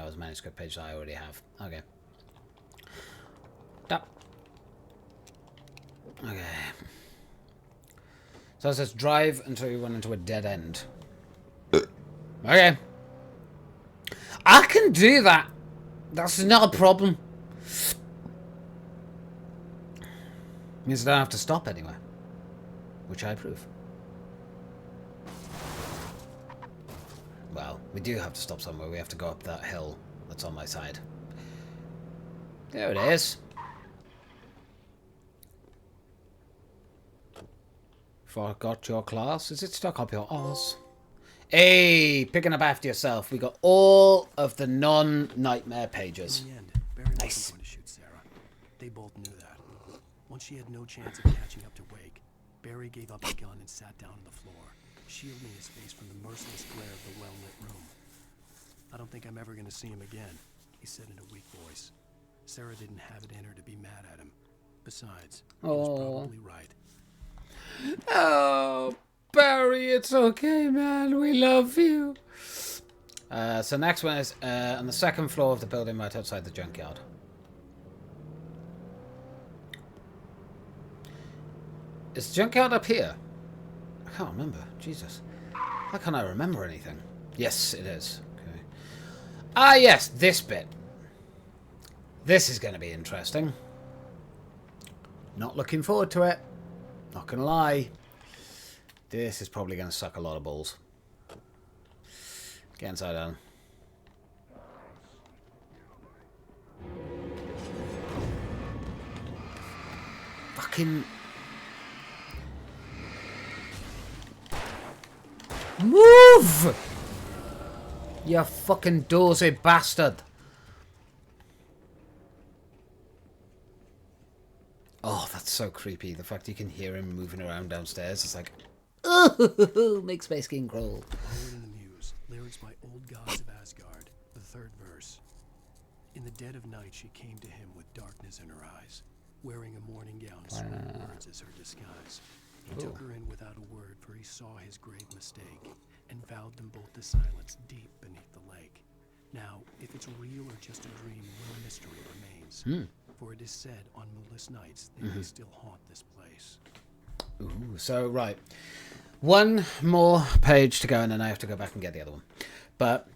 it was a manuscript page that I already have. Okay. Stop. Okay. So it says drive until you run into a dead end. Okay. I can do that. That's not a problem. Means I don't have to stop anywhere. Which I approve. Well, we do have to stop somewhere. We have to go up that hill that's on my side. There it is. Forgot your class? Is it stuck up your arse? Hey, picking up after yourself. We got all of the non-nightmare pages. In the end, Barry wasn't going to shoot Sarah. They both knew that. Once she had no chance of catching up to Wake, Barry gave up his gun and sat down on the floor, shielding his face from the merciless glare of the well-lit room. I don't think I'm ever going to see him again, he said in a weak voice. Sarah didn't have it in her to be mad at him. Besides, he was probably right. Oh, Barry, it's okay, man. We love you. So next one is on the second floor of the building right outside the junkyard. Is the junkyard up here? I can't remember. Jesus. How can I remember anything? Yes, it is. Okay. Ah, yes, this bit. This is going to be interesting. Not looking forward to it. Not going to lie. This is probably going to suck a lot of balls. Get inside, Alan. Fucking... Move! You fucking dozy bastard. Oh, that's so creepy. The fact you can hear him moving around downstairs. It's like... Ooh, makes my skin crawl. Poet in the Muse, lyrics by Old Gods of Asgard, the third verse. In the dead of night she came to him with darkness in her eyes, wearing a morning gown sweet words as her disguise. He took her in without a word, for he saw his grave mistake, and vowed them both to silence deep beneath the lake. Now, if it's real or just a dream, no mystery remains. For it is said on moonless nights they may still haunt this place. Ooh, so, right. One more page to go, and then I have to go back and get the other one. But,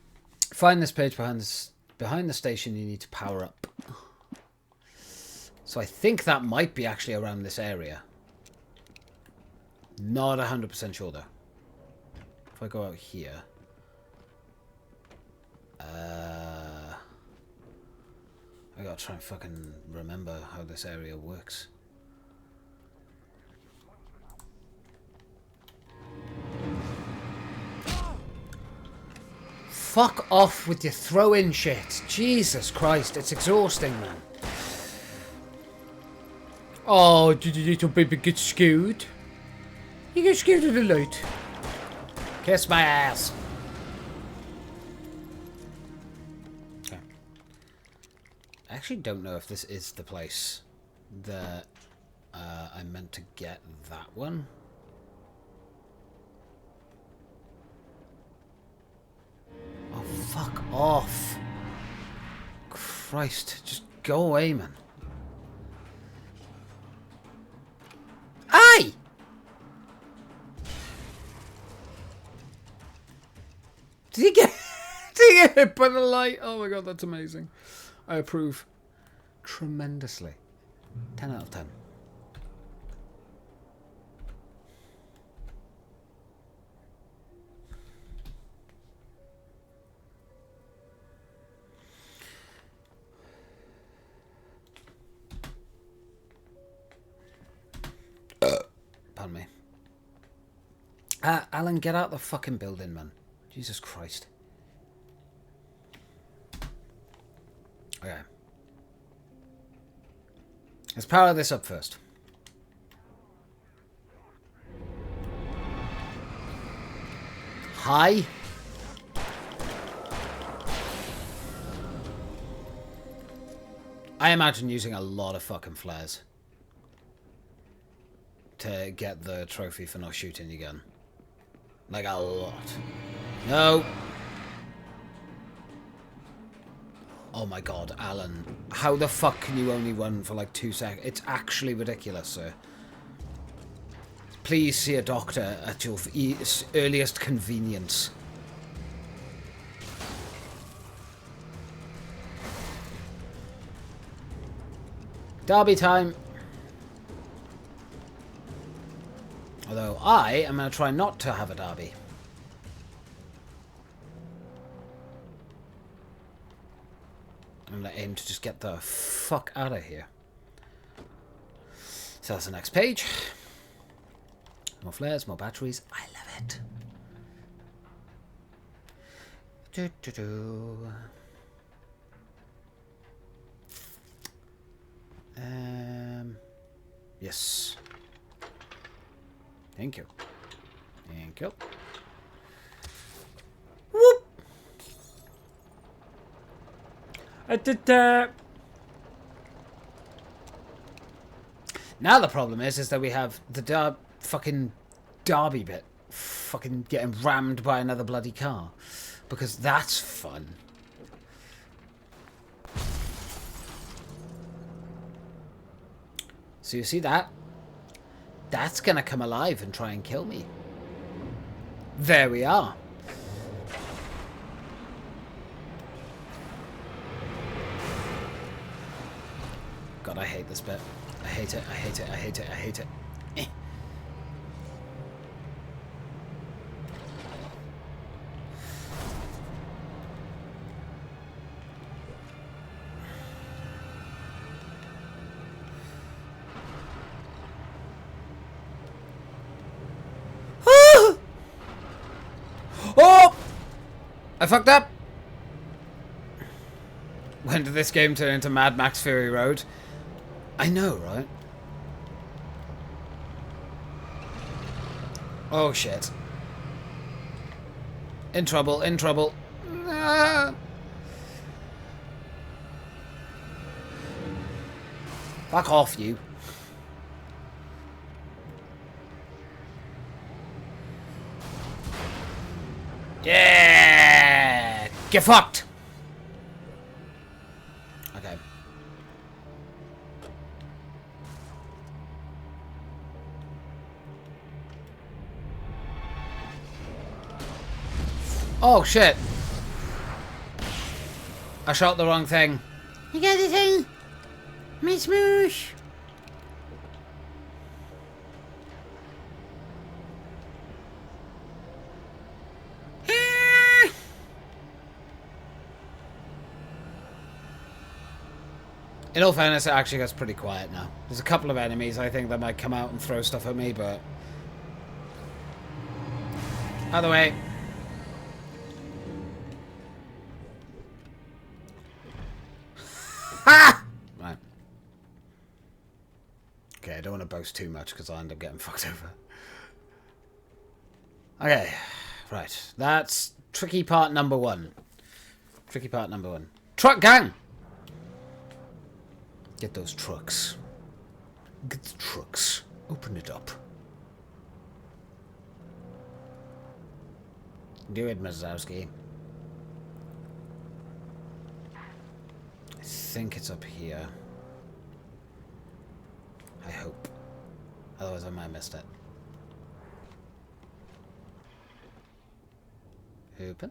find this page behind the station you need to power up. So I think that might be actually around this area. Not 100% sure, though. If I go out here... I gotta try and fucking remember how this area works. Fuck off with your throw-in shit. Jesus Christ, it's exhausting, man. Oh, did your little baby get scared? You get scared of the light. Kiss my ass. Okay. I actually don't know if this is the place that I meant to get that one. Oh, fuck off. Christ, just go away, man. Aye! Did he get hit by the light? Oh my god, that's amazing. I approve tremendously. 10 out of 10. Pardon me. Alan, get out the fucking building, man. Jesus Christ. Okay. Let's power this up first. Hi. I imagine using a lot of fucking flares to get the trophy for not shooting your gun. Like a lot. No. Oh my god, Alan. How the fuck can you only run for like 2 seconds? It's actually ridiculous, sir. Please see a doctor at your earliest convenience. Derby time. Although I am going to try not to have a derby. I'm going to aim to just get the fuck out of here. So that's the next page. More flares, more batteries. I love it. Yes. Thank you. Thank you. Whoop! I did that. Now the problem is that we have the fucking derby bit fucking getting rammed by another bloody car. Because that's fun. So you see that? That's gonna come alive and try and kill me. There we are. God, I hate this bit. I hate it, I hate it, I hate it, I hate it. Eh. Oh! I fucked up! When did this game turn into Mad Max Fury Road? I know, right? Oh shit. In trouble, in trouble. Ah. Fuck off, you. Yeah! Get fucked! Okay. Oh shit! I shot the wrong thing. You got this thing? Miss Moosh! In all fairness, it actually gets pretty quiet now. There's a couple of enemies, I think, that might come out and throw stuff at me, but... Either way. Ha! Right. Okay, I don't want to boast too much, because I'll end up getting fucked over. Okay. Right. That's tricky part number 1. Tricky part number 1. Truck gang! Get those trucks. Get the trucks. Open it up. Do it, Mazowski. I think it's up here. I hope. Otherwise I might have missed it. Open.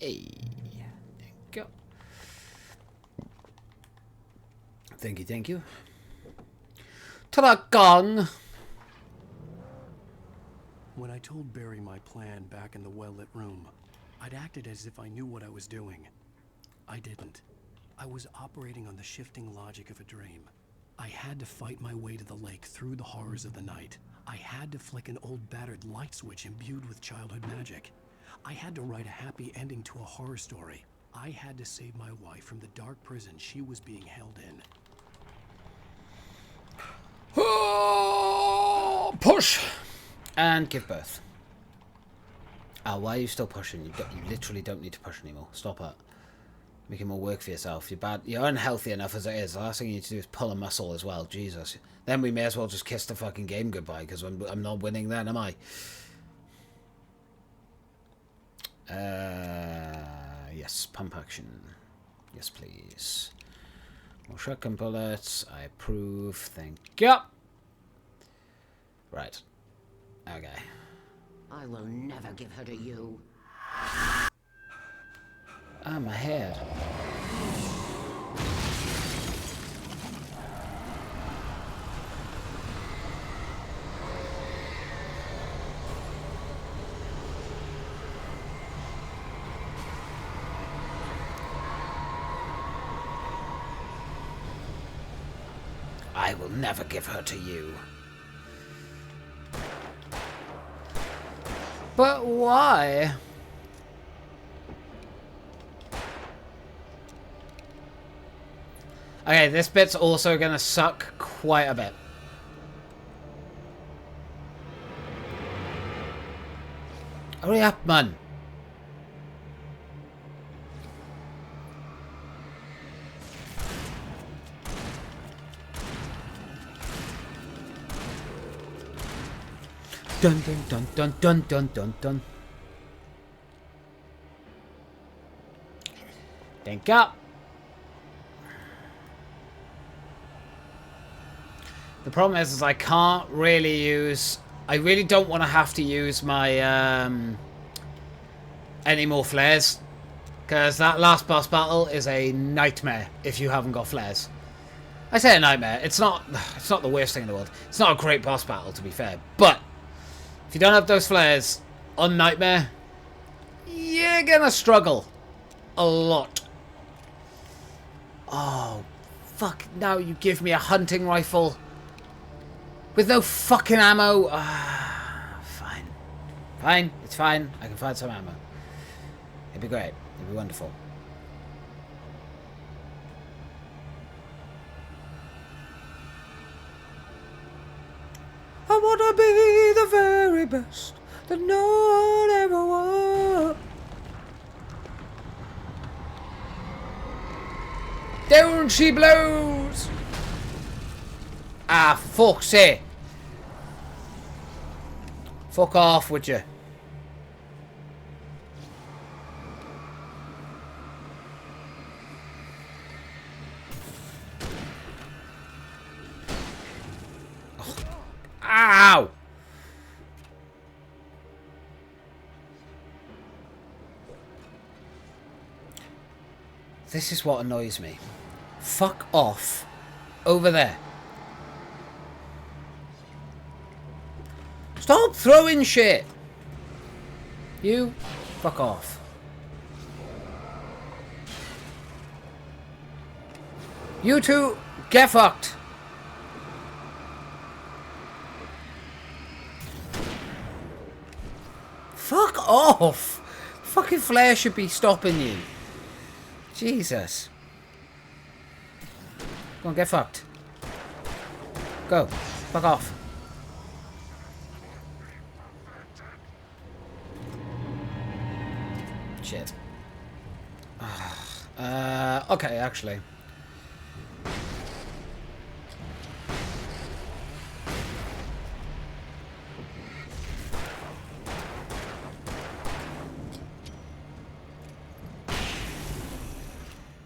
Hey. There you go. Thank you, thank you. To the gong! When I told Barry my plan back in the well-lit room, I'd acted as if I knew what I was doing. I didn't. I was operating on the shifting logic of a dream. I had to fight my way to the lake through the horrors of the night. I had to flick an old battered light switch imbued with childhood magic. I had to write a happy ending to a horror story. I had to save my wife from the dark prison she was being held in. Push! And give birth. Oh, why are you still pushing? You literally don't need to push anymore. Stop it. Making more work for yourself. You're bad. You're unhealthy enough as it is. The last thing you need to do is pull a muscle as well. Jesus. Then we may as well just kiss the fucking game goodbye, because I'm not winning then, am I? Yes, pump action. Yes, please. More shotgun bullets. I approve. Thank you. Right. Okay. I will never give her to you. Ah, my head. I will never give her to you. But why? Okay, this bit's also gonna suck quite a bit. Hurry up, man. Dun dun dun dun dun dun dun dun. Think up. The problem is I can't really use... I really don't want to have to use my, any more flares. Because that last boss battle is a nightmare if you haven't got flares. I say a nightmare. It's not the worst thing in the world. It's not a great boss battle, to be fair. But if you don't have those flares on Nightmare, you're gonna struggle a lot. Oh, fuck. Now you give me a hunting rifle with no fucking ammo. Fine. Fine. It's fine. I can find some ammo. It'd be great. It'd be wonderful. I wanna be the very best that no one ever was. Down she blows. Ah, fuck's sake. Fuck off, would you? Ow! This is what annoys me. Fuck off. Over there. Stop throwing shit! You, fuck off. You two, get fucked! Fuck off! Fucking flare should be stopping you. Jesus. Go on, get fucked. Go. Fuck off. Shit. Okay, actually.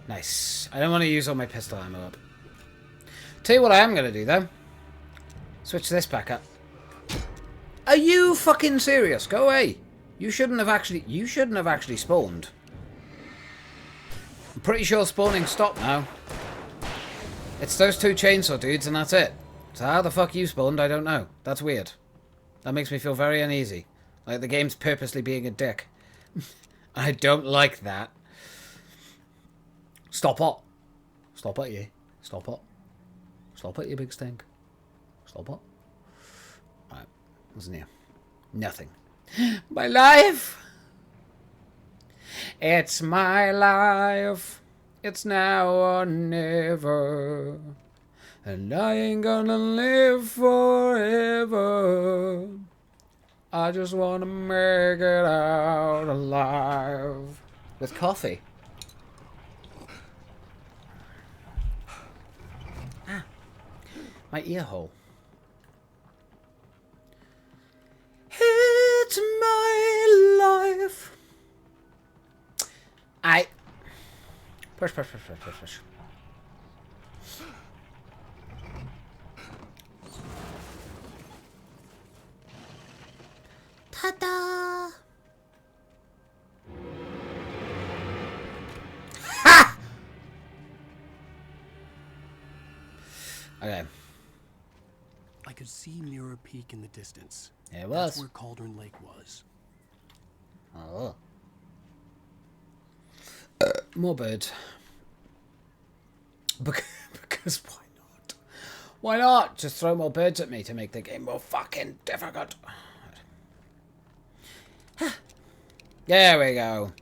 Nice. I don't want to use all my pistol ammo up. Tell you what I am going to do, though. Switch this back up. Are you fucking serious? Go away. You shouldn't have actually spawned. I'm pretty sure spawning stopped now. It's those two chainsaw dudes and that's it. So how the fuck you spawned, I don't know. That's weird. That makes me feel very uneasy. Like the game's purposely being a dick. I don't like that. Stop it. Stop it, you. Stop it. Stop it, you big stink. Stop it. Right. wasn't you? Nothing. My life! It's my life. It's now or never. And I ain't gonna live forever. I just wanna make it out alive. With coffee. Ah. My ear hole. It's my life. Push. Ta-da! Ha! Okay. I could see Mirror Peak in the distance. It was. That's where Cauldron Lake was. Oh. More birds. Because why not? Why not? Just throw more birds at me to make the game more fucking difficult. There we go.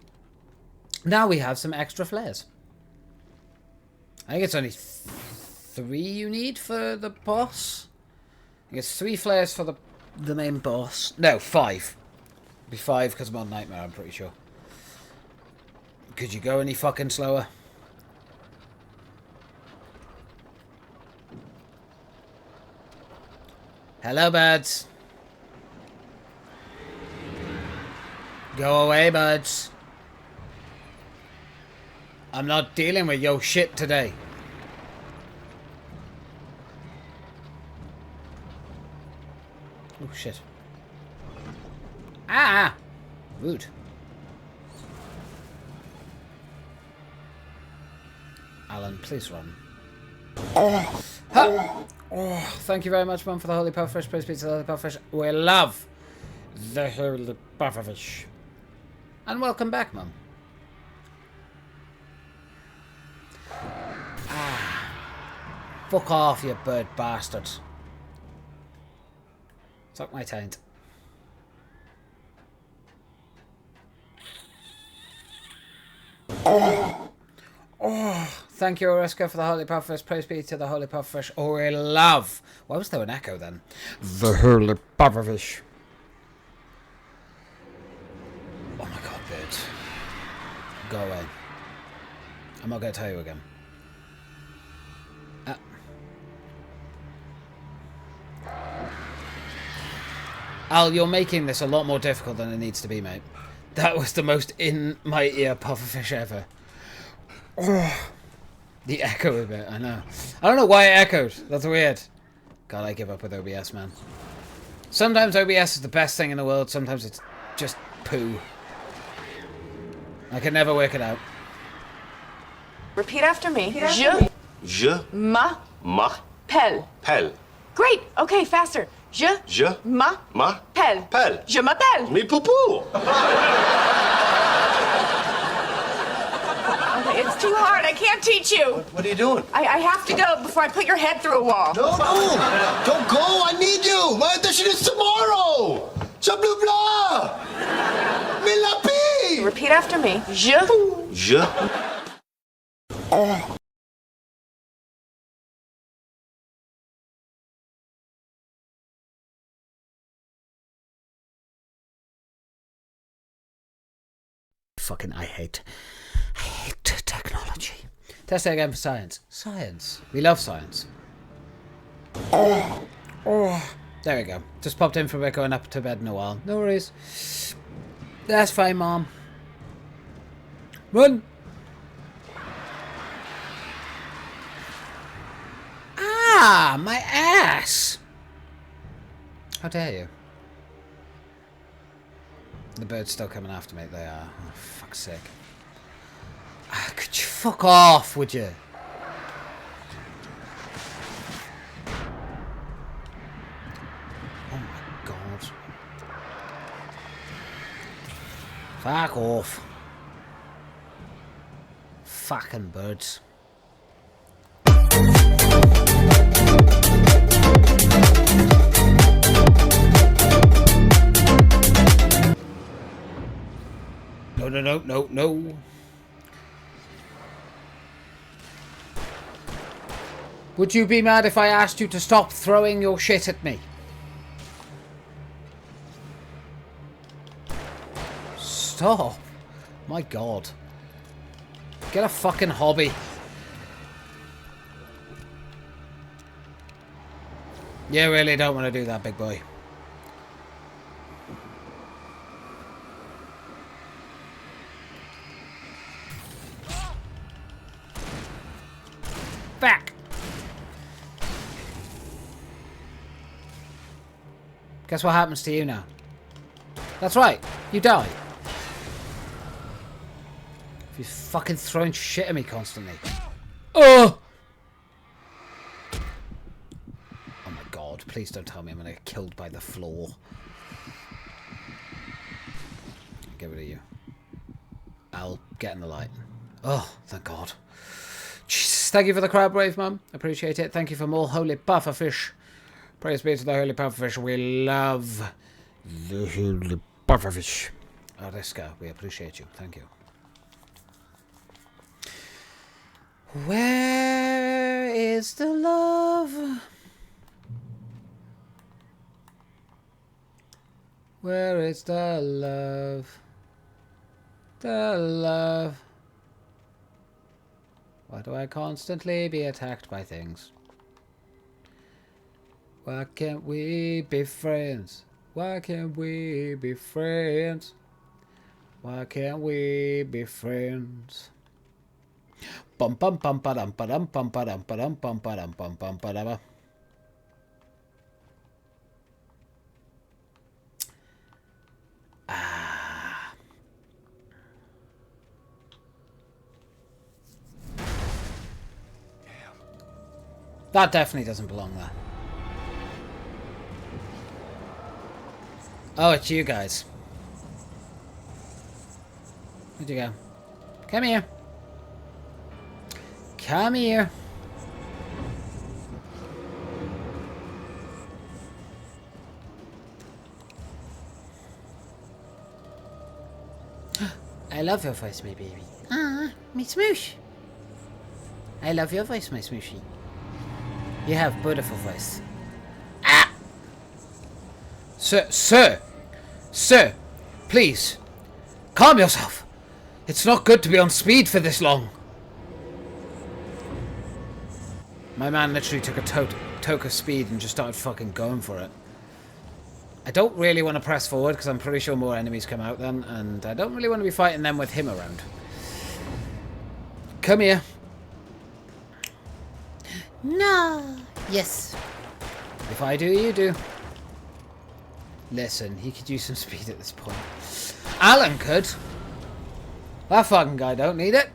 Now we have some extra flares. I think it's only 3 you need for the boss. I think it's 3 flares for the main boss. No, 5. It'll be 5 because I'm on Nightmare, I'm pretty sure. Could you go any fucking slower? Hello, birds. Go away, birds. I'm not dealing with your shit today. Oh, shit. Ah! Rude. Alan, please run. Oh. Oh, thank you very much, Mum, for the holy pufferfish. Praise be to the holy pufferfish. We love the holy pufferfish. And welcome back, Mum. Ah. Fuck off, you bird bastards. Suck my taint. Oh. Oh, thank you, Oreska, for the holy pufferfish. Praise be to the holy pufferfish. Oh, we love. Why was there an echo then? The holy pufferfish. Oh my god, birds. Go away. I'm not going to tell you again. Al, you're making this a lot more difficult than it needs to be, mate. That was the most in-my-ear pufferfish ever. Oh, the echo of it, I know. I don't know why it echoed. That's weird. God, I give up with OBS, man. Sometimes OBS is the best thing in the world. Sometimes it's just poo. I can never work it out. Repeat after me. Je m'appelle. Pelle. Great. Okay, faster. Je m'appelle. Pelle. Je m'appelle. Me poupou. Okay, it's too hard. I can't teach you. What are you doing? I have to go before I put your head through a wall. No, don't go. I need you. My audition is tomorrow. Je bleu blah. Me la pie. Repeat after me. Je. Oh. Fucking, I hate technology. Test it again for science. Science. We love science. Oh. There we go. Just popped in for a bit, going up to bed in a while. No worries. That's fine, Mom. Run! Ah, my ass! How dare you? The bird's still coming after me. They are. Oh, fuck's sake. Ah, could you fuck off, would you? Oh my god. Fuck off. Fucking birds. No, no, no, no, no. Would you be mad if I asked you to stop throwing your shit at me? Stop. My God. Get a fucking hobby. You really don't want to do that, big boy. Back. Guess what happens to you now? That's right. You die. If you're fucking throwing shit at me constantly. Oh! Oh my God. Please don't tell me I'm going to get killed by the floor. Get rid of you. I'll get in the light. Oh, thank God. Jesus, thank you for the crab wave, Mum. Appreciate it. Thank you for more holy pufferfish. Praise be to the holy pufferfish. We love the holy pufferfish. Ariska, we appreciate you. Thank you. Where is the love? Where is the love? The love. Why do I constantly be attacked by things? Why can't we be friends? Why can't we be friends? Why can't we be friends? Bum bum bum ba dum ba dum bum ba dum ba dum bum ba dum ba da. That definitely doesn't belong there. Oh, it's you guys. Where'd you go? Come here. Come here. I love your voice, my baby. Ah, me smoosh. I love your voice, my smooshy. You have beautiful voice. Ah! Sir, please, calm yourself. It's not good to be on speed for this long. My man literally took a toke of speed and just started fucking going for it. I don't really want to press forward because I'm pretty sure more enemies come out then, and I don't really want to be fighting them with him around. Come here. No. Yes. If I do, you do. Listen, he could use some speed at this point. Alan could. That fucking guy don't need it.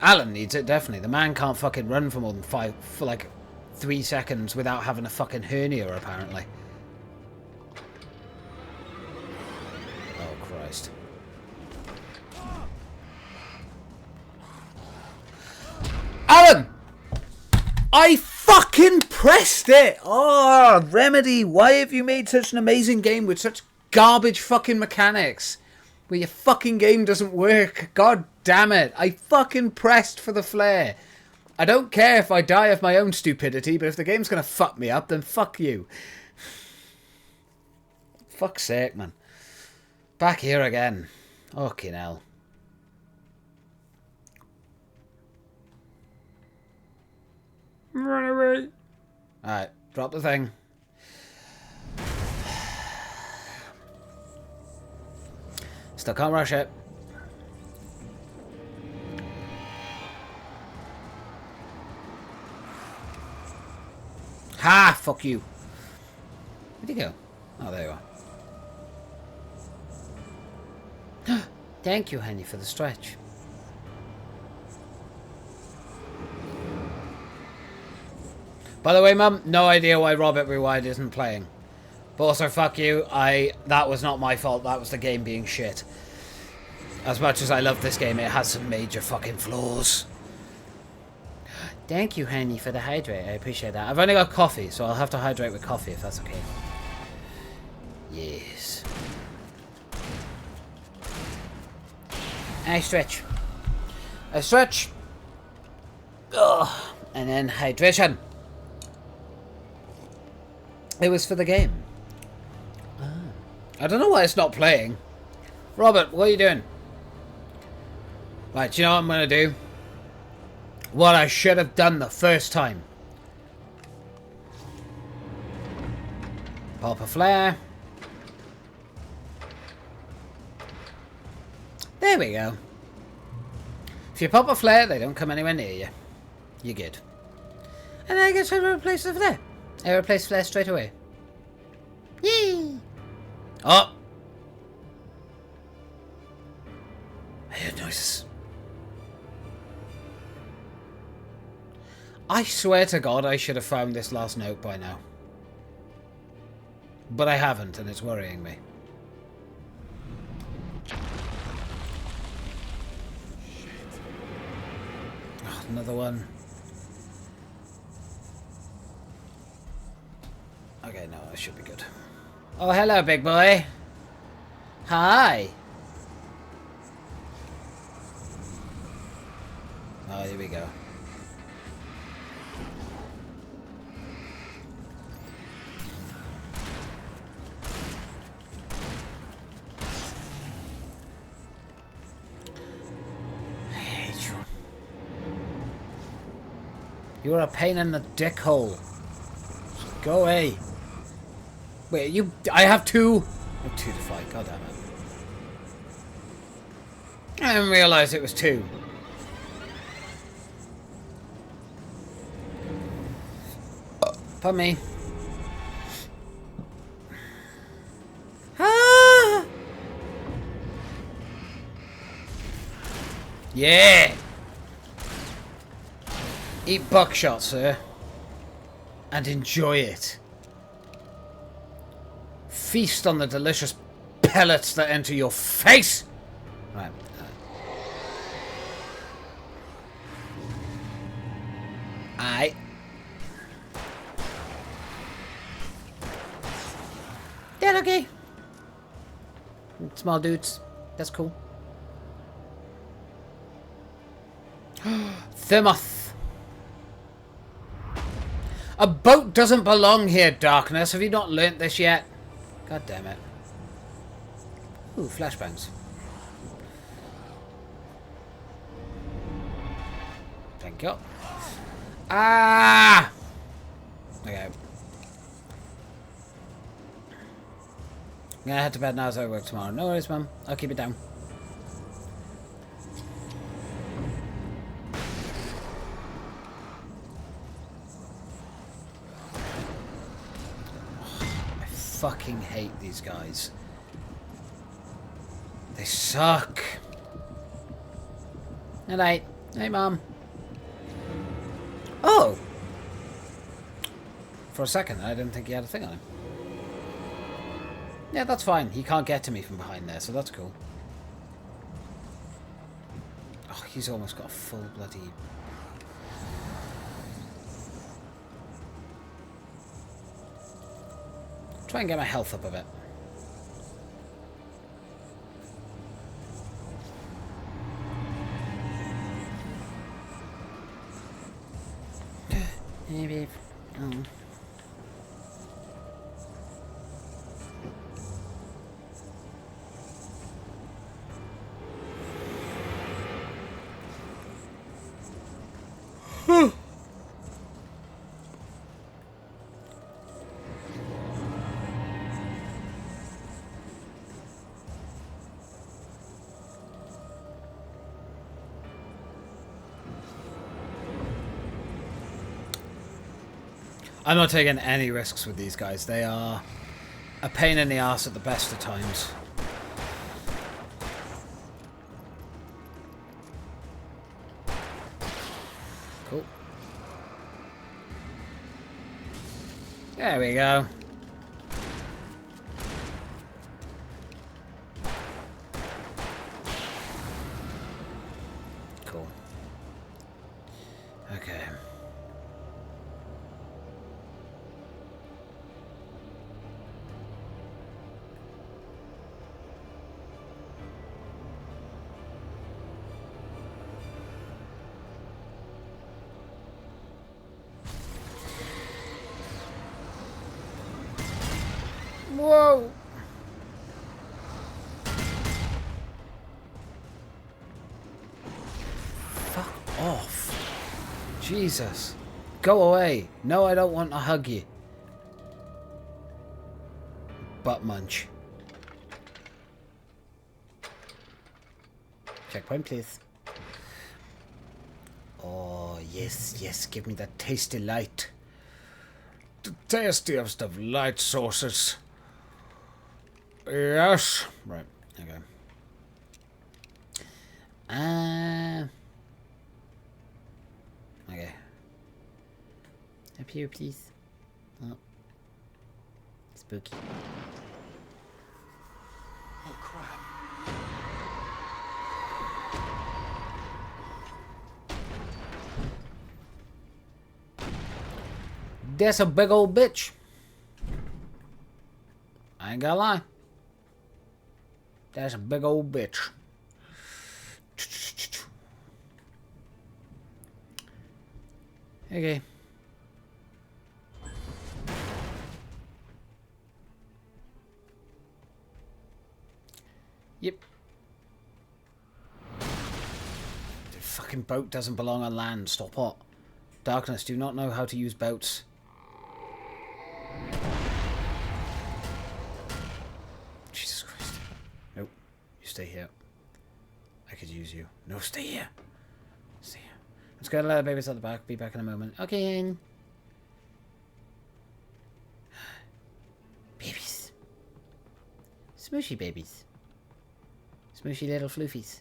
Alan needs it, definitely. The man can't fucking run for more than 3 seconds without having a fucking hernia, apparently. Oh, Christ. Alan! I fucking pressed it! Oh, Remedy, why have you made such an amazing game with such garbage fucking mechanics? Where your fucking game doesn't work. God damn it. I fucking pressed for the flare. I don't care if I die of my own stupidity, but if the game's gonna fuck me up, then fuck you. Fuck's sake, man. Back here again. Fucking hell. Run away. Alright, drop the thing. Still can't rush it. Ha! Fuck you. Where'd he go? Oh, there you are. Thank you, honey, for the stretch. By the way, Mum, no idea why Robert Rewind isn't playing. But also, fuck you. That was not my fault. That was the game being shit. As much as I love this game, it has some major fucking flaws. Thank you, honey, for the hydrate. I appreciate that. I've only got coffee, so I'll have to hydrate with coffee if that's okay. Yes. I stretch. I stretch. Ugh. And then hydration. It was for the game. I don't know why it's not playing. Robert, what are you doing? Right, do you know what I'm going to do? What I should have done the first time. Pop a flare. There we go. If you pop a flare, they don't come anywhere near you. You're good. And then I get to replace the flare. I replace flare straight away. Yee! Oh! I heard noises. I swear to God I should have found this last note by now. But I haven't, and it's worrying me. Oh, another one. Okay, no, I should be good. Oh, hello, big boy. Hi. Oh, here we go. I hate you. You're a pain in the dick hole. Go away. Wait, you... I have two... I have two to fight, god damn it. I didn't realise it was two. Pardon me. Ah! Yeah! Eat buckshot, sir. And enjoy it. Feast on the delicious pellets that enter your face! Right. Aye. Yeah, okay. Small dudes. That's cool. Thermoth. A boat doesn't belong here, Darkness. Have you not learnt this yet? God damn it. Ooh, flashbangs. Thank you. Ah! Okay. I'm gonna head to bed now so I work tomorrow. No worries, Mum. I'll keep it down. I fucking hate these guys. They suck. Good night. Hey, Mum. Oh! For a second, I didn't think he had a thing on him. Yeah, that's fine. He can't get to me from behind there, so that's cool. Oh, he's almost got a full bloody... Try and get my health up a bit. Hey, babe. Oh. I'm not taking any risks with these guys. They are a pain in the ass at the best of times. Cool. There we go. Cool. Okay. Jesus. Go away. No, I don't want to hug you. Butt munch. Checkpoint, please. Oh, yes, yes. Give me that tasty light. The tastiest of light sources. Yes. Right. Okay. Okay. Up here, please. Oh. Spooky. Oh, crap. That's a big old bitch. I ain't gonna lie. That's a big old bitch. Okay. Yep. The fucking boat doesn't belong on land. Stop it. Darkness, do not know how to use boats. Jesus Christ. Nope. You stay here. I could use you. No, stay here. Stay here. Let's go to let the babies at the back. Be back in a moment. Okay. Babies. Smushy babies. Smushy little floofies.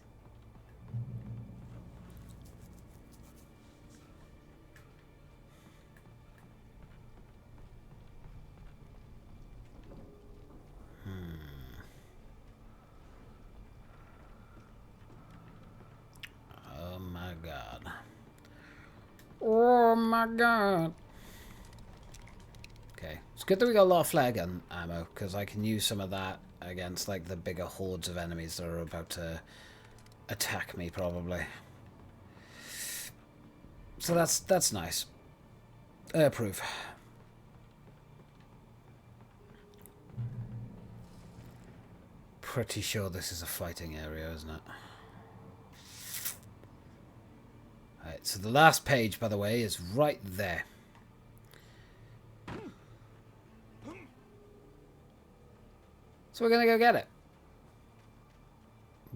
Oh my god. Oh my god. Okay. It's good that we got a lot of flare gun ammo, because I can use some of that against like the bigger hordes of enemies that are about to attack me probably. So that's nice. Approve. Pretty sure this is a fighting area, isn't it? Alright, so the last page, by the way, is right there. So we're gonna go get it.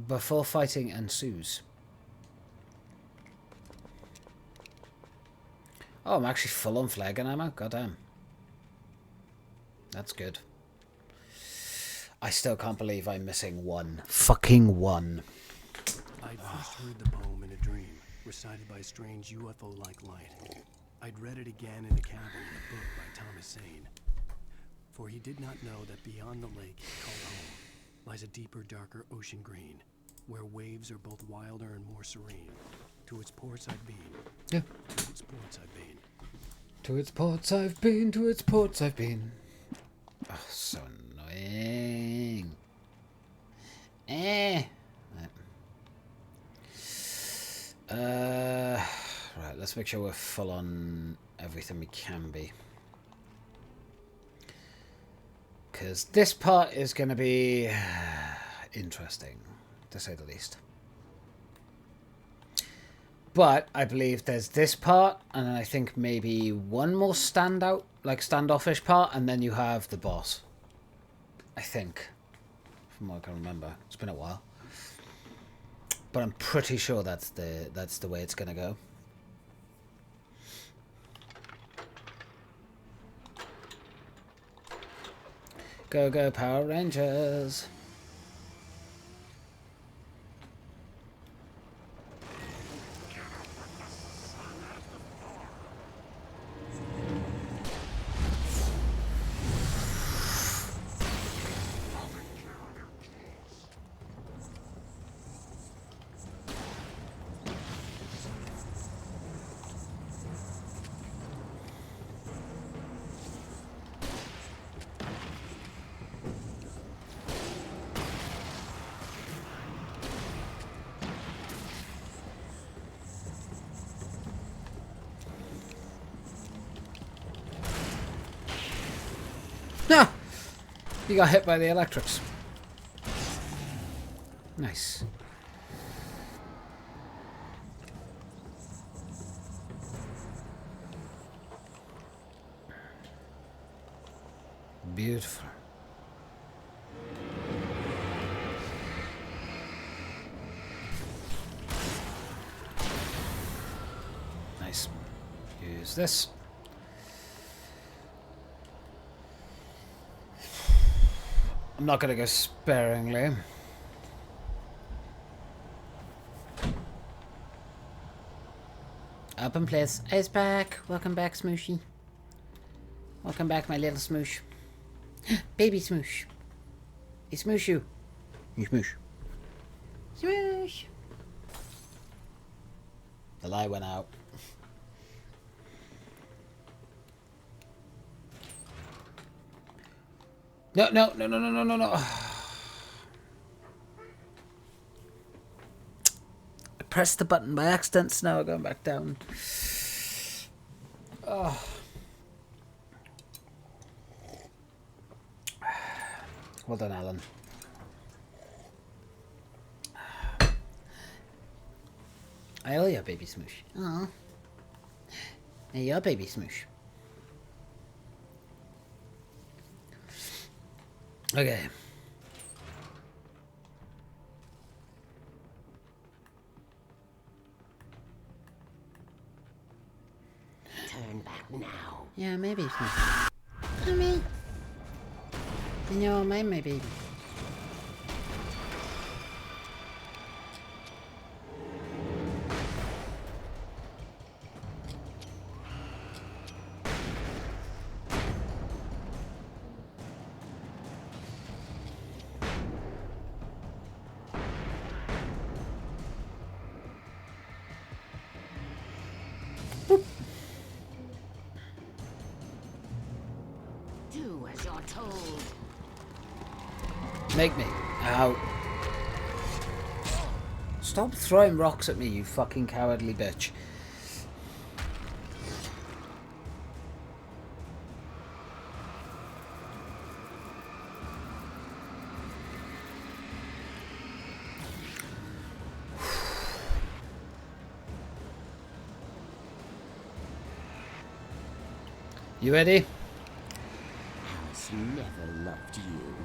Before fighting ensues. Oh, I'm actually full on flare gun ammo? Goddamn. That's good. I still can't believe I'm missing one. Fucking one. I'd first heard the poem in a dream, recited by a strange UFO-like light. I'd read it again in a cabin in a book by Thomas Sane. For he did not know that beyond the lake he called home lies a deeper, darker ocean green, where waves are both wilder and more serene. To its ports I've been. Yeah. To its ports I've been. To its ports I've been, to its ports I've been. Oh, so annoying. Right, let's make sure we're full on everything we can be. Because this part is going to be interesting, to say the least. But I believe there's this part, and I think maybe one more standoffish part, and then you have the boss. I think. From what I can remember. It's been a while. But I'm pretty sure that's the way it's gonna go. Go, go, Power Rangers! No! You got hit by the electrics. Nice. beautiful. Nice. Use this. I'm not going to go sparingly. Open place. Ice back. Welcome back, Smooshy. Welcome back, my little smoosh. Baby smoosh. Hey, smoosh you. You smoosh. Smoosh. The light went out. No, no, no, no, no, no, no, no. I pressed the button by accident, so now we're going back down. Oh. Well done, Alan. I owe you, baby smoosh. Aww. Hey, your baby smoosh. Okay. Turn back now. Yeah, maybe. Mommy. And you're my baby. Do as you're told. Make me. Ow. Stop throwing rocks at me, you fucking cowardly bitch. You ready? Alice never loved you.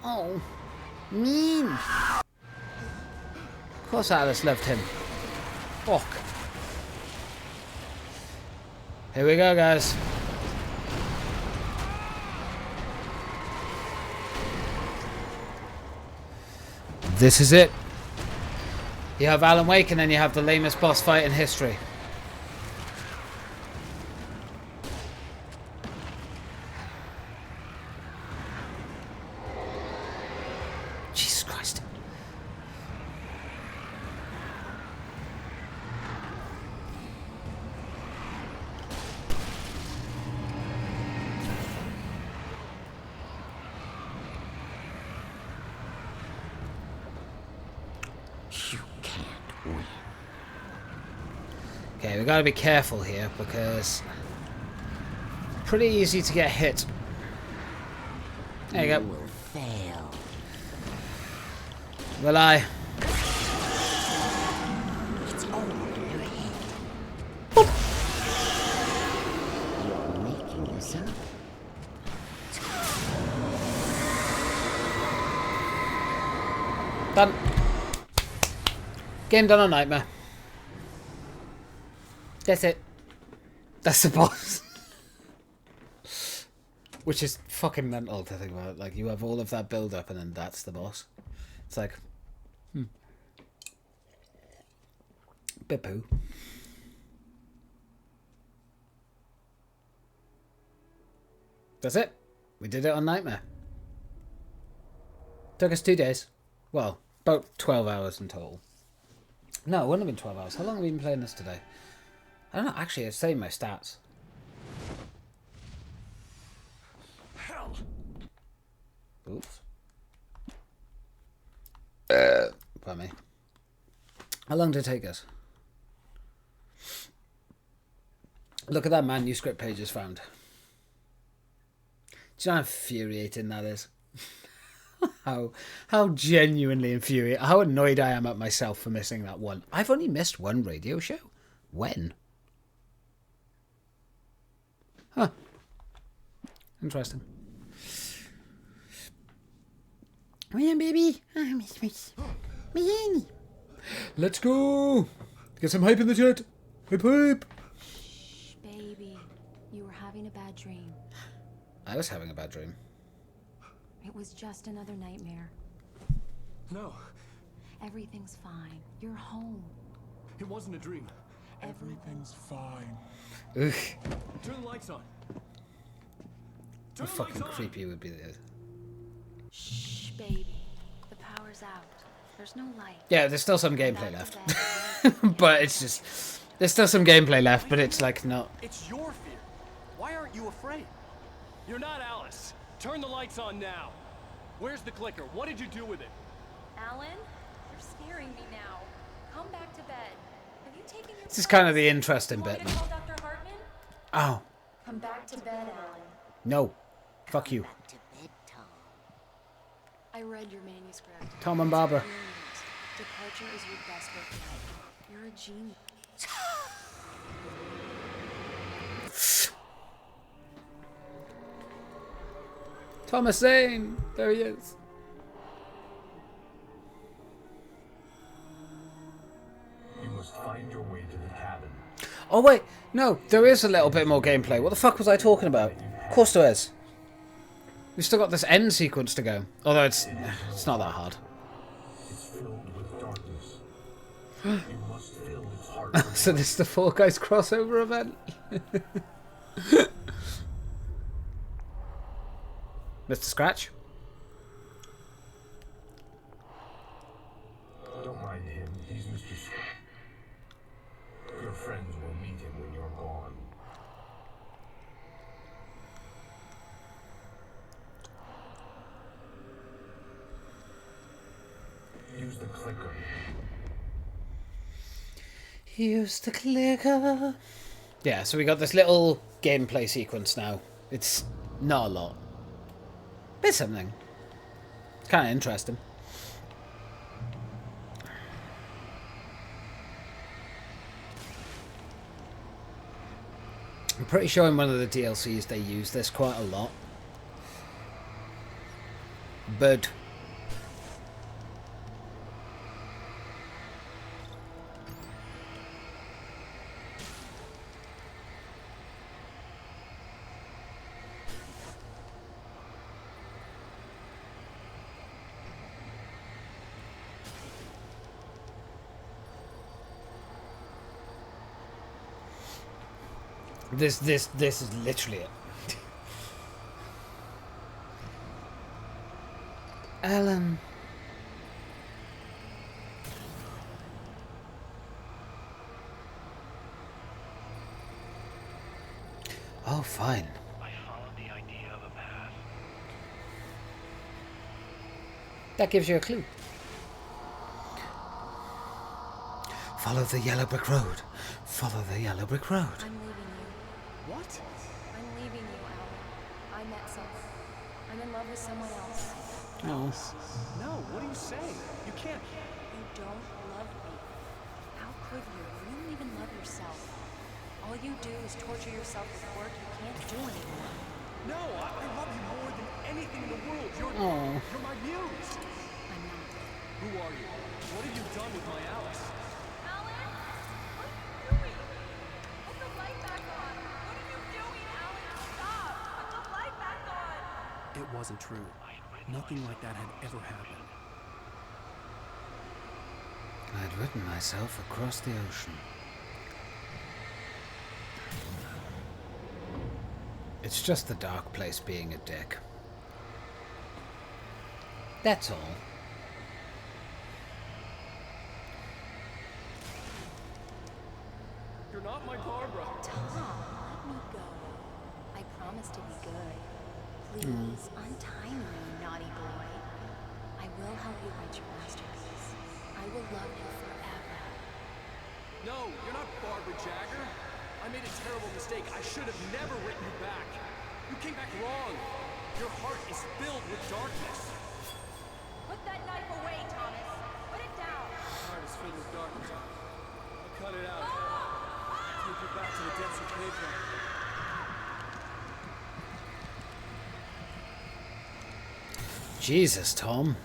Oh, mean. Of course Alice loved him. Fuck. Here we go, guys. This is it. You have Alan Wake and then you have the lamest boss fight in history. Jesus Christ. You can't win. Okay, we gotta be careful here because it's pretty easy to get hit. There you go. You will fail. Will I? It's all in your head. You're making this up. Done. Game done on Nightmare. That's it. That's the boss. Which is fucking mental to think about. Like, you have all of that build up and then that's the boss. It's like, bit poo. That's it. We did it on Nightmare. Took us 2 days. Well, about 12 hours in total. No, it wouldn't have been 12 hours. How long have we been playing this today? I don't know. Actually, it's saying my stats. Hell. Oops. Pardon me. How long did it take us? Look at that manuscript pages found. Do you know how infuriating that is? How genuinely infuriating. How annoyed I am at myself for missing that one. I've only missed one radio show. When? Huh. Interesting. Come here, baby. Let's go. Get some hype in the chat. Hype, hype. Shh, baby. You were having a bad dream. I was having a bad dream. It was just another nightmare. No. Everything's fine. You're home. It wasn't a dream. Everything's fine. Ugh. Turn the lights on. How fucking creepy would be this. Shh, baby. The power's out. There's no light. Yeah, there's still some gameplay left. But it's just... There's still some gameplay left, but it's like not... It's your fear. Why aren't you afraid? You're not Alice. Turn the lights on now. Where's the clicker? What did you do with it? Alan, you're scaring me now. Come back to bed. Have you taken your... This is kind of the interesting bit, man. Call Dr. Hartman? Oh. Come back to bed, Alan. No. Fuck you. I read your manuscript. Tom and Barbara. Brilliant. Departure is your best work yet. You're a genius. Thomas Zane. There he is. You must find your way to the cabin. Oh wait, no, there is a little bit more gameplay. What the fuck was I talking about? Of course there is. We've still got this end sequence to go. Although it's not that hard. It's filled with darkness. You must fill its heart. So this is the Fall Guys crossover event. Mr. Scratch? Don't mind him. He's Mr. Scratch. Your friends will meet him when you're gone. Use the clicker. Use the clicker. Yeah, so we got this little gameplay sequence now. It's not a lot. Bit something. It's kind of interesting. I'm pretty sure in one of the DLCs they use this quite a lot. But this is literally it. Alan. Oh, fine. I followed the idea of a path. That gives you a clue. Follow the yellow brick road. Follow the yellow brick road. I'm leaving you. What? I'm leaving you, Alan. I met someone. I'm in love with someone else. No. No, what are you saying? You can't. You don't love me. How could you? You don't even love yourself. All you do is torture yourself with work you can't do anymore. No, I love you more than anything in the world. Aw. You're my muse. I'm not. Who are you? What have you done with my Alice? Alan? What are you doing? Put the light back on. What are you doing, Alan? Stop. Put the light back on. It wasn't true. Nothing like that had ever happened. I'd written myself across the ocean. It's just the dark place being a dick. That's all. You're not my Barbara. Tom, let me go. I promise to be good. Please, untie me, you naughty boy. I will help you write your masterpiece. I will love you forever. No, you're not Barbara Jagger. I made a terrible mistake. I should have never written you back. You came back wrong. Your heart is filled with darkness. Put that knife away, Thomas. Put it down. My heart is filled with darkness. I'll cut it out. Take you back to the depths you came from. Jesus, Tom.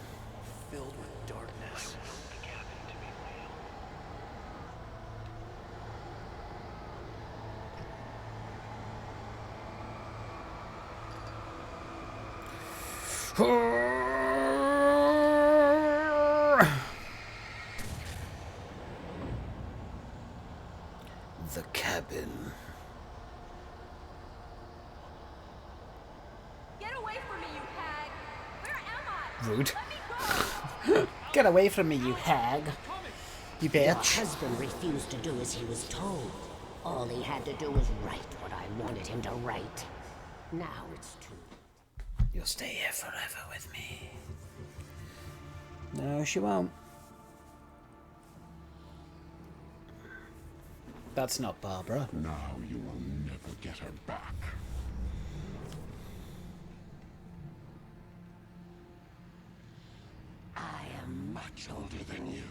The cabin. Get away from me, you hag! Where am I? Rude. Get away from me, you hag. You Your bitch. husband refused to do as he was told. All he had to do was write what I wanted him to write. Now it's too. You'll stay here forever with me. No, she won't. That's not Barbara. Now you will never get her back. I am much older than you.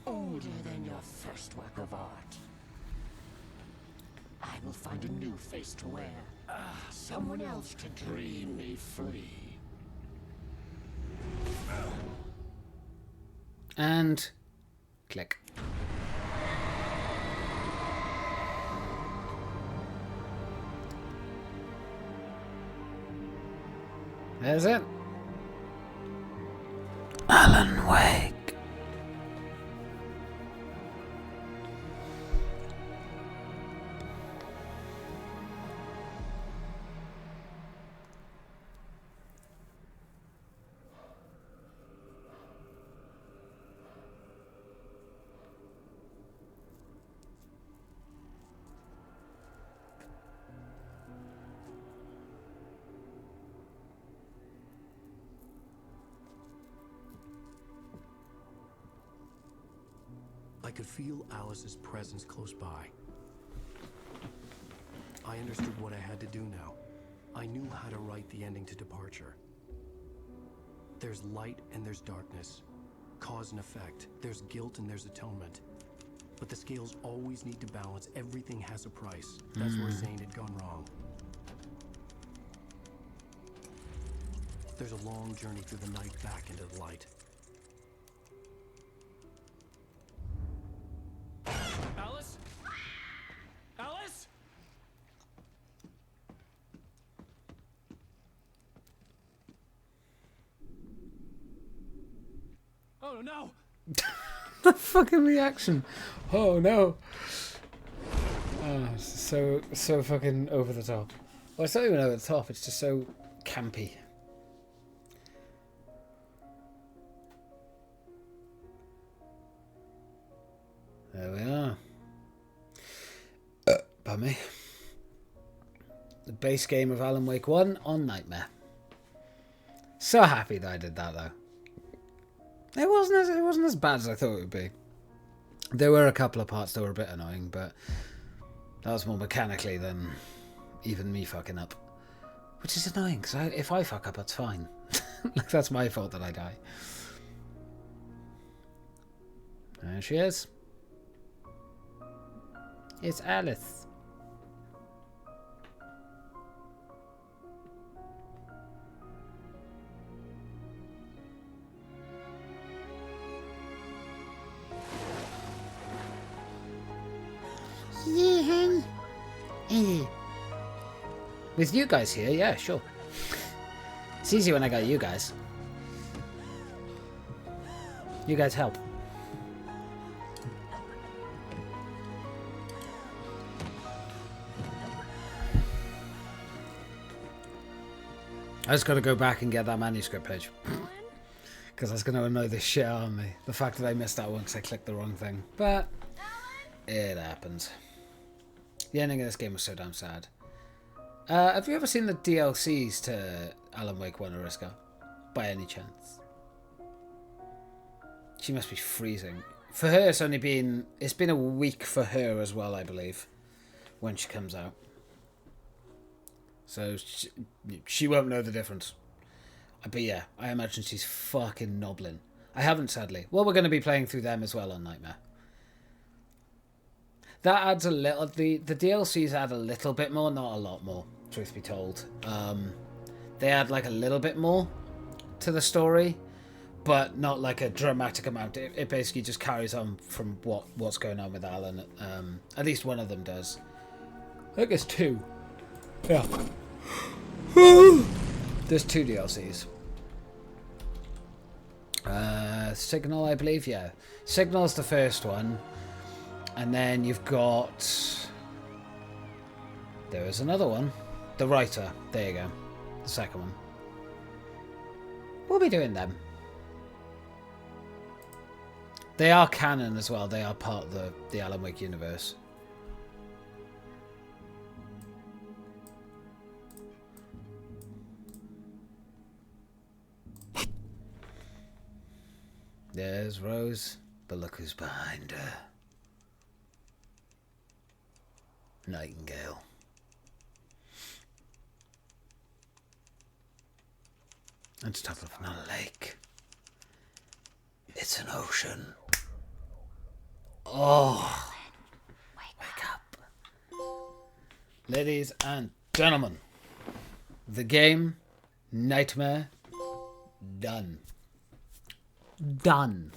Older than your first work of art. I will find a new face to wear. Someone else to dream me free. And click. There's it. Alan Wake. I could feel Alice's presence close by. I understood what I had to do now. I knew how to write the ending to Departure. There's light and there's darkness. Cause and effect. There's guilt and there's atonement. But the scales always need to balance. Everything has a price. That's where Zane had gone wrong. There's a long journey through the night back into the light. Alice? Alice? Oh no! The fucking reaction. Oh no. Oh, so fucking over the top. Well, it's not even over the top, it's just so campy. There we are. Pardon me. The base game of Alan Wake 1 on Nightmare. So happy that I did that though. It wasn't as bad as I thought it would be. There were a couple of parts that were a bit annoying, but that was more mechanically than even me fucking up. Which is annoying, because if I fuck up, that's fine. Like, that's my fault that I die. There she is. It's Alice. Yeah, honey. With you guys here, yeah, sure. It's easy when I got you guys. You guys help. I just got to go back and get that manuscript page. Because that's going to annoy the shit out of me. The fact that I missed that one because I clicked the wrong thing. But it happens. The ending of this game was so damn sad. Have you ever seen the DLCs to Alan Wake 1 Oriska? By any chance? She must be freezing. For her, it's been a week for her as well, I believe, when she comes out. So she won't know the difference. But yeah, I imagine she's fucking nobbling. I haven't, sadly. Well, we're going to be playing through them as well on Nightmare. That adds a little... The DLCs add a little bit more, not a lot more, truth be told. They add like a little bit more to the story, but not like a dramatic amount. It basically just carries on from what's going on with Alan. At least one of them does. I think it's two. Yeah. There's 2 DLCs. Signal, I believe, yeah. Signal's the first one. And then you've got... There is another one. The Writer. There you go. The second one. We'll be doing them. They are canon as well. They are part of the Alan Wake universe. There's Rose, but look who's behind her. Nightingale. On top of a lake. It's an ocean. Oh. Wake up. Ladies and gentlemen. The game, Nightmare, done. Done.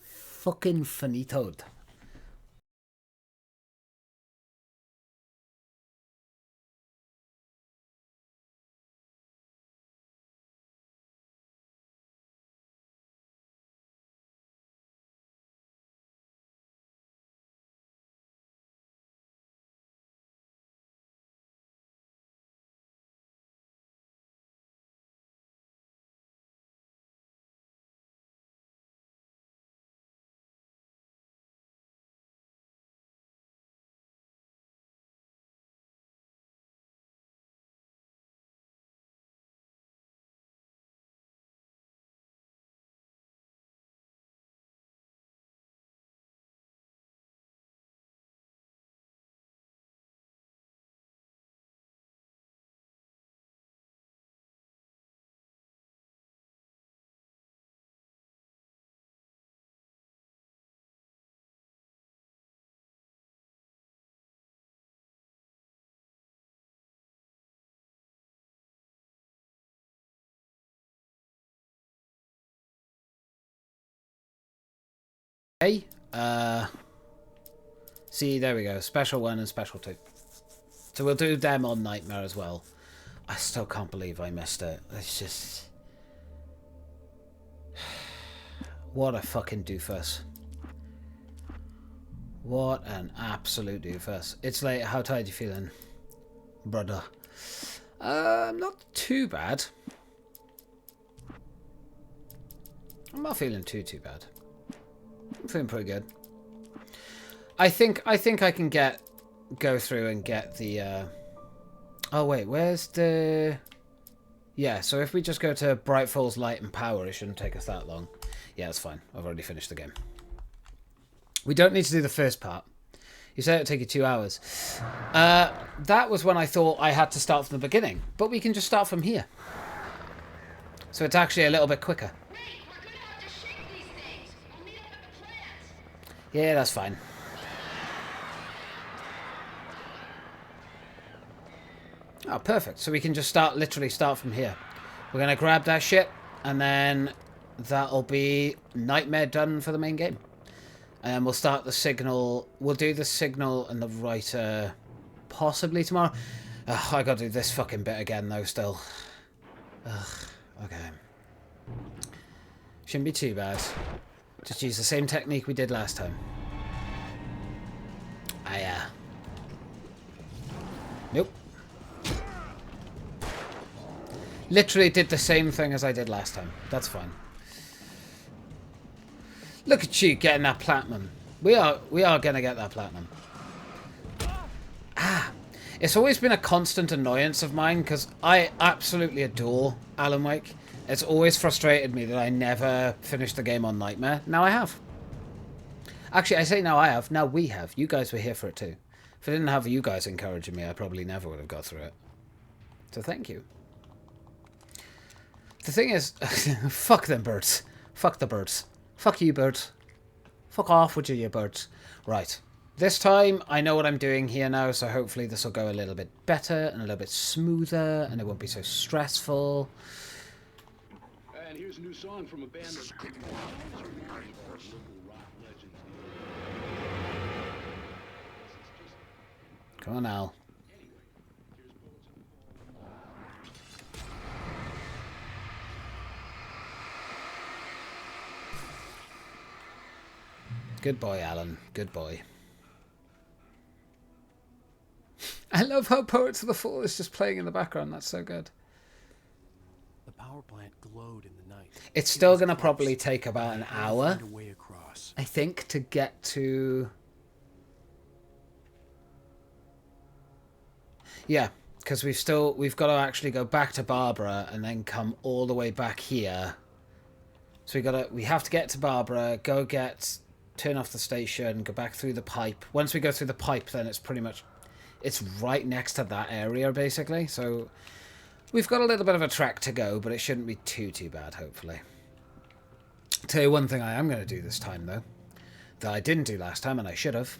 Fucking finitoed. Hey, see, there we go. Special 1 and Special 2. So we'll do them on Nightmare as well. I still can't believe I missed it. It's just... What a fucking doofus. What an absolute doofus. It's late. How tired you feeling, brother? Not too bad. I'm not feeling too bad. I'm feeling pretty good. I think I can go through and get the oh wait, where's the... Yeah, so if we just go to Bright Falls Light and Power, it shouldn't take us that long. Yeah, that's fine. I've already finished the game. We don't need to do the first part. You said it would take you 2 hours. That was when I thought I had to start from the beginning, but we can just start from here. So it's actually a little bit quicker. Yeah, that's fine. Oh, perfect. So we can just literally start from here. We're going to grab that shit, and then that'll be Nightmare done for the main game. And we'll start the Signal. We'll do the Signal and the Writer possibly tomorrow. I got to do this fucking bit again, though, still. Ugh, okay. Shouldn't be too bad. Just use the same technique we did last time. Nope. Literally did the same thing as I did last time. That's fine. Look at you getting that platinum. We are going to get that platinum. It's always been a constant annoyance of mine because I absolutely adore Alan Wake. It's always frustrated me that I never finished the game on Nightmare. Now I have. Actually, I say now I have. Now we have. You guys were here for it too. If I didn't have you guys encouraging me, I probably never would have got through it. So thank you. The thing is, fuck them birds. Fuck the birds. Fuck you, birds. Fuck off with you birds. Right. This time, I know what I'm doing here now, so hopefully this will go a little bit better and a little bit smoother, and it won't be so stressful. And here's a new song from a band that's Come on, Al. Good boy, Alan. Good boy. I love how Poets of the Fall is just playing in the background. That's so good. The power plant glowed in the night. It's still going to probably take about an hour, I think, to get to... Yeah, because we've got to actually go back to Barbara and then come all the way back here. So we have to get to Barbara, turn off the station, go back through the pipe. Once we go through the pipe, then it's right next to that area, basically. So we've got a little bit of a trek to go, but it shouldn't be too bad, hopefully. Tell you one thing I am going to do this time, though, that I didn't do last time, and I should have.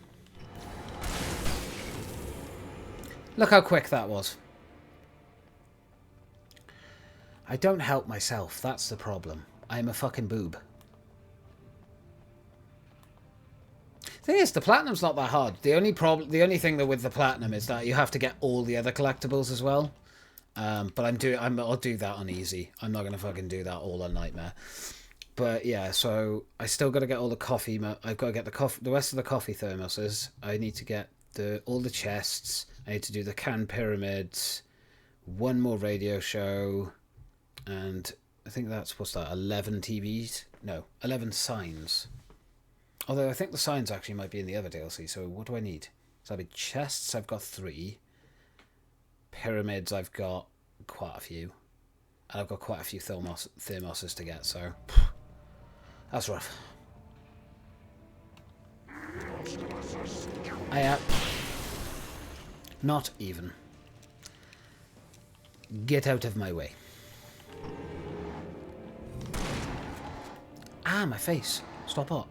Look how quick that was. I don't help myself, that's the problem. I'm a fucking boob. Thing is, the platinum's not that hard. The only thing though with the platinum is that you have to get all the other collectibles as well. But I'll do that on easy. I'm not gonna fucking do that all on nightmare. But yeah, so I still got to get all the coffee. I've got to get the rest of the coffee thermoses. I need to get all the chests. I need to do the canned pyramids. One more radio show, and I think that's 11 TVs? No, 11 signs. Although I think the signs actually might be in the other DLC, so what do I need? So that'd be chests, I've got 3. Pyramids, I've got quite a few. And I've got quite a few thermoses to get, so... That's rough. Not even. Get out of my way. Ah, my face. Stop up.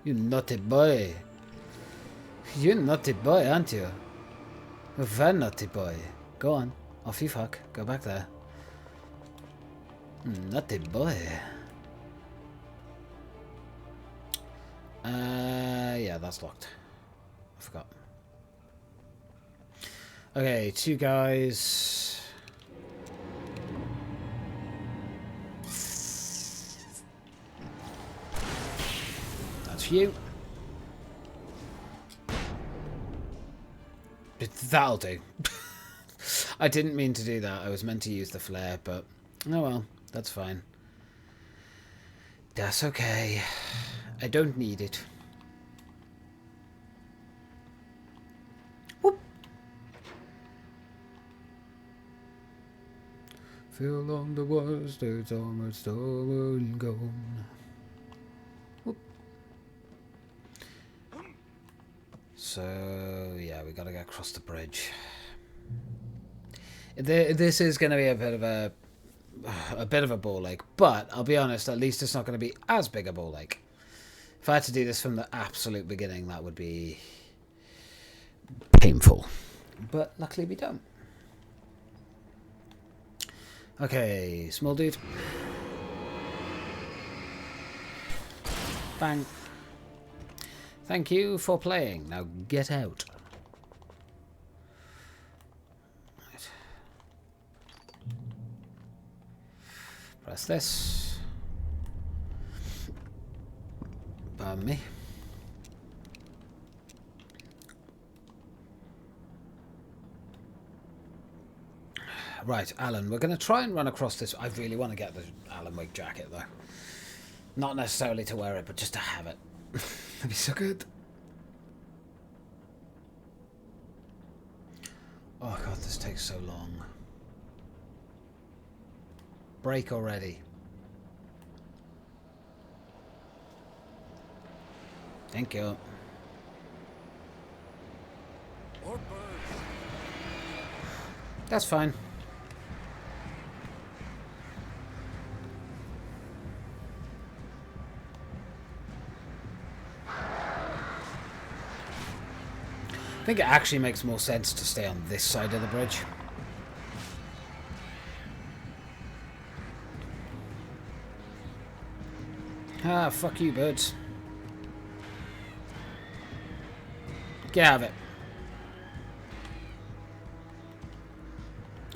You naughty boy. You naughty boy, aren't you? You're a very naughty boy. Go on. Off you fuck. Go back there. Naughty boy. Yeah, that's locked. I forgot. Okay, 2 guys. That's you. That'll do. I didn't mean to do that. I was meant to use the flare, but oh well, that's fine. That's okay. I don't need it. Whoop. Feel on the worst, it's almost over and gone. Whoop. So yeah, we gotta get across the bridge. This is gonna be a bit of a ball ache, but I'll be honest, at least it's not going to be as big a ball ache. If I had to do this from the absolute beginning, that would be painful. But luckily we don't. Okay, small dude. Bang. Thank you for playing. Now get out. Press this. Pardon me. Right, Alan, we're going to try and run across this. I really want to get the Alan Wake jacket, though. Not necessarily to wear it, but just to have it. That'd be so good. Oh, God, this takes so long. Break already. Thank you. That's fine. I think it actually makes more sense to stay on this side of the bridge. Ah, fuck you, birds. Get out of it.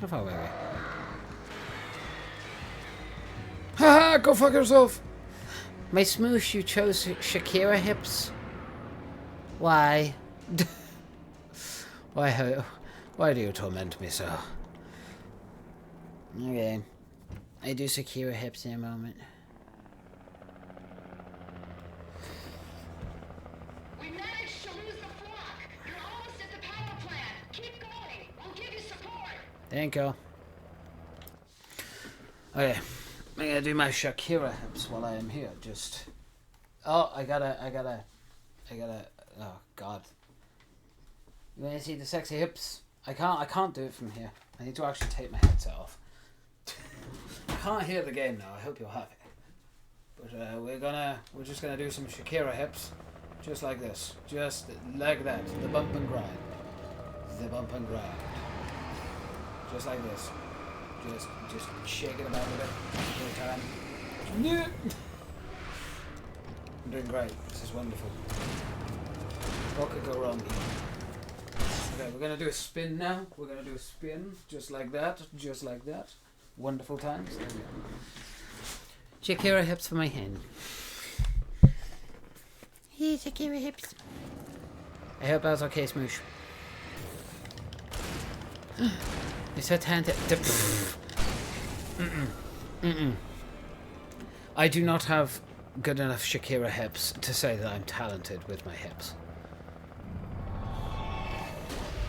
How far away are we? Ah, go fuck yourself. My smoosh, you chose Shakira hips. Why? Why do you torment me so? Okay. I do Shakira hips in a moment. We managed to lose the flock. You're almost at the power plant. Keep going. We'll give you support. Thank you. Okay. I'm gonna do my Shakira hips while I am here. Just. Oh, I gotta. Oh God. You wanna see the sexy hips? I can't do it from here. I need to actually take my headset off. I can't hear the game now. I hope you're happy. But we're just gonna do some Shakira hips, just like this, just like that. The bump and grind. The bump and grind. Just like this. Just shake it about a bit all the time. I'm doing great. This is wonderful. What could go wrong here? Okay, we're gonna do a spin now. We're gonna do a spin just like that. Just like that. Wonderful times. There we go. Shakira hips for my hand. Hey, Shakira hips. I hope that was okay, Smoosh. You're so talented. I do not have good enough Shakira hips to say that I'm talented with my hips.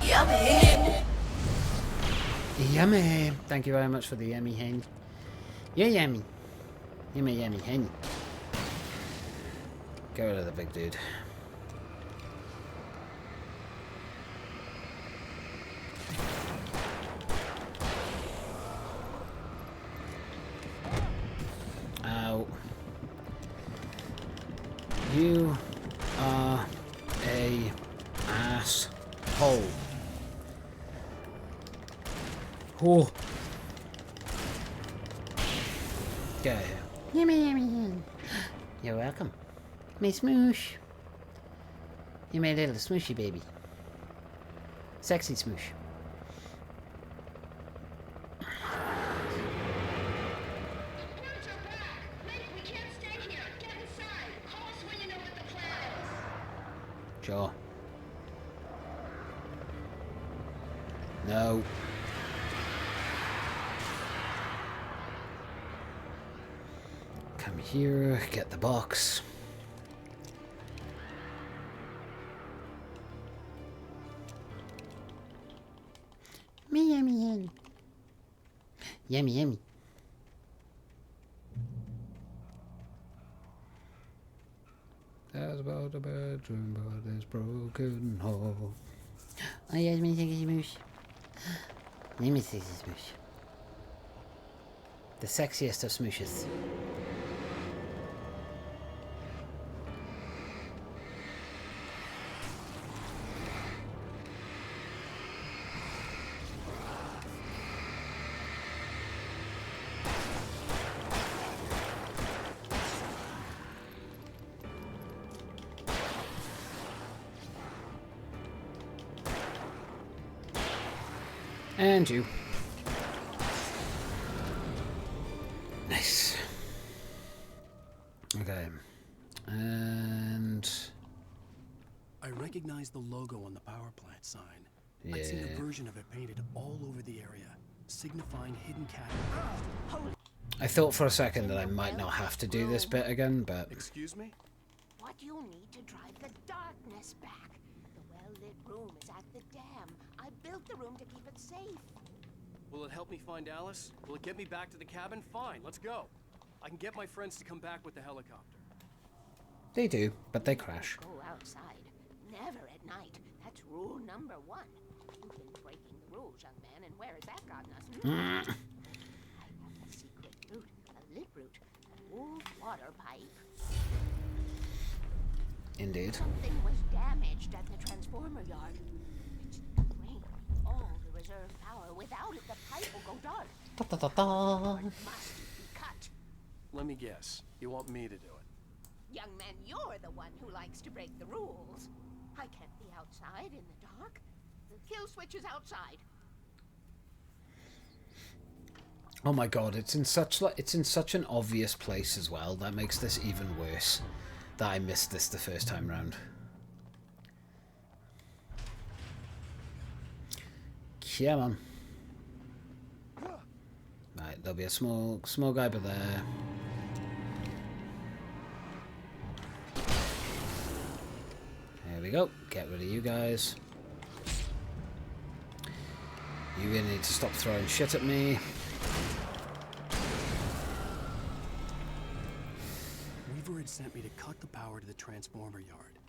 Yummy! Yummy! Thank you very much for the yummy hen. You're yummy. You're my yummy hen. Get rid of the big dude. Ow. You are a asshole. Oh. Get out of here. Yummy. You're welcome. My smoosh. You're my little smooshy baby. Sexy smoosh. Sure. No. Come here, get the box. Me yummy. Yummy. That's about the bedroom, but it's broken hole. Oh yes, my sexy smoosh. Name is sexy smoosh. The sexiest of smooshes. And you. Nice. Okay. And I recognize the logo on the power plant sign. Yeah. I've seen a version of it painted all over the area, signifying hidden cabin. I thought for a second that I might not have to do this bit again, but Excuse me? What you'll need to drive the darkness back. The well-lit room is at the dam. I built the room to keep it safe. Will it help me find Alice? Will it get me back to the cabin? Fine, let's go. I can get my friends to come back with the helicopter. they do, but they crash. Go outside. Never at night. That's rule number 1. You've been breaking the rules, young man, and where has that gotten us? I have a secret route, a lip route, an old water pipe. Indeed. Something was damaged at the transformer yard. It's drained all the reserve power. Without it, the pipe will go dark. Must be cut. Let me guess. You want me to do it? Young man, you're the one who likes to break the rules. I can't be outside in the dark. The kill switch is outside. Oh my god, it's in such an obvious place as well. That makes this even worse. That I missed this the first time round. Yeah, man. Right, there'll be a small guy by there. There we go. Get rid of you guys. You really need to stop throwing shit at me. Weaver had sent me to cut the power to the transformer yard.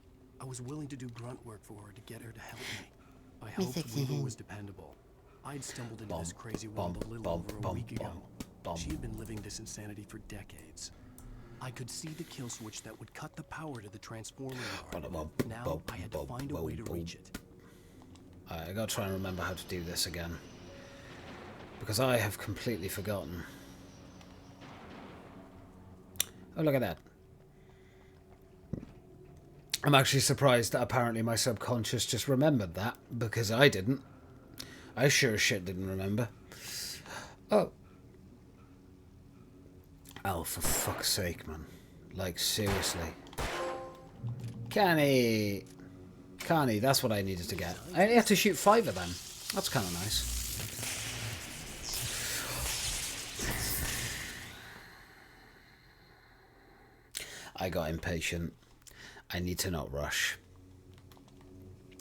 I was willing to do grunt work for her to get her to help me. I hoped Weaver was dependable. I'd stumbled into this crazy world a little over a week ago. She had been living this insanity for decades. I could see the kill switch that would cut the power to the transformer yard. Now I had to find a way to reach it. I gotta try and remember how to do this again. Because I have completely forgotten. Oh, look at that. I'm actually surprised that apparently my subconscious just remembered that, because I didn't. I sure as shit didn't remember. Oh. Oh, for fuck's sake, man. Like, seriously. Canny, that's what I needed to get. I only had to shoot 5 of them. That's kind of nice. I got impatient. I need to not rush.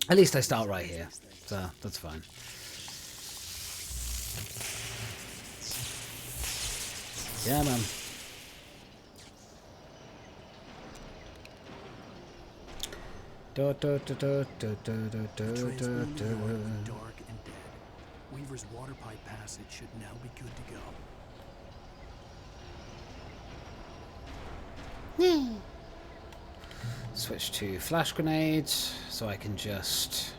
At least I start right here. So, that's fine. Yeah, man. Dark and dead. Weaver's water pipe passage should now be good to go. Switch to flash grenades so I can just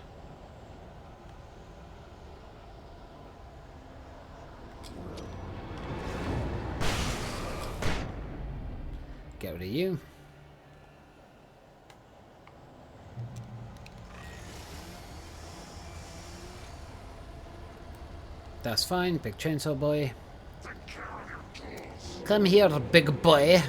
get rid of you. That's fine, big chainsaw boy. Come here, big boy.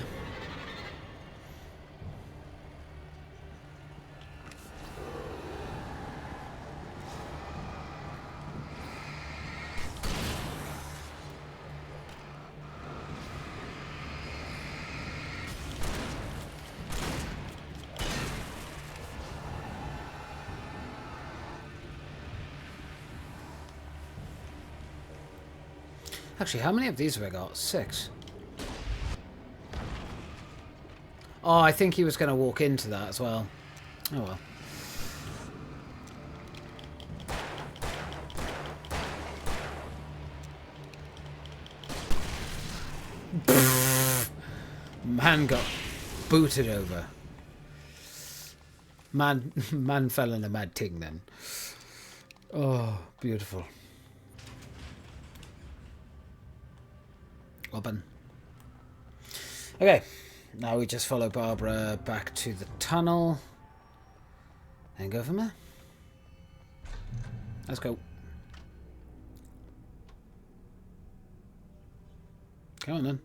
Actually, how many of these have I got? 6. Oh, I think he was going to walk into that as well. Oh well. Man got booted over. Man fell in a mad ting then. Oh, beautiful. Robin. Okay, now we just follow Barbara back to the tunnel and go from there. Let's go. Come on then.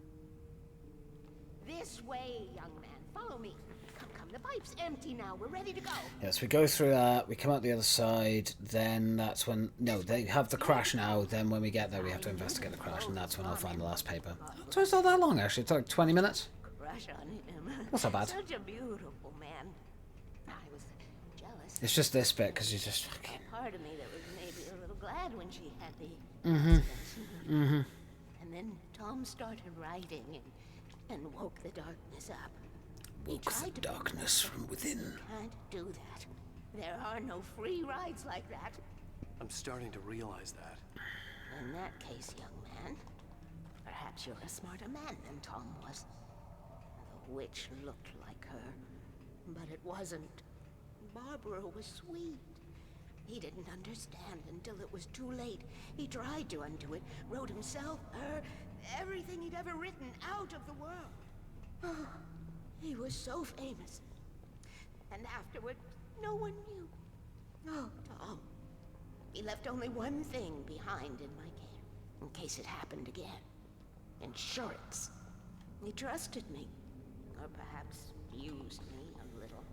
This way, young man. Follow me. Come. The pipe's empty now. We're ready to go. Yes, we go through that. We come out the other side. Then that's when... No, they have the crash now. Then when we get there, we have to investigate the crash. And that's when I'll find the last paper. So it's not that long, actually. It's like 20 minutes. Crush on him. That's not bad. Such a beautiful man. I was jealous. It's just this bit, because he's just fucking... Part of me that was maybe a little glad when she had the... And then Tom started writing and woke the darkness up. Woke the darkness from within. Can't do that. There are no free rides like that. I'm starting to realize that. In that case, young man, perhaps you're a smarter man than Tom was. The witch looked like her, but it wasn't. Barbara was sweet. He didn't understand until it was too late. He tried to undo it, wrote himself, her, everything he'd ever written out of the world. Oh, he was so famous. And afterward, no one knew. Oh, Tom. He left only one thing behind in my care, in case it happened again. insurance. He trusted me. Or perhaps used me a little.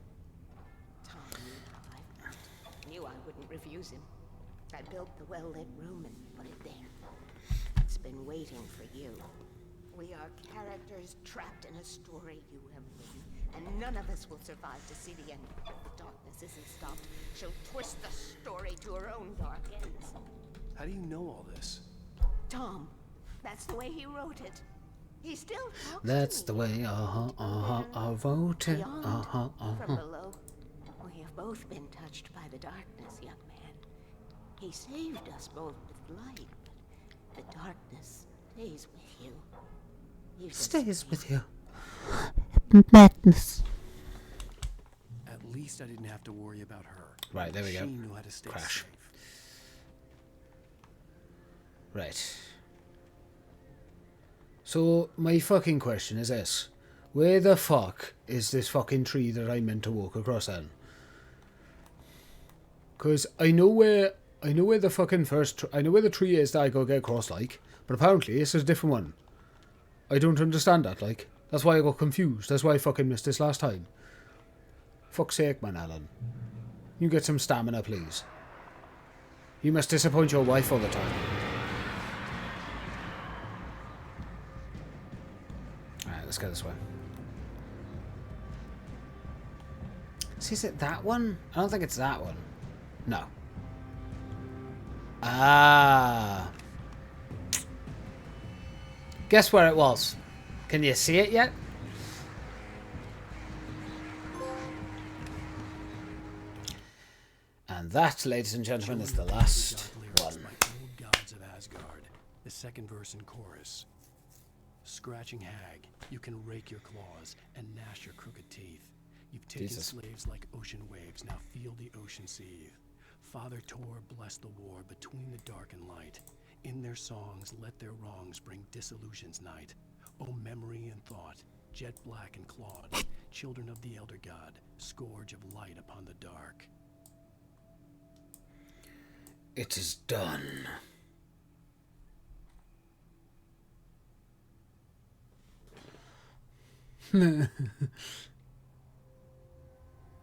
Tom knew how I felt. Knew I wouldn't refuse him. I built the well-lit room and put it there. It's been waiting for you. We are characters trapped in a story you have written, and none of us will survive to see the end. If the darkness isn't stopped, she'll twist the story to her own dark ends. How do you know all this? Tom, that's the way he wrote it. He still talks That's to the me. way, I wrote it, From below, we have both been touched by the darkness, young man. He saved us both with light, but the darkness stays with you. Stays with you. Madness. At least I didn't have to worry about her. Right, there we go. She knew how to stay Crash. safe. Right. So, my fucking question is this. Where the fuck is this fucking tree that I meant to walk across then? Because I know where the fucking I know where the tree is that I gotta get across, like, but apparently this is a different one. I don't understand that, like. That's why I got confused. That's why I fucking missed this last time. Fuck's sake, man, Alan. You get some stamina, please. You must disappoint your wife all the time. Alright, let's go this way. See, is it that one? I don't think it's that one. No. Ah. Guess where it was? Can you see it yet? And that, ladies and gentlemen, is the last one. Old gods of Asgard. The second verse and chorus. Scratching hag, you can rake your claws and gnash your crooked teeth. You've taken slaves like ocean waves, now feel the ocean seethe. Father Tor blessed the war between the dark and light. In their songs, let their wrongs bring disillusion's night. O memory and thought, jet black and clawed, children of the elder god, scourge of light upon the dark. It is done.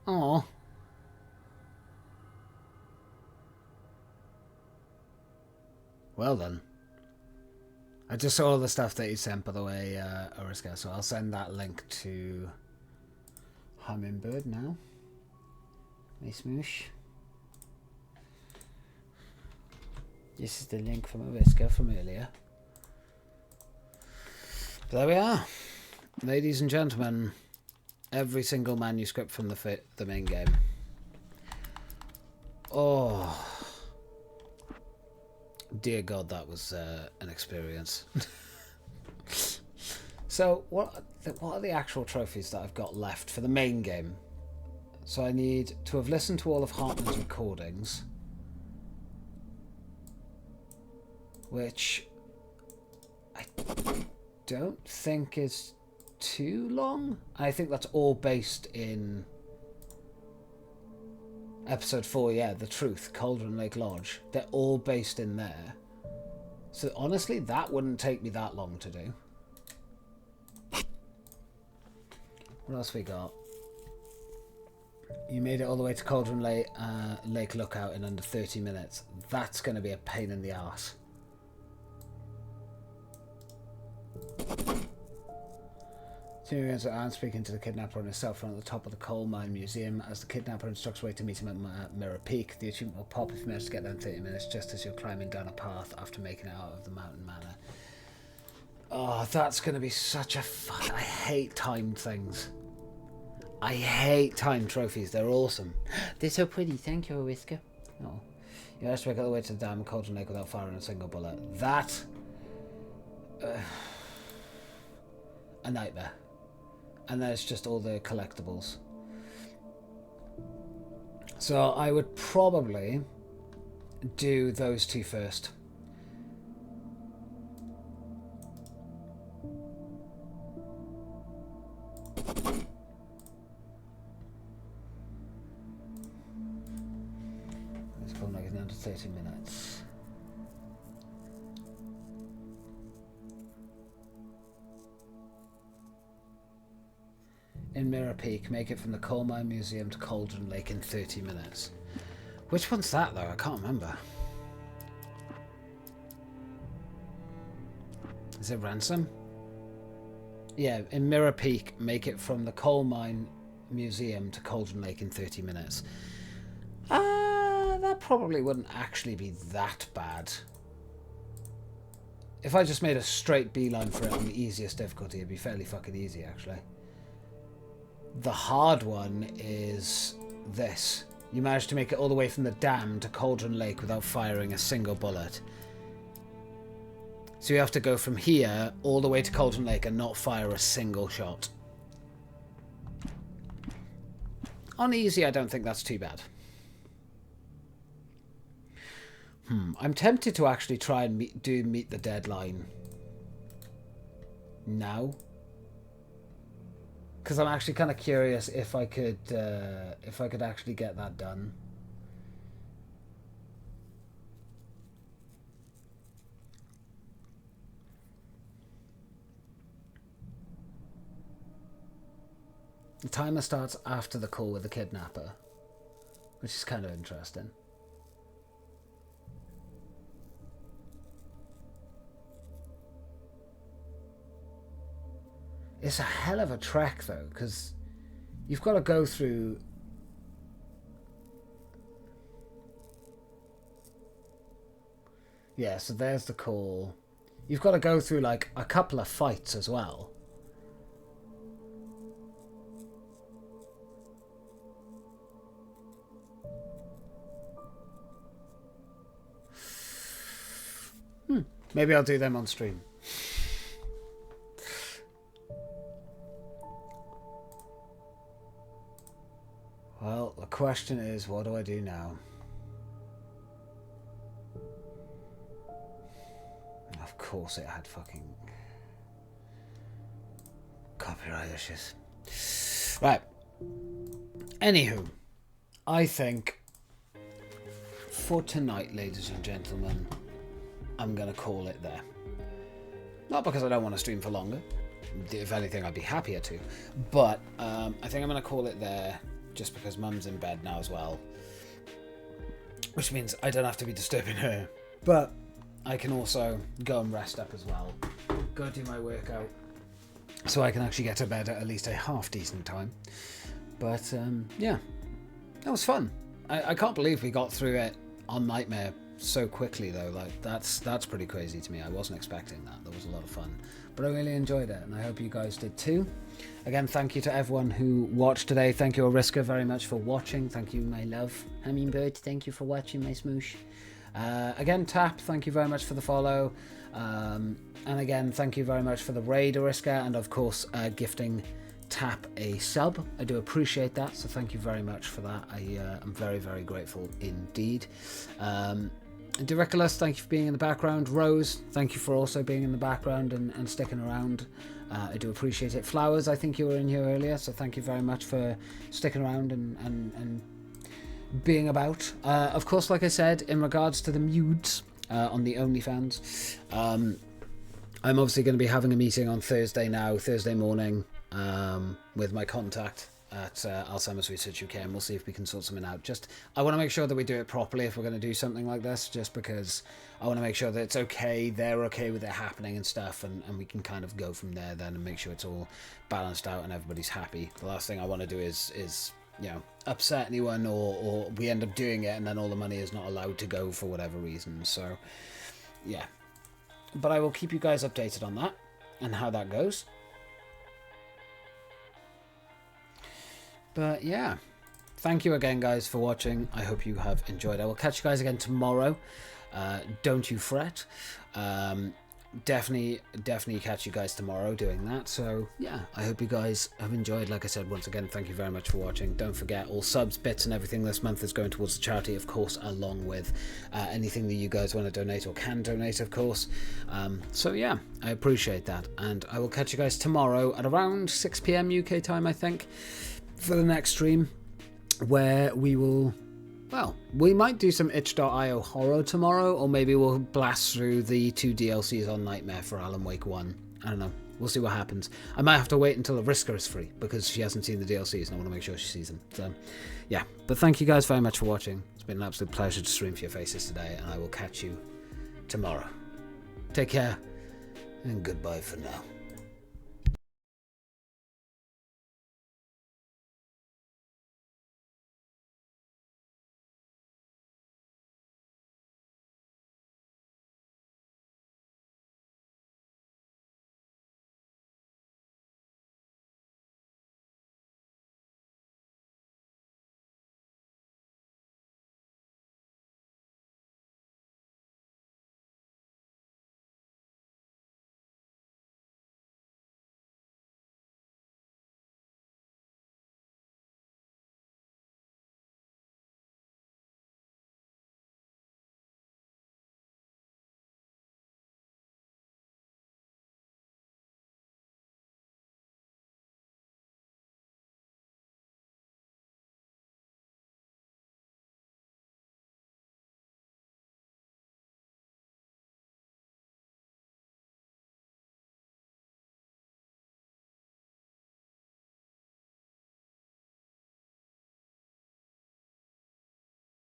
Oh. Well then. I just saw all the stuff that you sent, by the way, Oriska, so I'll send that link to Hummingbird now. Nice smoosh. This is the link from Oriska from earlier. But there we are. Ladies and gentlemen, every single manuscript from the main game. Oh. Dear God, that was an experience. So, what are the actual trophies that I've got left for the main game? So I need to have listened to all of Hartman's recordings, which I don't think is too long. I think that's all based in Episode 4, yeah, The Truth, Cauldron Lake Lodge. They're all based in there. So honestly, that wouldn't take me that long to do. What else we got? You made it all the way to Cauldron Lake Lookout in under 30 minutes. That's going to be a pain in the arse. I'm speaking to the kidnapper on his cell phone at the top of the coal mine museum. As the kidnapper instructs way to meet him at Mirror Peak, the achievement will pop if you manage to get there in 30 minutes, just as you're climbing down a path after making it out of the mountain manor. Oh, that's going to be such a fun... I hate timed things. I hate timed trophies. They're awesome. They're so pretty. Thank you, Whisker. Oh. You have to make all the way to the dam Cauldron Lake without firing a single bullet. That... a nightmare. And there's just all the collectibles. So I would probably do those two first. It's going like in under 30 minutes. in Mirror Peak. Make it from the Coal Mine Museum to Cauldron Lake in 30 minutes. Which one's that, though? I can't remember. Is it Ransom? Yeah, in Mirror Peak, make it from the Coal Mine Museum to Cauldron Lake in 30 minutes. That probably wouldn't actually be that bad. If I just made a straight beeline for it on the easiest difficulty, it'd be fairly fucking easy, actually. The hard one is this. You managed to make it all the way from the dam to Cauldron Lake without firing a single bullet. So you have to go from here all the way to Cauldron Lake and not fire a single shot. On easy, I don't think that's too bad. I'm tempted to actually try and meet the deadline now, because I'm actually kind of curious if I could actually get that done. The timer starts after the call with the kidnapper, which is kind of interesting. It's a hell of a trek, though, because you've got to go through... Yeah, so there's the call. You've got to go through, like, a couple of fights as well. Maybe I'll do them on stream. Well, the question is, what do I do now? Of course it had fucking copyright issues. Right. Anywho, I think for tonight, ladies and gentlemen, I'm going to call it there. Not because I don't want to stream for longer. If anything, I'd be happier to. But I think I'm going to call it there. Just because Mum's in bed now as well. Which means I don't have to be disturbing her. But I can also go and rest up as well. Go do my workout. So I can actually get to bed at least a half decent time. But yeah. That was fun. I can't believe we got through it on Nightmare so quickly though. Like that's pretty crazy to me. I wasn't expecting that. That was a lot of fun. But I really enjoyed it and I hope you guys did too. Again, thank you to everyone who watched today. Thank you, Ariska, very much for watching. Thank you, my love. Hummingbird, thank you for watching, my smoosh. Again, Tap, thank you very much for the follow. And again, thank you very much for the raid, Ariska, and of course, gifting Tap a sub. I do appreciate that, so thank you very much for that. I'm very, very grateful indeed. Diriculus, thank you for being in the background. Rose, thank you for also being in the background and sticking around. I do appreciate it. Flowers, I think you were in here earlier, so thank you very much for sticking around and being about. Of course, like I said, in regards to the nudes on the OnlyFans, I'm obviously going to be having a meeting on Thursday morning with my contact at Alzheimer's Research UK, and we'll see if we can sort something out. I want to make sure that we do it properly if we're going to do something like this, just because I want to make sure that it's okay, they're okay with it happening and stuff, and we can kind of go from there then and make sure it's all balanced out and everybody's happy. The last thing I want to do is you know, upset anyone, or we end up doing it and then all the money is not allowed to go for whatever reason. So yeah, but I will keep you guys updated on that and how that goes. But yeah, thank you again, guys, for watching. I hope you have enjoyed. I will catch you guys again tomorrow. Don't you fret. Definitely catch you guys tomorrow doing that. So yeah, I hope you guys have enjoyed. Like I said, once again, thank you very much for watching. Don't forget, all subs, bits and everything this month is going towards the charity, of course, along with anything that you guys want to donate or can donate, of course. So yeah, I appreciate that, and I will catch you guys tomorrow at around 6 PM UK time, I think, for the next stream, where we will, well, we might do some itch.io horror tomorrow, or maybe we'll blast through the 2 DLCs on Nightmare for Alan Wake 1. I don't know. We'll see what happens. I might have to wait until Ariska is free because she hasn't seen the DLCs and I want to make sure she sees them. So, yeah. But thank you guys very much for watching. It's been an absolute pleasure to stream for your faces today, and I will catch you tomorrow. Take care, and goodbye for now.